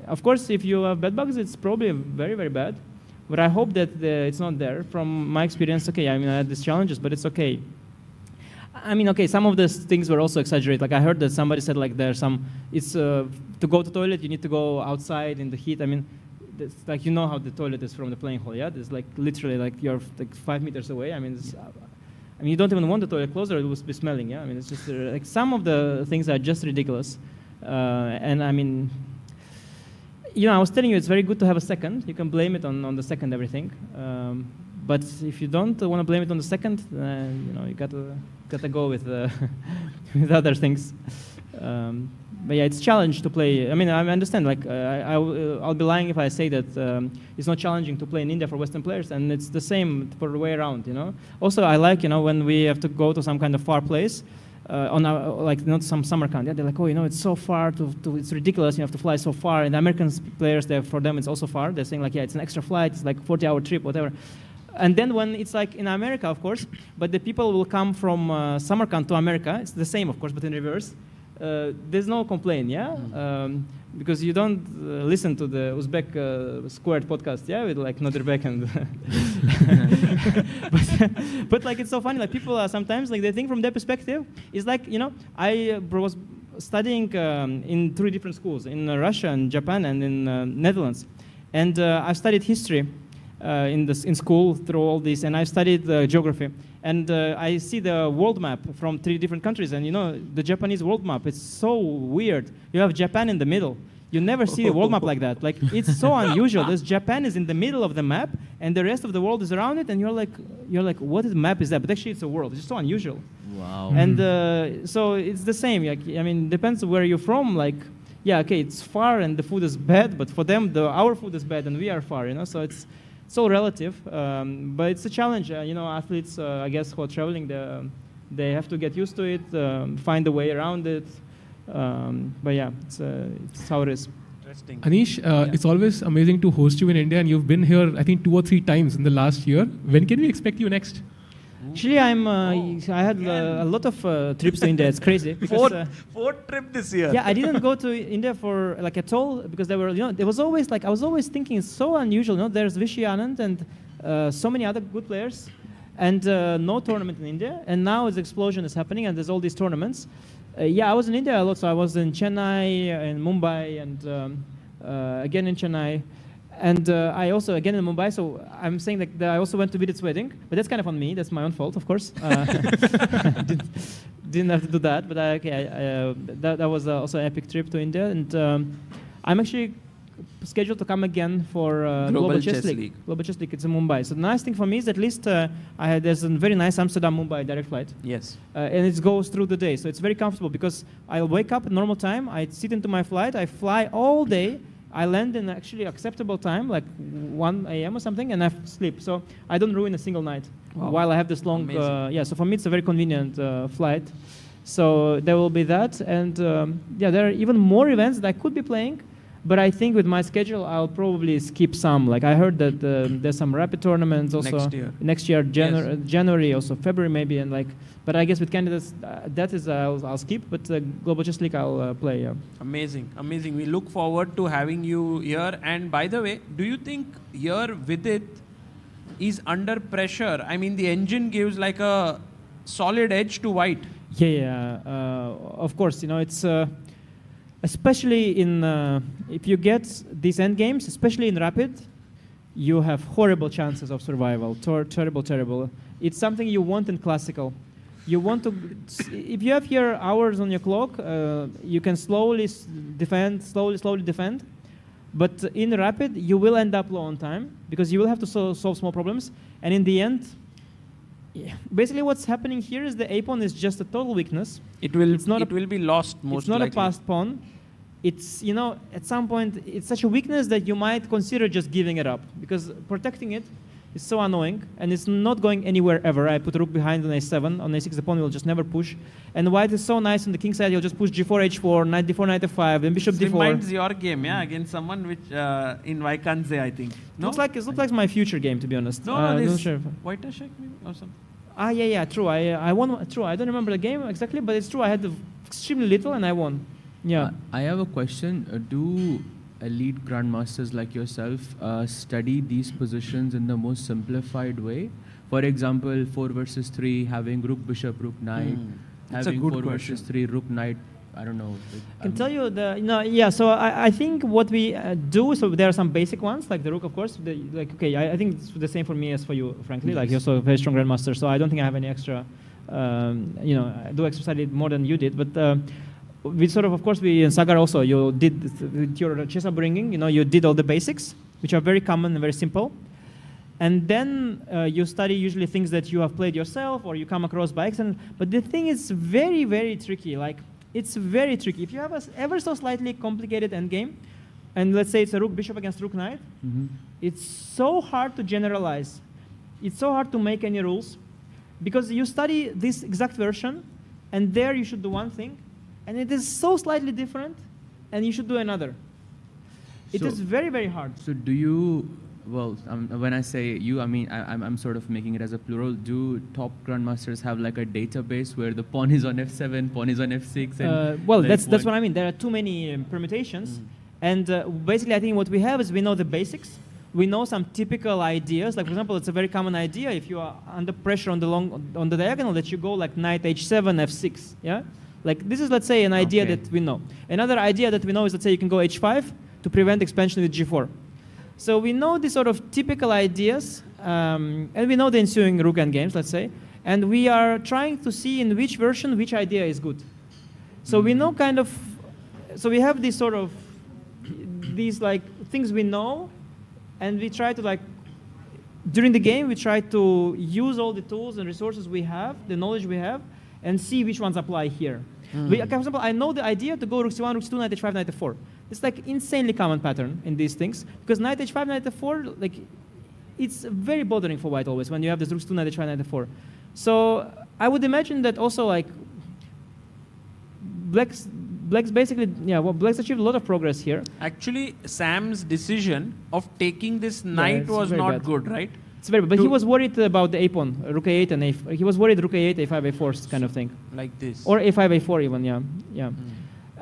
Speaker 14: Of course, if you have bed bugs, it's probably very, very bad. But I hope that it's not there. From my experience, okay, I had these challenges, but it's okay. Some of these things were also exaggerated. I heard that somebody said there's it's to go to the toilet, you need to go outside in the heat. It's how the toilet is from the playing hall, yeah? There's literally you're 5 meters away. You don't even want the toilet closer, it will be smelling, yeah? It's just some of the things are just ridiculous. I was telling you, it's very good to have a second. You can blame it on the second everything. But if you don't want to blame it on the second, you gotta go with with other things. But yeah, it's a challenge to play. I understand. I'll be lying if I say that it's not challenging to play in India for Western players, and it's the same for the way around. Also, I like when we have to go to some kind of far place. On our, not some summer camp, they're like, it's so far it's ridiculous. You have to fly so far. And the American players, for them, it's also far. They're saying it's an extra flight. It's 40-hour trip, whatever. And then when it's in America, of course, but the people will come from Samarkand to America. It's the same, of course, but in reverse. There's no complaint, yeah? Because you don't listen to the Uzbek Squared podcast, yeah, with Nodirbek and... but it's so funny, people are sometimes, they think from their perspective, it's I was studying in 3 different schools, in Russia and Japan and in Netherlands. And I've studied history in school through all this, and I've studied geography. And I see the world map from 3 different countries, and the Japanese world map, it's so weird. You have Japan in the middle. You never see a world map like that. Like, it's so unusual. This Japan is in the middle of the map, and the rest of the world is around it, and you're like, what map is that? But actually, it's a world. It's just so unusual.
Speaker 16: Wow.
Speaker 14: And so it's the same. Like, I mean, depends where you're from. Like, yeah, okay, it's far and the food is bad, but for them, our food is bad and we are far. So it's all relative. But it's a challenge. Athletes, I guess, who are traveling, they have to get used to it, find a way around it. But yeah, it's how it is.
Speaker 13: Interesting.
Speaker 4: Anish, it's always amazing to host you in India, and you've been here, I think, 2 or 3 times in the last year. When can we expect you next?
Speaker 14: Actually, I had a lot of trips to India. It's crazy. Because,
Speaker 13: fourth trip this year.
Speaker 14: Yeah, I didn't go to India for at all because there was always I was always thinking it's so unusual. There's Vishy Anand and so many other good players, and no tournament in India. And now the explosion is happening, and there's all these tournaments. I was in India a lot. So I was in Chennai and Mumbai, and again in Chennai. And I also, again in Mumbai, so I'm saying that I also went to Vidit's wedding, but that's kind of on me. That's my own fault, of course. Didn't have to do that, but that was also an epic trip to India. And I'm actually scheduled to come again for Global Chess League. Global Chess League, it's in Mumbai. So the nice thing for me is at least there's a very nice Amsterdam-Mumbai direct flight.
Speaker 13: Yes.
Speaker 14: And it goes through the day, so it's very comfortable because I'll wake up at normal time, I sit into my flight, I fly all day, I land in actually acceptable time, like 1 a.m. or something, and I sleep. So I don't ruin a single night while I have this long. So for me it's a very convenient flight. So there will be that, and there are even more events that I could be playing. But I think with my schedule, I'll probably skip some. Like I heard that there's some rapid tournaments also next year, January, also February maybe, and But I guess with candidates, that is I'll skip. But Global Chess League I'll play. Yeah.
Speaker 13: Amazing. We look forward to having you here. And by the way, do you think here Vidit is under pressure? I mean, the engine gives like a solid edge to white.
Speaker 14: Yeah. Of course, it's. Especially if you get these end games, especially in rapid, you have horrible chances of survival. Terrible. It's something you want in classical. You want to, if you have here hours on your clock, you can slowly defend. But in rapid, you will end up low on time because you will have to solve small problems. And in the end, basically what's happening here is the A pawn is just a total weakness.
Speaker 13: It will be lost most
Speaker 14: It's not
Speaker 13: likely.
Speaker 14: a passed pawn. It's, at some point, it's such a weakness that you might consider just giving it up because protecting it is so annoying and it's not going anywhere ever. I put rook behind on a7. On a6, the pawn will just never push. And white is so nice on the king side, you'll just push g4, h4, knight d4, knight f5, then bishop d4.
Speaker 13: Reminds your game, against someone which in Vaikanze, I think. No?
Speaker 14: It looks like my future game, to be honest.
Speaker 13: No, this
Speaker 14: sure.
Speaker 13: White check maybe or something.
Speaker 14: Yeah, true. I won. True. I don't remember the game exactly, but it's true. I had extremely little and I won. Yeah.
Speaker 16: I have a question. Do elite grandmasters like yourself study these positions in the most simplified way? For example, 4 versus 3, having rook, bishop, rook, knight. Having 4 versus 3, rook, knight. I don't know.
Speaker 14: I can tell you So I think what we do. So there are some basic ones like the rook, of course. I think it's the same for me as for you, frankly. Yes. Like you're so a very strong grandmaster, so I don't think I have any extra. I do exercise more than you did, but. We of course, in Sagar also, you did with your chess upbringing, you did all the basics, which are very common and very simple. And then you study usually things that you have played yourself or you come across by accident. But the thing is very, very tricky. It's very tricky. If you have a ever so slightly complicated endgame, and let's say it's a rook bishop against rook knight, it's so hard to generalize. It's so hard to make any rules because you study this exact version, and there you should do one thing. And it is so slightly different, and you should do another. It is very, very hard.
Speaker 16: So do you, when I say you, I mean, I'm sort of making it as a plural. Do top grandmasters have like a database where the pawn is on f7, pawn is on f6? And
Speaker 14: that's what I mean. There are too many permutations. And basically, I think what we have is we know the basics. We know some typical ideas. Like, for example, it's a very common idea if you are under pressure on the diagonal that you go like knight h7, f6, yeah? Like this is, let's say, an idea that we know. Another idea that we know is, let's say, you can go h5 to prevent expansion with g4. So we know the sort of typical ideas, and we know the ensuing rook endgames, let's say, and we are trying to see in which version which idea is good. So we know kind of, so we have these sort of, these like things we know, and we try to like, during the game, we try to use all the tools and resources we have, the knowledge we have, and see which ones apply here. For example, I know the idea to go rook c1, rook c2, knight h5, knight f4. It's like insanely common pattern in these things, because knight h5, knight f4, like, it's very bothering for white always when you have this rook c2, knight h5, knight f4. So I would imagine that also like Black's basically, yeah, well, Black's achieved a lot of progress here.
Speaker 13: Actually, Sam's decision of taking this knight was not good, right?
Speaker 14: It's very bad, but he was worried about the a-pawn, rook a8 and a4. He was worried rook a8, a5, a4 kind of thing.
Speaker 13: Like this.
Speaker 14: Or a5, a4 even, yeah.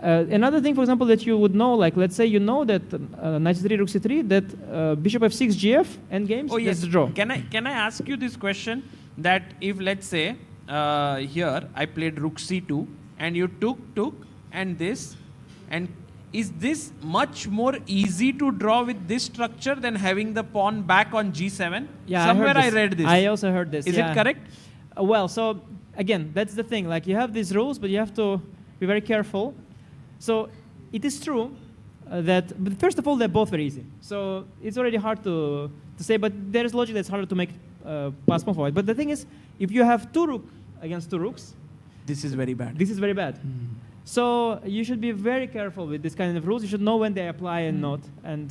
Speaker 14: Another thing, for example, that you would know, like let's say you know that knight c3, rook c3, that bishop f6, gf, endgames,
Speaker 13: Oh yes.
Speaker 14: that's the draw.
Speaker 13: Can I ask you this question? That if let's say here I played rook c2 and you took and this, and is this much more easy to draw with this structure than having the pawn back on g7?
Speaker 14: Yeah,
Speaker 13: somewhere I read this.
Speaker 14: I also heard this.
Speaker 13: Is it correct?
Speaker 14: Well, so again, that's the thing. Like you have these rules, but you have to be very careful. So it is true that, but first of all, they're both very easy. So it's already hard to say, but there is logic that's harder to make pass pawn forward. But the thing is, if you have two rook against two rooks,
Speaker 13: this is very bad.
Speaker 14: This is very bad. So you should be very careful with this kind of rules. You should know when they apply and not. And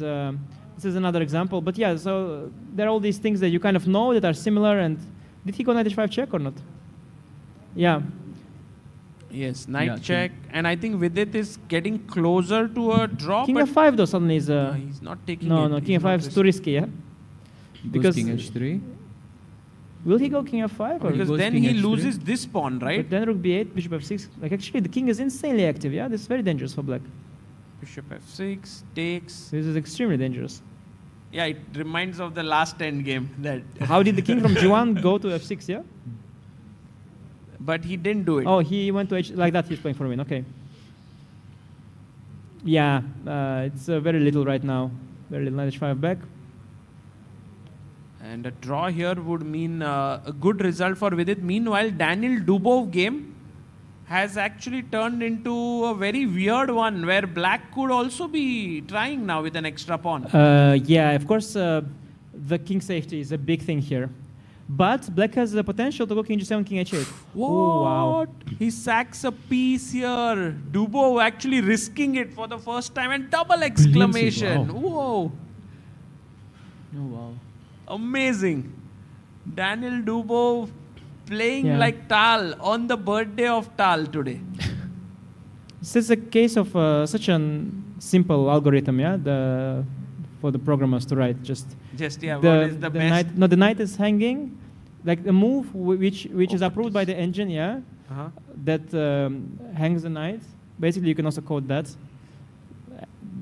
Speaker 14: this is another example. But yeah, so there are all these things that you kind of know that are similar. And did he go knight h5 check or not? Yeah.
Speaker 13: Yes, knight check. And I think Vidit is getting closer to a draw.
Speaker 14: King
Speaker 13: but
Speaker 14: f5 though suddenly is...
Speaker 13: he's not taking it.
Speaker 14: No, king f5 is too risky, yeah?
Speaker 16: Because king h3.
Speaker 14: Will he go king f5? Or
Speaker 13: because then he loses this pawn, right?
Speaker 14: But then rook b8, bishop f6. Like actually the king is insanely active, yeah? This is very dangerous for black.
Speaker 13: Bishop f6 takes.
Speaker 14: This is extremely dangerous.
Speaker 13: Yeah, it reminds of the last endgame. That
Speaker 14: How did the king from g1 go to f6, yeah?
Speaker 13: But he didn't do it.
Speaker 14: Oh, he went to h, like that he's playing for a win, okay. Yeah, it's very little right now. Very little, knight h5 back.
Speaker 13: And a draw here would mean a good result for Vidit. Meanwhile, Daniel Dubov game has actually turned into a very weird one where black could also be trying now with an extra pawn.
Speaker 14: Yeah, of course, the king safety is a big thing here. But black has the potential to go king g7, king h8.
Speaker 13: What?
Speaker 14: Oh, wow.
Speaker 13: He sacks a piece here. Dubov actually risking it for the first time and double exclamation. Whoa.
Speaker 16: Oh, wow.
Speaker 13: Amazing. Daniel Dubov playing like Tal on the birthday of Tal today.
Speaker 14: This is a case of such a simple algorithm, yeah, for the programmers to write. Just
Speaker 13: yeah, what is the best?
Speaker 14: The knight is hanging, like the move which is approved by the engine, yeah, that hangs the knight. Basically, you can also code that.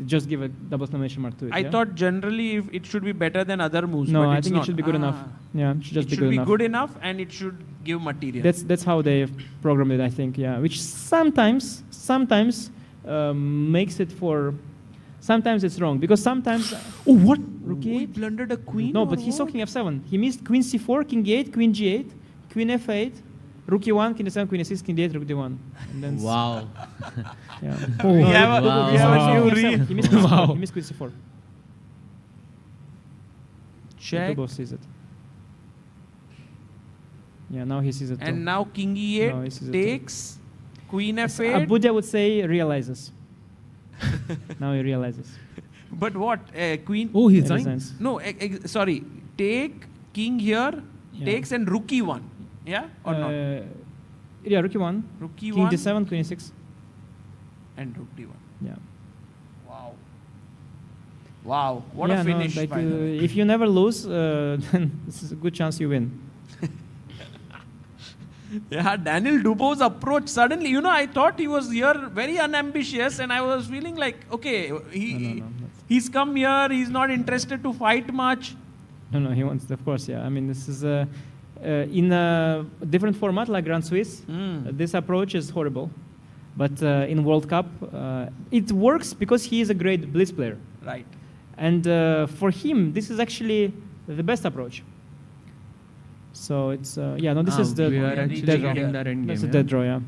Speaker 14: Just give a double exclamation mark to it.
Speaker 13: I thought generally it should be better than other moves.
Speaker 14: No,
Speaker 13: but
Speaker 14: I think it should be good enough. Yeah, it should just be good enough.
Speaker 13: It should be good enough and it should give material.
Speaker 14: That's how they programmed it, I think. Yeah, which sometimes makes it for. Sometimes it's wrong because sometimes.
Speaker 13: Oh, what?
Speaker 14: Rook
Speaker 13: He
Speaker 14: e8.
Speaker 13: blundered a queen.
Speaker 14: No, but he saw king f7. He missed queen c4, king e8, queen g8, queen f8, rook e1, king e7, queen e6, king d8, rook d1. And then
Speaker 16: Wow.
Speaker 14: Yeah.
Speaker 13: We have a new read.
Speaker 14: He missed queen c4. He missed queen c4.
Speaker 13: Check.
Speaker 14: Both sees it. Yeah, now he sees it.
Speaker 13: And
Speaker 14: too.
Speaker 13: now king
Speaker 14: No, he
Speaker 13: e8
Speaker 14: sees it
Speaker 13: takes, queen f8.
Speaker 14: Abuja would say realizes. Now he realizes.
Speaker 13: But what? Queen?
Speaker 4: Oh, he's
Speaker 14: Resigns.
Speaker 4: dying.
Speaker 13: No, sorry. Take king here, takes and rook e1. Yeah or not?
Speaker 14: Yeah, rook e1.
Speaker 13: Rook
Speaker 14: King
Speaker 13: e1
Speaker 14: d7, queen e6.
Speaker 13: and rook d1.
Speaker 14: Yeah.
Speaker 13: Wow. Wow. What
Speaker 14: Yeah,
Speaker 13: a finish.
Speaker 14: No, like,
Speaker 13: by the way.
Speaker 14: if you never lose, then this is a good chance you win.
Speaker 13: Yeah, Daniel Dubov's approach, suddenly, I thought he was here very unambitious and I was feeling like, okay, he's come here, he's not interested to fight much.
Speaker 14: No, he wants, of course, yeah. I mean, this is in a different format like Grand Swiss, this approach is horrible. But in World Cup, it works because he is a great blitz player.
Speaker 13: Right.
Speaker 14: And for him, this is actually the best approach. So it's this is the
Speaker 16: we are actually
Speaker 14: dead draw.
Speaker 16: getting that end
Speaker 14: That's a
Speaker 16: game,
Speaker 14: dead draw, yeah.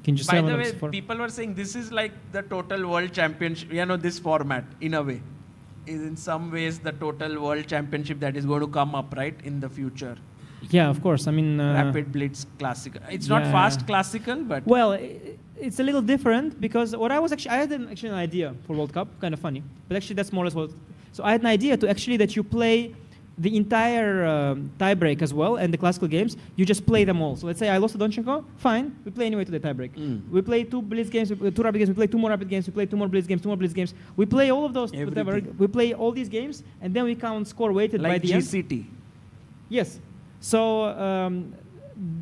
Speaker 14: King
Speaker 13: By
Speaker 14: G7
Speaker 13: the way,
Speaker 14: F4.
Speaker 13: people were saying this is like the total world championship, this format, in a way. Is in some ways the total world championship that is going to come up, right, in the future.
Speaker 14: Yeah, of course. I mean,
Speaker 13: Rapid Blitz Classical. It's not fast classical, but...
Speaker 14: Well, it's a little different because I had an idea for World Cup, kind of funny, but actually that's more or less what... So I had an idea that you play the entire tiebreak as well, and the classical games, you just play them all. So let's say I lost to Donchenko, fine, we play anyway to the tiebreak. We play 2 blitz games, 2 rapid games, we play 2 more rapid games, we play 2 more blitz games, 2 more blitz games. We play all of those, whatever. We play all these games, and then we count score weighted by the
Speaker 13: GCT.
Speaker 14: end. Yes. So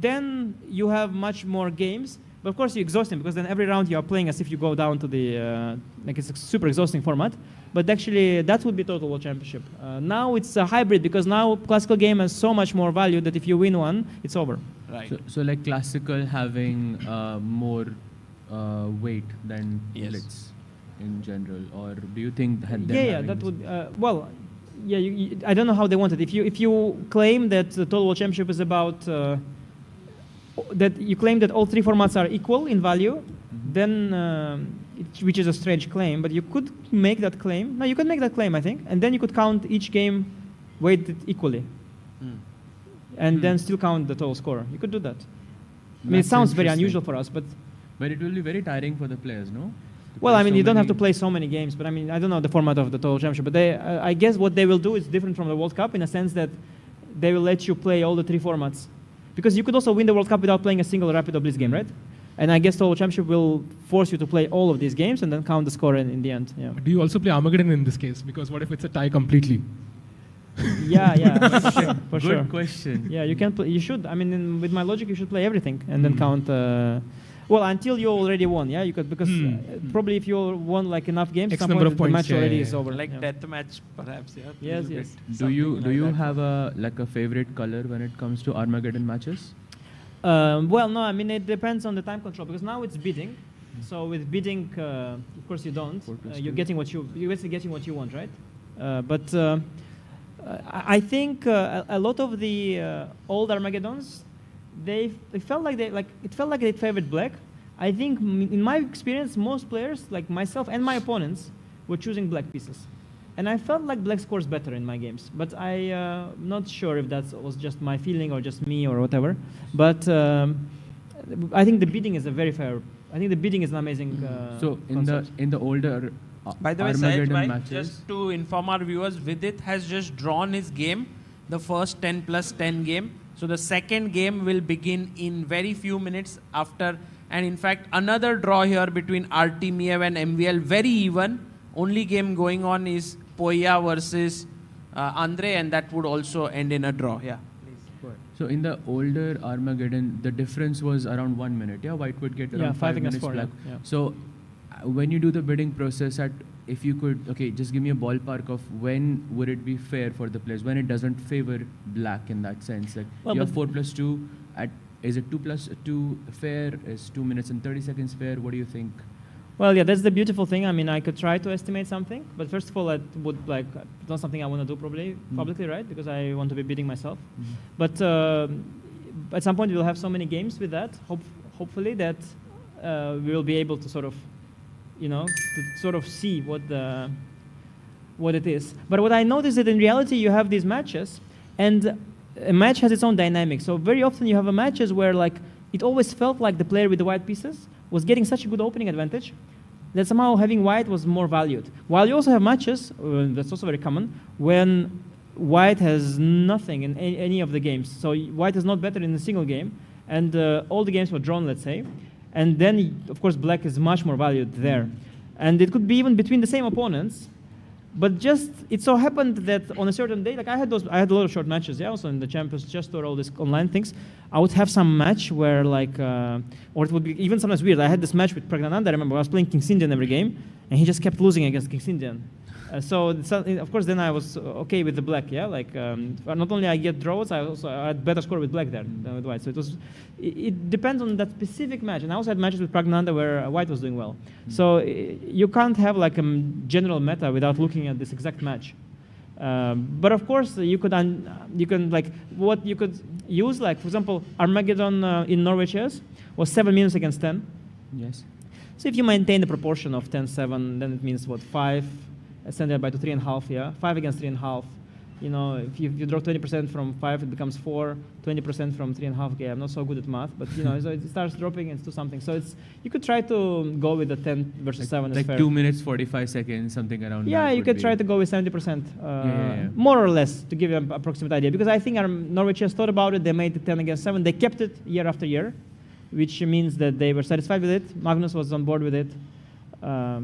Speaker 14: then you have much more games, but of course you're exhausting because then every round you are playing as if you go down to the, it's a super exhausting format. But actually, that would be total world championship. Now it's a hybrid because now classical game has so much more value that if you win one, it's over.
Speaker 13: Right.
Speaker 16: So like classical having more weight than blitz in general, or do you think that?
Speaker 14: That would. I don't know how they want it. If you claim that the total world championship is about that you claim that all 3 formats are equal in value, then. Which is a strange claim, but you could make that claim. No, you could make that claim, I think, and then you could count each game weighted equally, and then still count the total score. You could do that. I mean, it sounds very unusual for us, but
Speaker 16: it will be very tiring for the players, no?
Speaker 14: Well, I mean, you don't have to play so many games, but I mean, I don't know the format of the total championship, but I guess what they will do is different from the World Cup in a sense that they will let you play all the 3 formats, because you could also win the World Cup without playing a single rapid or blitz game, right? And I guess Total Championship will force you to play all of these games and then count the score in the end. Yeah.
Speaker 4: Do you also play Armageddon in this case? Because what if it's a tie completely?
Speaker 14: Yeah, for sure.
Speaker 16: Good question.
Speaker 14: Yeah, you can play. You should. I mean, with my logic, you should play everything and then count. Well, until you already won. Yeah, you could because probably if you won like enough games,
Speaker 4: X
Speaker 14: some
Speaker 4: number
Speaker 14: point
Speaker 4: of
Speaker 14: the
Speaker 4: points,
Speaker 14: match already is over.
Speaker 13: Like deathmatch, perhaps. Yeah.
Speaker 14: Yes.
Speaker 16: Do you have a favorite color when it comes to Armageddon matches?
Speaker 14: Well, no, I mean, it depends on the time control, because now it's bidding. So with bidding, of course you don't. You're basically getting what you want, right? But I think a lot of the old Armageddons, it felt like they favored black. I think in my experience, most players, like myself and my opponents, were choosing black pieces. And I felt like black scores better in my games, but I'm not sure if that was just my feeling or just me or whatever. But I think the bidding is a very fair. I think the bidding is an amazing.
Speaker 16: So in the older
Speaker 13: by the way, Sahej,
Speaker 16: matches,
Speaker 13: just to inform our viewers, Vidit has just drawn his game, the first 10+10 game. So the second game will begin in very few minutes after, and in fact another draw here between Artemiev and MVL, very even. Only game going on is Poya versus Andre, and that would also end in a draw. Yeah.
Speaker 16: So in the older Armageddon, the difference was around 1 minute. Yeah, white would get around 5 minutes black.
Speaker 14: Yeah.
Speaker 16: So when you do the bidding process, if you could, just give me a ballpark of when would it be fair for the players, when it doesn't favor black in that sense. Like you have 4+2. Is it 2+2 fair? Is 2 minutes and 30 seconds fair? What do you think?
Speaker 14: Well, yeah, that's the beautiful thing. I mean, I could try to estimate something, but first of all, it would it's not something I want to do probably publicly, right? Because I want to be bidding myself. But at some point, we'll have so many games with that. Hopefully, that we will be able to sort of, see what it is. But what I noticed is that in reality, you have these matches, and a match has its own dynamic. So very often, you have matches where it always felt like the player with the white pieces was getting such a good opening advantage that somehow having white was more valued. While you also have matches, that's also very common, when white has nothing in any of the games. So white is not better in a single game, and all the games were drawn, let's say. And then, of course, black is much more valued there. And it could be even between the same opponents, but just, it so happened that on a certain day, I had a lot of short matches, yeah, also in the Champions Chess Tour, all these online things. I would have some match where or it would be even sometimes weird. I had this match with Pragnananda, I remember I was playing King Sindian every game, and he just kept losing against King Sindian. Of course, then I was okay with the black. Yeah, like not only I get draws, I had better score with black there than with white. So it depends on that specific match. And I also had matches with Pragnanda where white was doing well. So you can't have like a general meta without looking at this exact match. But of course, you can like what you could use, like for example, Armageddon in Norway chess was 7 minutes against 10.
Speaker 16: Yes.
Speaker 14: So if you maintain the proportion of 10-7, then it means what, 5 extended by to 3.5, yeah? 5 against 3.5. You know, if you draw 20% from 5, it becomes 4, 20% from 3.5. Okay, I'm not so good at math, but you know, so it starts dropping into something. So you could try to go with the 10 versus 7.
Speaker 16: Like 2 minutes, 45 seconds, something around that.
Speaker 14: Yeah, you could try to go with 70%, more or less, to give you an approximate idea. Because I think our Norwich has thought about it. They made it 10 against 7. They kept it year after year, which means that they were satisfied with it. Magnus was on board with it. Yeah,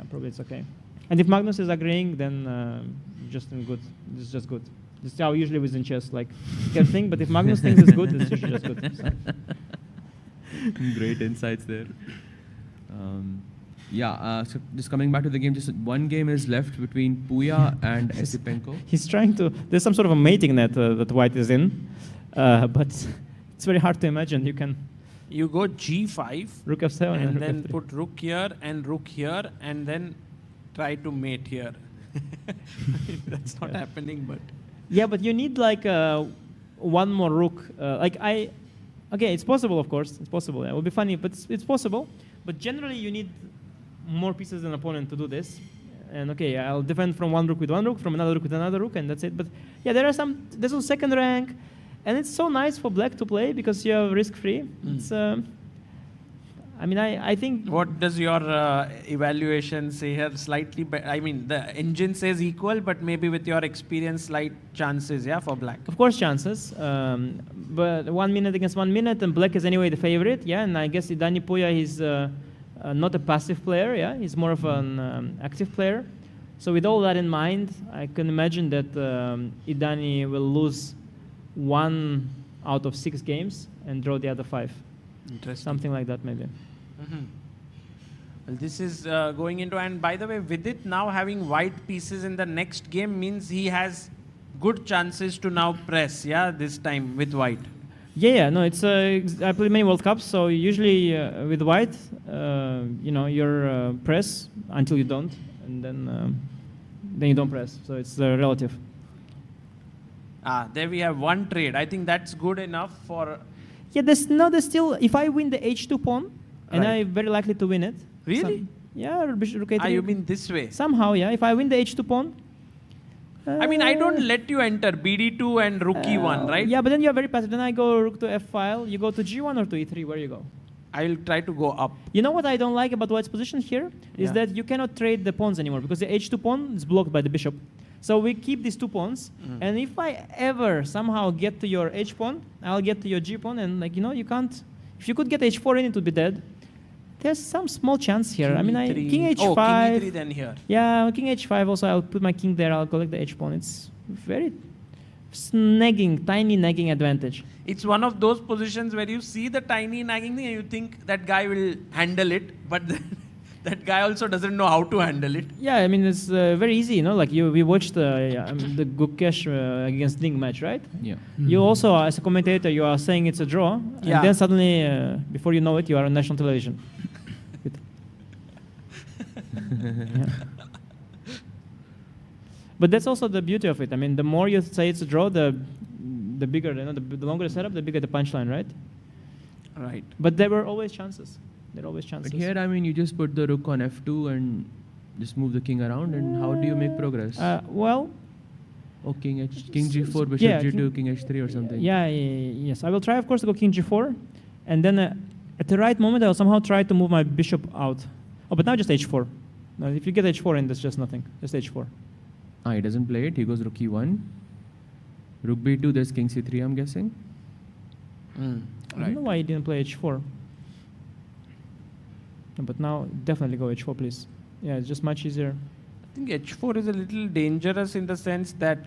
Speaker 14: probably it's okay. And if Magnus is agreeing, then just good. It's just good. This is how usually with in chess, like, can't think, but if Magnus thinks it's good, it's usually just good. So.
Speaker 16: Great insights there. So just coming back to the game, just one game is left between Puya and Esipenko.
Speaker 14: He's trying to, there's some sort of a mating net that white is in, but it's very hard to imagine.
Speaker 13: You go G5,
Speaker 14: rook F7,
Speaker 13: and
Speaker 14: rook
Speaker 13: then
Speaker 14: F3.
Speaker 13: put rook here and rook here, and then try to mate here. That's not happening, but...
Speaker 14: Yeah, but you need like one more rook. Okay, it's possible, of course. It's possible. Yeah, it would be funny, but it's possible. But generally, you need more pieces than opponent to do this. And okay, I'll defend from one rook with one rook, from another rook with another rook, and that's it. But yeah, there's a second rank, and it's so nice for black to play because you have risk-free. It's... I mean, I think...
Speaker 13: What does your evaluation say here? Slightly better. I mean, the engine says equal, but maybe with your experience, slight chances, yeah, for black.
Speaker 14: Of course, chances. But 1 minute against 1 minute, and black is anyway the favorite, yeah. And I guess Idani Puya is not a passive player, yeah. He's more of an active player. So with all that in mind, I can imagine that Idani will lose 1 out of 6 games and draw the other 5.
Speaker 13: Interesting.
Speaker 14: Something like that, maybe.
Speaker 13: Well, this is going into, and by the way, Vidit now having white pieces in the next game means he has good chances to now press, yeah, this time with white.
Speaker 14: Yeah, no, it's I play many World Cups, so usually with white, you know, you're press until you don't, and then you don't press. So it's relative.
Speaker 13: There we have one trade. I think that's good enough for...
Speaker 14: Yeah, there's still, if I win the H2 pawn, and I'm very likely to win it.
Speaker 13: Really?
Speaker 14: Yeah, rook A3.
Speaker 13: You mean this way?
Speaker 14: Somehow, yeah. If I win the H2 pawn.
Speaker 13: I mean, I don't let you enter BD2 and rook E1, right?
Speaker 14: Yeah, but then you're very passive. Then I go rook to F file. You go to G1 or to E3? Where you go?
Speaker 13: I will try to go up.
Speaker 14: You know what I don't like about white's position here? Is that you cannot trade the pawns anymore because the H2 pawn is blocked by the bishop. So we keep these 2 pawns, and if I ever somehow get to your H pawn, I'll get to your G pawn, and like, you know, you can't, if you could get H4 in, it would be dead. There's some small chance here.
Speaker 13: King
Speaker 14: I mean,
Speaker 13: E3.
Speaker 14: King H5.
Speaker 13: Oh, King E3 then here.
Speaker 14: Yeah, King H5 also, I'll put my king there, I'll collect the H pawn. It's very tiny nagging advantage.
Speaker 13: It's one of those positions where you see the tiny nagging thing and you think that guy will handle it, but that guy also doesn't know how to handle it.
Speaker 14: Yeah, I mean, it's very easy, you know, like we watched the Gukesh against Ding match, right?
Speaker 16: Yeah.
Speaker 14: You also, as a commentator, you are saying it's a draw, and then suddenly, before you know it, you are on national television. But that's also the beauty of it. I mean, the more you say it's a draw, the bigger, you know, the longer the setup, the bigger the punchline, right?
Speaker 13: Right.
Speaker 14: But there were always chances. There are always chances.
Speaker 16: But here, I mean, you just put the rook on F2 and just move the king around, and how do you make progress?
Speaker 14: Well...
Speaker 16: Oh, King G4, Bishop G2, King H3 or something.
Speaker 14: Yes. I will try, of course, to go King G4, and then at the right moment, I will somehow try to move my bishop out. Oh, but now just H4. Now, if you get H4 in, that's just nothing. Just H4.
Speaker 16: He doesn't play it. He goes rook E1. Rook B2, there's King C3, I'm guessing.
Speaker 14: I don't know why he didn't play H4. No, but now, definitely go H4, please. Yeah, it's just much easier.
Speaker 13: I think H4 is a little dangerous in the sense that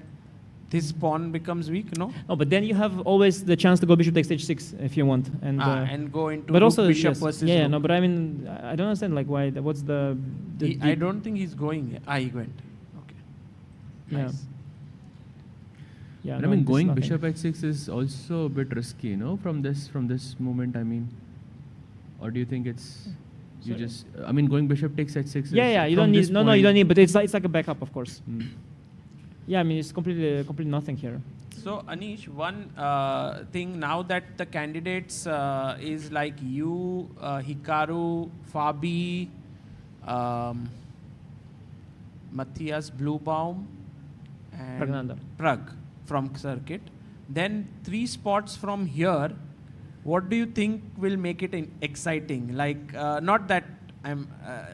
Speaker 13: this pawn becomes weak, no?
Speaker 14: No, but then you have always the chance to go bishop takes H6 if you want.
Speaker 13: And go into
Speaker 14: but also,
Speaker 13: bishop versus
Speaker 14: yeah,
Speaker 13: rook.
Speaker 14: no, but I mean, I don't understand, like, why, what's the
Speaker 13: I don't think he's going. He went.
Speaker 14: Nice. Yeah.
Speaker 16: And
Speaker 14: no,
Speaker 16: I mean,
Speaker 14: this
Speaker 16: going
Speaker 14: nothing.
Speaker 16: bishop h6 is also a bit risky, no? From this moment, I mean, or do you think it's you
Speaker 14: Sorry?
Speaker 16: just? I mean, going bishop takes h6.
Speaker 14: Yeah. You
Speaker 16: from
Speaker 14: don't need.
Speaker 16: this
Speaker 14: No,
Speaker 16: point-
Speaker 14: you don't need. But it's like a backup, of course.
Speaker 16: Mm.
Speaker 14: Yeah, I mean, it's completely nothing here.
Speaker 13: So Anish, one thing now that the candidates is like you, Hikaru, Fabi, Matthias Bluebaum, and
Speaker 14: Pragnanda.
Speaker 13: Prag from circuit. Then 3 spots from here. What do you think will make it exciting? Like not that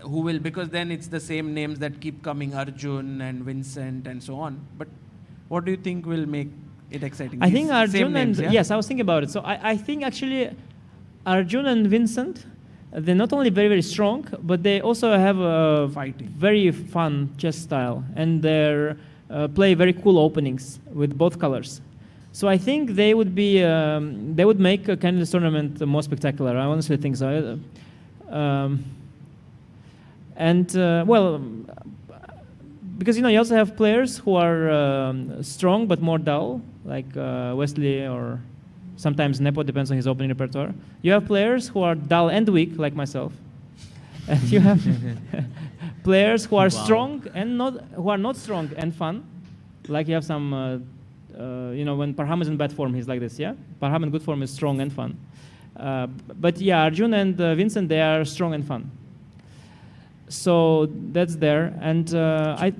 Speaker 13: who will, because then it's the same names that keep coming, Arjun and Vincent and so on. But what do you think will make it exciting?
Speaker 14: I
Speaker 13: These
Speaker 14: think
Speaker 13: same
Speaker 14: Arjun
Speaker 13: names,
Speaker 14: and
Speaker 13: yeah?
Speaker 14: yes, I was thinking about it. So I think actually Arjun and Vincent, they're not only very strong, but they also have a very fun chess style, and they play very cool openings with both colors. So I think they would be they would make a candidates tournament more spectacular. I honestly think so. Well, because you also have players who are strong but more dull, like Wesley, or sometimes Nepo, depends on his opening repertoire. You have players who are dull and weak, like myself, and you have players who are strong and who are not strong and fun, like you have some. When Parham is in bad form, he's like this. Yeah, Parham in good form is strong and fun. But yeah, Arjun and Vincent, they are strong and fun. So that's there, and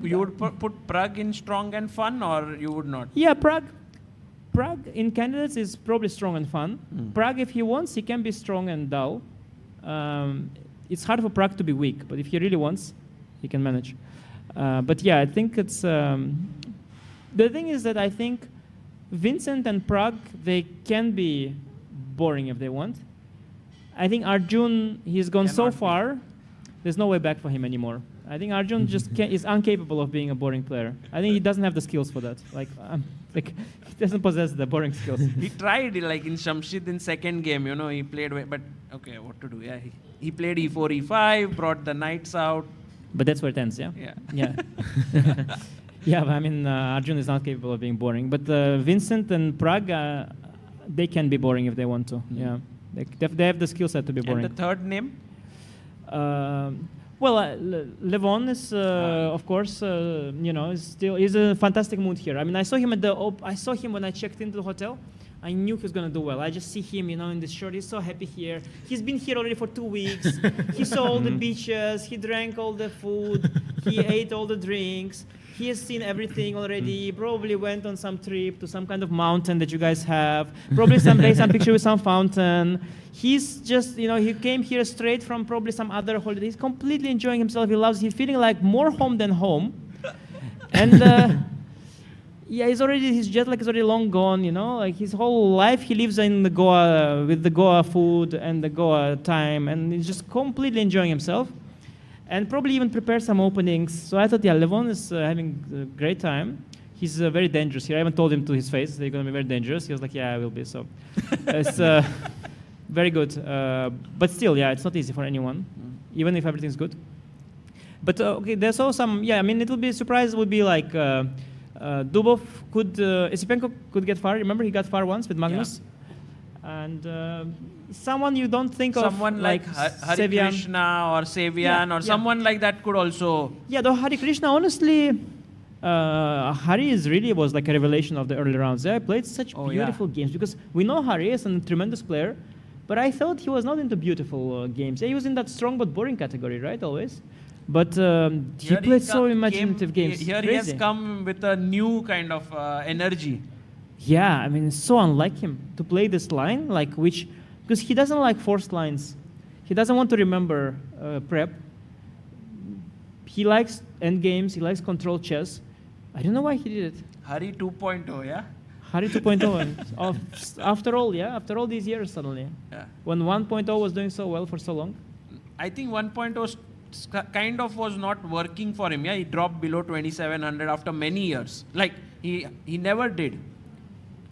Speaker 13: you would put Prag in strong and fun, or you would not?
Speaker 14: Yeah, Prag in candidates is probably strong and fun. Prag, if he wants, he can be strong and dull. It's hard for Prag to be weak, but if he really wants, he can manage. But yeah, I think it's the thing is that I think Vincent and Prag, they can be boring if they want. I think Arjun, he's gone so far. There's no way back for him anymore. I think Arjun just is incapable of being a boring player. I think he doesn't have the skills for that. He doesn't possess the boring skills.
Speaker 13: He tried, like in Shamshid in second game, he played, but okay, what to do? Yeah, he played e4, e5, brought the knights out.
Speaker 14: But that's where it ends, yeah? Yeah. Yeah, but I mean, Arjun is not capable of being boring. But Vincent and Prag, they can be boring if they want to. Yeah, they have the skill set to be boring.
Speaker 13: And the third name?
Speaker 14: Levon is, of course, he's a fantastic mood here. I mean, I saw him when I checked into the hotel. I knew he was going to do well. I just see him, in this shirt. He's so happy here. He's been here already for 2 weeks. He saw all the beaches. He drank all the food. He ate all the drinks. He has seen everything already. He probably went on some trip to some kind of mountain that you guys have. Probably some picture with some fountain. He's just, he came here straight from probably some other holiday. He's completely enjoying himself. He's feeling like more home than home. And yeah, his jet lag is already long gone, like his whole life he lives in the Goa with the Goa food and the Goa time, and he's just completely enjoying himself. And probably even prepare some openings. So I thought, yeah, Levon is having a great time. He's very dangerous here. I haven't told him to his face that he's going to be very dangerous. He was like, yeah, I will be. So it's very good. But still, yeah, it's not easy for anyone, even if everything's good. But okay, there's also some, yeah, I mean, it'll be a surprise. Would be like Dubov Isipenko could get far. Remember, he got far once with Magnus. Yeah. And someone you don't think
Speaker 13: someone
Speaker 14: of,
Speaker 13: like Hari
Speaker 14: Sevian.
Speaker 13: Krishna or Sevian or someone like that could also.
Speaker 14: Yeah, though Hari Krishna, honestly, Hari was like a revelation of the early rounds. Yeah, I played such beautiful games because we know Hari is a tremendous player, but I thought he was not into beautiful games. Yeah, he was in that strong but boring category, right? Always. But he played so imaginative games.
Speaker 13: Here he has come with a new kind of energy.
Speaker 14: Yeah, I mean, it's so unlike him to play this line, because he doesn't like forced lines. He doesn't want to remember prep. He likes endgames. He likes control chess. I don't know why he did it.
Speaker 13: Hari 2.0, yeah?
Speaker 14: Hari 2.0. After all these years suddenly.
Speaker 13: Yeah.
Speaker 14: When 1.0 was doing so well for so long.
Speaker 13: I think 1.0 kind of was not working for him. Yeah, he dropped below 2700 after many years. Like, he never did.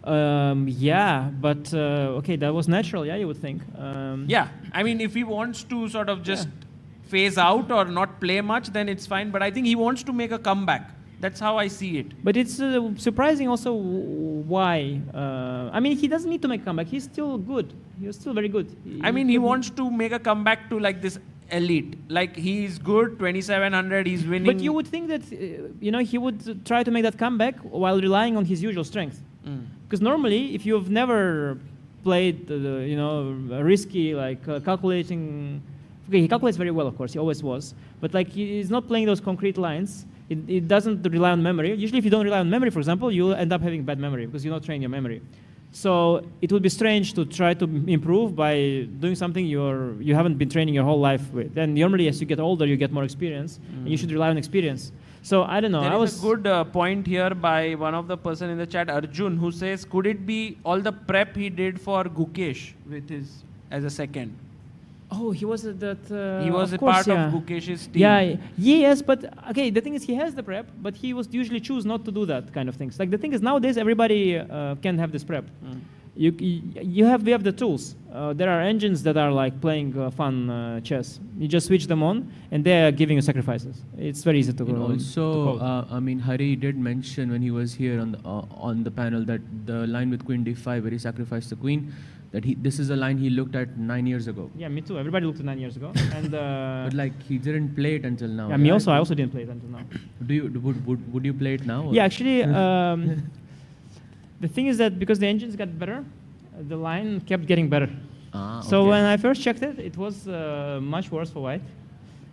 Speaker 14: Yeah, but okay, that was natural, yeah, you would think.
Speaker 13: Yeah, I mean, if he wants to sort of just phase out or not play much, then it's fine. But I think he wants to make a comeback. That's how I see it.
Speaker 14: But it's surprising also why. I mean, he doesn't need to make a comeback. He's still good. He's still very good.
Speaker 13: I mean, he wants to make a comeback to like this elite. Like he's good, 2700, he's winning.
Speaker 14: But you would think that he would try to make that comeback while relying on his usual strength. Because normally, if you've never played, risky, like calculating. Okay, he calculates very well, of course. He always was. But like he's not playing those concrete lines. It doesn't rely on memory. Usually, if you don't rely on memory, for example, you'll end up having bad memory because you're not training your memory. So it would be strange to try to improve by doing something you haven't been training your whole life with. And normally, as you get older, you get more experience, and you should rely on experience. So I don't know.
Speaker 13: There is a good point here by one of the person in the chat, Arjun, who says, could it be all the prep he did for Gukesh with his as a second?
Speaker 14: Oh, he was that.
Speaker 13: He was
Speaker 14: of
Speaker 13: a
Speaker 14: course,
Speaker 13: part
Speaker 14: yeah.
Speaker 13: of Gukesh's team.
Speaker 14: Yeah, yes, but okay. The thing is, he has the prep, but he was usually choose not to do that kind of things. Like the thing is, nowadays everybody can have this prep. We have the tools. There are engines that are like playing fun chess. You just switch them on, and they are giving you sacrifices. It's very easy to go.
Speaker 16: Also, I mean, Hari did mention when he was here on the panel that the line with Queen D5, where he sacrificed the queen, that this is a line he looked at 9 years ago.
Speaker 14: Yeah, me too. Everybody looked at 9 years ago, and
Speaker 16: but like he didn't play it until now.
Speaker 14: Yeah, me also. I also didn't play it until now.
Speaker 16: Would you play it now? Or?
Speaker 14: Yeah, actually, the thing is that because the engines got better, the line kept getting better. So
Speaker 13: okay.
Speaker 14: when I first checked it, it was much worse for white.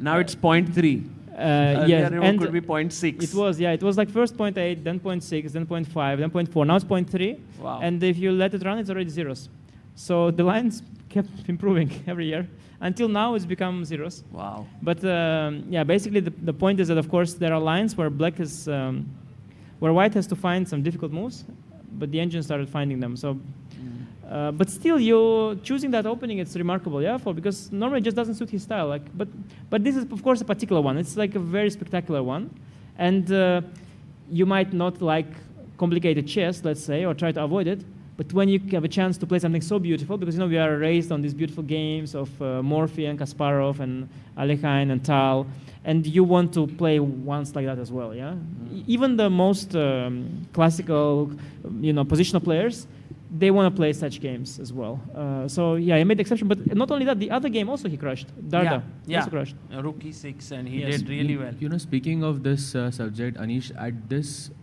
Speaker 13: Now it's 0.3.
Speaker 14: Yes,
Speaker 13: and
Speaker 14: and
Speaker 13: could be 0.6.
Speaker 14: It was like first 0.8, then 0.6, then 0.5, then 0.4. Now it's 0.3.
Speaker 13: Wow.
Speaker 14: And if you let it run, it's already zeros. So the lines kept improving every year until now it's become zeros.
Speaker 13: Wow.
Speaker 14: But yeah, basically the point is that of course there are lines where where white has to find some difficult moves, but the engine started finding them. So. But still, you choosing that opening, it's remarkable, yeah, because normally it just doesn't suit his style. Like, but this is of course a particular one. It's like a very spectacular one, and you might not like complicated chess, let's say, or try to avoid it. But when you have a chance to play something so beautiful, because we are raised on these beautiful games of Morphy and Kasparov and Alekhine and Tal, and you want to play ones like that as well, yeah. Even the most classical, positional players. They want to play such games as well. So yeah, he made the exception. But not only that, the other game also he crushed. Darda also crushed.
Speaker 13: Rookie 6, and he did really well.
Speaker 16: Speaking of this subject, Anish,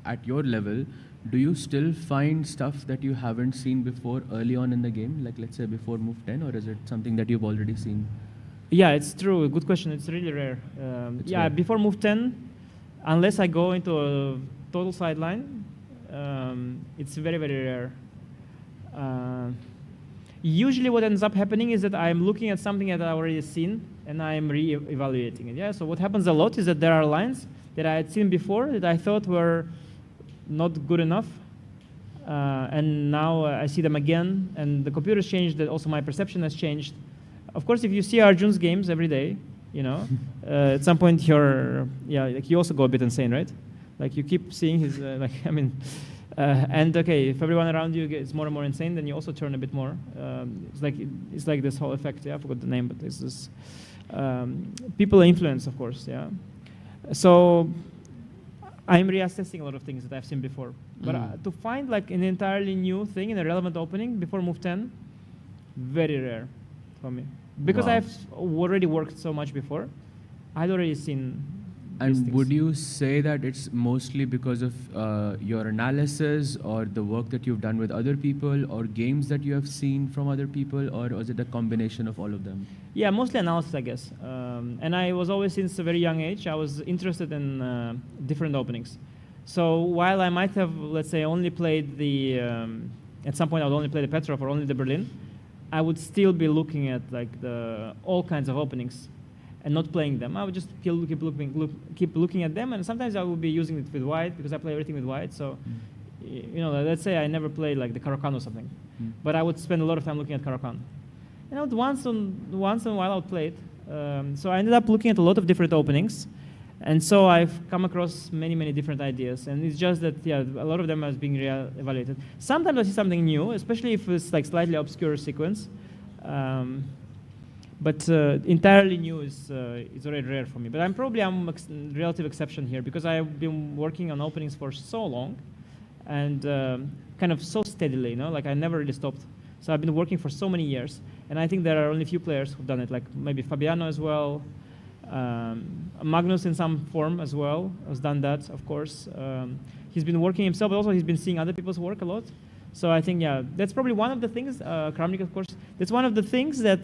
Speaker 16: at your level, do you still find stuff that you haven't seen before early on in the game? Like let's say before move 10, or is it something that you've already seen?
Speaker 14: Yeah, it's true. Good question. It's really rare. Rare. Before move 10, unless I go into a total sideline, it's very, very rare. Usually what ends up happening is that I'm looking at something that I've already seen and I'm re-evaluating it. Yeah. So what happens a lot is that there are lines that I had seen before that I thought were not good enough, and now I see them again, and the computer's changed. That also my perception has changed. Of course, if you see Arjun's games every day, at some point you also go a bit insane, right? Like you keep seeing his and okay, if everyone around you gets more and more insane, then you also turn a bit more. It's like this whole effect. Yeah, I forgot the name, but it's this people influence, of course. Yeah. So I'm reassessing a lot of things that I've seen before. But to find like an entirely new thing in a relevant opening before move 10, very rare for me. Because I've already worked so much before, I'd already seen.
Speaker 16: And would you say that it's mostly because of your analysis or the work that you've done with other people or games that you have seen from other people, or was it a combination of all of them?
Speaker 14: Yeah, mostly analysis, I guess. And I was always, since a very young age, I was interested in different openings. So while I might have, let's say, only played at some point I would only play the Petrov or only the Berlin, I would still be looking at like all kinds of openings. And not playing them. I would just keep looking at them, and sometimes I would be using it with white because I play everything with white. So, let's say I never played like the Caro-Kann or something, but I would spend a lot of time looking at Caro-Kann. And once in a while I would play it. So I ended up looking at a lot of different openings, and so I've come across many, many different ideas. And it's just that a lot of them are being evaluated. Sometimes I see something new, especially if it's like slightly obscure sequence. But entirely new is already rare for me. But I'm relative exception here because I've been working on openings for so long, and kind of so steadily. Like I never really stopped. So I've been working for so many years, and I think there are only a few players who've done it. Like maybe Fabiano as well, Magnus in some form as well has done that. Of course, he's been working himself, but also he's been seeing other people's work a lot. So I think that's probably one of the things. Kramnik, of course, that's one of the things that.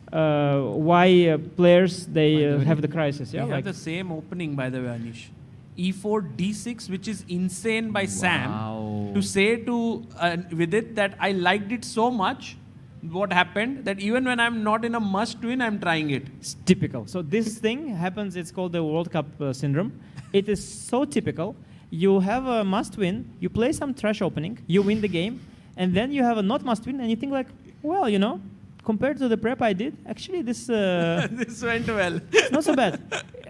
Speaker 14: Why players they have the crisis?
Speaker 13: We have the same opening, by the way, Anish. E4 D6, which is insane by Sam. To say to Vidit that I liked it so much, what happened that even when I'm not in a must win, I'm trying it.
Speaker 14: It's typical. So this thing happens. It's called the World Cup syndrome. It is so typical. You have a must win. You play some trash opening. You win the game, and then you have a not must win, and you think like, well, compared to the prep I did, actually this
Speaker 13: this went well.
Speaker 14: It's not so bad.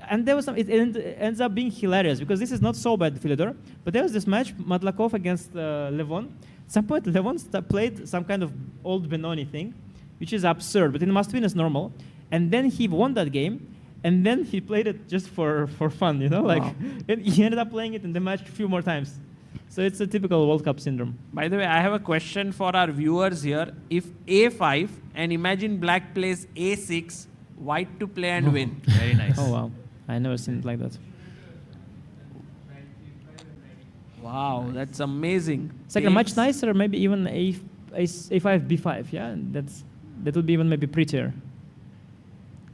Speaker 14: And there was some. It ends up being hilarious because this is not so bad, Philidor. But there was this match, Madlakov against Levon. At some point, Levon played some kind of old Benoni thing, which is absurd. But in must win is normal. And then he won that game, and then he played it just for fun, Like and he ended up playing it in the match a few more times. So it's a typical World Cup syndrome.
Speaker 13: By the way, I have a question for our viewers here. If A5 and imagine black plays A6, white to play and win.
Speaker 14: Very nice. Oh wow, I never seen it like that.
Speaker 13: Wow, that's amazing.
Speaker 14: It's like a much nicer, maybe even A5 B5. Yeah, that would be even maybe prettier.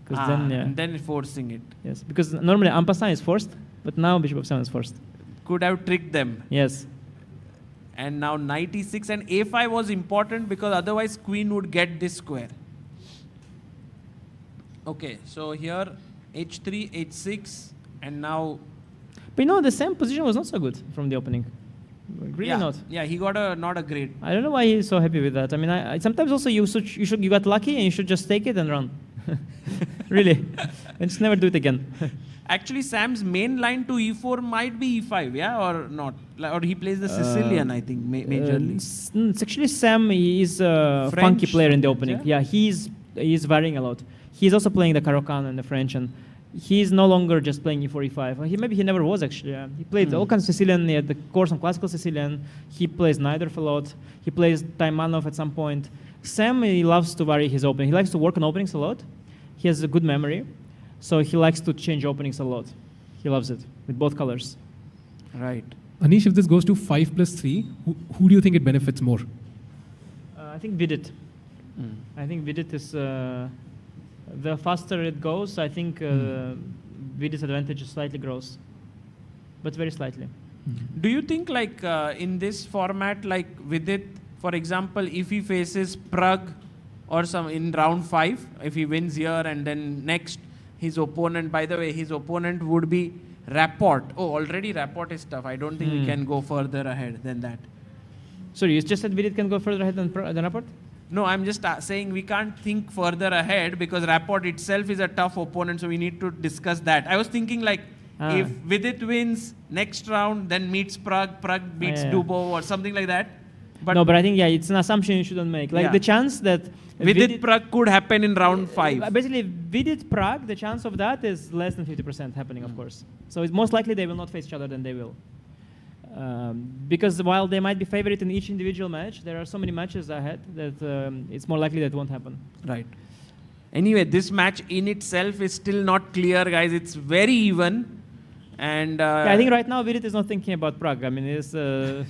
Speaker 14: Because
Speaker 13: and then forcing it.
Speaker 14: Yes, because normally en passant is forced, but now Bishop of 7 is forced.
Speaker 13: Could have tricked them.
Speaker 14: Yes.
Speaker 13: And now knight e6 and a5 was important because otherwise queen would get this square. Okay, so here h3, h6, and now...
Speaker 14: But the same position was not so good from the opening. Really not.
Speaker 13: Yeah, he got not a great...
Speaker 14: I don't know why he's so happy with that. I mean, I sometimes also you got lucky and you should just take it and run. Really. And just never do it again.
Speaker 13: Actually, Sam's main line to e4 might be e5, yeah, or not? Or he plays the Sicilian, I think, majorly.
Speaker 14: It's actually Sam is a funky player in the opening. Yeah, he's varying a lot. He's also playing the Caro-Kann and the French, and he's no longer just playing e4, e5. Maybe he never was, actually. Yeah. He played all kinds of Sicilian. He had the course on classical Sicilian. He plays Najdorf a lot. He plays Taimanov at some point. Sam, he loves to vary his opening. He likes to work on openings a lot. He has a good memory. So he likes to change openings a lot. He loves it with both colors.
Speaker 13: Right.
Speaker 4: Anish, if this goes to 5+3, who do you think it benefits more?
Speaker 14: I think Vidit. I think Vidit is the faster it goes. I think Vidit's advantage slightly grows, but very slightly.
Speaker 13: Do you think like in this format, like Vidit, for example, if he faces Prague or some in round 5, if he wins here and then next. His opponent, by the way, his opponent would be Rapport. Oh, already Rapport is tough. I don't think we can go further ahead than that.
Speaker 14: Sorry, you just said Vidit can go further ahead than Rapport?
Speaker 13: No, I'm just saying we can't think further ahead because Rapport itself is a tough opponent, so we need to discuss that. I was thinking like if Vidit wins next round, then meets Prague, Prague beats Dubov or something like that. But
Speaker 14: no, but I think, it's an assumption you shouldn't make. Like the chance that...
Speaker 13: Vidit Prague could happen in round 5.
Speaker 14: Basically, Vidit Prague, the chance of that is less than 50% happening, of course. So it's most likely they will not face each other than they will. Because while they might be favorite in each individual match, there are so many matches ahead that it's more likely that won't happen.
Speaker 13: Right. Anyway, this match in itself is still not clear, guys. It's very even. And
Speaker 14: I think right now Vidit is not thinking about Prague. I mean, it's.
Speaker 13: I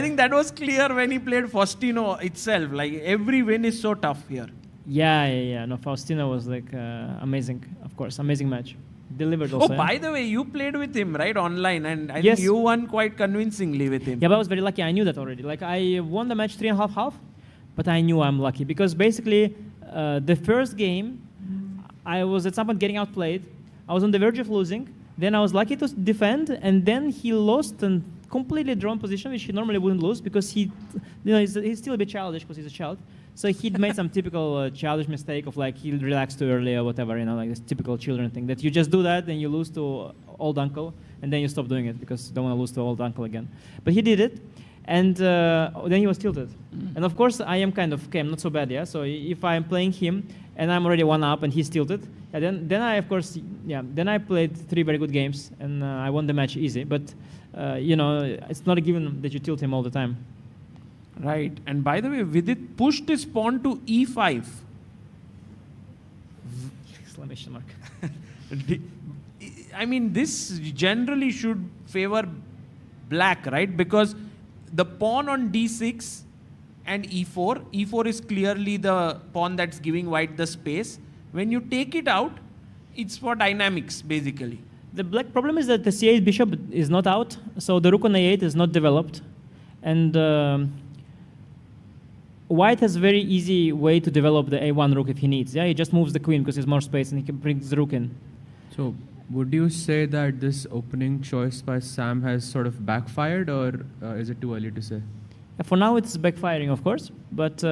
Speaker 13: think that was clear when he played Faustino itself. Like every win is so tough here.
Speaker 14: Yeah. No, Faustino was like amazing. Of course, amazing match. Delivered also.
Speaker 13: Oh, by the way, you played with him, right, online, and I think you won quite convincingly with him.
Speaker 14: Yeah, but I was very lucky. I knew that already. Like I won the match 3.5-half, but I knew I'm lucky because basically the first game I was at some point getting outplayed. I was on the verge of losing. Then I was lucky to defend, and then he lost a completely drawn position, which he normally wouldn't lose because he's still a bit childish because he's a child. So he'd made some typical childish mistake of like he relaxed too early or whatever, like this typical children thing that you just do that, then you lose to old uncle, and then you stop doing it because you don't want to lose to old uncle again. But he did it, And then he was tilted. And of course, I am kind of, okay, I'm not so bad, yeah? So if I'm playing him and I'm already one up and he's tilted, yeah, then I, of course, yeah, then I played 3 very good games and I won the match easy. But, you know, it's not a given that you tilt him all the time.
Speaker 13: Right. And by the way, Vidit pushed his pawn to e5.
Speaker 14: Exclamation mark.
Speaker 13: I mean, this generally should favor black, right? Because the pawn on d6 and e4, e4 is clearly the pawn that's giving white the space. When you take it out, it's for dynamics, basically.
Speaker 14: The black problem is that the c8 bishop is not out, so the rook on a8 is not developed. And white has a very easy way to develop the a1 rook if he needs. Yeah, he just moves the queen because there's more space and he can bring the rook in.
Speaker 16: So would you say that this opening choice by Sam has sort of backfired, or is it too early to say?
Speaker 14: For now, it's backfiring, of course. But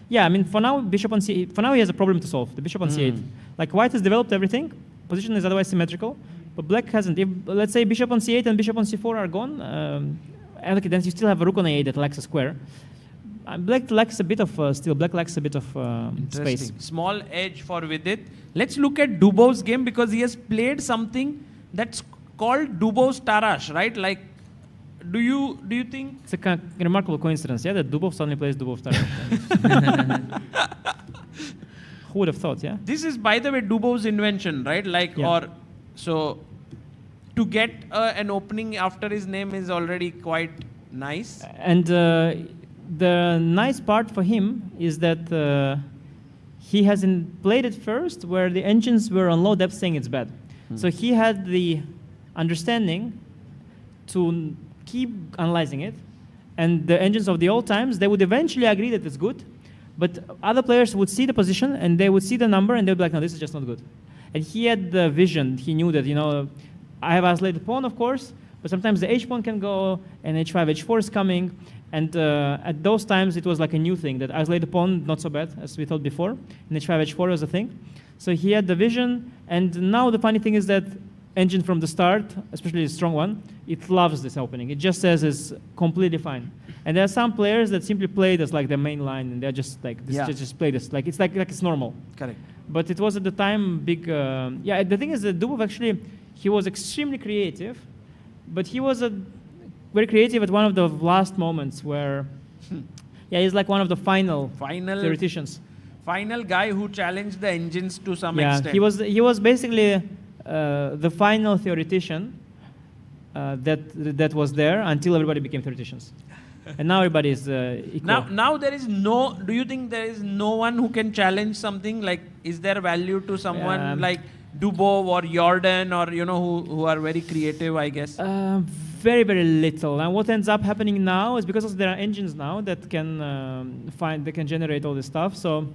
Speaker 14: yeah, I mean, for now, bishop on c8. For now, he has a problem to solve. The bishop on c8. Like white has developed everything. Position is otherwise symmetrical, but black hasn't. If let's say bishop on c8 and bishop on c4 are gone, and okay, then you still have a rook on a8 that lacks a square. Black lacks a bit of black lacks a bit of space.
Speaker 13: Small edge for Vidit. Let's look at Dubov's game because he has played something that's called Dubov's Tarash, right? Like, do you think
Speaker 14: it's a kind of remarkable coincidence, yeah, that Dubov suddenly plays Dubov's Tarash? Who would have thought, yeah?
Speaker 13: This is, by the way, Dubov's invention, right? Like,
Speaker 14: Yeah.
Speaker 13: or so to get an opening after his name is already quite nice.
Speaker 14: And the nice part for him is that he hasn't played it first where the engines were on low depth saying it's bad. So he had the understanding to keep analyzing it, and the engines of the old times, they would eventually agree that it's good, but other players would see the position and they would see the number and they'd be like, no, this is just not good. And he had the vision. He knew that, you know, I have isolated pawn, of course, but sometimes the h pawn can go and h5, h4 is coming. And at those times, it was like a new thing that isolated pawn, not so bad, as we thought before. And h5, h4 was a thing. So he had the vision. And now the funny thing is that engine from the start, especially a strong one, it loves this opening. It just says it's completely fine. And there are some players that simply play this like their main line, and they're just like, just play this. Like it's like it's normal.
Speaker 13: Correct.
Speaker 14: But it was at the time big, yeah, the thing is that Dubov actually, he was extremely creative, but he was very creative at one of the last moments where, yeah, he's like one of the final theoreticians.
Speaker 13: Final guy who challenged the engines to some
Speaker 14: Yeah,
Speaker 13: extent.
Speaker 14: he was basically the final theoretician that was there until everybody became theoreticians. And now everybody is equal.
Speaker 13: Now there is no, do you think there is no one who can challenge something? Like, is there value to someone like Dubov or Jordan or, you know, who are very creative, I guess?
Speaker 14: Very, very little. And what ends up happening now is because there are engines now that can they can generate all this stuff. So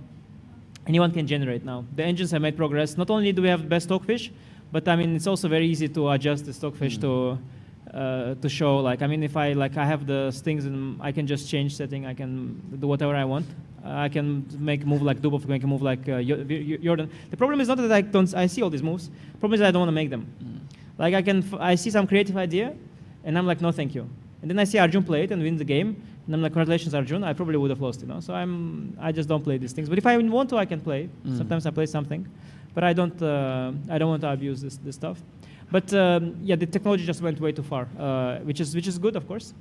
Speaker 14: anyone can generate now. The engines have made progress. Not only do we have best stockfish, but I mean, it's also very easy to adjust the stockfish to show, like, I mean, if I have the stings and I can just change setting, I can do whatever I want. I can make a move like Dubov, make a move like Jordan. The problem is not that I see all these moves. The problem is that I don't want to make them. Like I see some creative idea, and I'm like, no, thank you. And then I see Arjun play it and win the game, and I'm like, congratulations, Arjun. I probably would have lost, you know. So I just don't play these things. But if I want to, I can play. Sometimes I play something, but I don't want to abuse this stuff. But yeah, the technology just went way too far, which is good, of course.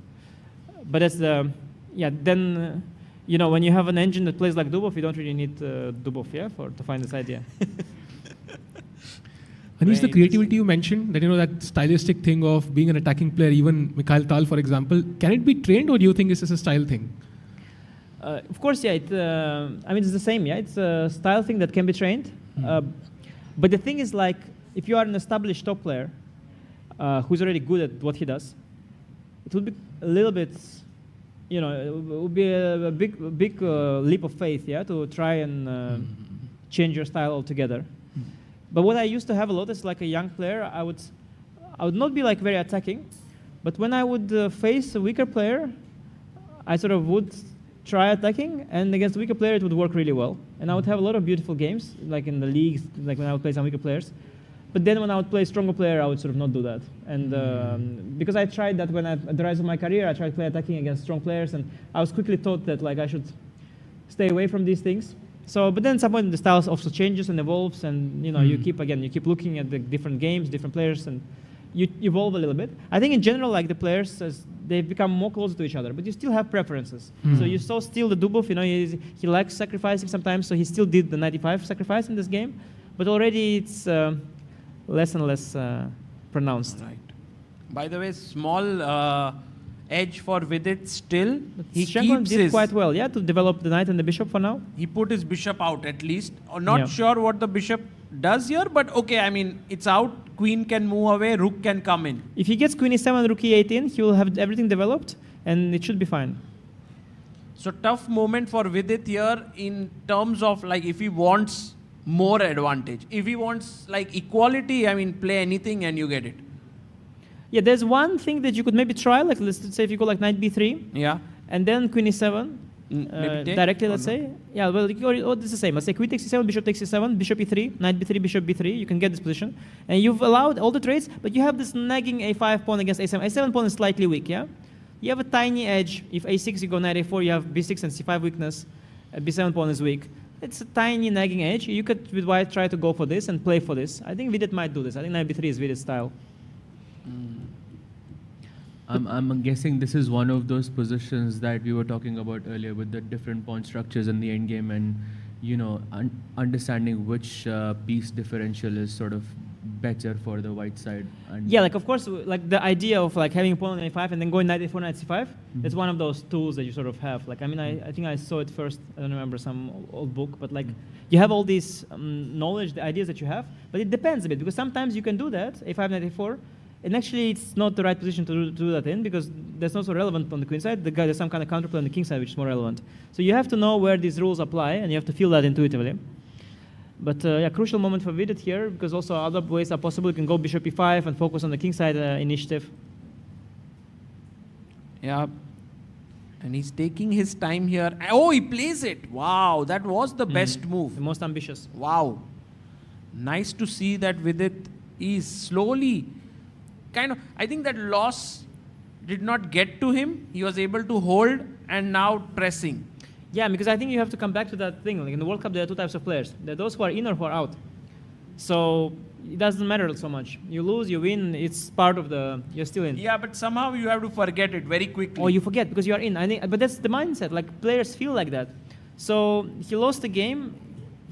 Speaker 14: But it's then you know, when you have an engine that plays like Dubov, you don't really need Dubov, yeah, to find this idea.
Speaker 4: Anish, the creativity you mentioned, that, you know, that stylistic thing of being an attacking player, even Mikhail Tal, for example, can it be trained, or do you think this is a style thing?
Speaker 14: Of course, yeah. I mean, it's the same, yeah. It's a style thing that can be trained. But the thing is, like, if you are an established top player who's already good at what he does, it would be a little bit, you know, it would be a big leap of faith, yeah, to try and change your style altogether. But what I used to have a lot is, like, a young player, I would not be like very attacking, but when I would face a weaker player, I sort of would try attacking, and against a weaker player it would work really well. And I would have a lot of beautiful games, like in the leagues, like when I would play some weaker players. But then when I would play stronger player, I would sort of not do that. And because I tried that when at the rise of my career, I tried play attacking against strong players, and I was quickly taught that like I should stay away from these things. So, but then at some point the style also changes and evolves, and you keep looking at the different games, different players, and you evolve a little bit. I think in general, like the players, they've become more closer to each other, but you still have preferences. So you saw still the Dubov, he likes sacrificing sometimes, so he still did the 95 sacrifice in this game, but already it's less and less pronounced.
Speaker 13: Right. By the way, small edge for Vidit still. He
Speaker 14: Shankland
Speaker 13: keeps
Speaker 14: did
Speaker 13: his
Speaker 14: quite well, to develop the knight and the bishop for now.
Speaker 13: He put his bishop out at least. Not sure what the bishop does here, but okay, I mean, it's out. Queen can move away, rook can come in.
Speaker 14: If he gets queen e7, rook e8 in, he will have everything developed, and it should be fine.
Speaker 13: So tough moment for Vidit here in terms of like if he wants more advantage. If he wants like equality, I mean, play anything and you get it.
Speaker 14: Yeah, there's one thing that you could maybe try, like let's say if you go like knight b3, and then queen e7, directly, let's say. Yeah, well, it's the same. Let's say queen takes e7, bishop takes e7, bishop e3, knight b3, bishop b3. You can get this position, and you've allowed all the trades, but you have this nagging a5 pawn against a7. a7 pawn is slightly weak, You have a tiny edge. If a6, you go knight a4, you have b6 and c5 weakness. B7 pawn is weak. It's a tiny nagging edge. You could, with white, try to go for this and play for this. I think Vidit might do this. I think knight b3 is Vidit's style.
Speaker 16: I'm guessing this is one of those positions that we were talking about earlier with the different pawn structures in the endgame and, understanding which piece differential is sort of better for the white side. And
Speaker 14: like of course, like the idea of like having a pawn on a5 and then going knight a4, knight c5, that's one of those tools that you sort of have. Like, I mean, I think I saw it first, I don't remember, some old book, but like you have all these knowledge, the ideas that you have, but it depends a bit, because sometimes you can do that, a5, knight a4, and actually it's not the right position to do that in, because that's not so relevant on the queen side. There's some kind of counterplay on the king side which is more relevant. So you have to know where these rules apply, and you have to feel that intuitively. But crucial moment for Vidit here, because also other ways are possible. You can go bishop e5 and focus on the king side initiative.
Speaker 13: Yeah, and he's taking his time here. Oh, he plays it. Wow, that was the best move.
Speaker 14: The most ambitious.
Speaker 13: Wow. Nice to see that Vidit is slowly I think that loss did not get to him. He was able to hold and now pressing.
Speaker 14: Yeah, because I think you have to come back to that thing. Like in the World Cup, there are two types of players. There are those who are in or who are out. So it doesn't matter so much. You lose, you win, it's part of you're still in.
Speaker 13: Yeah, but somehow you have to forget it very quickly.
Speaker 14: Oh, you forget because you are in. I think, but that's the mindset. Like players feel like that. So he lost the game,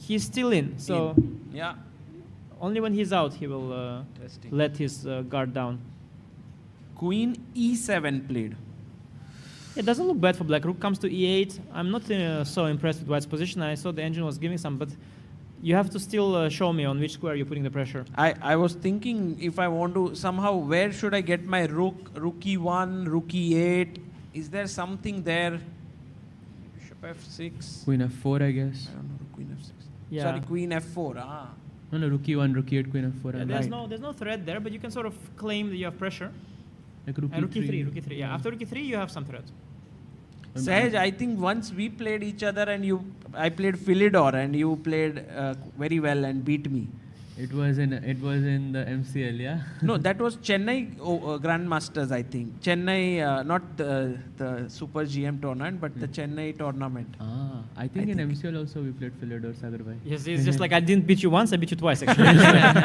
Speaker 14: he's still in. So
Speaker 13: yeah.
Speaker 14: Only when he's out, he will let his guard down.
Speaker 13: Queen e7 played.
Speaker 14: It doesn't look bad for black. Rook comes to e8. I'm not so impressed with white's position. I saw the engine was giving some, but you have to still show me on which square you're putting the pressure.
Speaker 13: I was thinking if I want to somehow, where should I get my rook? Rook e1, rook e8. Is there something there? Bishop f6.
Speaker 16: Queen f4, I guess.
Speaker 13: I don't know. Queen f6.
Speaker 14: Yeah.
Speaker 13: Sorry, queen f4. Ah.
Speaker 16: No, rook e1, rook e8, queen f4.
Speaker 14: Yeah, there's no threat there, but you can sort of claim that you have pressure.
Speaker 16: Like rook
Speaker 14: e3. Rook e3. Yeah, after rook e3, you have some threat.
Speaker 13: Sahaj, I think once we played each other and I played Philidor and you played very well and beat me.
Speaker 16: It was in the MCL, yeah.
Speaker 13: No, that was Chennai Grandmasters, I think. Chennai, not the Super GM tournament, but the Chennai tournament.
Speaker 16: I think in MCL also we played Philidor Sagarbai.
Speaker 14: Yes, it's just like I didn't beat you once, I beat you twice actually.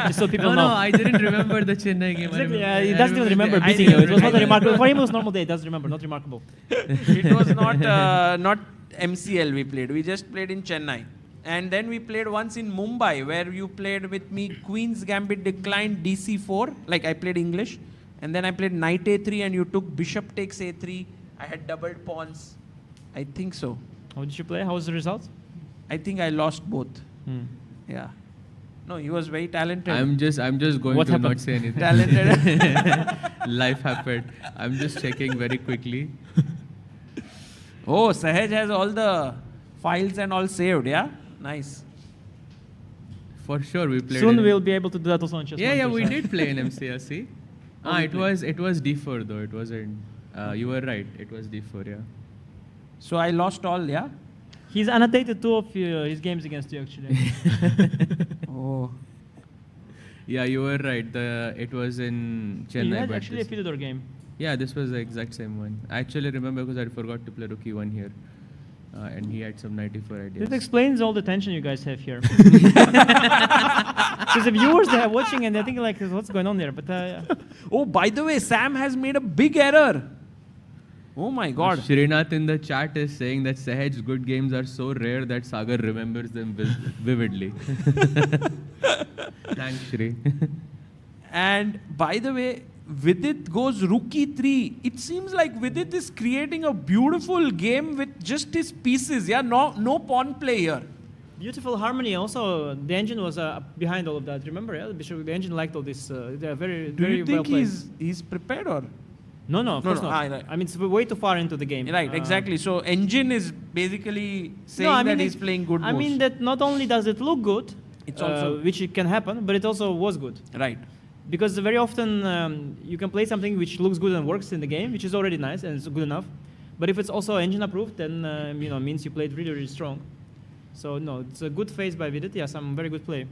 Speaker 14: Just so people know.
Speaker 16: No, I didn't remember the Chennai game.
Speaker 14: Exactly, he doesn't even remember beating you. It was not remarkable. For him, it was normal day. He doesn't remember. Not remarkable.
Speaker 13: It was not MCL we played. We just played in Chennai. And then we played once in Mumbai where you played with me Queen's Gambit declined DC4, like I played English. And then I played Knight A3 and you took Bishop takes A3. I had doubled pawns. I think so.
Speaker 14: How did you play? How was the result?
Speaker 13: I think I lost both. Yeah. No, he was very talented.
Speaker 16: I'm just going
Speaker 14: what
Speaker 16: to
Speaker 14: happened?
Speaker 16: not say anything.
Speaker 13: Talented.
Speaker 16: Life happened. I'm just checking very quickly.
Speaker 13: Oh, Sahaj has all the files and all saved, yeah? Nice.
Speaker 16: For sure, we played.
Speaker 14: Soon we'll be able to do that also on chess.
Speaker 16: Yeah, we did play in MCLC. It was D4 though. It wasn't. You were right. It was D4, yeah.
Speaker 13: So I lost all, yeah?
Speaker 14: He's annotated two of his games against you, actually.
Speaker 13: Oh.
Speaker 16: Yeah, you were right. It was in Chennai.
Speaker 14: You had
Speaker 16: but
Speaker 14: actually a FIDE game.
Speaker 16: Yeah, this was the exact same one. I actually remember because I forgot to play Rookie 1 here. And he had some 94 ideas.
Speaker 14: This explains all the tension you guys have here. Because the viewers, they are watching and they think like, what's going on there? But
Speaker 13: Oh, by the way, Sam has made a big error. Oh my God.
Speaker 16: Srinath in the chat is saying that Sahaj's good games are so rare that Sagar remembers them vividly. Thanks, Shri.
Speaker 13: And by the way, Vidit goes Rookie 3. It seems like Vidit is creating a beautiful game with just his pieces. Yeah, no pawn play here.
Speaker 14: beautiful harmony. Also, the engine was behind all of that. Remember, yeah, the engine liked all this. They are very,
Speaker 13: Do
Speaker 14: very
Speaker 13: you
Speaker 14: well
Speaker 13: think
Speaker 14: played.
Speaker 13: he's prepared or?
Speaker 14: No, of course not.
Speaker 13: Right.
Speaker 14: I mean, it's way too far into the game.
Speaker 13: Right, exactly. So engine is basically saying
Speaker 14: No, I mean
Speaker 13: that he's playing good
Speaker 14: I
Speaker 13: moves.
Speaker 14: mean that not only does it look good,
Speaker 13: It's also-
Speaker 14: which it can happen, but it also was good.
Speaker 13: Right.
Speaker 14: Because very often you can play something which looks good and works in the game, which is already nice and it's good enough. But if it's also engine approved, then means you played really, really strong. So no, it's a good phase by Vidit. Yeah, some very good play.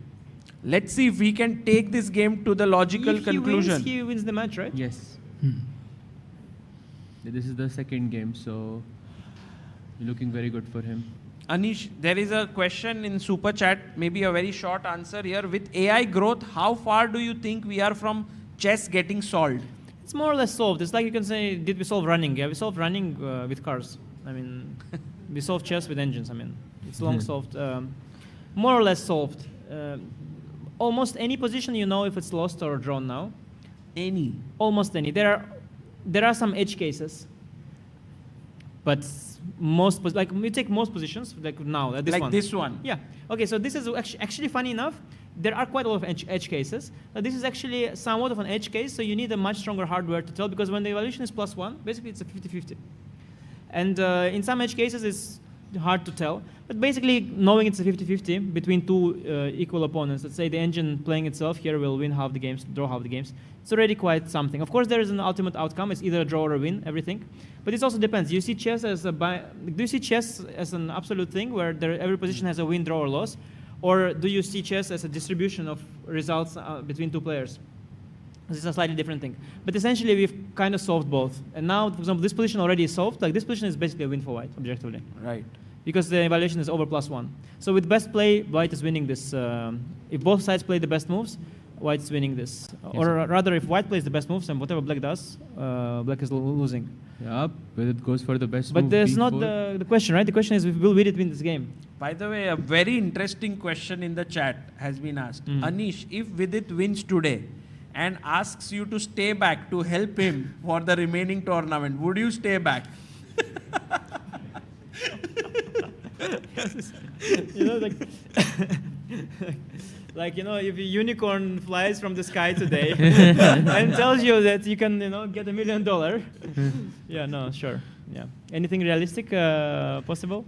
Speaker 13: Let's see if we can take this game to the logical
Speaker 14: If
Speaker 13: conclusion.
Speaker 14: he wins the match, right?
Speaker 16: Yes. This is the second game, so looking very good for him.
Speaker 13: Anish, there is a question in Super Chat, maybe a very short answer here. With AI growth, how far do you think we are from chess getting solved?
Speaker 14: It's more or less solved. It's like you can say, did we solve running? Yeah, we solved running with cars. I mean, we solved chess with engines. I mean, it's long solved. More or less solved. Almost any position you know if it's lost or drawn now.
Speaker 13: Any?
Speaker 14: Almost any. There are some edge cases, but like we take most positions like now this
Speaker 13: Like
Speaker 14: one.
Speaker 13: this one.
Speaker 14: Yeah. Okay. So this is actually funny enough. There are quite a lot of edge cases. This is actually somewhat of an edge case, so you need a much stronger hardware to tell because when the evaluation is +1, basically it's a 50-50. And in some edge cases it's hard to tell, but basically knowing it's a 50-50 between two equal opponents, let's say the engine playing itself here will win half the games, draw half the games, it's already quite something. Of course there is an ultimate outcome, it's either a draw or a win, everything, but it also depends. Do you see chess as an absolute thing where every position has a win, draw or loss, or do you see chess as a distribution of results between two players? This is a slightly different thing. But essentially, we've kind of solved both. And now, for example, this position already is solved. Like, this position is basically a win for white, objectively.
Speaker 13: Right.
Speaker 14: Because the evaluation is over +1. So with best play, white is winning this. If both sides play the best moves, white is winning this. Or rather, if white plays the best moves and whatever black does, black is losing.
Speaker 16: Yeah, but it goes for the best
Speaker 14: But
Speaker 16: move.
Speaker 14: there's not the question, right? The question is, will Vidit win this game?
Speaker 13: By the way, a very interesting question in the chat has been asked. Anish, if Vidit wins today and asks you to stay back to help him for the remaining tournament, would you stay back?
Speaker 14: Like, if a unicorn flies from the sky today and tells you that you can, get $1 million. Yeah, no, sure. Yeah. Anything realistic possible?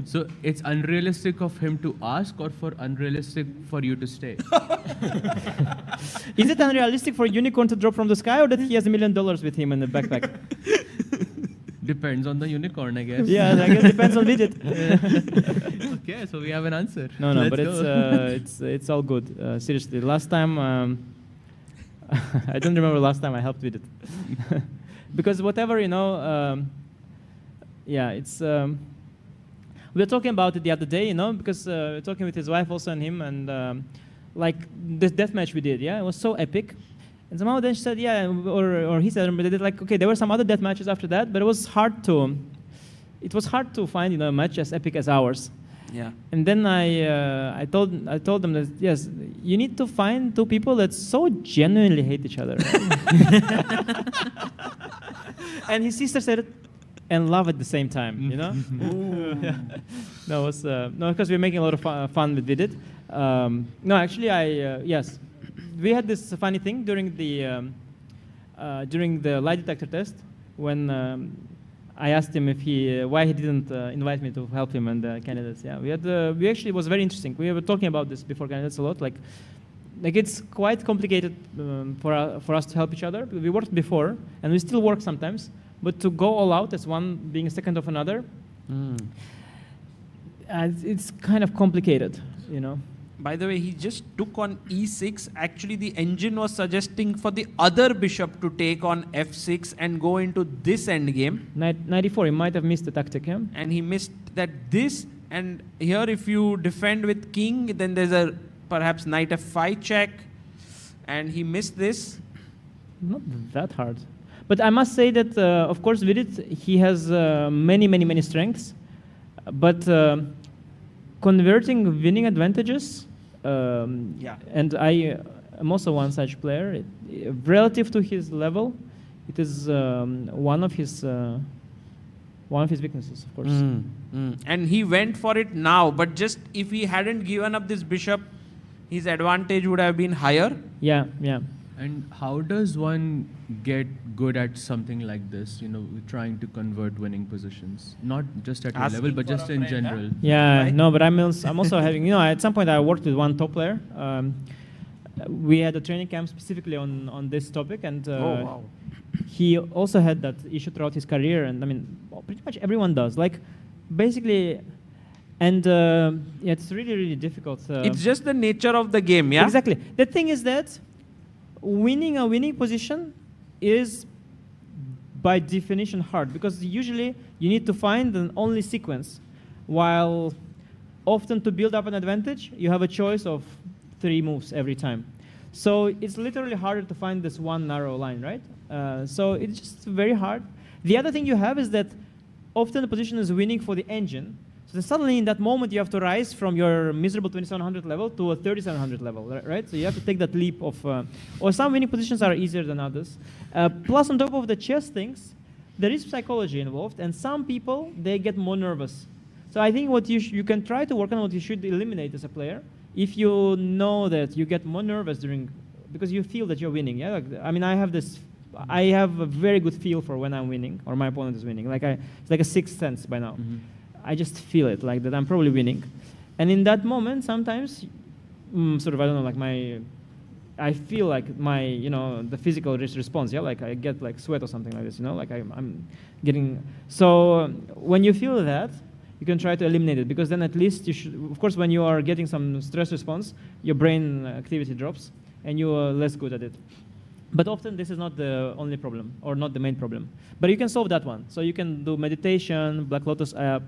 Speaker 16: So it's unrealistic of him to ask or for unrealistic for you to stay?
Speaker 14: Is it unrealistic for a unicorn to drop from the sky or that he has $1 million with him in the backpack?
Speaker 16: Depends on the unicorn, I guess.
Speaker 14: Yeah, I guess it depends on Vidit.
Speaker 16: Okay, so we have an answer.
Speaker 14: No,
Speaker 16: Let's
Speaker 14: but
Speaker 16: go.
Speaker 14: it's all good. Seriously, last time I don't remember last time I helped with it because whatever it's. We were talking about it the other day, because we were talking with his wife also and him, and like this deathmatch we did, it was so epic. And somehow then she said, or he said, but like, okay, there were some other death matches after that, but it was hard to find, a match as epic as ours.
Speaker 13: Yeah.
Speaker 14: And then I told them that yes, you need to find two people that so genuinely hate each other. Right? And his sister said it, and love at the same time, No, it was no, because we're making a lot of fun with Vidit. No, actually, yes. We had this funny thing during the lie detector test when I asked him why he didn't invite me to help him and the candidates. Yeah, we actually it was very interesting. We were talking about this before candidates a lot. Like it's quite complicated for us to help each other. We worked before and we still work sometimes, but to go all out as one being a second of another, it's kind of complicated,
Speaker 13: By the way, he just took on e6. Actually, the engine was suggesting for the other bishop to take on f6 and go into this endgame.
Speaker 14: Knight e4, he might have missed the tactic, yeah?
Speaker 13: And he missed that this. And here, if you defend with king, then there's a perhaps knight f5 check. And he missed this.
Speaker 14: Not that hard. But I must say that, of course, Vidit, he has many strengths. But converting winning advantages, and I am also one such player, relative to his level, it is one of his weaknesses, of course.
Speaker 13: And he went for it now, but just if he hadn't given up this bishop, his advantage would have been higher.
Speaker 14: Yeah.
Speaker 16: And how does one get good at something like this, trying to convert winning positions? Not just at your level, but just in general.
Speaker 14: Yeah, right? No, but I'm also having, at some point I worked with one top player. We had a training camp specifically on this topic, and he also had that issue throughout his career, and I mean, pretty much everyone does. Like, basically, and it's really difficult.
Speaker 13: It's just the nature of the game, yeah?
Speaker 14: Exactly. The thing is that winning a winning position is by definition hard, because usually you need to find an only sequence, while often to build up an advantage, you have a choice of 3 moves every time. So it's literally harder to find this one narrow line, right? So it's just very hard. The other thing you have is that often the position is winning for the engine. So suddenly in that moment you have to rise from your miserable 2700 level to a 3700 level, right? So you have to take that leap of, or some winning positions are easier than others. Plus on top of the chess things, there is psychology involved, and some people, they get more nervous. So I think what you can try to work on, what you should eliminate as a player, if you know that you get more nervous because you feel that you're winning, yeah? Like, I mean, I have a very good feel for when I'm winning or my opponent is winning. It's like a sixth sense by now. I just feel it, like that I'm probably winning. And in that moment, sometimes, I feel like the physical response, yeah? Like I get like sweat or something like this, like I'm getting, so when you feel that, you can try to eliminate it, because then at least you should, of course, when you are getting some stress response, your brain activity drops and you are less good at it. But often this is not the only problem, or not the main problem. But you can solve that one. So you can do meditation, Black Lotus app.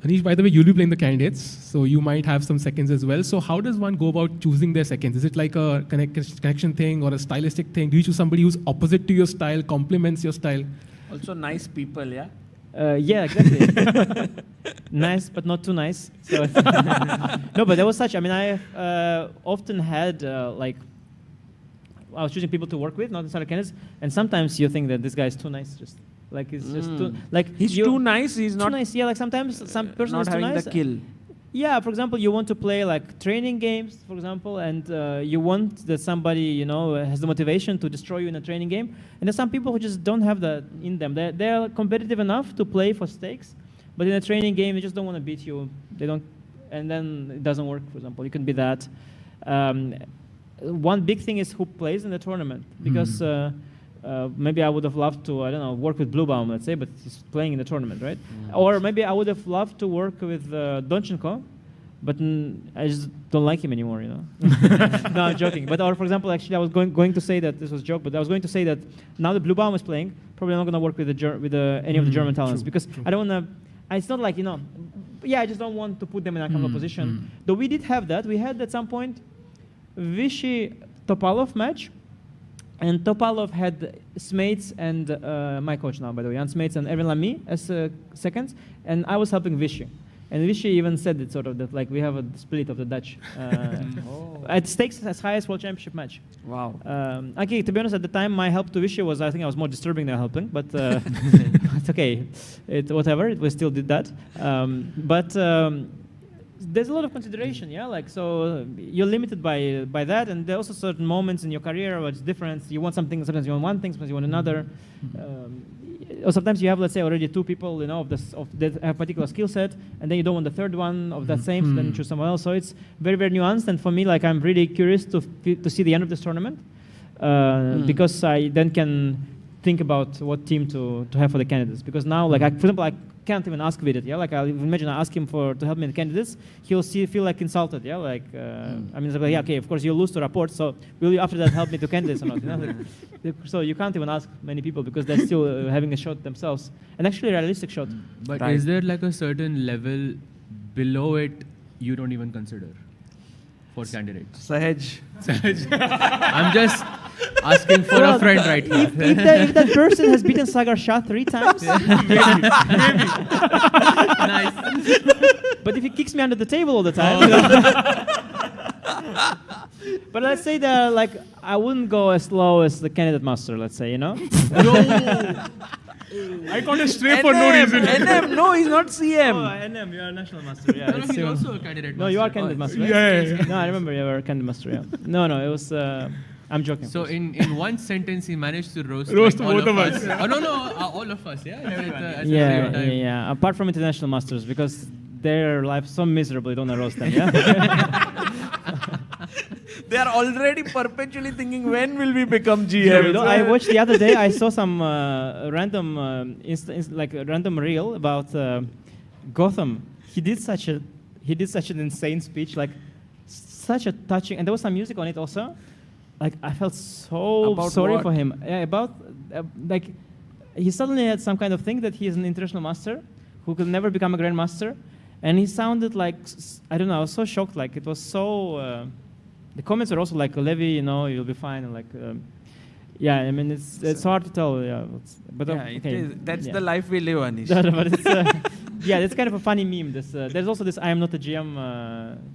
Speaker 4: Anish, by the way, you'll be playing the candidates, so you might have some seconds as well. So how does one go about choosing their seconds? Is it like a connection thing or a stylistic thing? Do you choose somebody who's opposite to your style, complements your style?
Speaker 13: Also nice people, yeah?
Speaker 14: Yeah, exactly. Nice, but not too nice. So no, but there was such, I mean, I often had, I was choosing people to work with, not necessarily candidates, and sometimes you think that this guy is too nice, just it's just too,
Speaker 13: he's too nice, he's not
Speaker 14: too nice. Yeah, like sometimes some person
Speaker 13: not
Speaker 14: is too
Speaker 13: having
Speaker 14: nice.
Speaker 13: the kill.
Speaker 14: Yeah, for example, you want to play like training games, for example, and you want that somebody, has the motivation to destroy you in a training game. And there's some people who just don't have that in them. They're competitive enough to play for stakes, but in a training game, they just don't want to beat you. They don't, and then it doesn't work, for example. You can be that. One big thing is who plays in the tournament, because maybe I would have loved to, work with Bluebaum, let's say, but he's playing in the tournament, right? Or maybe I would have loved to work with Donchenko, but I just don't like him anymore, No, I'm joking. But, or for example, actually, I was going to say that, this was a joke, but I was going to say that now that Bluebaum is playing, probably I'm not going to work with any of the German talents, because I don't want to, it's not like, I just don't want to put them in a uncomfortable position. Though we did have that. We had at some point Vishy-Topalov match, and Topalov had Smates and my coach now, by the way, Jan Smates and Erwin Lamy as seconds, and I was helping Vishy. And Vishy even said it sort of that we have a split of the Dutch. At stakes as high as World Championship match.
Speaker 13: Wow.
Speaker 14: Okay, to be honest, at the time my help to Vishy was, I think I was more disturbing than helping, but it's okay. Whatever, we still did that. There's a lot of consideration, yeah. So you're limited by that, and there are also certain moments in your career where it's different. You want something, sometimes you want one thing, sometimes you want another. Or sometimes you have, let's say, already 2 people, that have a particular skill set, and then you don't want the third one of that same, so then you choose someone else. So it's very, very nuanced, and for me, I'm really curious to see the end of this tournament, because I then can think about what team to have for the candidates. Because now, for example, can't even ask Vidit. Yeah, like I imagine I ask him to help me in candidates, he'll feel like insulted. Yeah, like I mean, it's like, yeah, okay, of course you lose to Rapport, so will you after that help me to candidates or not? You know? So you can't even ask many people because they're still having a shot themselves, and actually a realistic shot.
Speaker 16: But is there like a certain level below it you don't even consider for candidates?
Speaker 13: Sahaj.
Speaker 16: I'm just asking for a friend right now.
Speaker 14: If that person has beaten Sagar Shah 3 times,
Speaker 16: maybe. Nice.
Speaker 14: But if he kicks me under the table all the time, but let's say that like I wouldn't go as low as the candidate master. Let's say, you know.
Speaker 4: I caught a stray for no reason.
Speaker 13: NM, no, he's not CM.
Speaker 14: Oh, NM, you are national master. Yeah,
Speaker 16: no, he's also a candidate master.
Speaker 14: No, you are candidate master. Right?
Speaker 4: Yeah.
Speaker 14: No, I remember you were a candidate master. Yeah. No, it was. I'm joking.
Speaker 16: So in one sentence, he managed to roast
Speaker 4: both
Speaker 16: all
Speaker 4: of us.
Speaker 16: Oh no, all of us. Yeah.
Speaker 14: Yeah. Apart from international masters, because their life so miserable, you don't want to roast them. Yeah.
Speaker 13: They are already perpetually thinking, when will we become GM?
Speaker 14: I watched the other day. I saw some random random reel about Gotham. He did such an insane speech, like such a touching, and there was some music on it also. Like I felt so sorry for him. Yeah, about like he suddenly had some kind of thing that he is an international master who could never become a grandmaster, and he sounded like I don't know. I was so shocked. Like it was so. The comments were also like, Levi, you know, you'll be fine. And like, yeah, I mean, it's hard to tell. Yeah, but okay.
Speaker 13: That's the life we live, Anish.
Speaker 14: But it's, yeah, it's kind of a funny meme. There's also this I am not a GM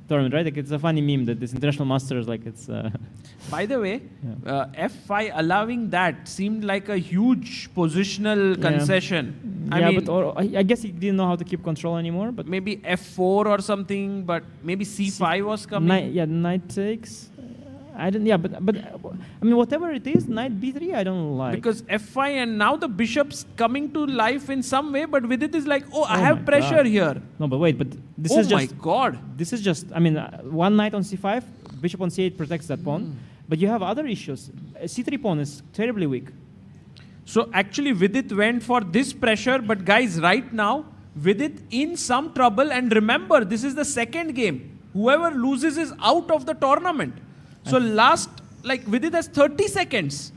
Speaker 14: tournament, right? Like it's a funny meme that this international masters, like it's.
Speaker 13: By the way, F5 allowing that seemed like a huge positional concession.
Speaker 14: I guess he didn't know how to keep control anymore. But
Speaker 13: maybe F4 or something. But maybe C5 was coming.
Speaker 14: Knight takes. I don't. Yeah, but I mean, whatever it is, Knight B3, I don't like.
Speaker 13: Because F5 and now the bishop's coming to life in some way, but Vidit is like, I have pressure here.
Speaker 14: No, but wait, but this is just.
Speaker 13: Oh my God!
Speaker 14: This is just. I mean, one knight on C5, bishop on C8 protects that pawn, but you have other issues. C3 pawn is terribly weak.
Speaker 13: So actually, Vidit went for this pressure, but guys, right now, Vidit in some trouble. And remember, this is the second game. Whoever loses is out of the tournament. So Vidit has 30 seconds.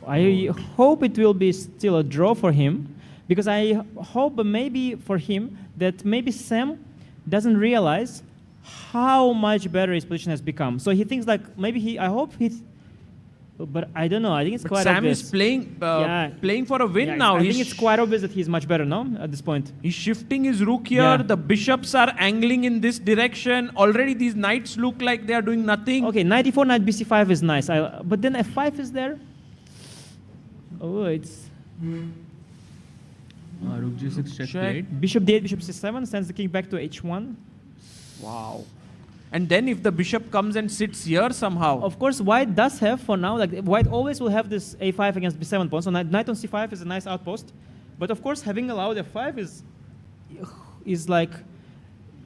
Speaker 14: I hope it will be still a draw for him, because I hope maybe for him that maybe Sam doesn't realize how much better his position has become. So he thinks like but I don't know. I think it's quite obvious.
Speaker 13: Sam is playing for a win now.
Speaker 14: I think it's quite obvious that he's much better now at this point.
Speaker 13: He's shifting his rook here. Yeah. The bishops are angling in this direction. Already these knights look like they are doing nothing.
Speaker 14: Okay, knight e4, knight bc5 is nice. But then f5 is there. Oh, it's...
Speaker 16: Rook g6 check played.
Speaker 14: Bishop d8, bishop c7 sends the king back to h1.
Speaker 13: Wow. And then if the bishop comes and sits here somehow.
Speaker 14: Of course, white does have for now, like white always will have this a5 against b7 pawn. So knight on c5 is a nice outpost. But of course, having allowed f5 is like,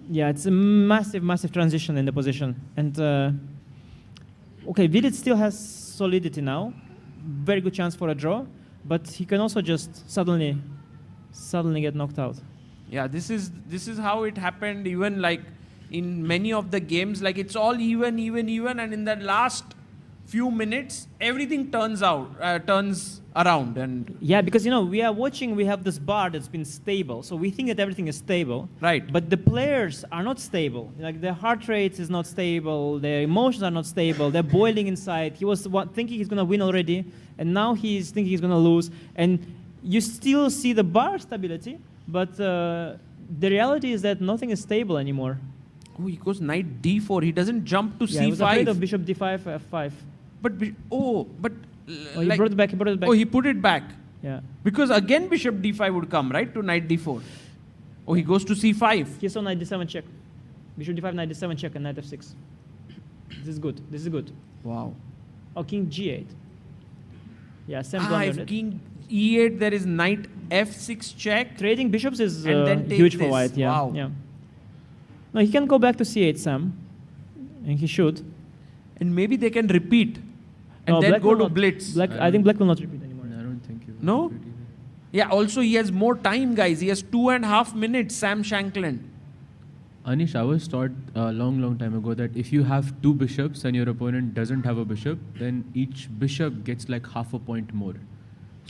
Speaker 14: yeah, it's a massive, massive transition in the position. And okay, Vidit still has solidity now. Very good chance for a draw. But he can also just suddenly get knocked out.
Speaker 13: Yeah, this is how it happened. Even like in many of the games, like it's all even, and in that last few minutes, everything turns around. And
Speaker 14: yeah, because we are watching. We have this bar that's been stable, so we think that everything is stable.
Speaker 13: Right.
Speaker 14: But the players are not stable. Like their heart rate is not stable. Their emotions are not stable. They're boiling inside. He was thinking he's gonna win already, and now he's thinking he's gonna lose. And you still see the bar stability, but the reality is that nothing is stable anymore.
Speaker 13: Oh, he goes knight d4. He doesn't jump to c5.
Speaker 14: He was afraid of bishop d5, f5.
Speaker 13: He
Speaker 14: brought it back.
Speaker 13: Oh, he put it back.
Speaker 14: Yeah.
Speaker 13: Because again bishop d5 would come, right, to knight d4. Oh, he goes to c5.
Speaker 14: He saw knight d7 check. Bishop d5, knight d7 check, and knight f6. This is good.
Speaker 13: Wow.
Speaker 14: Oh, king g8. Yeah, Sam blundered it.
Speaker 13: King e8, there is knight f6 check.
Speaker 14: Trading bishops is
Speaker 13: and
Speaker 14: huge for white. Yeah.
Speaker 13: Wow.
Speaker 14: Yeah. No, he can go back to c8, Sam. And he should.
Speaker 13: And maybe they can repeat. And then go to blitz.
Speaker 14: I think black will not repeat anymore.
Speaker 16: I don't think he will.
Speaker 13: No? Yeah, also he has more time, guys. He has 2.5 minutes, Sam Shankland.
Speaker 16: Anish, I was taught a long time ago that if you have two bishops and your opponent doesn't have a bishop, then each bishop gets like half a point more.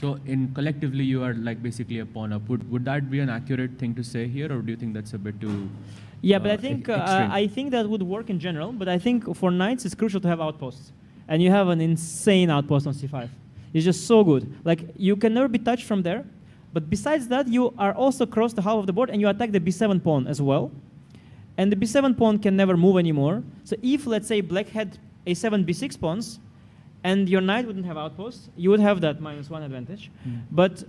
Speaker 16: So collectively you are like basically a pawn up. Would that be an accurate thing to say here, or do you think that's a bit too?
Speaker 14: Yeah, but I think that would work in general. But I think for knights it's crucial to have outposts, and you have an insane outpost on c5. It's just so good. Like you can never be touched from there. But besides that, you are also across the half of the board, and you attack the b7 pawn as well. And the b7 pawn can never move anymore. So if, let's say, black had a7, b6 pawns, and your knight wouldn't have outposts, you would have that -1 advantage. But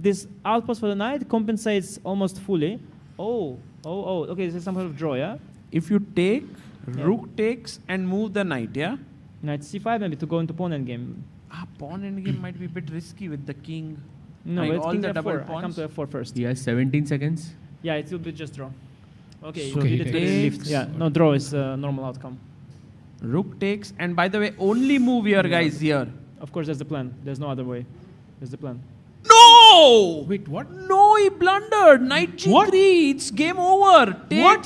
Speaker 14: this outpost for the knight compensates almost fully. Okay, this is some sort of draw, yeah?
Speaker 13: If you take, rook takes, and move the knight, yeah?
Speaker 14: Knight c5 maybe to go into pawn endgame.
Speaker 13: Pawn endgame might be a bit risky with the king.
Speaker 14: No,
Speaker 13: like
Speaker 14: it's
Speaker 13: all
Speaker 14: king
Speaker 13: the double
Speaker 14: f4. I
Speaker 13: pawns.
Speaker 14: come to f4 first.
Speaker 16: He has 17 seconds.
Speaker 14: Yeah, it will be just draw. Okay,
Speaker 13: So
Speaker 14: you
Speaker 13: he
Speaker 14: did it very lift.
Speaker 13: takes.
Speaker 14: Yeah, no, draw is a normal outcome.
Speaker 13: Rook takes, and by the way, only move here, guys, here.
Speaker 14: Of course, that's the plan. There's no other way. That's the plan.
Speaker 13: No!
Speaker 4: Wait, what?
Speaker 13: No, he blundered. Knight g3. It's game over.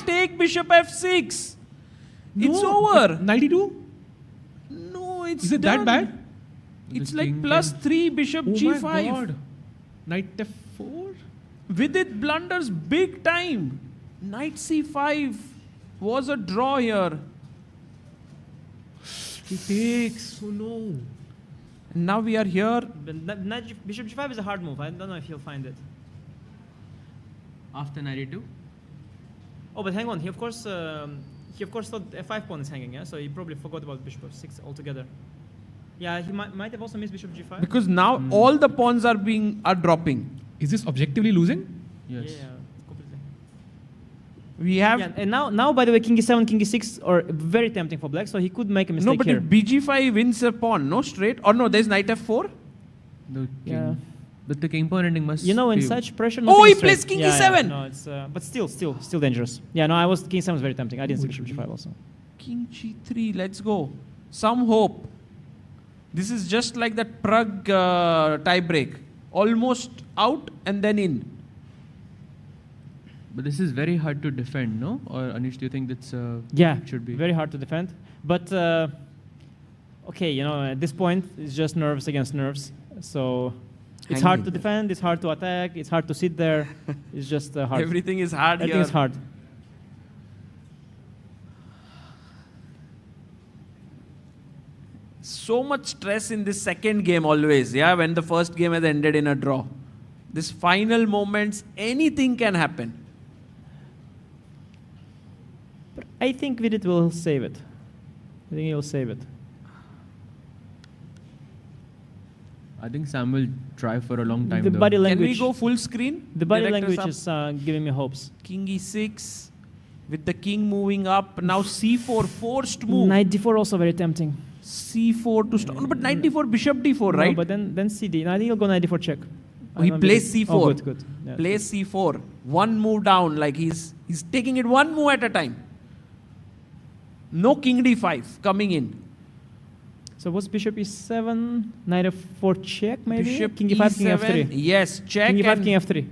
Speaker 13: Take bishop f6. It's over.
Speaker 4: 92?
Speaker 13: No, it's
Speaker 4: Is it that
Speaker 13: done.
Speaker 4: bad?
Speaker 13: It's like +3 bishop g5.
Speaker 4: My God. Knight f4?
Speaker 13: Vidit blunders big time. Knight c5 was a draw here.
Speaker 4: He takes. Oh no.
Speaker 13: And now we are here.
Speaker 14: But bishop g5 is a hard move. I don't know if he'll find it.
Speaker 16: After 92?
Speaker 14: Oh, but hang on. He of course thought f5 pawn is hanging. Yeah, so he probably forgot about bishop f6 altogether. Yeah, he might have also missed bishop g5.
Speaker 13: Because now all the pawns are dropping.
Speaker 4: Is this objectively losing?
Speaker 16: Yes.
Speaker 14: Yeah, completely.
Speaker 13: We have.
Speaker 14: Yeah, and now, by the way, king e7, king e6 are very tempting for black, so he could make a mistake
Speaker 13: No, but
Speaker 14: here.
Speaker 13: if bg5 wins a pawn, no straight. Or no, there's knight f4.
Speaker 16: The king.
Speaker 14: Yeah.
Speaker 16: But the king pawn ending must.
Speaker 14: You know, in
Speaker 16: be-
Speaker 14: such pressure.
Speaker 13: Oh, he
Speaker 14: nothing is
Speaker 13: plays
Speaker 14: straight.
Speaker 13: king e7.
Speaker 14: No, it's but still dangerous. Yeah, no, king e7 was very tempting. I didn't see bishop g5 also.
Speaker 13: King g3. Let's go. Some hope. This is just like that Prague tiebreak. Almost out and then in.
Speaker 16: But this is very hard to defend, no? Or Anish, do you think that's
Speaker 14: Yeah,
Speaker 16: it should be?
Speaker 14: very hard to defend. But okay, you know, at this point, it's just nerves against nerves. So it's
Speaker 13: Hanging.
Speaker 14: hard to defend. It's hard to attack. It's hard to sit there. It's just hard.
Speaker 13: Everything is hard
Speaker 14: Everything
Speaker 13: here.
Speaker 14: is hard.
Speaker 13: So much stress in this second game always, yeah, when the first game has ended in a draw. This final moments, anything can happen.
Speaker 14: But I think Vidit will save it. I think he'll save it.
Speaker 16: I think Sam will try for a long time.
Speaker 14: The
Speaker 16: though.
Speaker 14: body
Speaker 13: Can
Speaker 14: language.
Speaker 13: we go full screen?
Speaker 14: The body
Speaker 13: Directors
Speaker 14: language
Speaker 13: up.
Speaker 14: is giving me hopes.
Speaker 13: King e6 with the king moving up. Now c4, forced move.
Speaker 14: Knight d4 also very tempting.
Speaker 13: c4 to stop. No, but knight d4, bishop d4, right?
Speaker 14: No, but then cd. No, I think he'll go knight d4 check.
Speaker 13: Oh, he
Speaker 14: I don't
Speaker 13: plays
Speaker 14: believe-
Speaker 13: c4.
Speaker 14: Oh, good. Yeah,
Speaker 13: plays c4. One move down, like he's taking it one move at a time. No king d5 coming in.
Speaker 14: So what's bishop e7, knight f4 check maybe?
Speaker 13: Bishop
Speaker 14: king e5, king
Speaker 13: e7,
Speaker 14: f3.
Speaker 13: yes, check.
Speaker 14: King e5,
Speaker 13: and
Speaker 14: king f3.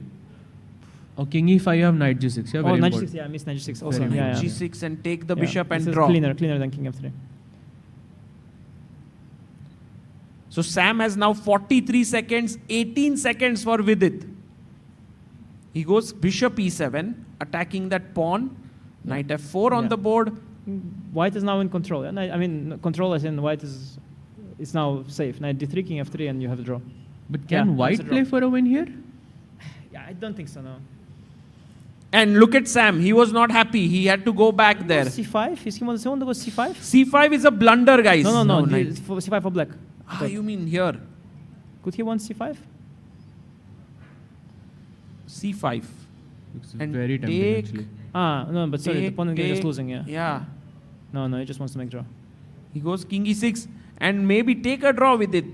Speaker 16: Oh, king e5, you have knight g6. Yeah,
Speaker 14: Oh,
Speaker 16: very
Speaker 14: knight
Speaker 16: important.
Speaker 14: g6, yeah, I missed knight g6 also.
Speaker 16: Very
Speaker 14: Yeah, yeah.
Speaker 13: g6 and take the
Speaker 14: Yeah,
Speaker 13: bishop and
Speaker 14: this is
Speaker 13: draw.
Speaker 14: Cleaner than king f3.
Speaker 13: So Sam has now 43 seconds, 18 seconds for Vidit. He goes bishop e7, attacking that pawn. Knight f4 on
Speaker 14: Yeah.
Speaker 13: the board.
Speaker 14: White is now in control. Yeah? I mean, control as in white is now safe. Knight d3, king f3, and you have a draw.
Speaker 16: But
Speaker 14: Yeah,
Speaker 16: can
Speaker 14: that's a
Speaker 16: white
Speaker 14: draw.
Speaker 16: play for a win here?
Speaker 14: Yeah, I don't think so, no.
Speaker 13: And look at Sam. He was not happy. He had to go back there.
Speaker 14: c5? He wants to go c5?
Speaker 13: c5 is a blunder, guys.
Speaker 14: No,
Speaker 13: knight.
Speaker 14: it's for c5 for black.
Speaker 13: Ah, you mean here?
Speaker 14: Could he want c5?
Speaker 13: c5.
Speaker 16: Looks
Speaker 13: And
Speaker 16: very tempting,
Speaker 13: take-
Speaker 16: actually.
Speaker 14: No, but sorry, the
Speaker 13: Take,
Speaker 14: opponent is just
Speaker 13: take.
Speaker 14: losing, yeah.
Speaker 13: Yeah.
Speaker 14: No, he just wants to make draw.
Speaker 13: He goes king e6 and maybe take a draw with it.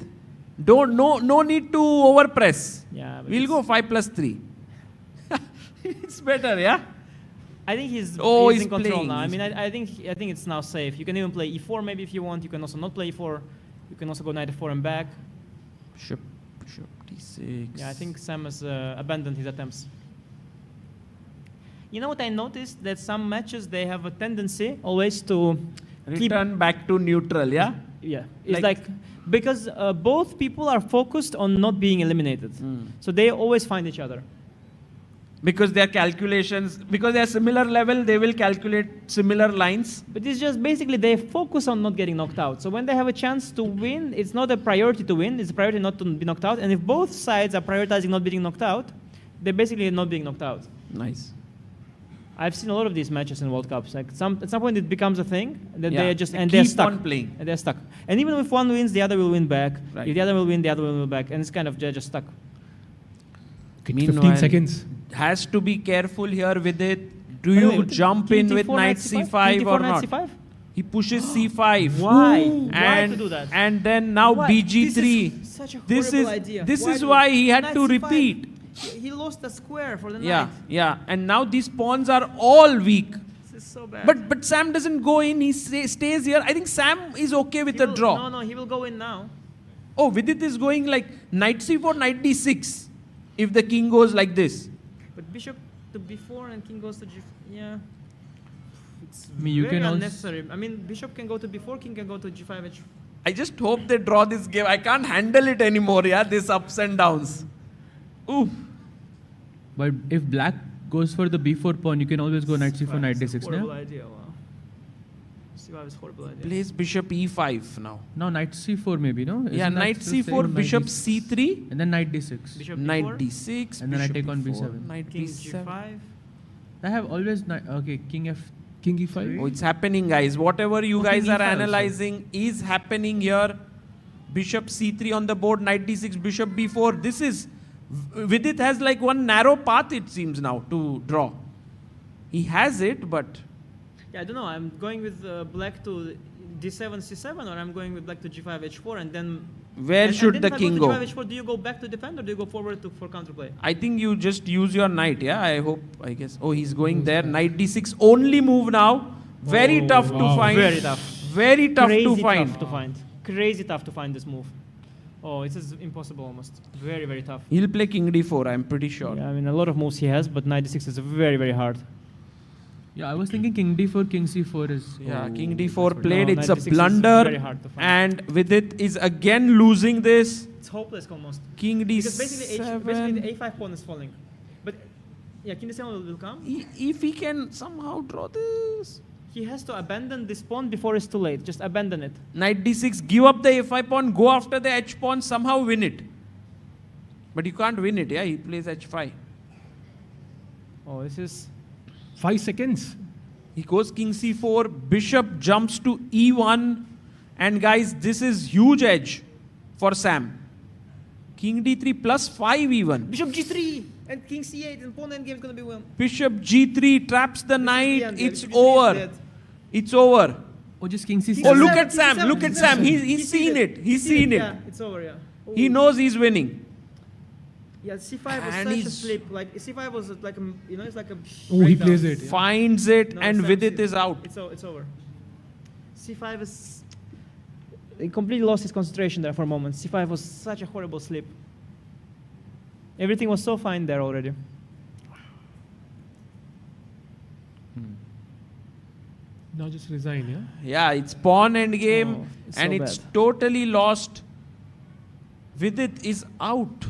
Speaker 13: No need to overpress.
Speaker 14: Yeah, but
Speaker 13: We'll go 5+3. It's better, yeah?
Speaker 14: I think he's
Speaker 13: he's
Speaker 14: in control
Speaker 13: playing.
Speaker 14: now. I mean, I think it's now safe. You can even play e4 maybe if you want. You can also not play e4. You can also go knight f4 and back.
Speaker 13: Bishop Bishop d6.
Speaker 14: Yeah, I think Sam has abandoned his attempts. You know what I noticed? That some matches, they have a tendency always to
Speaker 13: return back to neutral, yeah?
Speaker 14: Yeah. It's like because both people are focused on not being eliminated. So they always find each other.
Speaker 13: Because their calculations, because they're similar level, they will calculate similar lines.
Speaker 14: But it's just basically they focus on not getting knocked out. So when they have a chance to win, it's not a priority to win, it's a priority not to be knocked out. And if both sides are prioritizing not being knocked out, they're basically not being knocked out.
Speaker 13: Nice.
Speaker 14: I've seen a lot of these matches in World Cups. Like at some point it becomes a thing that
Speaker 13: Yeah,
Speaker 14: they're just
Speaker 13: they
Speaker 14: and they're
Speaker 13: keep
Speaker 14: stuck.
Speaker 13: on playing.
Speaker 14: And they're stuck. And even if one wins, the other will win back.
Speaker 13: Right.
Speaker 14: If the other will win, the other will win back. And it's kind of they're just stuck.
Speaker 4: 15 seconds.
Speaker 13: Has to be careful here with it. Do
Speaker 14: By the
Speaker 13: you
Speaker 14: way,
Speaker 13: jump in with knight c5 or not?
Speaker 14: C5?
Speaker 13: He pushes c5.
Speaker 14: Why?
Speaker 13: And,
Speaker 14: Why to do that?
Speaker 13: And then now
Speaker 14: Why?
Speaker 13: bg3.
Speaker 14: This is such a
Speaker 13: This
Speaker 14: horrible
Speaker 13: is
Speaker 14: idea.
Speaker 13: this
Speaker 14: Why
Speaker 13: is
Speaker 14: do
Speaker 13: why
Speaker 14: it?
Speaker 13: he had
Speaker 14: Knight
Speaker 13: to
Speaker 14: C5.
Speaker 13: repeat.
Speaker 14: He lost the square for the
Speaker 13: Yeah,
Speaker 14: knight.
Speaker 13: yeah. And now these pawns are all weak.
Speaker 14: This is so bad.
Speaker 13: But Sam doesn't go in. He stays here. I think Sam is okay with a draw.
Speaker 14: No, he will go in now.
Speaker 13: Oh, Vidit is going like knight c4, knight d6. If the king goes like this.
Speaker 14: But bishop to b4 and king goes to g4. Yeah. It's
Speaker 16: You
Speaker 14: very
Speaker 16: can also-
Speaker 14: unnecessary. I mean, bishop can go to b4, king can go to g5, h.
Speaker 13: I just hope they draw this game. I can't handle it anymore, yeah, this ups and downs. Ooh.
Speaker 16: But if black goes for the b4 pawn, you can always go knight c4, knight d6,
Speaker 14: Horrible
Speaker 16: no?
Speaker 14: idea, wow. C5 is horrible idea.
Speaker 13: Plays bishop e5 now.
Speaker 16: Now knight c4 maybe, no?
Speaker 13: Yeah,
Speaker 16: Isn't that
Speaker 13: knight
Speaker 16: still
Speaker 13: c4,
Speaker 16: same?
Speaker 13: bishop
Speaker 16: Knight
Speaker 13: c3.
Speaker 16: And then knight d6.
Speaker 14: Bishop
Speaker 13: Knight
Speaker 14: b4,
Speaker 13: d6.
Speaker 16: And then I
Speaker 13: bishop
Speaker 16: take on
Speaker 13: b4,
Speaker 16: b7.
Speaker 13: Knight
Speaker 14: king
Speaker 13: b7.
Speaker 14: g5.
Speaker 16: I have always, okay, king f.
Speaker 4: King e5.
Speaker 13: Oh, it's happening, guys. Whatever you guys
Speaker 16: king
Speaker 13: are
Speaker 16: e5 also.
Speaker 13: analyzing is happening here. Bishop c3 on the board, knight d6, bishop b4. This is, Vidit has like one narrow path, it seems now, to draw. He has it, but...
Speaker 14: Yeah, I don't know. I'm going with black to d7, c7, or I'm going with black to g5, h4, and then...
Speaker 13: Where should the king go?
Speaker 14: If I go to g5, h4, do you go back to defend, or do you go forward for counterplay?
Speaker 13: I think you just use your knight, yeah? I guess. Oh, he's going there. Knight d6, only move now. Very tough to find.
Speaker 14: Very tough.
Speaker 13: Very tough
Speaker 14: Crazy
Speaker 13: to find.
Speaker 14: tough to find. Crazy tough to find this move. Oh, this is impossible almost. Very, very tough.
Speaker 13: He'll play king d4, I'm pretty sure.
Speaker 14: Yeah, I mean, a lot of moves he has, but knight d6 is very, very hard.
Speaker 16: Yeah, I was thinking king d4, king c4 is...
Speaker 13: Yeah,
Speaker 16: oh,
Speaker 13: king
Speaker 16: that's
Speaker 13: d4
Speaker 16: what-
Speaker 13: played.
Speaker 14: No,
Speaker 13: It's
Speaker 14: knight
Speaker 13: a
Speaker 14: d6 is
Speaker 13: blunder.
Speaker 14: very hard to find.
Speaker 13: And Vidit is again losing this.
Speaker 14: It's hopeless almost.
Speaker 13: King d7.
Speaker 14: Because basically the a5 pawn is falling. But yeah, king d7 will come.
Speaker 13: If he can somehow draw this.
Speaker 14: He has to abandon this pawn before it's too late. Just abandon it.
Speaker 13: Knight d6, give up the a5 pawn, go after the h pawn, somehow win it. But you can't win it, yeah? He plays h5.
Speaker 14: Oh, this is...
Speaker 4: 5 seconds.
Speaker 13: He goes king c4, bishop jumps to e1. And guys, this is huge edge for Sam. King d3 plus 5 even.
Speaker 14: Bishop g3 and king c8 and pawn endgame is going to be won.
Speaker 13: Bishop g3 traps the knight.
Speaker 14: end,
Speaker 13: It's
Speaker 14: Bishop g3 is
Speaker 13: over.
Speaker 14: dead.
Speaker 13: It's over.
Speaker 16: Oh, just king c7.
Speaker 13: Oh, look
Speaker 14: King
Speaker 13: at Sam.
Speaker 14: C7,
Speaker 13: Look at
Speaker 14: King
Speaker 13: Sam.
Speaker 14: C7.
Speaker 13: He's seen it. He's seen it.
Speaker 14: Yeah, it's over, yeah.
Speaker 13: He knows he's winning.
Speaker 14: Yeah, c5
Speaker 13: And
Speaker 14: was such a
Speaker 13: he's-
Speaker 14: slip. Like c5 was like a, you know, it's like a.
Speaker 4: Oh, he
Speaker 14: breakdown.
Speaker 4: plays it.
Speaker 13: Finds it,
Speaker 14: No,
Speaker 13: and
Speaker 14: Sam
Speaker 13: Vidit
Speaker 14: C-
Speaker 13: is out.
Speaker 14: It's over. c5 is. He completely lost his concentration there for a moment. c5 was such a horrible slip. Everything was so fine there already.
Speaker 4: Now just resign, yeah?
Speaker 13: Yeah, it's pawn endgame,
Speaker 14: Oh, it's
Speaker 13: and
Speaker 14: so
Speaker 13: it's
Speaker 14: bad.
Speaker 13: totally lost. Vidit is out.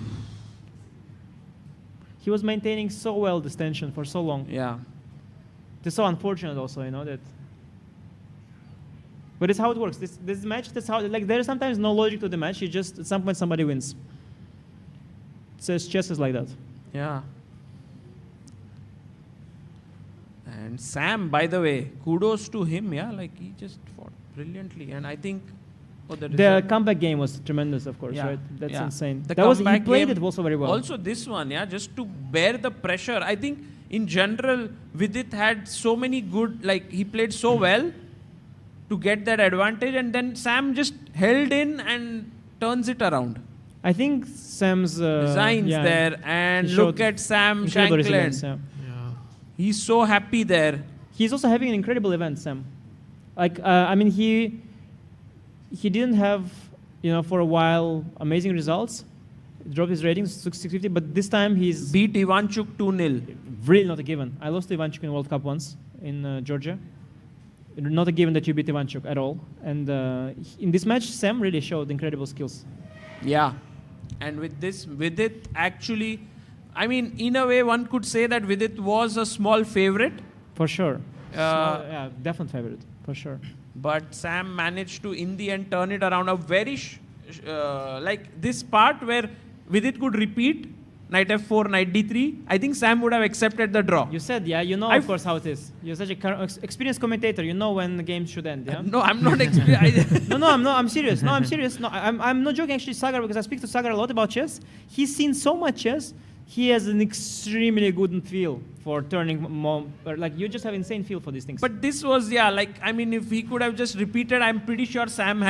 Speaker 14: He was maintaining so well this tension for so long.
Speaker 13: Yeah.
Speaker 14: It's so unfortunate also, you know, that. But it's how it works. This match, that's how, like, there is sometimes no logic to the match. You just, at some point, somebody wins. It says chess is like that.
Speaker 13: Yeah. And Sam, by the way, kudos to him, yeah? Like, he just fought brilliantly. And I think...
Speaker 14: The comeback game was tremendous, of course,
Speaker 13: Yeah,
Speaker 14: right? That's
Speaker 13: yeah.
Speaker 14: insane.
Speaker 13: The
Speaker 14: That was, he
Speaker 13: comeback
Speaker 14: played
Speaker 13: game-
Speaker 14: it also very well.
Speaker 13: Also this one, yeah, just to bear the pressure. I think in general, Vidit had so many good, like he played so well to get that advantage, and then Sam just held in and turns it around.
Speaker 14: I think Sam's...
Speaker 13: Resigns
Speaker 14: yeah,
Speaker 13: there, and
Speaker 14: he
Speaker 13: look
Speaker 14: showed
Speaker 13: at Sam
Speaker 14: incredible resilience,
Speaker 13: Shankland.
Speaker 14: yeah.
Speaker 13: He's so happy there.
Speaker 14: He's also having an incredible event, Sam. Like, I mean, he didn't have, you know, for a while, amazing results. dropped his ratings to 650, but this time he's
Speaker 13: beat Ivanchuk 2-0.
Speaker 14: Really not a given. I lost to Ivanchuk in World Cup once in Georgia. Not a given that you beat Ivanchuk at all. And in this match, Sam really showed incredible skills.
Speaker 13: Yeah. And with this, Vidit actually, I mean, in a way, one could say that Vidit was a small favorite.
Speaker 14: For sure. Yeah, definite favorite, for sure.
Speaker 13: But Sam managed to, in the end, turn it around. A very, like this part where Vidit could repeat, knight f4, knight d3, I think Sam would have accepted the draw.
Speaker 14: You said, yeah, you know, of course, how it is. You're such an experienced commentator. You know when the game should end, yeah?
Speaker 13: No, I'm not experienced.
Speaker 14: No, I'm serious. No, I'm serious. No, I'm not joking, actually, Sagar, because I speak to Sagar a lot about chess. He's seen so much chess. He has an extremely good feel for turning like, you just have insane feel for these things.
Speaker 13: But this was, yeah, like, I mean, if he could have just repeated, I'm pretty sure Sam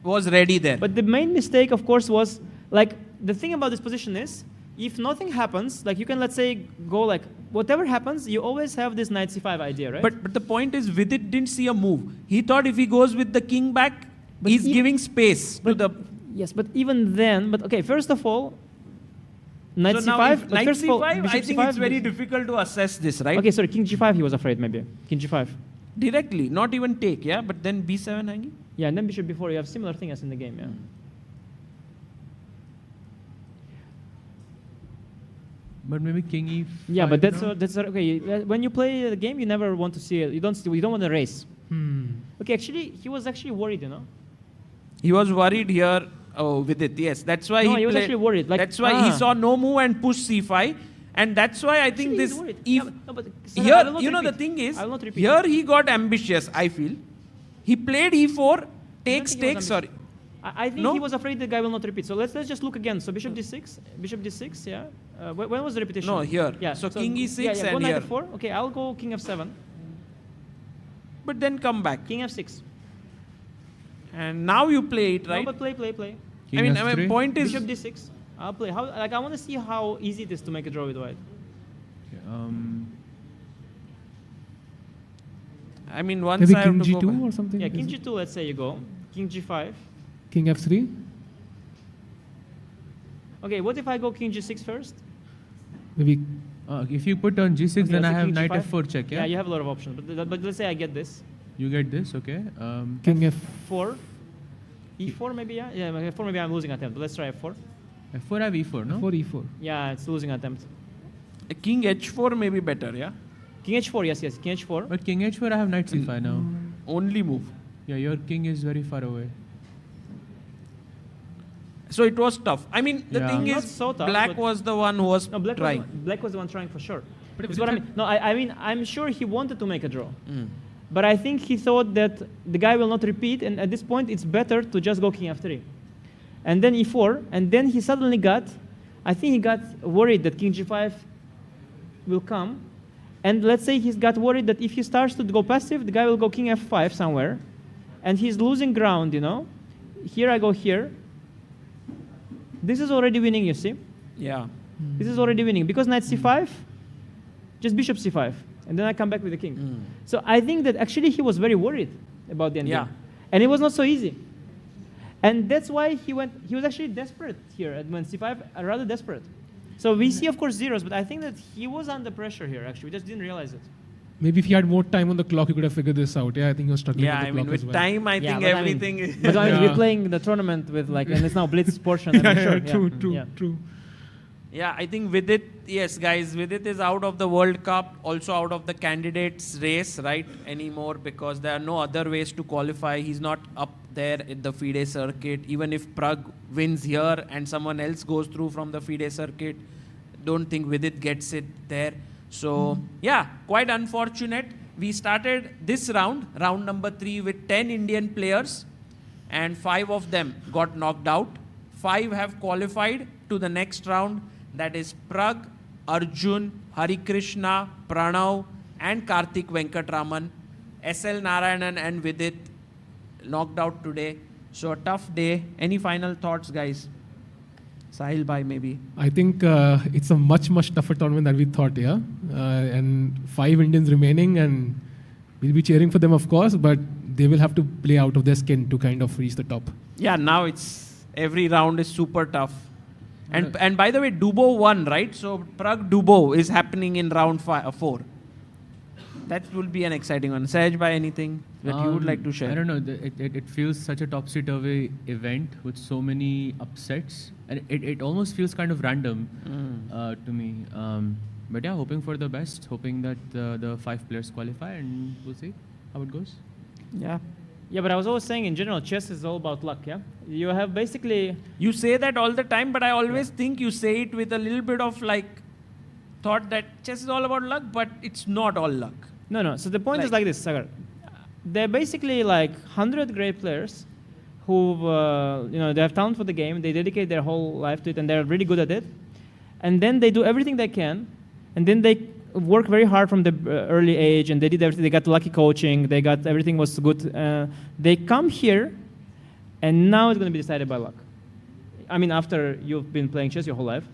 Speaker 13: was ready there.
Speaker 14: But the main mistake, of course, was, like, the thing about this position is, if nothing happens, like you can, let's say, go like, whatever happens, you always have this knight c5 idea, right?
Speaker 13: But the point is, Vidit didn't see a move. He thought if he goes with the king back, he's giving space to the...
Speaker 14: Yes, but even then, okay, first of all, knight
Speaker 13: so
Speaker 14: c5.
Speaker 13: Knight
Speaker 14: first
Speaker 13: c5,
Speaker 14: of all,
Speaker 13: I think
Speaker 14: c5,
Speaker 13: it's very difficult to assess this, right?
Speaker 14: Okay, sorry, king g5 he was afraid maybe. King g5.
Speaker 13: Directly, not even take, yeah? But then b7 hanging?
Speaker 14: Yeah, and then bishop b4, you have similar thing as in the game, yeah.
Speaker 16: But maybe king e5.
Speaker 14: Yeah, but that's okay. When you play the game, you never want to see it. You don't want to race. Okay, actually, he was actually worried, you know.
Speaker 13: He was worried here with it. Yes, that's why
Speaker 14: he was actually worried. Like,
Speaker 13: that's why he saw no move and pushed c5, and that's why I think this.
Speaker 14: Here,
Speaker 13: you know, the thing is, here he got ambitious. I feel he played e4, takes. Sorry.
Speaker 14: I think he was afraid the guy will not repeat. So let's just look again. So bishop d6, yeah. When was the repetition?
Speaker 13: No, here.
Speaker 14: Yeah.
Speaker 13: So king e6
Speaker 14: and
Speaker 13: and
Speaker 14: knight
Speaker 13: here.
Speaker 14: f4. Okay, I'll go king f7.
Speaker 13: But then come back.
Speaker 14: King f6.
Speaker 13: And now you play it, right?
Speaker 14: No, but play.
Speaker 13: I mean, my point is
Speaker 14: bishop d6. I'll play. I want to see how easy it is to make a draw with white.
Speaker 16: Okay,
Speaker 13: I mean, once
Speaker 4: maybe
Speaker 13: I have
Speaker 4: king
Speaker 13: to
Speaker 4: g2 or something.
Speaker 14: Yeah, king g2. Let's say you go king g5.
Speaker 4: King f3.
Speaker 14: Okay, what if I go king g6 first?
Speaker 4: Maybe.
Speaker 16: If you put on g6,
Speaker 14: Okay,
Speaker 16: then
Speaker 14: so
Speaker 16: I have
Speaker 14: king
Speaker 16: knight
Speaker 14: g5?
Speaker 16: f4 check, yeah?
Speaker 14: Yeah, you have a lot of options. But let's say I get this.
Speaker 16: You get this, okay.
Speaker 4: King
Speaker 14: f4. E4 maybe, yeah? Yeah, f4 maybe I'm losing attempt. But let's try f4.
Speaker 16: f4 I have e4, no?
Speaker 4: f4, e4.
Speaker 14: Yeah, it's losing attempt.
Speaker 13: King h4 may be better, yeah?
Speaker 14: King h4, yes, king h4.
Speaker 16: But king h4 I have knight c5 now.
Speaker 13: Only move.
Speaker 16: Yeah, your king is very far away.
Speaker 13: So it was tough. I mean, the thing
Speaker 14: Not
Speaker 13: is,
Speaker 14: so tough,
Speaker 13: Black was the one who was trying.
Speaker 14: Black was the one trying for sure. That's what I mean. No, I mean, I'm sure he wanted to make a draw. But I think he thought that the guy will not repeat, and at this point, it's better to just go king f3. And then e4, and then he suddenly I think he got worried that king g5 will come. And let's say he's got worried that if he starts to go passive, the guy will go king f5 somewhere. And he's losing ground, you know. Here I go here. This is already winning, you see.
Speaker 13: Yeah.
Speaker 14: This is already winning. Because knight c5, just bishop c5. And then I come back with the king. So I think that actually he was very worried about the endgame.
Speaker 13: Yeah.
Speaker 14: And it was not so easy. And that's why he was actually desperate here at when c5, rather desperate. So we see, of course, zeros, but I think that he was under pressure here, actually. We just didn't realize it.
Speaker 4: Maybe if he had more time on the clock, he could have figured this out. Yeah, I think he was struggling with the clock
Speaker 13: with
Speaker 4: as well.
Speaker 13: time, I think everything is...
Speaker 14: But I mean, we're playing the tournament with, like, and it's now Blitz portion.
Speaker 4: True.
Speaker 13: Yeah, I think Vidit, yes, guys, Vidit is out of the World Cup, also out of the candidates race, right, anymore, because there are no other ways to qualify. He's not up there at the FIDE circuit. Even if Prague wins here and someone else goes through from the FIDE circuit, don't think Vidit gets it there. So, yeah, quite unfortunate. We started this round number 3, with 10 Indian players, and 5 of them got knocked out. 5 have qualified to the next round. That is Prague, Arjun, Harikrishna, Pranav, and Karthik Venkatraman. SL Narayanan and Vidit knocked out today. So a tough day. Any final thoughts, guys? Sahil bhai, maybe.
Speaker 4: I think it's a much tougher tournament than we thought, yeah. And 5 Indians remaining, and we'll be cheering for them, of course, but they will have to play out of their skin to kind of reach the top.
Speaker 13: Yeah, now it's every round is super tough. And by the way, Dubo won, right? So Prague Dubo is happening in round 4. That will be an exciting one. Saj, by anything that you would like to share?
Speaker 16: I don't know. It feels such a topsy-turvy event with so many upsets. And it almost feels kind of random to me. But yeah, hoping for the best. Hoping that the 5 players qualify, and we'll see how it goes.
Speaker 14: Yeah. Yeah, but I was always saying in general, chess is all about luck, yeah? You have basically...
Speaker 13: You say that all the time, but I always think you say it with a little bit of like thought that chess is all about luck, but it's not all luck.
Speaker 14: No. So the point is like this, Sagar. They're basically like 100 great players who, they have talent for the game, they dedicate their whole life to it, and they're really good at it. And then they do everything they can, and then they work very hard from the early age, and they did everything. They got lucky coaching. They got everything was good. They come here, and now it's going to be decided by luck. I mean, after you've been playing chess your whole life,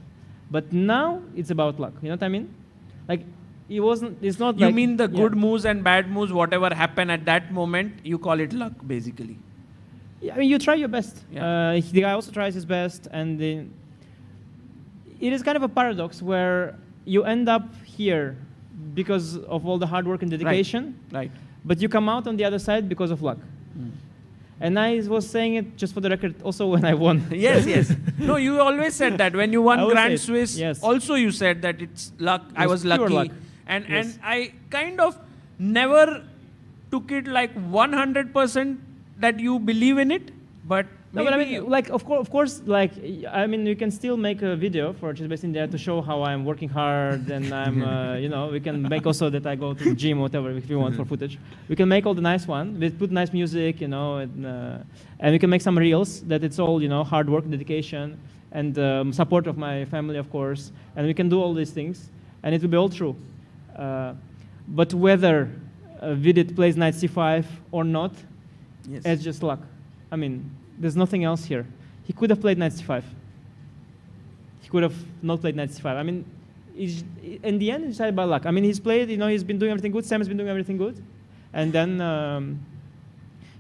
Speaker 14: but now it's about luck. You know what I mean? Like it wasn't. It's not.
Speaker 13: You
Speaker 14: like,
Speaker 13: mean the good moves and bad moves, whatever happened at that moment, you call it luck, basically.
Speaker 14: Yeah, I mean, you try your best.
Speaker 13: Yeah.
Speaker 14: The guy also tries his best, and it is kind of a paradox where you end up here because of all the hard work and dedication,
Speaker 13: right?
Speaker 14: But you come out on the other side because of luck. And I was saying it just for the record also when I won.
Speaker 13: Yes. No, you always said that. When you won Grand Swiss,
Speaker 14: yes.
Speaker 13: Also you said that it's luck. I was
Speaker 14: pure
Speaker 13: lucky.
Speaker 14: luck.
Speaker 13: And
Speaker 14: Yes.
Speaker 13: I kind of never took it like 100% that you believe in it. But
Speaker 14: No, but I mean, like, of course, like, I mean, you can still make a video for Chess Base India to show how I'm working hard, and I'm, we can make also that I go to the gym, whatever, if you want for footage. We can make all the nice one. We put nice music, and we can make some reels that it's all, hard work, dedication, and support of my family, of course. And we can do all these things, and it will be all true. But whether Vidit plays knight c5 or not, it's just luck. I mean, there's nothing else here. He could have played knight c5. He could have not played knight c5. I mean, in the end, it's decided by luck. I mean, he's played, he's been doing everything good. Sam has been doing everything good. And then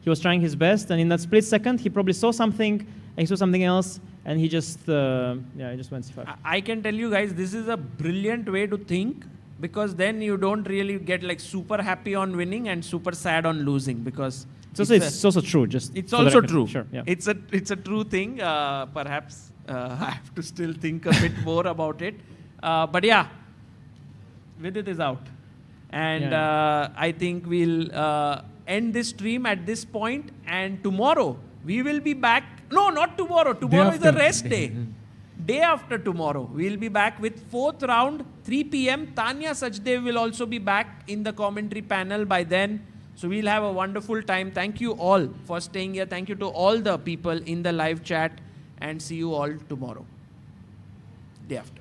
Speaker 14: he was trying his best. And in that split second, he probably saw something, and he saw something else, and he just, he just went c5.
Speaker 13: I can tell you guys, this is a brilliant way to think, because then you don't really get like super happy on winning and super sad on losing, because
Speaker 14: it's also true.
Speaker 13: It's also true.
Speaker 14: Sure, yeah.
Speaker 13: It's a true thing. Perhaps I have to still think a bit more about it. But yeah, Vidit is out, and I think we'll end this stream at this point. And tomorrow we will be back. No, not tomorrow. Tomorrow is a rest day. Day after tomorrow, we'll be back with 4th round, 3 p.m. Tanya Sachdev will also be back in the commentary panel by then. So we'll have a wonderful time. Thank you all for staying here. Thank you to all the people in the live chat, and see you all tomorrow, day after.